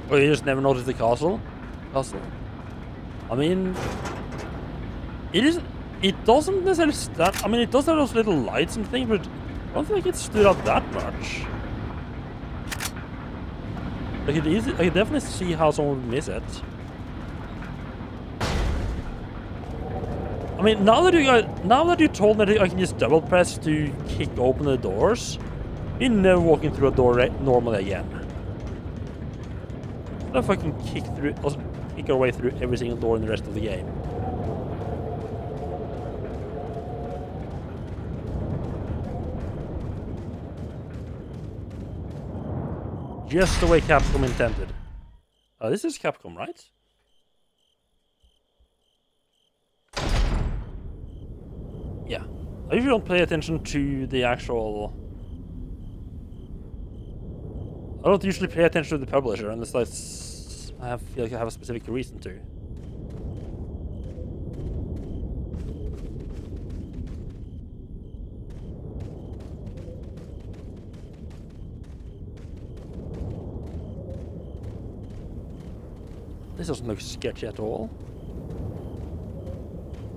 Speaker 1: Oh, you just never noticed the castle? I mean, it doesn't necessarily stand. I mean, it does have those little lights and things, but I don't think it stood out that much. I could definitely see how someone would miss it. I mean, now that you told me that I can just double press to kick open the doors, you're never walking through a door normally again. What if I can kick our way through every single door in the rest of the game? Just the way Capcom intended. This is Capcom, right? Yeah. I usually don't pay attention to the actual... I don't usually pay attention to the publisher unless I feel like I have a specific reason to. This doesn't look sketchy at all.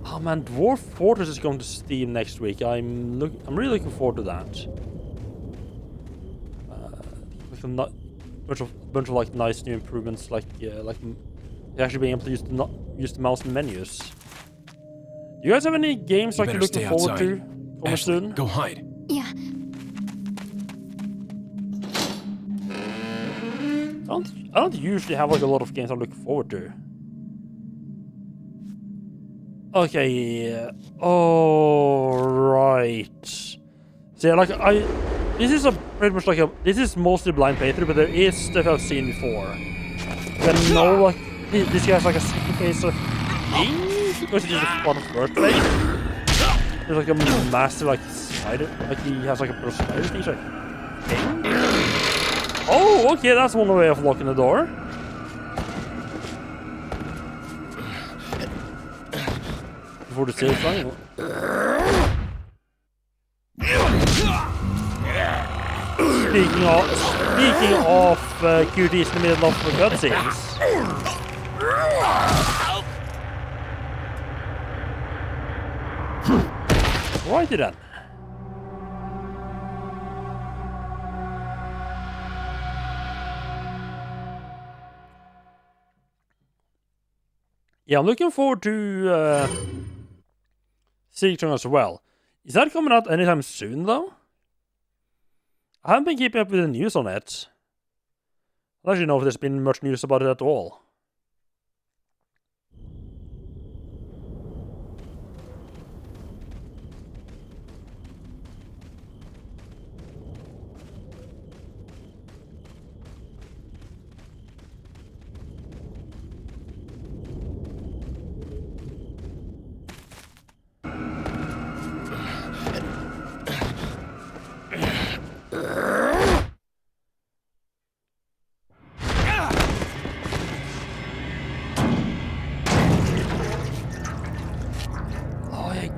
Speaker 1: Oh man, Dwarf Fortress is going to Steam next week. I'm really looking forward to that. With a bunch of like nice new improvements, like actually being able to use the mouse in menus. Do you guys have any games like you're looking forward to coming soon?
Speaker 8: Go hide.
Speaker 7: Yeah.
Speaker 1: I don't usually have like a lot of games I'm looking forward to. Okay, alright. So yeah, like this is pretty much like this is mostly blind playthrough, but there is stuff I've seen before. I know like this guy has like a second phase of thing because it's just a fun first phase. There's like a massive like spider, like he has like a pro spider thing. Like, thing. Oh, okay, that's one way of locking the door. Before the sales thing. Speaking of cuties in the middle of the cutscenes. Righty then. Yeah, I'm looking forward to Siegechung as well. Is that coming out anytime soon, though? I haven't been keeping up with the news on it. I don't actually know if there's been much news about it at all.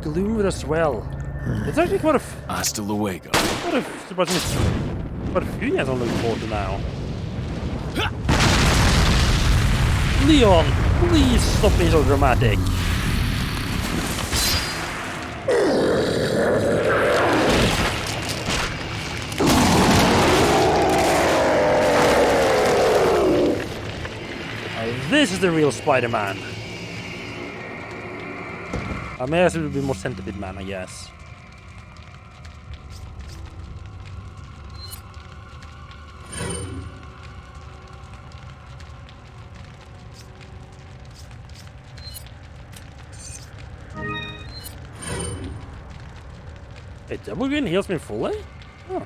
Speaker 1: Gloom as well. It's actually quite
Speaker 8: Hasta luego.
Speaker 1: surprisingly quite a few games I'm looking forward to now. Leon, please stop being so dramatic. This is the real Spider-Man. I may as well be more Centipede Man, I guess. Hey, Double Green heals me fully? Oh.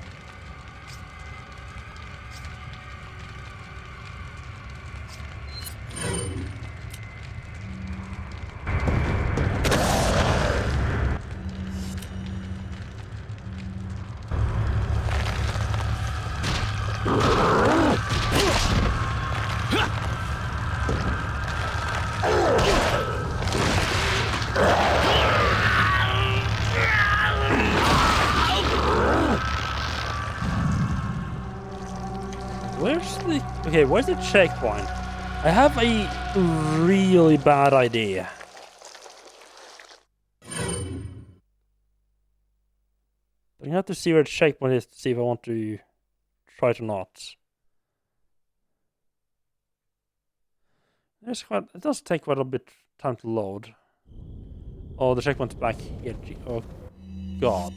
Speaker 1: Where's the... Okay, where's the checkpoint? I have a really bad idea. I'm gonna have to see where the checkpoint is to see if I want to try it or not. It does take quite a bit of time to load. Oh, the checkpoint's back here. Oh, God.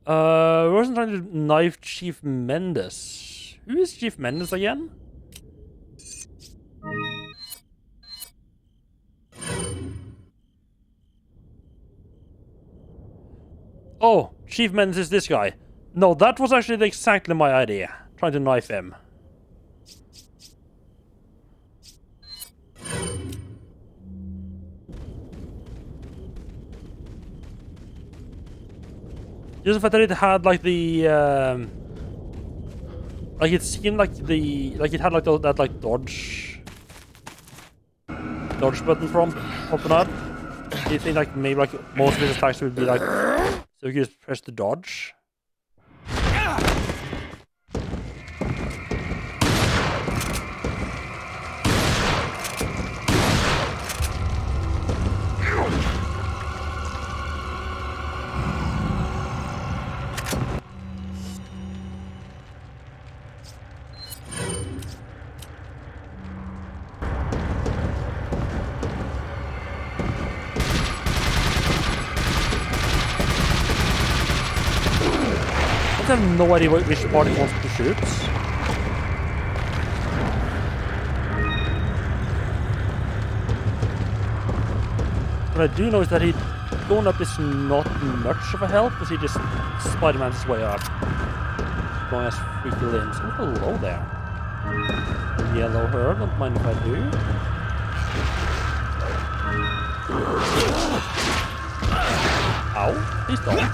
Speaker 1: Wasn't trying to knife Chief Mendes. Who is Chief Mendes again? Oh, Chief Mendes is this guy. No, that was actually exactly my idea. Trying to knife him. Just the fact that it had like the like it seemed like it had like that like dodge button from popping up. Do you think like maybe like most of his attacks would be like so you just press the dodge? I have no idea which part he wants to shoot. What I do know is that going up is not much of a help because he just Spider-Man's his way up. Going as freaky limbs. Oh, hello there. Yellow herb, don't mind if I do. Ow, please don't.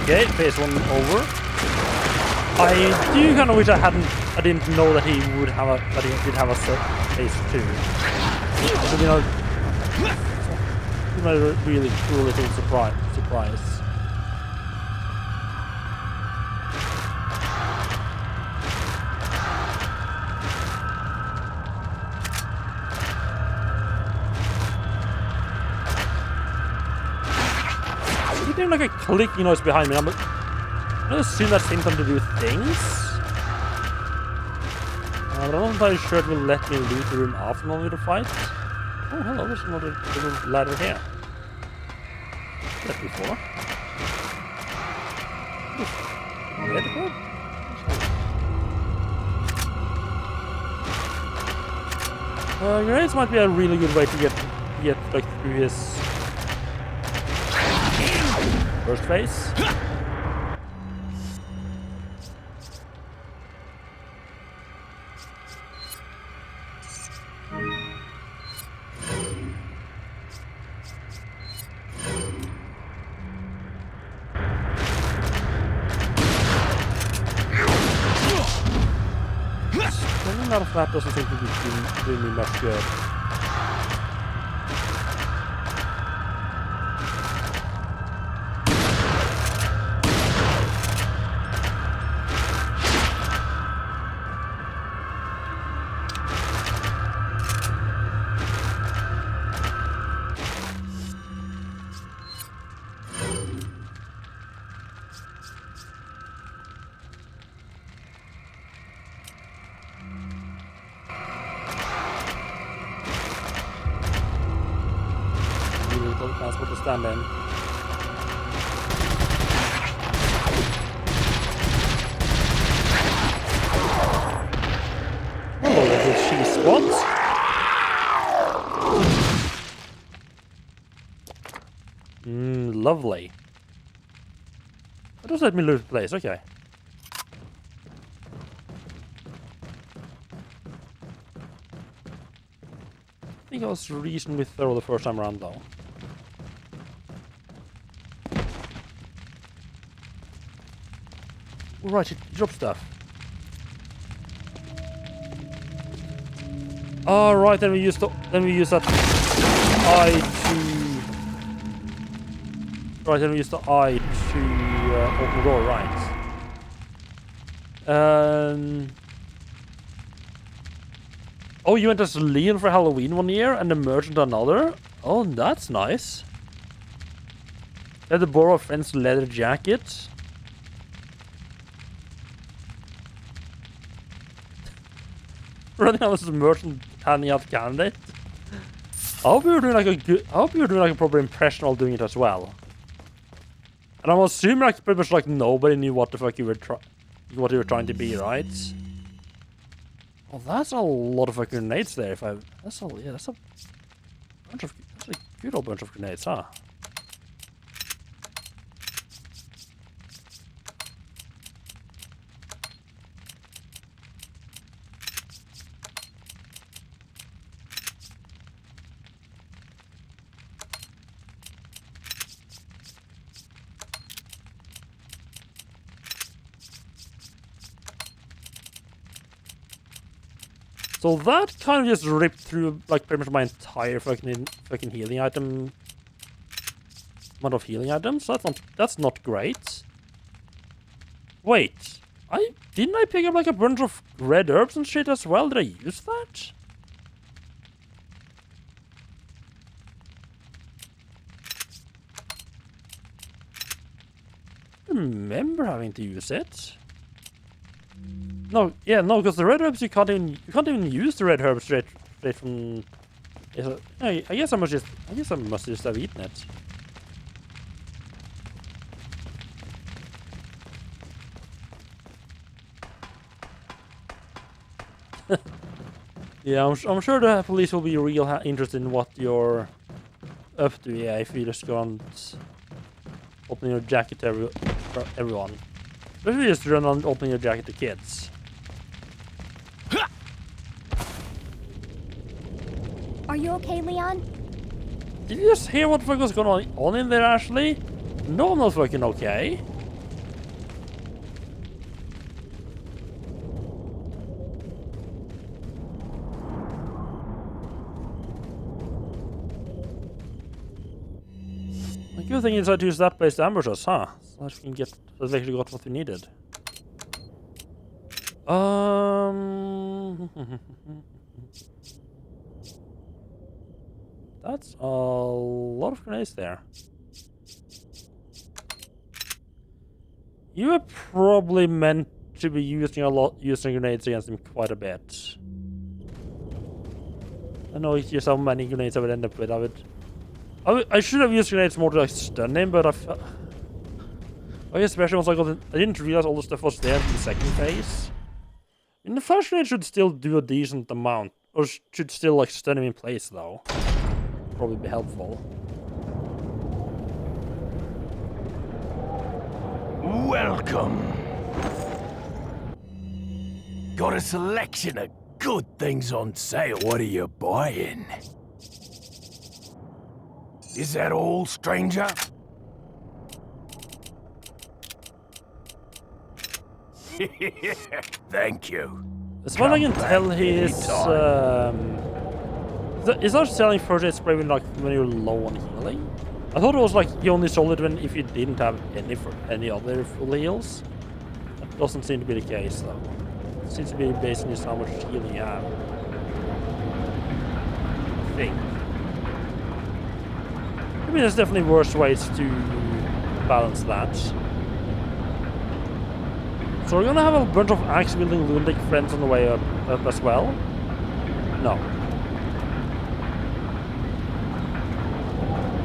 Speaker 1: Okay, phase 1 over. I do kind of wish I didn't know that he did have a phase 2. So, you know, it's a really cool little surprise. Doing like a clicking noise behind me. I'm gonna assume that's him trying to do things. But I'm not entirely sure it will let me leave the room after only the fight. Oh, hello, there's another little ladder here. That before. Grenades might be a really good way to get like through his first phase. Running out of that doesn't seem to be doing me much good. That's what to stand in. Oh, little cheese squads. lovely. It does let me loot the place, okay. I think I was reasonably thorough the first time around though. Alright, drop stuff. Alright, then we use that I to... Right, then we use the I to open the door, right. Oh, you went as Leon for Halloween one year and the merchant another? Oh, that's nice. You had to borrow a friend's leather jacket. Running out as a merchant handing out candidate. I hope you're doing like a proper impression while doing it as well. And I'm assuming like pretty much like nobody knew what the fuck you were trying to be, right? Well, that's a lot of fucking grenades there. That's a good old bunch of grenades, huh? So that kind of just ripped through like pretty much my entire fucking healing item amount of healing items. That's not great. Wait, didn't I pick up like a bunch of red herbs and shit as well? Did I use that? I remember having to use it. No, yeah, no, because the red herbs you can't even use the red herbs straight from. I guess I must just have eaten it. Yeah, I'm sure the police will be real interested in what you're up to. Yeah, if you just go and open your jacket to everyone. Especially just run on opening your jacket to kids.
Speaker 7: Are you okay, Leon?
Speaker 1: Did you just hear what the fuck was going on in there, Ashley? No, I'm not fucking okay. The good thing is I use that place to ambush us, huh? So I can get... That's actually got what we needed. That's a lot of grenades there. You were probably meant to be using grenades against him quite a bit. I know it's just how many grenades I would end up with. I should have used grenades more to like stun him, but I guess especially once I didn't realize all the stuff was there in the second phase. I mean, the flash grenade should still do a decent amount, or should still like stun him in place though. Probably be helpful.
Speaker 3: Welcome. Got a selection of good things on sale. What are you buying? Is that all, stranger? Thank you.
Speaker 1: As far as I can tell, he's not selling first aid spray when you're low on healing. I thought it was like you only sold it if you didn't have any other full heals. That doesn't seem to be the case though. It seems to be based on just how much healing you have. I think. I mean, there's definitely worse ways to balance that. So we're gonna have a bunch of axe-wielding lunatic friends on the way up as well? No.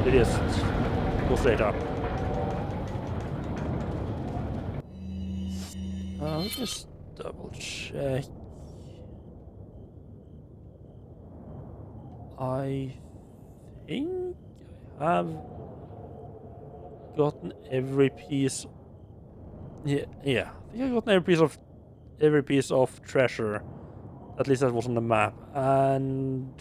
Speaker 1: It is. Go straight up. I'll just double check. I think I have gotten every piece. Yeah. I think I gotten every piece of treasure. At least that was on the map. And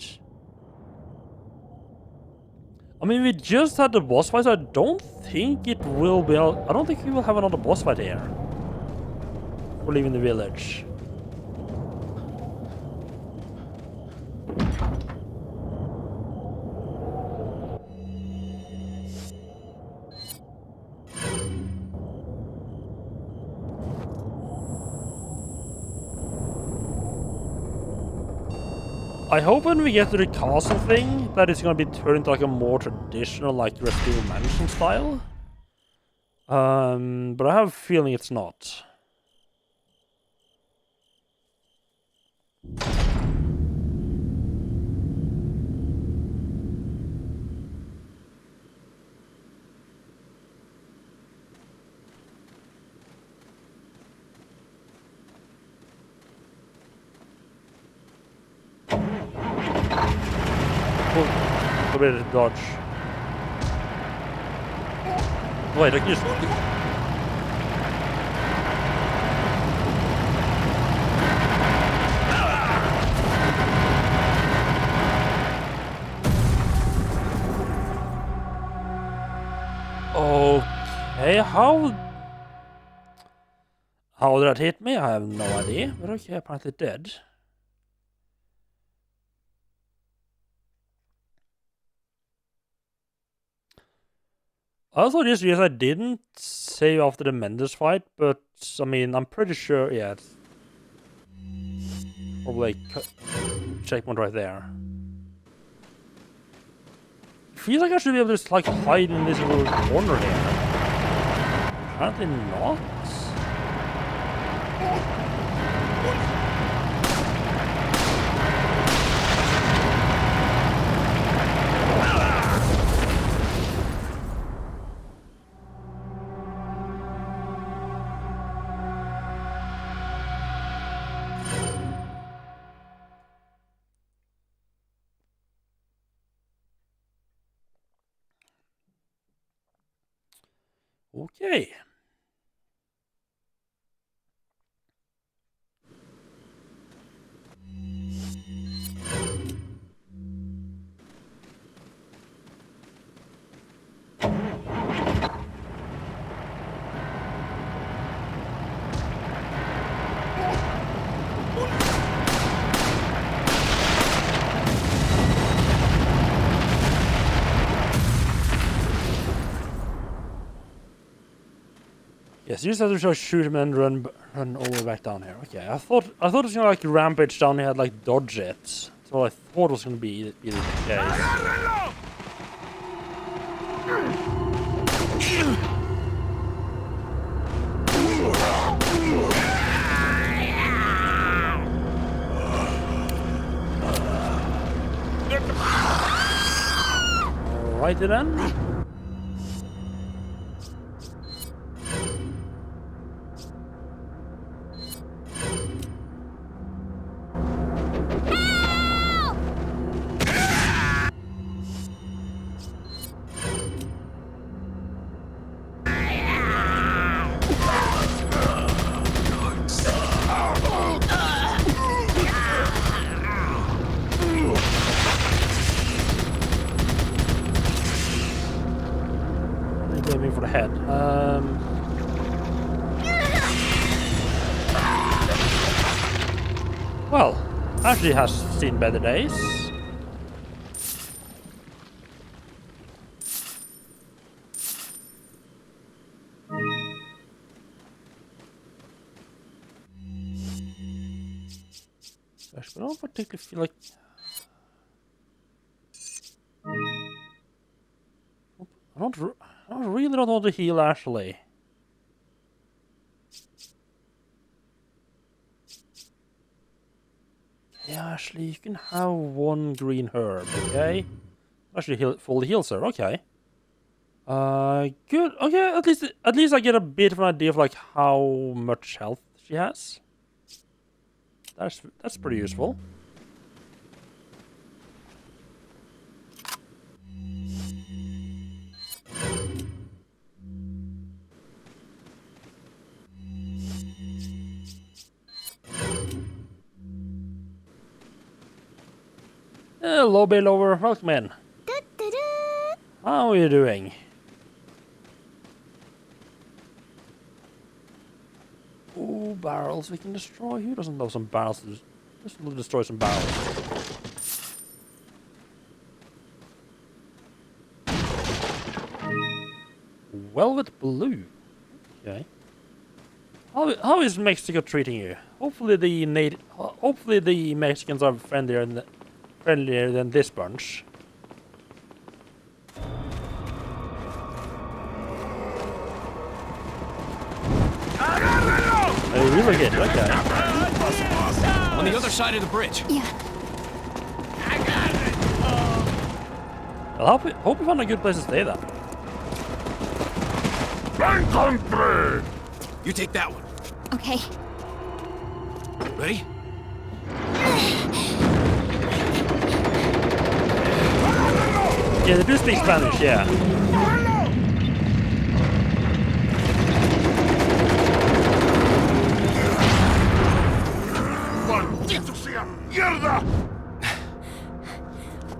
Speaker 1: I mean, we just had the boss fight, so I don't think it will be. I don't think we will have another boss fight here. We're leaving the village. I hope when we get to the castle thing that it's gonna be turned into like a more traditional, like Resident Evil Mansion style. But I have a feeling it's not. A bit of dodge. Wait, I can just... Okay, how did that hit me? I have no idea, but okay, apparently it did. I also just realized I didn't save after the Mendes fight, but I mean, I'm pretty sure, yeah, it's probably checkpoint right there. Feels like I should be able to just like hide in this little corner here. Apparently not. Okay. Yes, you just have to just shoot him and run all the way back down here. Okay, I thought it was gonna like rampage down here, like dodge it. So I thought it was gonna be the case. Alrighty then. Aiming for the head. Well, Ashley has seen better days. I don't particularly feel like... I really don't want to heal Ashley. Yeah, Ashley, you can have one green herb, okay? Actually, fully heals her, okay. Good. Okay, at least I get a bit of an idea of like how much health she has. That's pretty useful. Hello, Bailover. Welcome in. How are you doing? Ooh, barrels we can destroy. Who doesn't love some barrels? Just love to destroy some barrels. Velvet blue. Okay. How is Mexico treating you? Hopefully the Mexicans are friendlier than this bunch. Oh, relocate, okay.
Speaker 8: On the other side of the bridge.
Speaker 7: Yeah.
Speaker 1: Well, hope we found a good place to stay then.
Speaker 8: You take that one.
Speaker 7: Okay.
Speaker 8: Ready?
Speaker 1: Yeah, they do speak Spanish, yeah.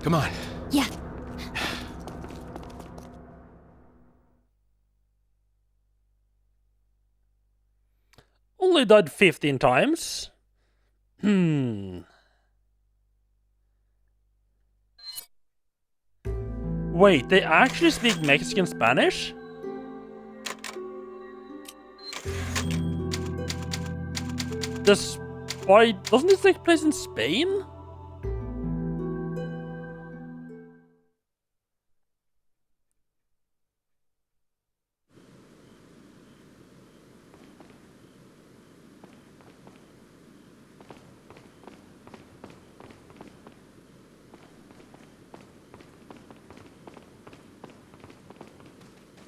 Speaker 8: Come on.
Speaker 7: Yeah.
Speaker 1: Only died 15 times. Wait, they actually speak Mexican Spanish? Doesn't this take place in Spain?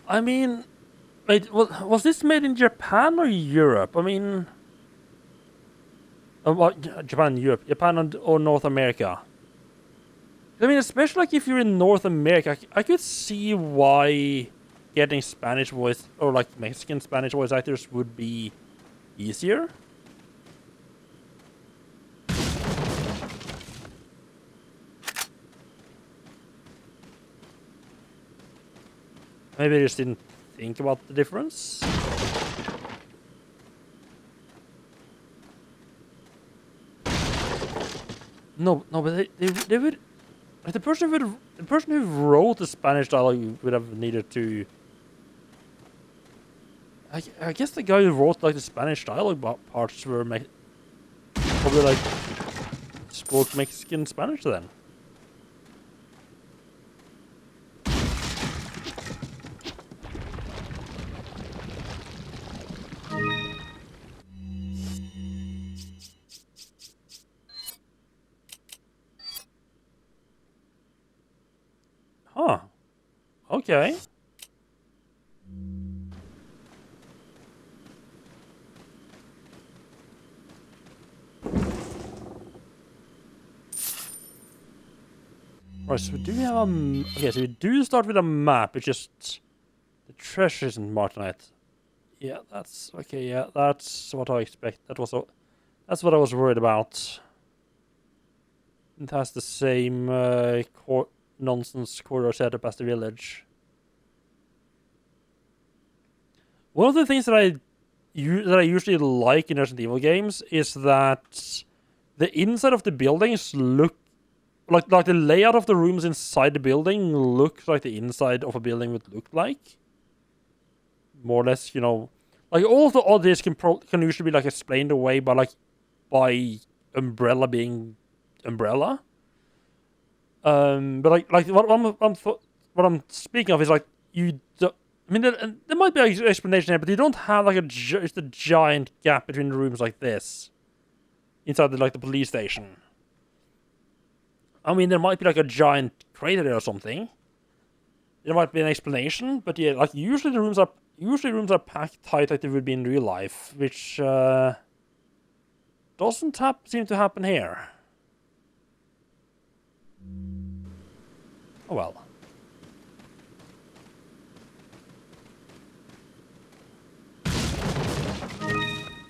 Speaker 1: I mean, wait, was this made in Japan or Europe? I mean, Japan, Europe, Japan or North America? I mean, especially like if you're in North America, I could see why getting Spanish voice or like Mexican Spanish voice actors would be easier. Maybe I just didn't think about the difference. No, but they would. Like the person who wrote the Spanish dialogue would have needed to. I guess the guy who wrote like the Spanish dialogue parts were probably like spoke Mexican Spanish then. Huh. Okay. Right, so we do have okay, so we do start with a map. It's just the treasure isn't marked on it. Yeah, that's okay. Yeah, that's what I expect. That's what I was worried about. It has the same nonsense corridor setup as the village. One of the things that I usually like in Resident Evil games is that the inside of the buildings look like the layout of the rooms inside the building looks like the inside of a building would look like. More or less, you know, like all of the oddities can usually be like explained away by Umbrella being Umbrella. But like what I'm speaking of is like I mean, there might be an explanation here, but you don't have like just a giant gap between the rooms like this inside the police station. I mean, there might be like a giant crater there or something. There might be an explanation, but yeah, like usually rooms are packed tight like they would be in real life, which doesn't seem to happen here. Oh well.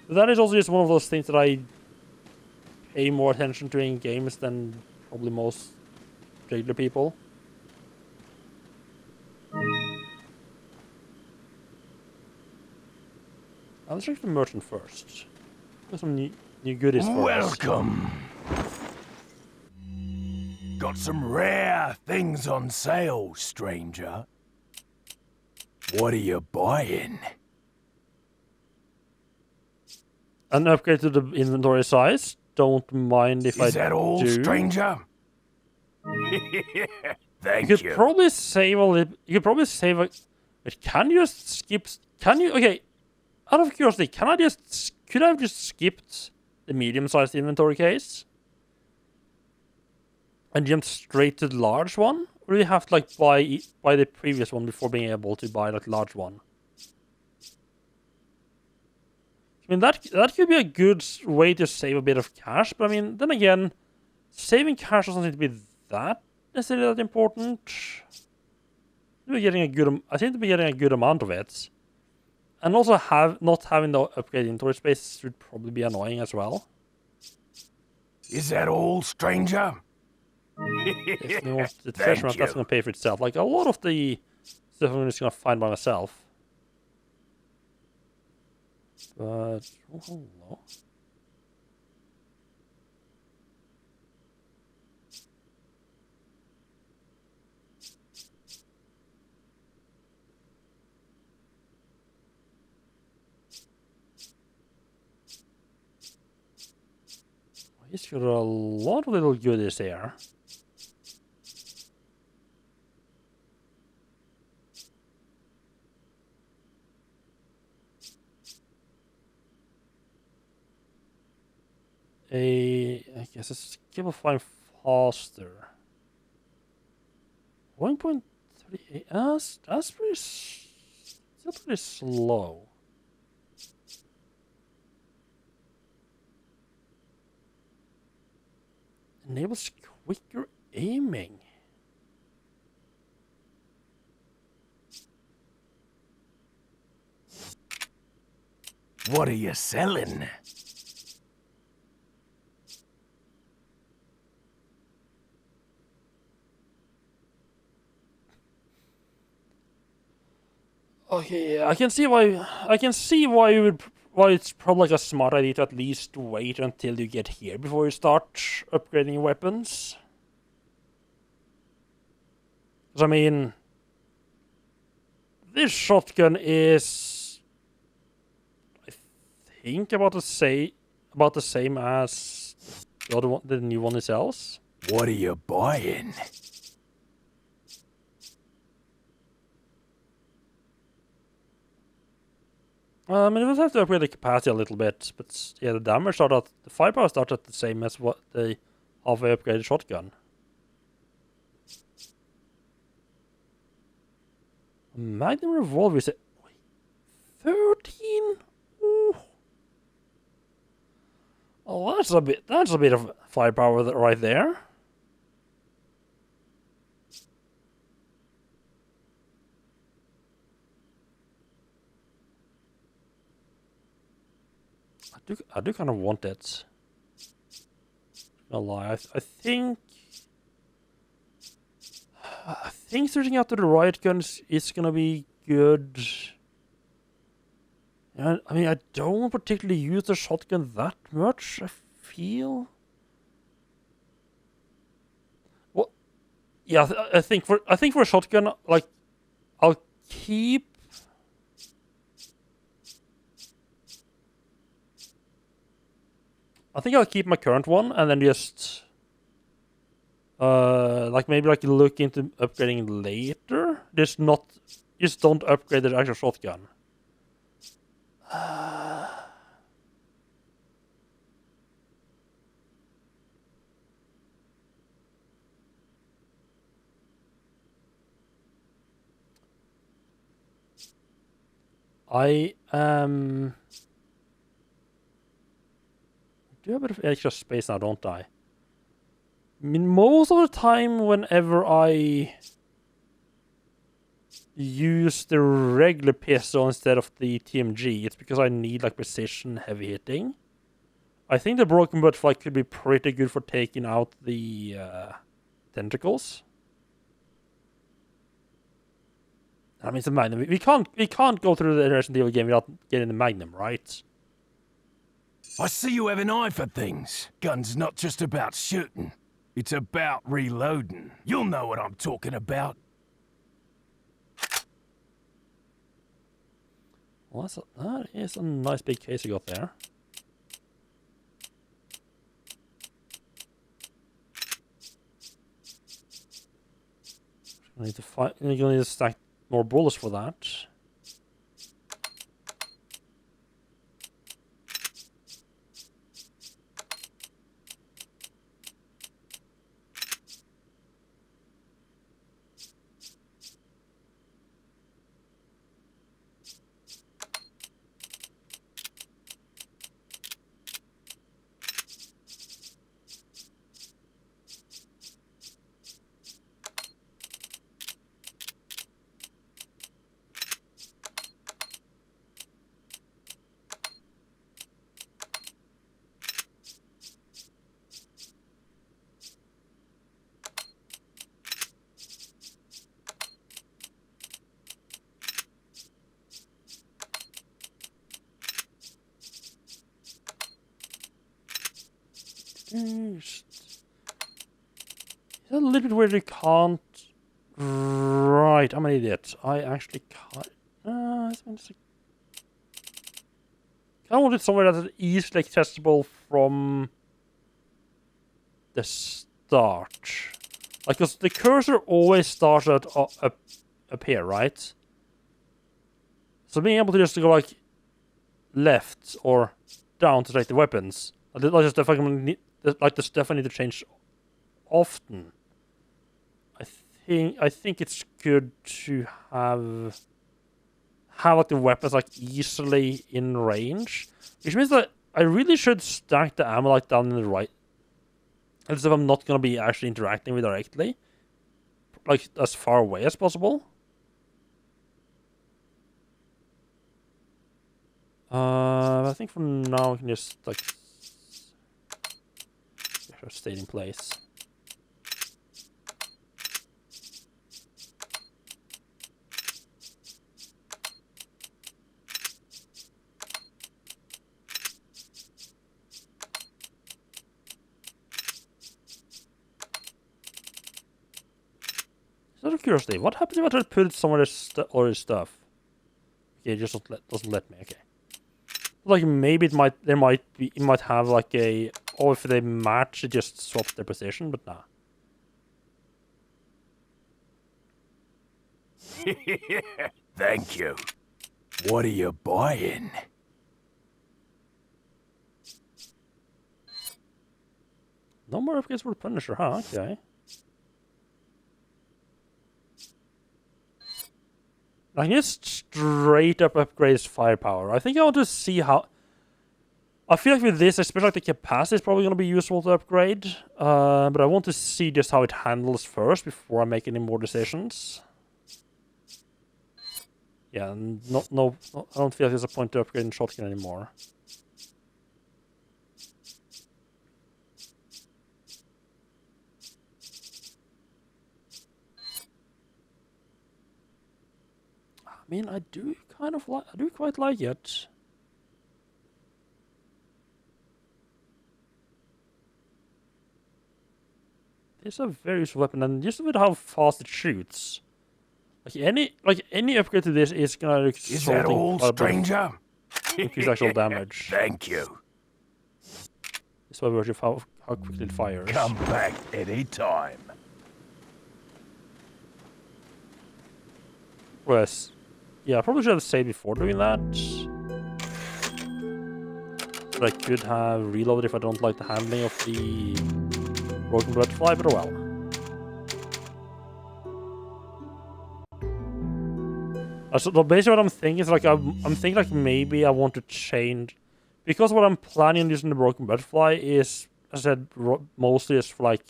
Speaker 1: But that is also just one of those things that I pay more attention to in games than probably most regular people. Let's check the merchant first. There's some new goodies for us.
Speaker 3: Welcome. Got some rare things on sale, stranger. What are you buying?
Speaker 1: An upgrade to the inventory size. Don't mind if I do.
Speaker 3: Is that all, stranger? Thank
Speaker 1: You
Speaker 3: you.
Speaker 1: could probably save a little. You could probably save a. But can you just skip? Can you? Okay. Out of curiosity, could I have just skipped the medium-sized inventory case and jumped straight to the large one, or do you have to like buy the previous one before being able to buy like large one? I mean that could be a good way to save a bit of cash, but I mean then again, saving cash doesn't seem to be that necessarily that important. I seem to be getting a good amount of it. And also not having the upgrade inventory space would probably be annoying as well.
Speaker 3: Is that all, stranger?
Speaker 1: If you want the treasure map, that's going to pay for itself. Like a lot of the stuff I'm just going to find by myself. But oh, hello. He's got a lot of little goodies here. I guess it's capable of flying faster. 1.38. That's pretty. Still pretty slow. Enables quicker aiming.
Speaker 3: What are you selling?
Speaker 1: Okay, I can see why you would. Why it's probably like a smart idea to at least wait until you get here before you start upgrading your weapons. Because I mean, this shotgun is, I think, about the same as the other one, the new one it sells.
Speaker 3: What are you buying?
Speaker 1: I mean, we'll have to upgrade the capacity a little bit, but yeah, the firepower starts at the same as what the halfway upgraded shotgun. Magnum revolver is 13? Ooh. Oh, that's a bit of firepower right there. I do kind of want it. No lie, I think searching out the riot guns is gonna be good. Yeah, I mean, I don't particularly use the shotgun that much. I feel. Well, yeah, I think for a shotgun, like, I'll keep. I think I'll keep my current one and then just maybe look into upgrading later. Just don't upgrade the actual shotgun. I do have a bit of extra space now, don't I? I mean, most of the time, whenever I use the regular pistol instead of the TMG, it's because I need like precision heavy hitting. I think the broken butterfly could be pretty good for taking out the tentacles. I mean, it's a Magnum. We can't go through the Resident Evil game without getting the Magnum, right?
Speaker 3: I see you have an eye for things. Gun's not just about shooting. It's about reloading. You'll know what I'm talking about.
Speaker 1: Well, that is a nice big case you got there. I need to find. You're gonna need to stack more bullets for that. It's a little bit weird you can't. Right, I'm an idiot. I actually can't. I want it somewhere that is easily accessible from the start. Like, cause the cursor always starts at up here, right? So being able to just go like left or down to take the weapons. Like the stuff like the stuff I need to change often. I think it's good to have like the weapons like easily in range, which means that I really should stack the ammo like down in the right, as if I'm not gonna be actually interacting with directly, like as far away as possible. I think for now we can just like stay in place. Out of curiosity, what happens if I try to put it somewhere or his stuff? Okay, it just doesn't let me. Okay, like maybe it might have like a, or if they match, it just swaps their position, but nah.
Speaker 3: Thank you. What are you buying?
Speaker 1: No more upgrades for the Punisher, huh? Okay. I can just straight up upgrade his firepower. I think I want to see how. I feel like with this, especially like the capacity is probably going to be useful to upgrade. But I want to see just how it handles first before I make any more decisions. Yeah, no, I don't feel like there's a point to upgrading shotgun anymore. I mean, I do quite like it. It's a very useful weapon, and just with how fast it shoots, like any upgrade to this is gonna.
Speaker 3: Is that all, stranger?
Speaker 1: Increase actual damage.
Speaker 3: Thank you.
Speaker 1: It's by virtue of how quickly it fires.
Speaker 3: Come back any time.
Speaker 1: Yes. Yeah, I probably should have saved before doing that. But I could have reloaded if I don't like the handling of the Broken Blood Fly, but oh well. So basically what I'm thinking is like, I'm thinking like maybe I want to change, because what I'm planning on using the Broken Blood Fly is, as I said, mostly is for like,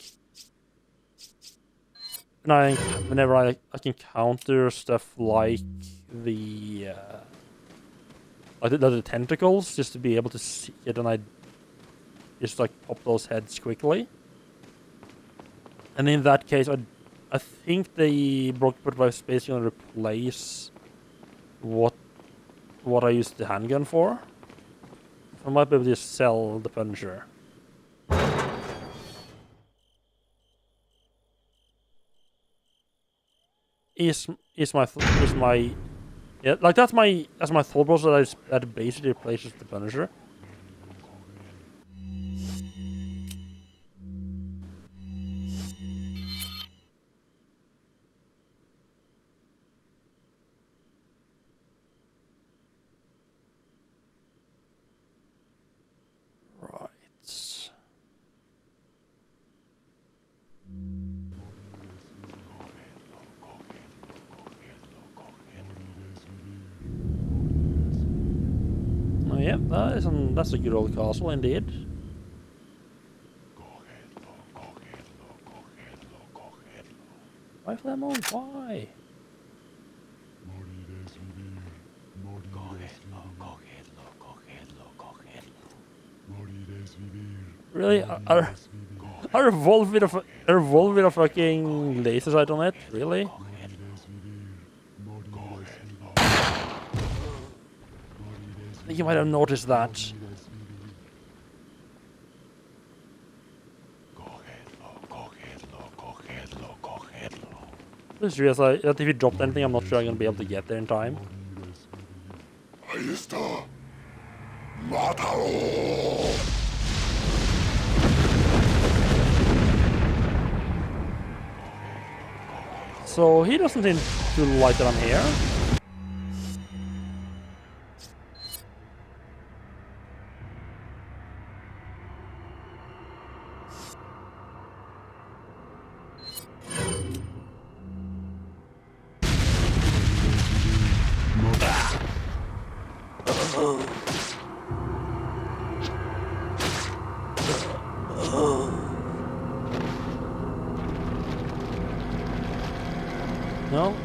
Speaker 1: whenever I can counter stuff like the tentacles, just to be able to see it, and I just like pop those heads quickly. And in that case, I think the broken prototype is basically gonna replace what I used the handgun for. I might be able to just sell the Punisher. Is my yeah, like that's my thought process that basically replaces the Punisher. Right. Oh yeah, that's a good old castle indeed. Why Flamon? Why? Really? A revolve with a fucking laser sight on it? Really? I think you might have noticed that. Just realized that if you dropped anything, I'm not sure I'm gonna be able to get there in time. So he doesn't seem to like that I'm here. No?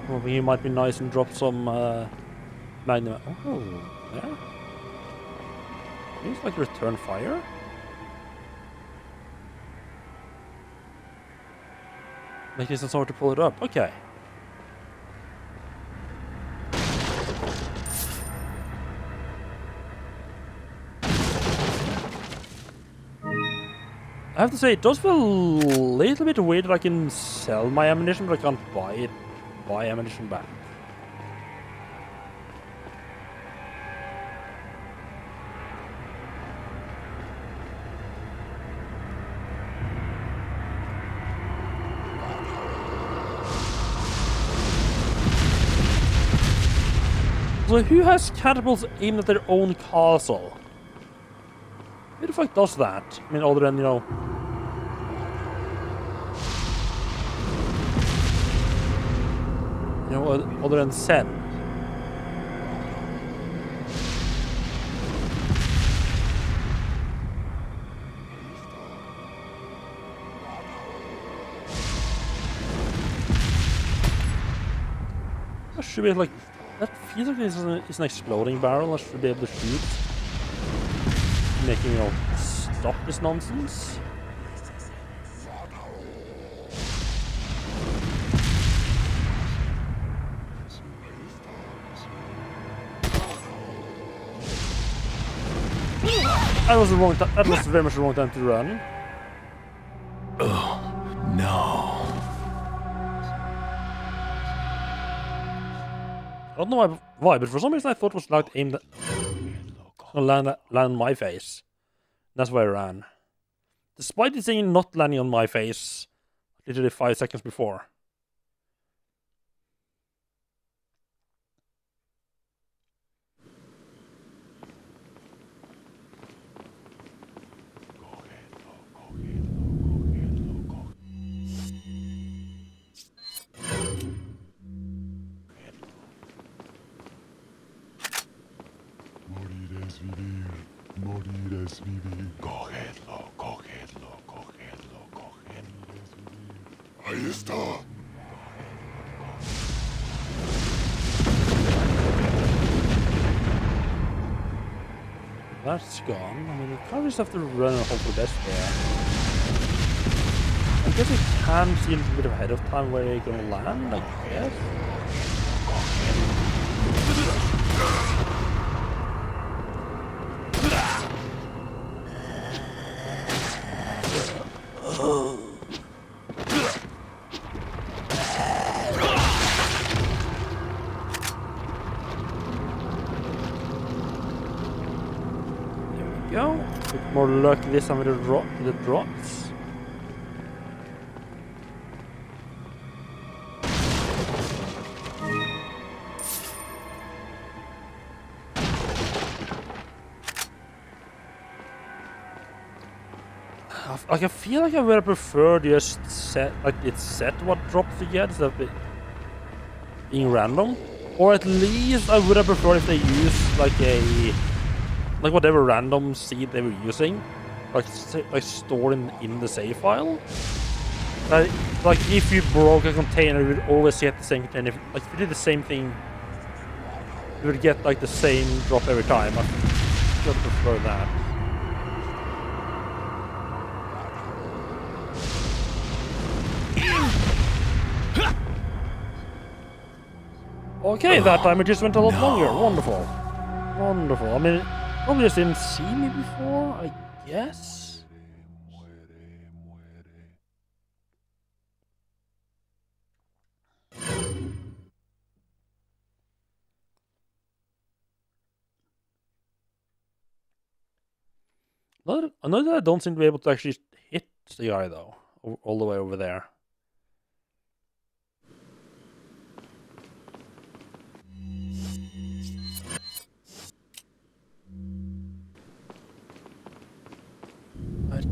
Speaker 1: Well, he might be nice and drop some magnum. Oh, yeah. Seems like return fire. Like he's sort to pull it up. Okay. I have to say, it does feel a little bit weird that I can sell my ammunition, but I can't buy ammunition back. So who has catapults aimed at their own castle? Who the fuck does that? I mean, other than, you know... other than Sen. That should be like... That feels like it's an exploding barrel. I should be able to shoot. Making, you know, stop this nonsense. That was the wrong time. That was very much the wrong time to run.
Speaker 3: Oh, no.
Speaker 1: I don't know why, but for some reason I thought it was like aimed at land on my face. That's why I ran. Despite it saying not landing on my face literally 5 seconds before.
Speaker 3: Morires vivir. Cogedlo, cogedlo, cogedlo, cogedlo. Ahí está.
Speaker 1: That's gone. I mean, you can't just have to run and hope for the best there. guess we can see a little bit ahead of time where they're gonna land, I guess. Go. Bit more luck this time with the drops. Like I feel like I would have preferred just set what drops you get instead of it being random, or at least I would have preferred if they used like whatever random seed they were using, like stored in the save file. Like if you broke a container, you would always get the same container. If you did the same thing, you would get like the same drop every time. I would prefer that. Okay, that time it just went a lot longer. Wonderful. Wonderful. I mean, probably just didn't see me before, I guess. I know that I don't seem to be able to actually hit the guy, though, all the way over there.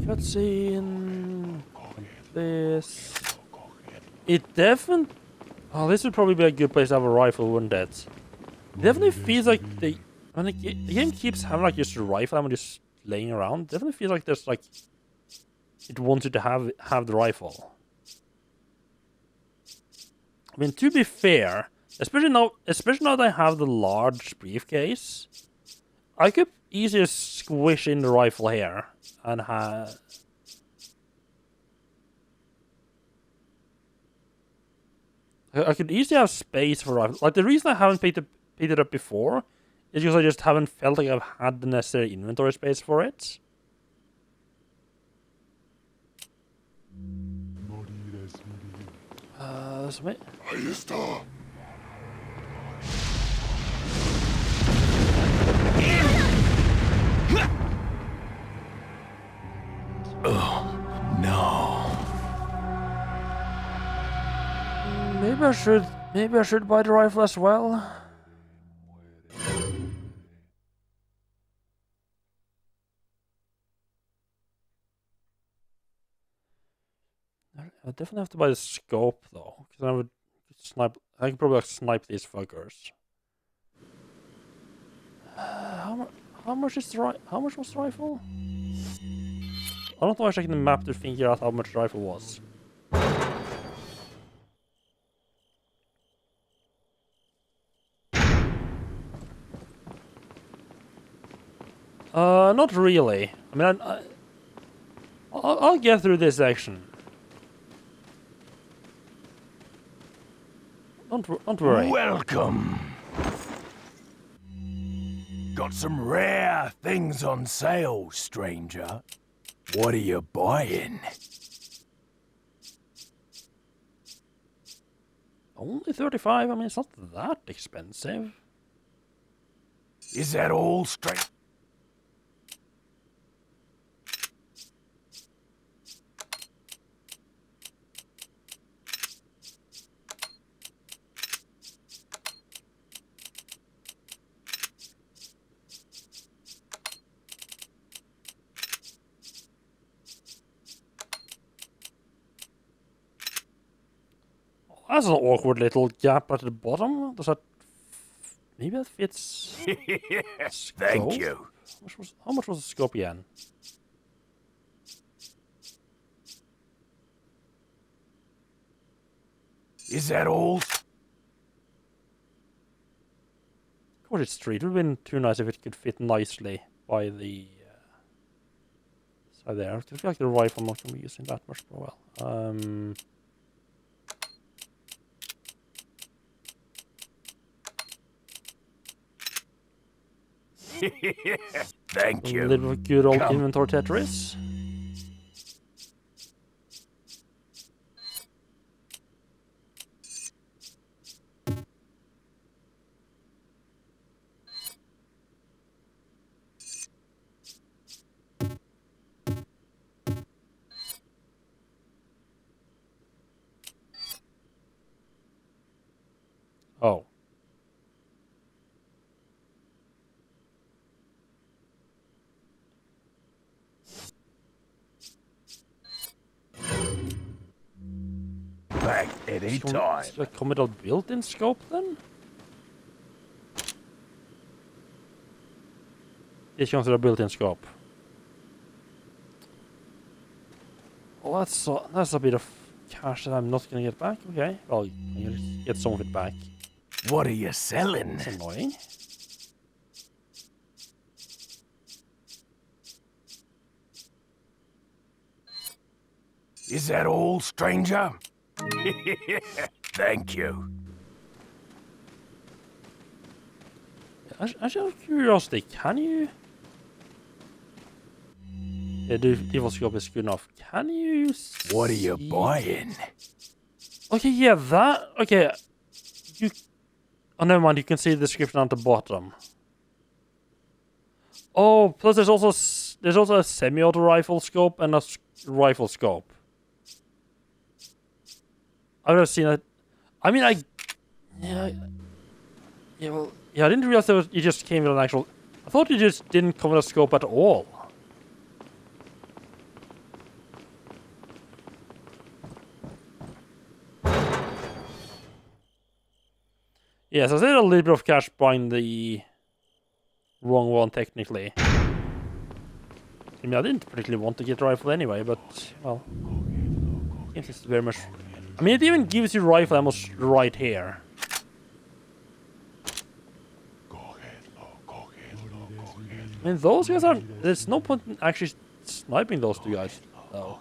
Speaker 1: Cutscene. This. It definitely. Oh, this would probably be a good place to have a rifle, wouldn't it? It definitely feels like when the game keeps having like just a rifle ammo just laying around. It definitely feels like there's like it wants you to have the rifle. I mean, to be fair, especially now that I have the large briefcase, I could easily squish in the rifle here and have. I could easily have space for rifle. Like the reason I haven't picked it up before is because I just haven't felt like I've had the necessary inventory space for it. Wait.
Speaker 3: Oh, no.
Speaker 1: Maybe I should buy the rifle as well. I definitely have to buy the scope though, because I would snipe. I could probably like snipe these fuckers. How much is how much was the rifle? I don't know. I checking the map to figure out how much the rifle was. Not really. I mean, I'll get through this section. Don't worry.
Speaker 3: Welcome. Got some rare things on sale, stranger. What are you buying?
Speaker 1: Only 35? I mean, it's not that expensive.
Speaker 3: Is that all, stranger?
Speaker 1: That's an awkward little gap at the bottom. Does that... Maybe that fits...
Speaker 3: Thank you.
Speaker 1: How much was the scope again?
Speaker 3: Is that all?
Speaker 1: Cottage Street would have been too nice if it could fit nicely by the... there. I feel like the rifle not going to be using that much, but well.
Speaker 3: Thank
Speaker 1: A
Speaker 3: you.
Speaker 1: little bit of good old
Speaker 3: Come.
Speaker 1: inventory Tetris. Oh.
Speaker 3: Back any time.
Speaker 1: Is the Commodore built-in scope then? It's considered a built-in scope. Well, that's a bit of cash that I'm not gonna get back. Okay, well, I'm gonna get some of it back.
Speaker 3: What are you selling?
Speaker 1: That's annoying.
Speaker 3: Is that all, stranger? Thank you.
Speaker 1: Actually, out of curiosity, can you? Yeah, the default scope is good enough. Can you?
Speaker 3: What are you
Speaker 1: see-
Speaker 3: buying?
Speaker 1: Okay, yeah, that. Okay, you. Oh, never mind. You can see the description at the bottom. Oh, plus there's also a semi-auto rifle scope and a rifle scope. I would have seen it. I mean, yeah, well, yeah. I didn't realize it just came with an actual. I thought it just didn't come with a scope at all. Yes, I said a little bit of cash buying the wrong one technically. I mean, I didn't particularly want to get a rifle anyway, but well, it's very much. I mean, it even gives you rifle ammo right here. I mean, those guys are. There's no point in actually sniping those two guys, though.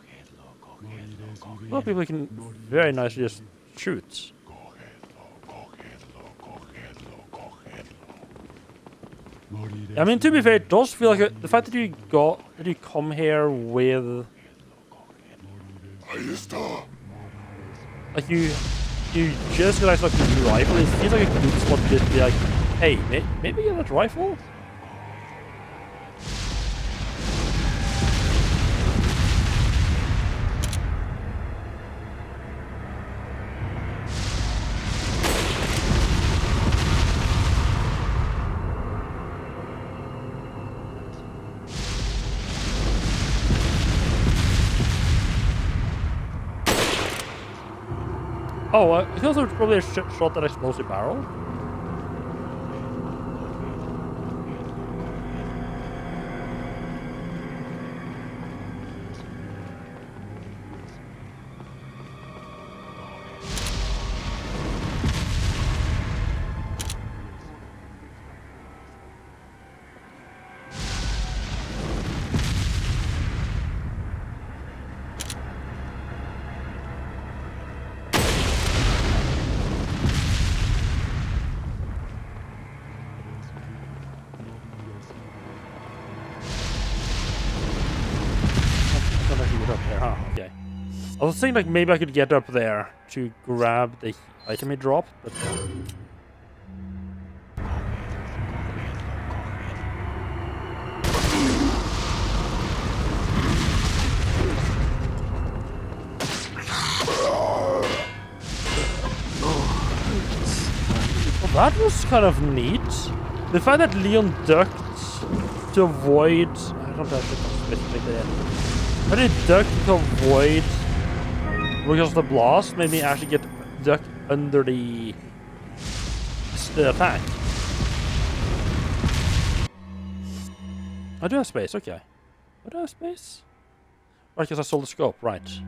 Speaker 1: A lot of people can very nicely just shoot. I mean, to be fair, it does feel like the fact that you come here with like you just realize like the new rifle. It feels like a good spot to just be like, hey, maybe get that rifle. Oh, I think also probably a shot that explosive barrel. Okay. I was thinking like maybe I could get up there to grab the item he dropped, but well, that was kind of neat. The fact that Leon ducked to avoid. I don't have to specifically there. But it ducked to avoid because of the blast made me actually get ducked under the attack. I do have space, okay. I do have space? Right, because I sold the scope, right.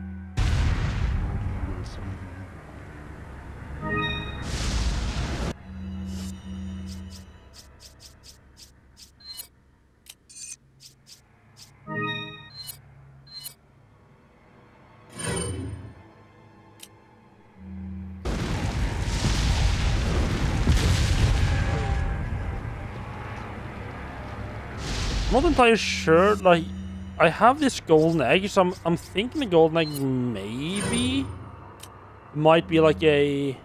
Speaker 1: not entirely sure. Like, I have this golden egg, so I'm thinking the golden egg maybe might be like a.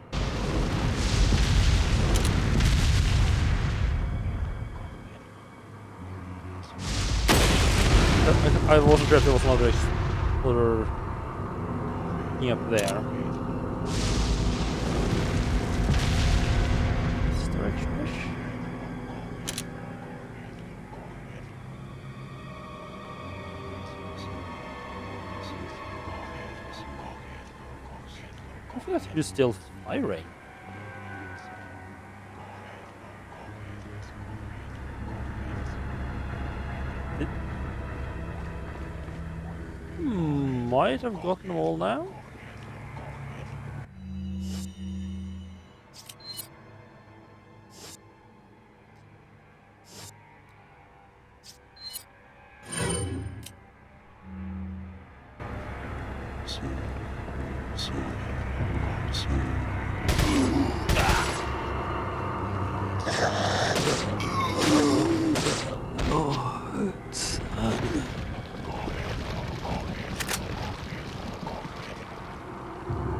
Speaker 1: I wasn't sure if there was another thing up there. This direction-ish. I feel like he's still firing. Might have gotten them all now.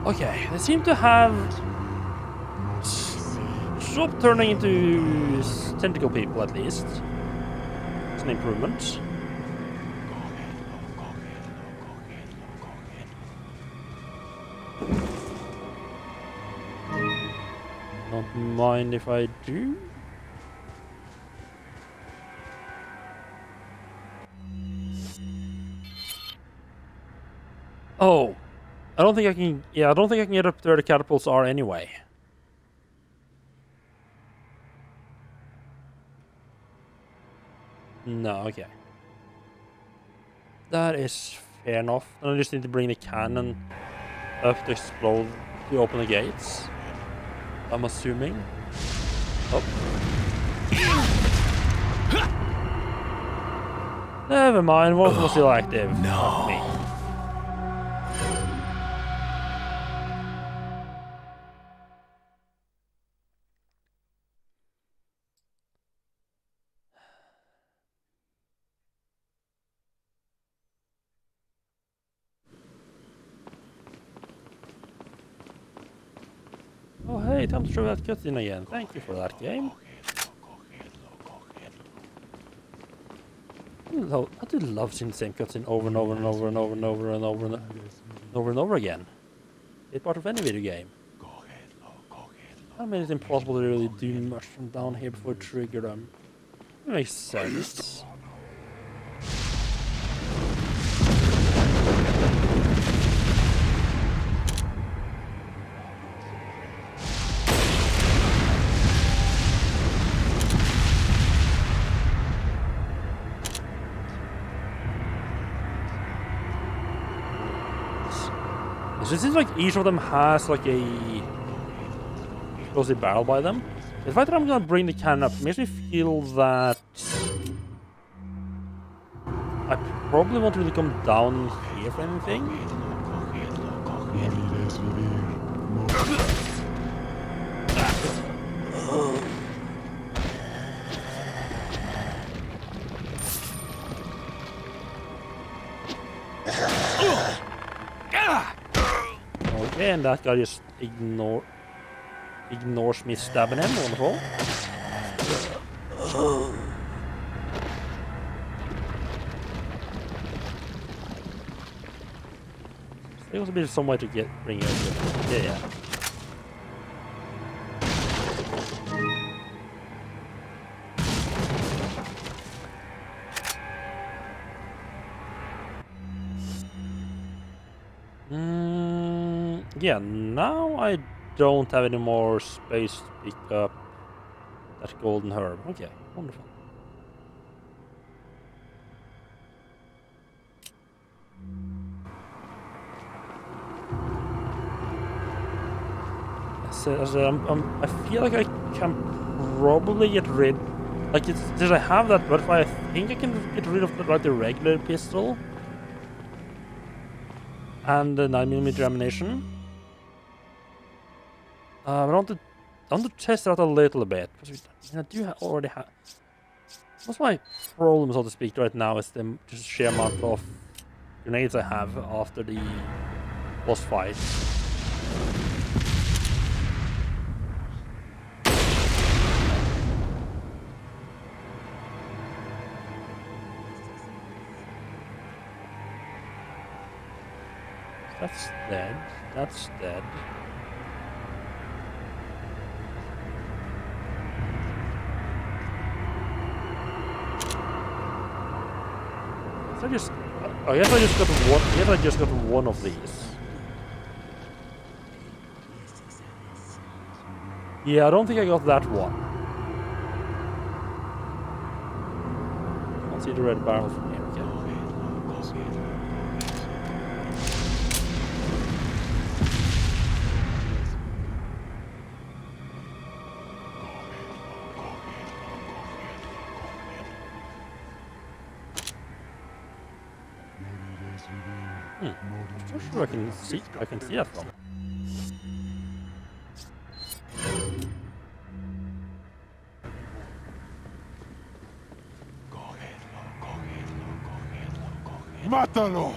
Speaker 1: Okay, they seem to have stopped turning into tentacle people at least. It's an improvement. Don't mind if I do. Oh. I don't think I can. Yeah, I don't think I can get up to where the catapults are anyway. No, okay. That is fair enough. And I just need to bring the cannon up to explode to open the gates. I'm assuming. Oh. Never mind. One of them was still active. No. Me. Oh hey, time to show that cutscene again. Thank you for that game. I do love seeing the same cutscene over and over and over and over and over and over and over and over again. It's part of any video game. That made it impossible to really do much from down here before I trigger them. It makes sense. It seems like each of them has like a explosive barrel by them. The fact that I'm gonna bring the cannon up makes me feel that I probably won't really come down here for anything. Okay, and that guy just ignores me stabbing him. Wonderful. There was a bit of some way to bring it up. Yeah. Yeah, now I don't have any more space to pick up that golden herb. Okay, wonderful. I feel like I can probably get rid. Like, since I have that butterfly, I think I can get rid of the regular pistol and the 9mm ammunition. I want to test it out a little bit because I do already have. What's my problem, so to speak, right now is the just sheer amount of grenades I have after the boss fight. That's dead. That's dead. I guess I just got one. I guess I just got one of these. Yeah, I don't think I got that one. Can't see the red barrel from here. Okay. I'm not sure I can see that from.
Speaker 3: ¡Mátalo!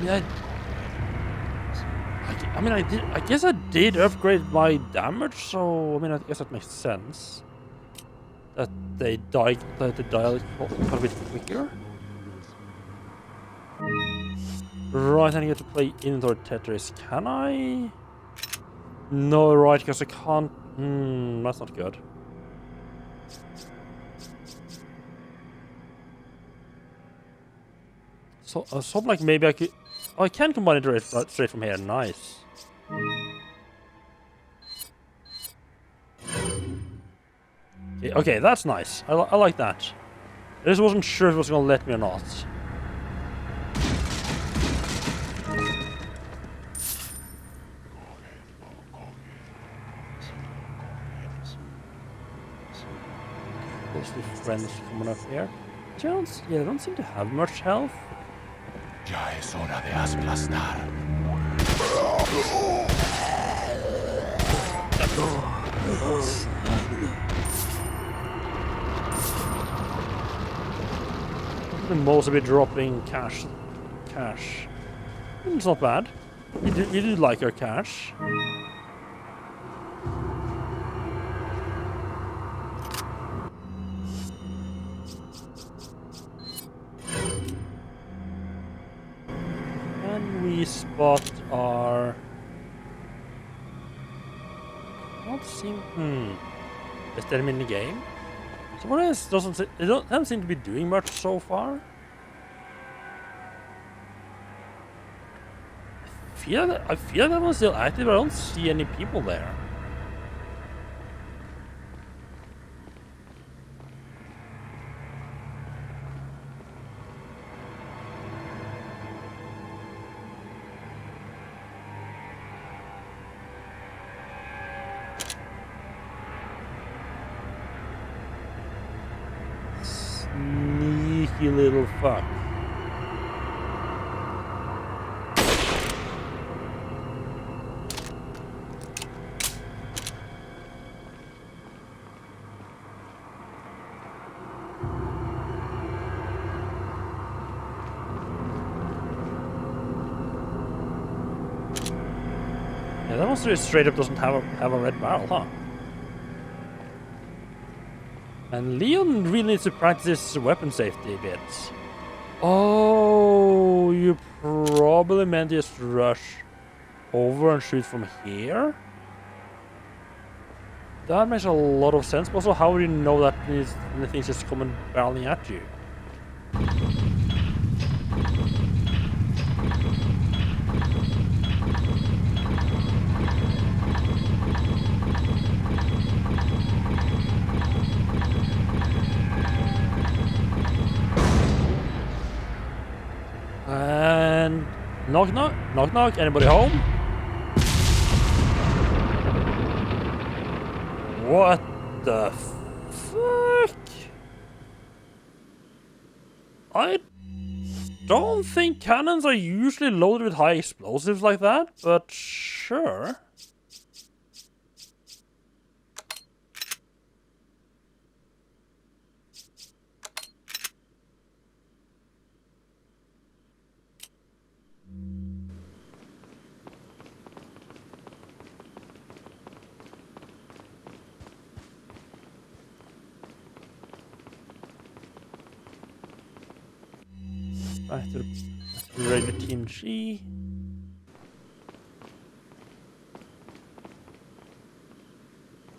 Speaker 1: Yeah, I mean, I guess I did upgrade my damage, so I mean, I guess that makes sense. That they die quite a bit quicker. Right, I need to play inventory Tetris. Can I? No, right, because I can't. That's not good. So I was hoping like maybe I could. Oh, I can combine it straight from here. Nice. Okay, that's nice. I like that. I just wasn't sure if it was gonna let me or not. Those two friends coming up here. Jones, yeah, they don't seem to have much health.
Speaker 3: Ya es hora de aplastar.
Speaker 1: The most of it dropping cash. It's not bad. You do like your cash. And we spot our. Not seem. Is that him in the game? Someone else doesn't seem to be doing much so far. I feel that one's still active, but I don't see any people there. Sneaky little fuck. Yeah, that monster straight up doesn't have a red barrel, huh? And Leon really needs to practice his weapon safety a bit. Oh, you probably meant just rush over and shoot from here? That makes a lot of sense, but also how do you know that anything's just coming barreling at you? And knock knock, anybody home? What the fuck? don't think cannons are usually loaded with high explosives like that, but sure. Back to the regular Team G.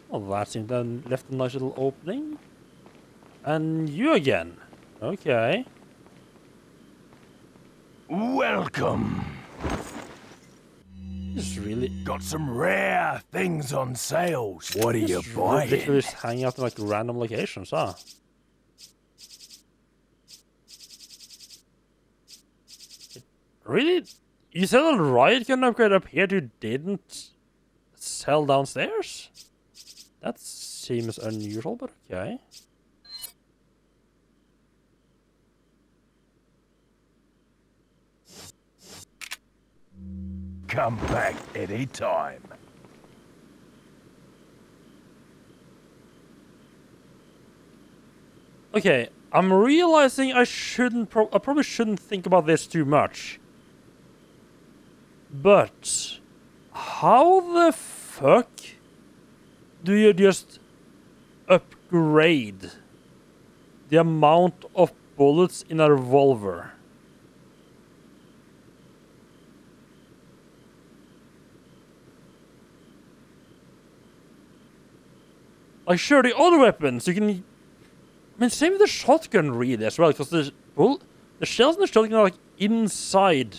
Speaker 1: Well, that seemed to have left a nice little opening. And you again. Okay.
Speaker 3: Welcome.
Speaker 1: This really...
Speaker 3: Got some rare things on sales. What are you
Speaker 1: Just
Speaker 3: buying?
Speaker 1: ridiculous hanging out in like random locations, huh? Really? You said a riot gun upgrade up here you didn't sell downstairs? That seems unusual, but okay.
Speaker 3: Come back anytime.
Speaker 1: Okay, I'm realizing I probably shouldn't think about this too much. But how the fuck do you just upgrade the amount of bullets in a revolver? Like, sure, the other weapons, you can... I mean, same with the shotgun, really, as well, because the shells in the shotgun are, like, inside...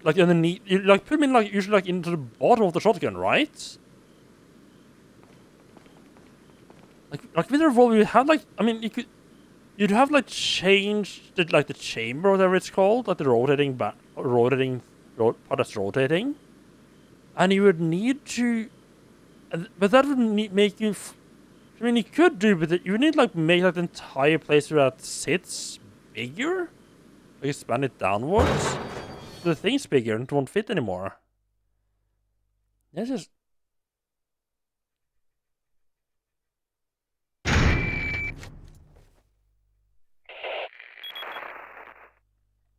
Speaker 1: Like, underneath... You, like, put them in, like, usually, like, into the bottom of the shotgun, right? Like with the revolver, you have, like... I mean, you could... You'd have, like, changed, like, the chamber, or whatever it's called, like, the rotating part that's rotating. And you would need to... But that would make you... I mean, you could do, but you would need, like, make, like, the entire place where that sits bigger? Like, expand it downwards? So the thing's bigger and it won't fit anymore. That's just...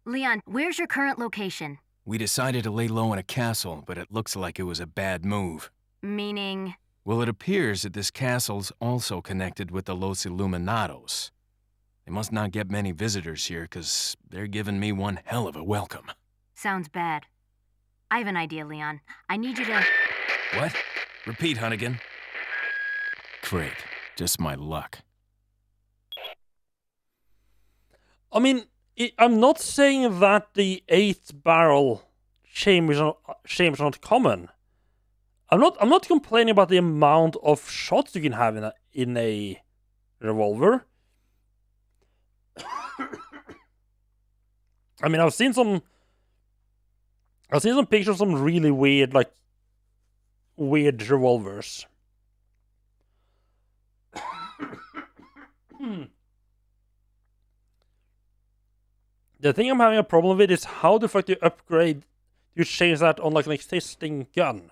Speaker 4: Leon, where's your current location?
Speaker 8: We decided to lay low in a castle, but it looks like it was a bad move.
Speaker 4: Meaning?
Speaker 8: Well, it appears that this castle's also connected with the Los Illuminados. They must not get many visitors here, because they're giving me one hell of a welcome.
Speaker 4: Sounds bad. I have an idea, Leon. I need you to...
Speaker 8: What? Repeat, Hunnigan. Great. Just my luck.
Speaker 1: I mean, I'm not saying that the 8-barrel chambers are not common. I'm not complaining about the amount of shots you can have in a revolver. I mean, I've seen some pictures of some really weird revolvers. The thing I'm having a problem with is how the fuck do you change that on like an existing gun?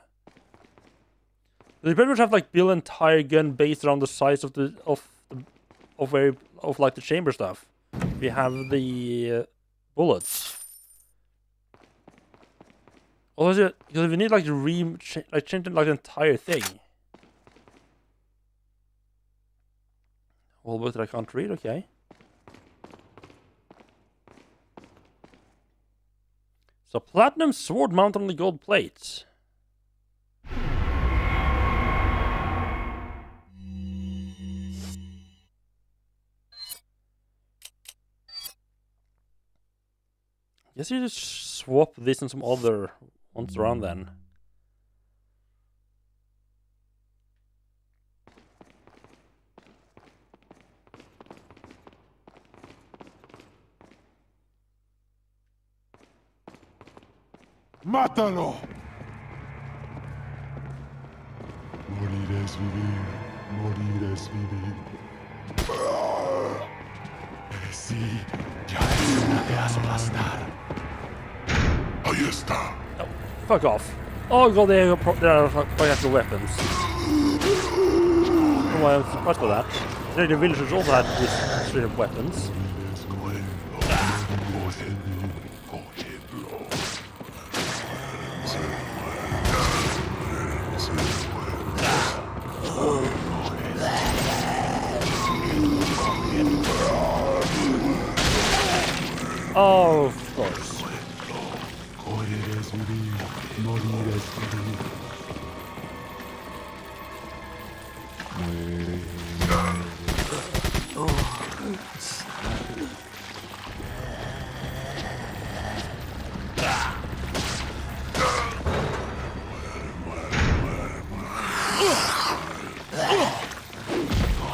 Speaker 1: They pretty much have like build an entire gun based around the size of the chamber stuff. We have the bullets. Also, because we need like to change like the entire thing. Well, but I can't read. Okay. So platinum sword mounted on the gold plate. Guess you just swap this and some other ones around then.
Speaker 3: ¡Mátalo!
Speaker 10: Morir es vivir, morir es vivir. Sí, ya es hora de aplastar. Ahí está.
Speaker 1: Oh, fuck off. Oh god, they are actual weapons. Oh, I'm surprised by that. The villagers also had these straight up weapons. Oh, of course.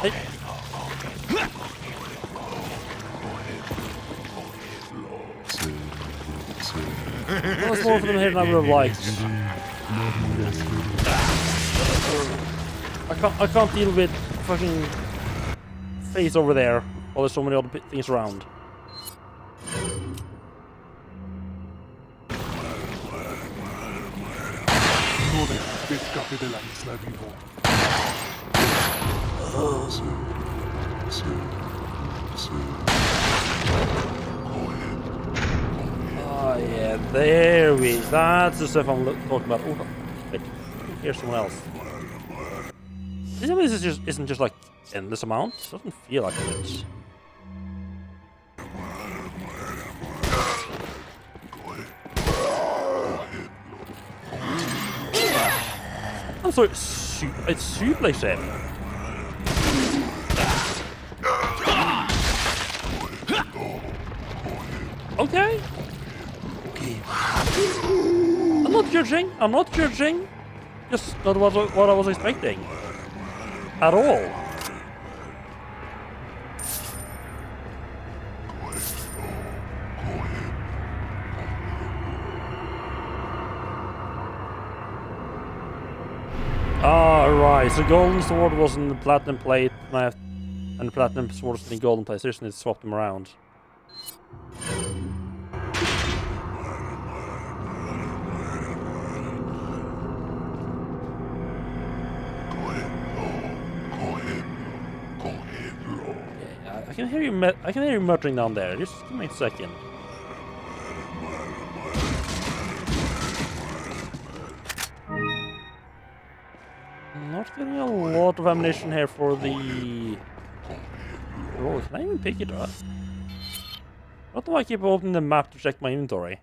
Speaker 1: Hey. That was more for them here than I would have liked. I can't deal with fucking face over there while there's so many other things around.
Speaker 10: Escape de la isla vivo.
Speaker 1: Oh yeah, there we. That's the stuff I'm talking about. Oh, wait, here's someone else. This isn't just like endless amount. It doesn't feel like it is. I'm sorry, it's suplex him. Okay. I'm not judging. I'm not judging. Just not what I was expecting. At all. Ah, right. So golden sword was in the platinum plate, and the platinum sword was in the golden plate. So I just need to swap them around. Yeah, I can hear you. I can hear you muttering down there. Just give me a second. Not getting a lot of ammunition here for the... Oh, can I even pick it up? What do I keep opening the map to check my inventory?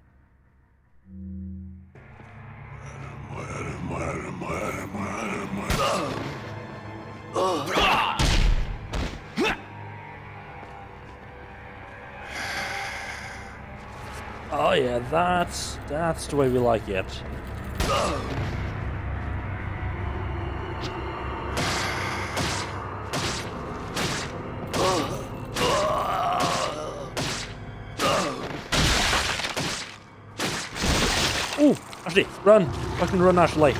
Speaker 1: Oh yeah, that's the way we like it. Oh, Ashley, run! Fucking run, Ashley!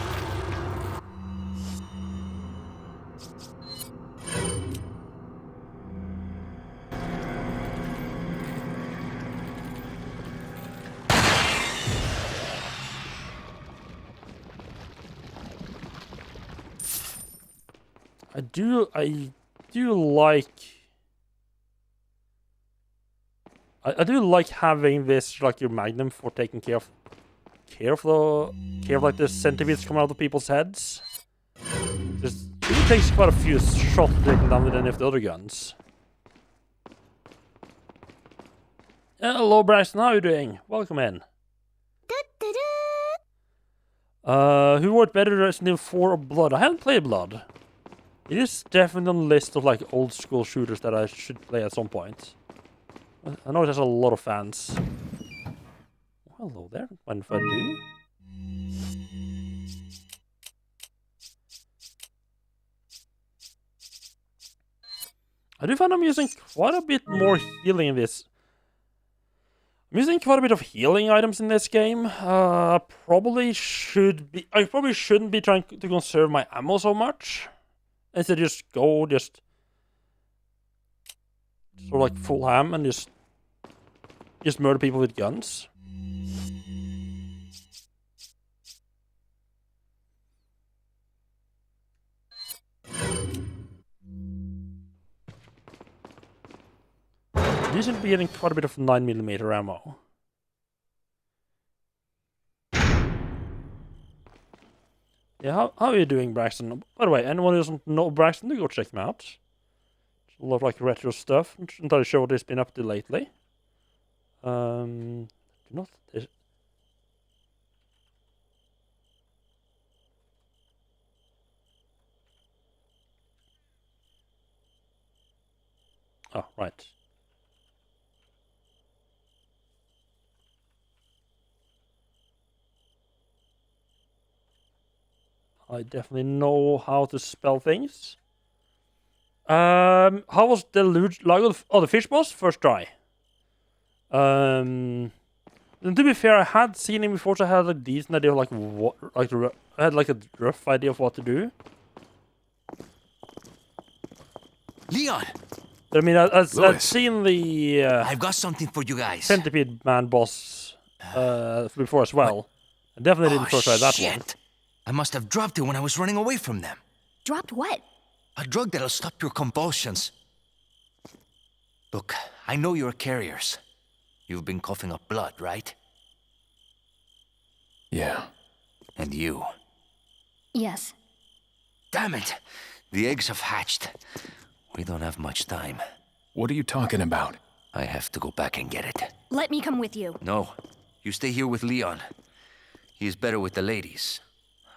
Speaker 1: I do like... I do like having this, like, your magnum for taking care of like the centipedes coming out of people's heads. It takes quite a few shots to take them down with any of the other guns. Hello, Braxton, how are you doing? Welcome in. Who worked better, Resident Evil 4 or Blood? I haven't played Blood. It is definitely on the list of like old school shooters that I should play at some point. I know it has a lot of fans. Hello there, mind if I do? I do find I'm using quite a bit more healing in this. I'm using quite a bit of healing items in this game. I probably shouldn't be trying to conserve my ammo so much. Instead just sort of like full ham and just murder people with guns. You seem to be getting quite a bit of 9mm ammo. Yeah, how are you doing, Braxton? By the way, anyone who doesn't know Braxton, go check him out. A lot of like retro stuff. I'm not entirely sure what he's been up to lately. Not this. Oh, right. I definitely know how to spell things. How was the the fish boss? First try. And to be fair, I had seen him before, so I had a decent idea of like what, like I had like a rough idea of what to do.
Speaker 6: Leon!
Speaker 1: But I mean, I'd seen the
Speaker 6: I've got something for you guys.
Speaker 1: Centipede Man boss before as well. I definitely didn't first try that one.
Speaker 6: I must have dropped it when I was running away from them.
Speaker 7: Dropped what?
Speaker 6: A drug that'll stop your convulsions. Look, I know you're carriers. You've been coughing up blood, right?
Speaker 8: Yeah.
Speaker 6: And you?
Speaker 7: Yes.
Speaker 6: Damn it! The eggs have hatched. We don't have much time.
Speaker 8: What are you talking about?
Speaker 6: I have to go back and get it.
Speaker 7: Let me come with you.
Speaker 6: No. You stay here with Leon. He is better with the ladies.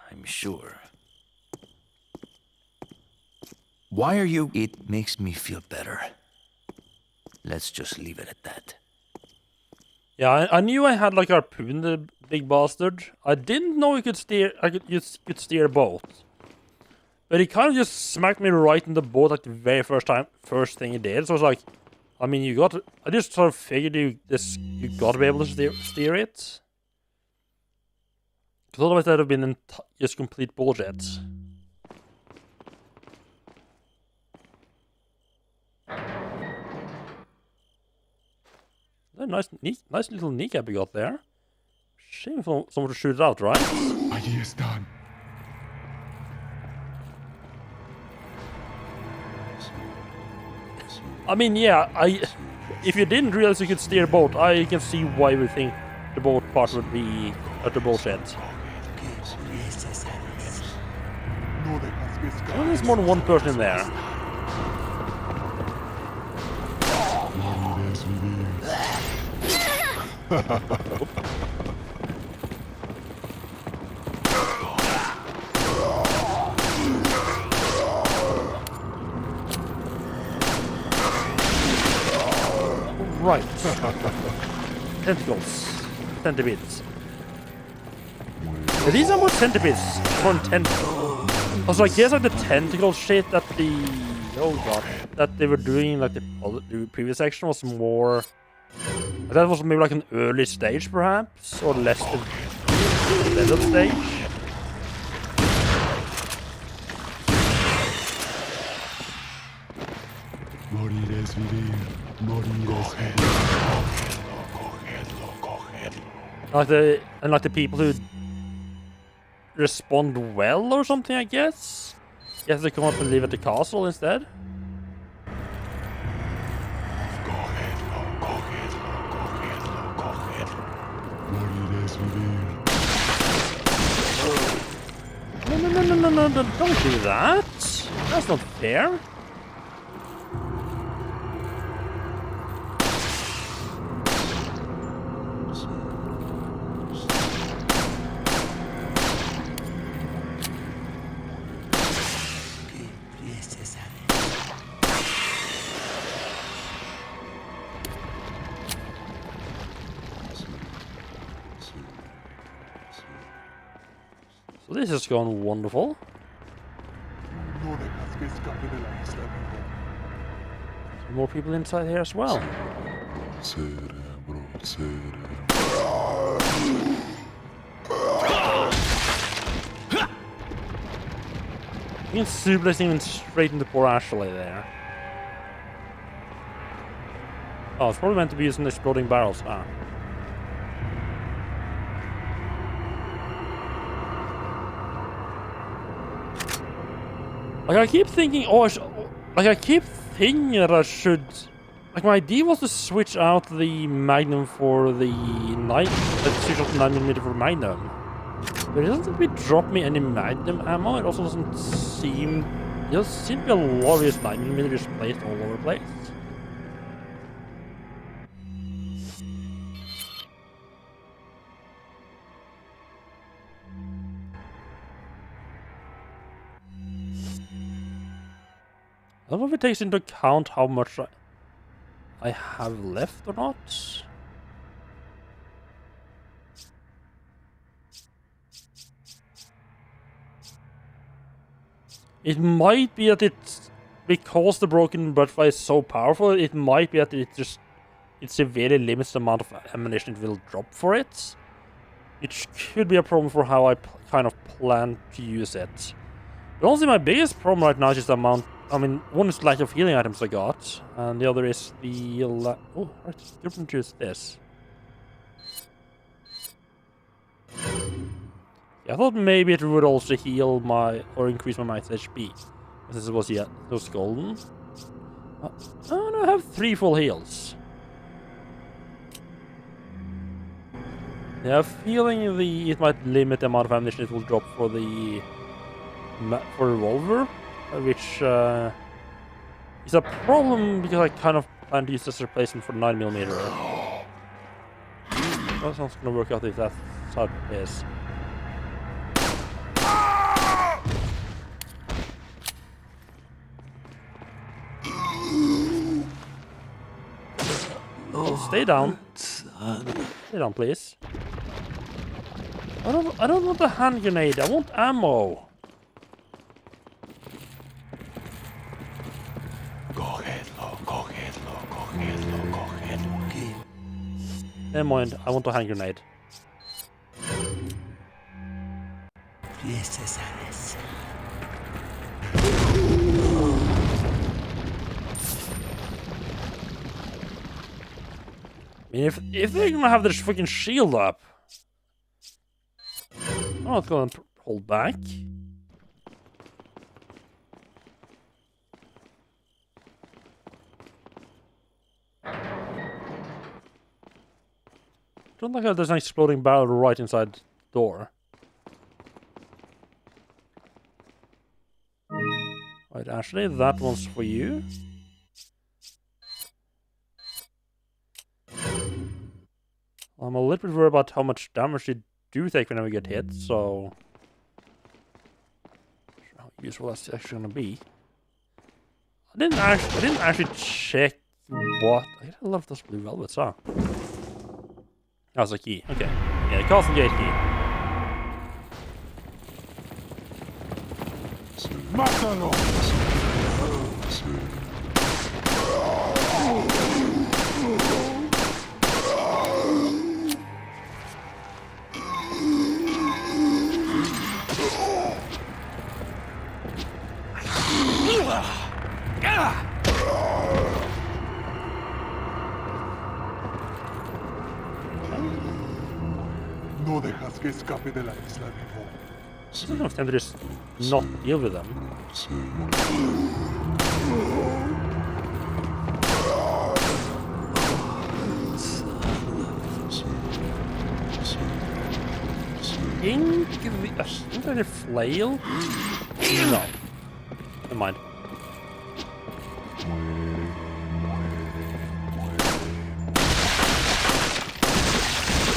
Speaker 6: I'm sure.
Speaker 8: Why are you...
Speaker 6: It makes me feel better. Let's just leave it at that.
Speaker 1: Yeah, I knew I had like Harpoon, the big bastard. I didn't know you could steer. You could steer a boat. But he kind of just smacked me right in the boat like the very first thing he did. So I was like, I mean, I just sort of figured you got to be able to steer it. Because otherwise that would have been just complete bullshit. A nice little kneecap you got there. Shame for someone to shoot it out, right?
Speaker 10: Allí están.
Speaker 1: I mean, yeah, if you didn't realize you could steer a boat, I can see why we think the boat part would be utter bullshit. Well, there's more than one person in there. Right. Tentacles. Centipedes. These are more centipedes. More also, I guess like the tentacle shit that that they were doing like the previous section was more. That was maybe like an early stage, perhaps, or less developed stage.
Speaker 10: Morirás vivir. Morirás
Speaker 1: vivir. Like the people who respond well or something, I guess. Yes, they come up and live at the castle instead. No, don't do that. That's not fair. So this has gone wonderful. More people inside here as well. You can suplex him straight into poor Ashley there. Oh, it's probably meant to be using exploding barrels. Ah. Like I keep thinking, I keep thinking that I should. Like my idea was to switch out the Magnum for the switch out the 9mm for Magnum. But it doesn't really drop me any Magnum ammo. It also doesn't seem. There seems to be a lot of these 9mm just placed all over the place. I don't know if it takes into account how much I have left or not. It might be that it's because the broken butterfly is so powerful. It might be that it severely limits the amount of ammunition it will drop for it, which could be a problem for how I kind of plan to use it. But honestly, my biggest problem right now is just the amount. I mean, one is lack of healing items I got, and the other is the oh, right, different to use this. Yeah, I thought maybe it would also heal or increase my max HP, since it was golden. Oh, I have 3 full heals. Yeah, I have a feeling it might limit the amount of ammunition it will drop for the revolver. Which is a problem because I kind of plan to use this replacement for 9mm. That's not gonna work out if that's how it is. Oh, stay down. Stay down, please. I don't want a hand grenade. I want ammo. Never mind, I want a hand grenade. I mean, if they're gonna have this freaking shield up, I'm not gonna hold back. Don't like how there's an exploding barrel right inside the door. Right, Ashley, that one's for you. I'm a little bit worried about how much damage you do take whenever you get hit, so not sure how useful that's actually gonna be. I didn't actually check what. I love those blue velvets, huh? That was a key. Okay. Yeah, castle gate key.
Speaker 10: ¡Mátalo! No dejas que escape de la isla vivo.
Speaker 1: Sometimes time to just not deal with them. Isn't that a flail? No. Never mind.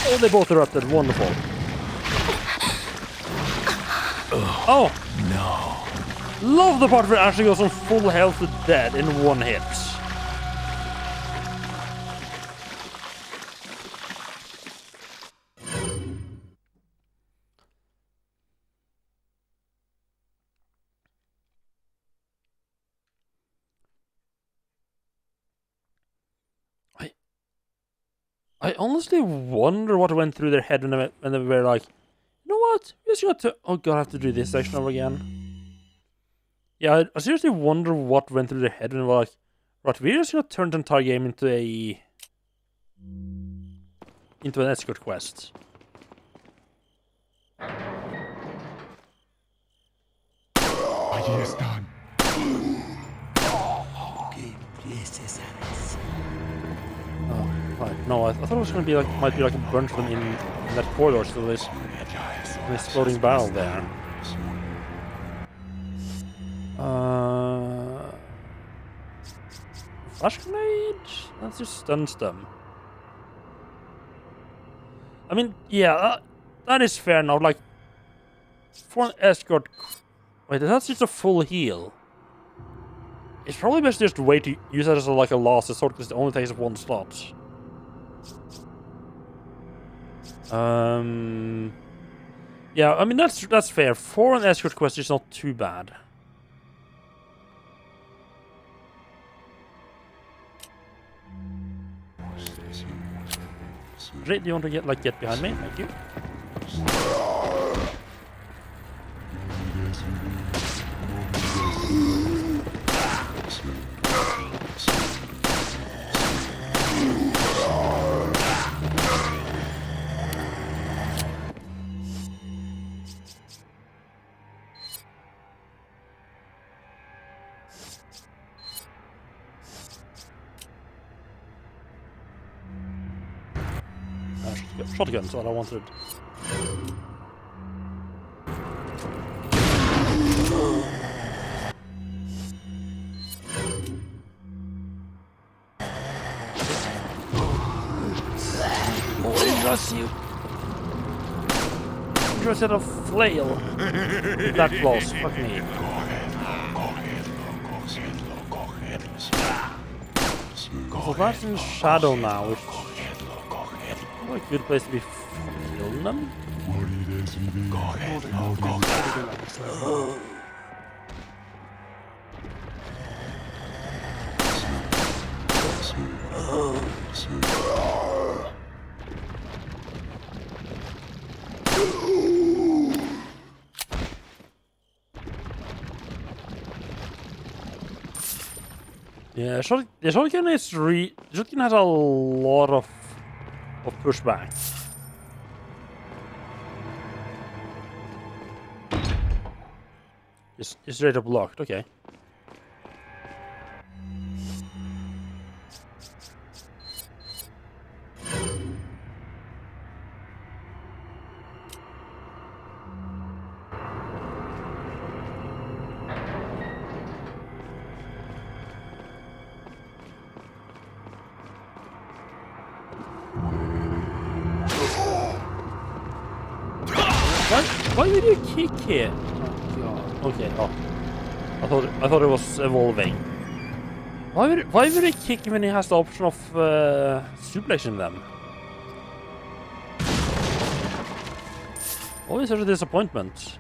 Speaker 1: Oh, they both erupted. Wonderful. Oh! No. Love the part where it actually goes from full health to dead in one hit. I honestly wonder what went through their head when they were like, you know what? We just got to. Oh god, I have to do this section over again. Yeah, I seriously wonder what went through their head when they were like, right, we're just gonna turn the entire game into a into an escort quest.
Speaker 10: Allí están.
Speaker 1: Oh, right. No, I thought it was gonna be like might be like a bunch of them in that corridor. So there's an exploding barrel there. Flash grenade? That just stuns them. I mean, yeah, that is fair enough. Like, for an escort... Wait, that's just a full heal. It's probably best just to wait to use that as like a last resort, because it only takes up 1 slot. Yeah, I mean, that's fair. For an escort quest, it's not too bad. Do you want to get behind me? Thank you. Shotgun, so I wanted. Oh, trust you. Just had a flail. That close. Fuck me. So that's in shadow now. Which a good place to be killing them. Yeah, shotgun is shotgun has a lot of pushback. It's straight up locked, okay. Why did you kick here? Oh god. Okay. Oh, I thought it was evolving. Why would he kick when he has the option of suplexing them? Always such a disappointment.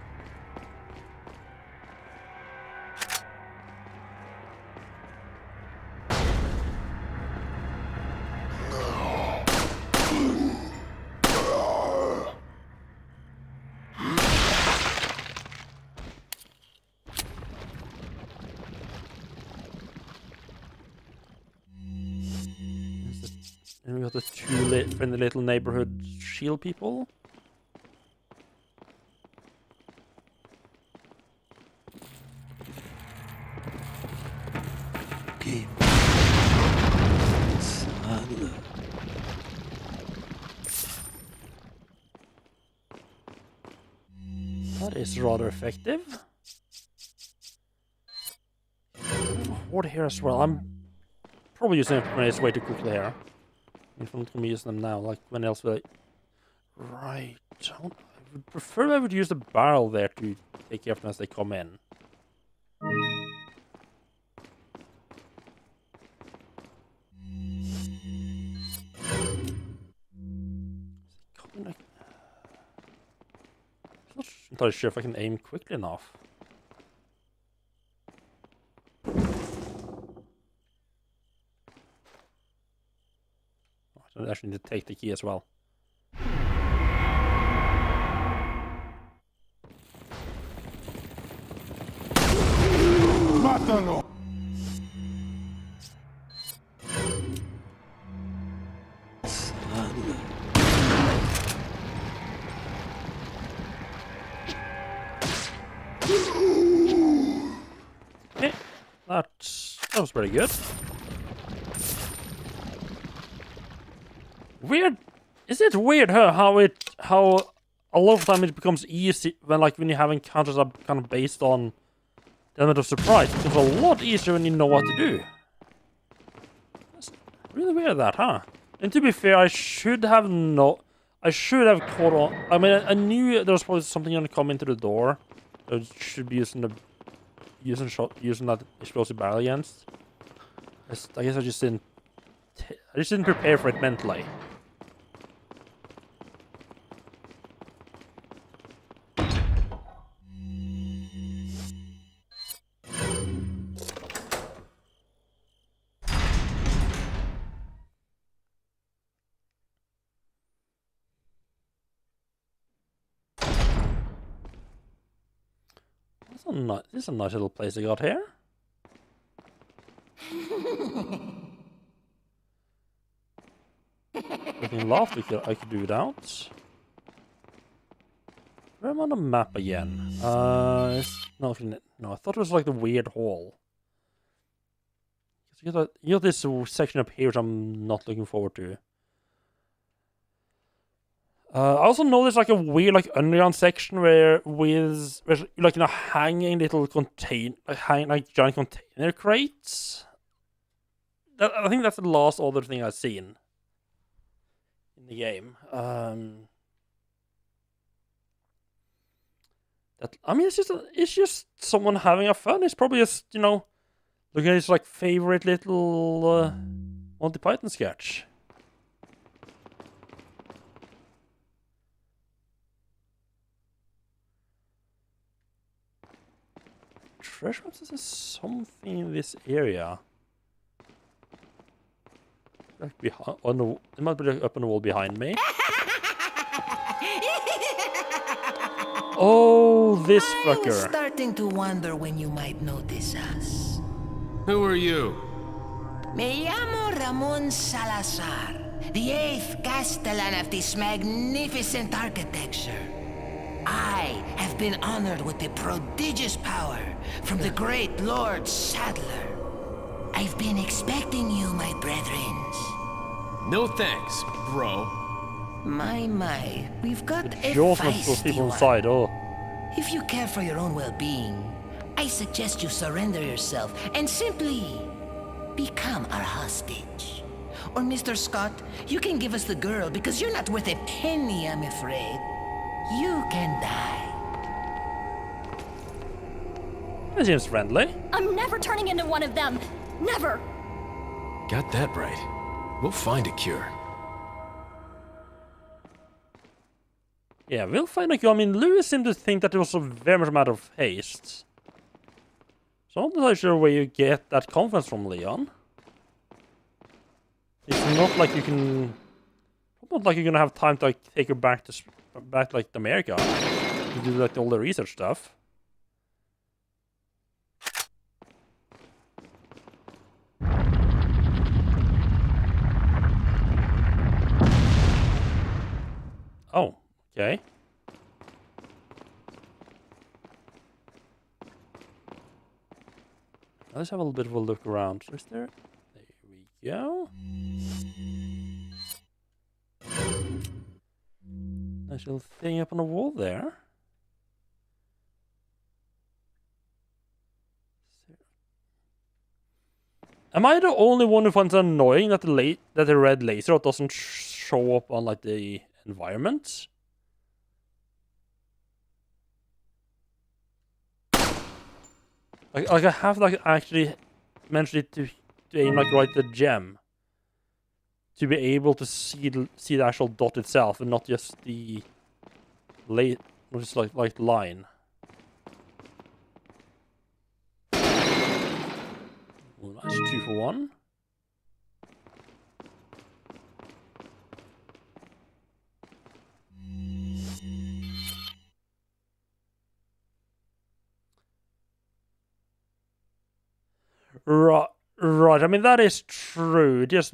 Speaker 1: And we got the two friendly little neighborhood shield people. That is rather effective. Horde here as well. I'm probably using grenades way too quickly here. If I'm not going to use them now, like when else will I... Right. I would prefer I would use the barrel there to take care of them as they come in. I'm not entirely sure if I can aim quickly enough. I actually need to take the key as well.
Speaker 10: ¡Mátalo!
Speaker 1: That was pretty good. Weird. Is it weird how a lot of time it becomes easy when you have encounters that are kind of based on the element of surprise. It becomes a lot easier when you know what to do. That's really weird that, huh? And to be fair, I should have caught on. I mean, I knew there was probably something going to come into the door. I should be using that explosive barrel against. I guess I just didn't prepare for it mentally. This is a nice little place I got here. Looking loft I could do without. Where am I on the map again? No, I thought it was like the weird hall. You got this section up here which I'm not looking forward to. I also know there's like a weird underground section where hanging little giant container crates. I think that's the last other thing I've seen in the game. It's just someone having a fun. It's probably just looking at his favorite little Monty Python sketch. Treasure maps, is there something in this area? It might be up on the wall behind me. Oh, this fucker.
Speaker 11: I'm starting to wonder when you might notice us.
Speaker 8: Who are you?
Speaker 11: Me llamo Ramon Salazar, the 8th Castellan of this magnificent architecture. I have been honored with the prodigious power from the great Lord Sadler. I've been expecting you, my brethren.
Speaker 8: No thanks, bro.
Speaker 11: My, we've got a
Speaker 1: feisty people inside, oh.
Speaker 11: If you care for your own well-being, I suggest you surrender yourself and simply become our hostage. Or Mr. Scott, you can give us the girl because you're not worth a penny, I'm afraid. You can die.
Speaker 1: That seems friendly.
Speaker 7: I'm never turning into one of them. Never.
Speaker 8: Got that right. We'll find a cure.
Speaker 1: Yeah, we'll find a cure. I mean, Lewis seemed to think that it was a very much a matter of haste. So I'm not sure where you get that confidence from, Leon. It's not like you can... It's not like you're gonna have time to take her back to America to do all the research stuff. Oh, okay. Let's have a little bit of a look around. Is there? There we go. Nice little thing up on the wall there. Am I the only one who finds it annoying that the red laser doesn't show up on the environment? I have actually mentioned it to aim right at the gem to be able to see the actual dot itself and not just the line. Oh, nice 2 for 1. Right. I mean, that is true. I just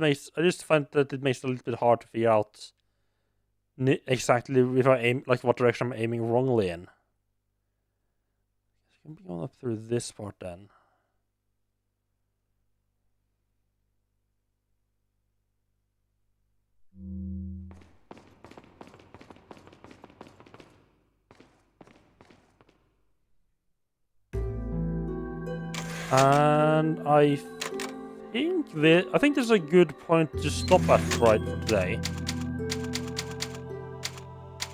Speaker 1: find that it makes it a little bit hard to figure out exactly if I aim, what direction I'm aiming wrongly in. I'm going up through this part then. And I think this is a good point to stop at right for today.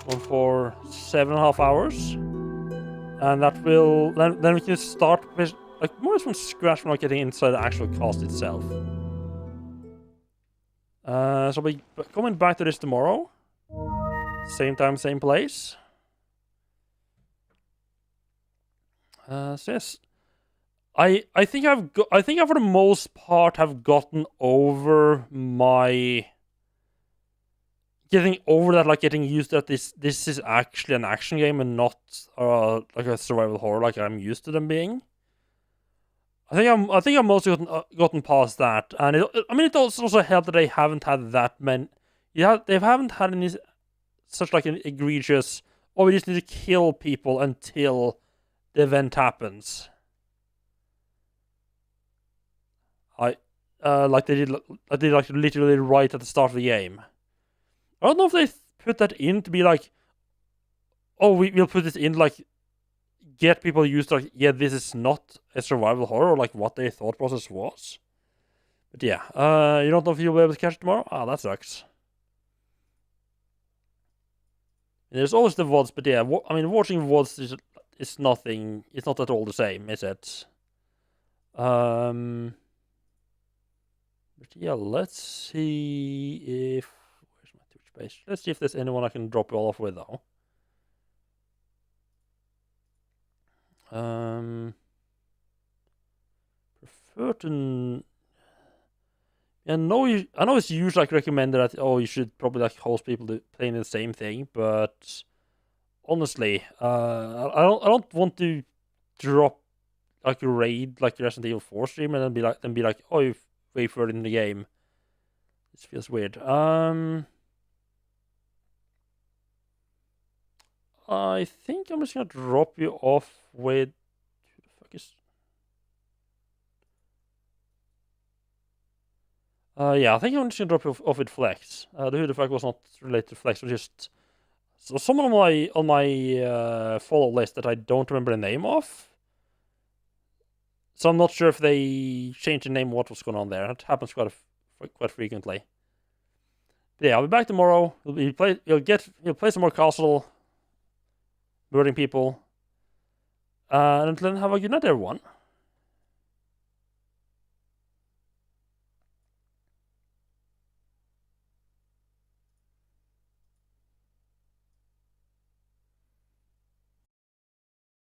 Speaker 1: One for 7.5 hours, and that will then we can start with like more from scratch from like getting inside the actual cast itself. So I'll be coming back to this tomorrow. Same time, same place. So yes, I think I think I for the most part have gotten over my getting over that, like getting used that this is actually an action game and not like a survival horror like I'm used to them being. I think I'm mostly gotten past that, and I mean it also helped that they haven't had that many. Yeah, they haven't had any such like an egregious. Oh, we just need to kill people until the event happens. Like they did like literally right at the start of the game. I don't know if they put that in to be like, oh, we'll put this in like get people used to like, yeah, this is not a survival horror, or like what their thought process was. But yeah, you don't know if you'll be able to catch it tomorrow? Ah, that sucks. And there's always the VODs, but yeah, I mean, watching VODs is nothing, it's not at all the same, is it? But yeah, let's see if, where's my Twitch page? Let's see if there's anyone I can drop you all off with, though. Prefer to. I know it's usually like recommended that you should probably like host people to playing the same thing, but honestly, I don't want to drop like a raid like Resident Evil 4 stream and then be like oh, you've way further in the game. This feels weird. I think I'm just gonna drop you off with who the fuck is. Yeah, I think I'm just gonna drop you off with Flex. The who the fuck was not related to Flex, was just someone on my follow list that I don't remember the name of. So I'm not sure if they changed the name or what was going on there. That happens quite frequently. But yeah, I'll be back tomorrow. You'll play some more Castle, murdering people. And until then, have a good night, everyone.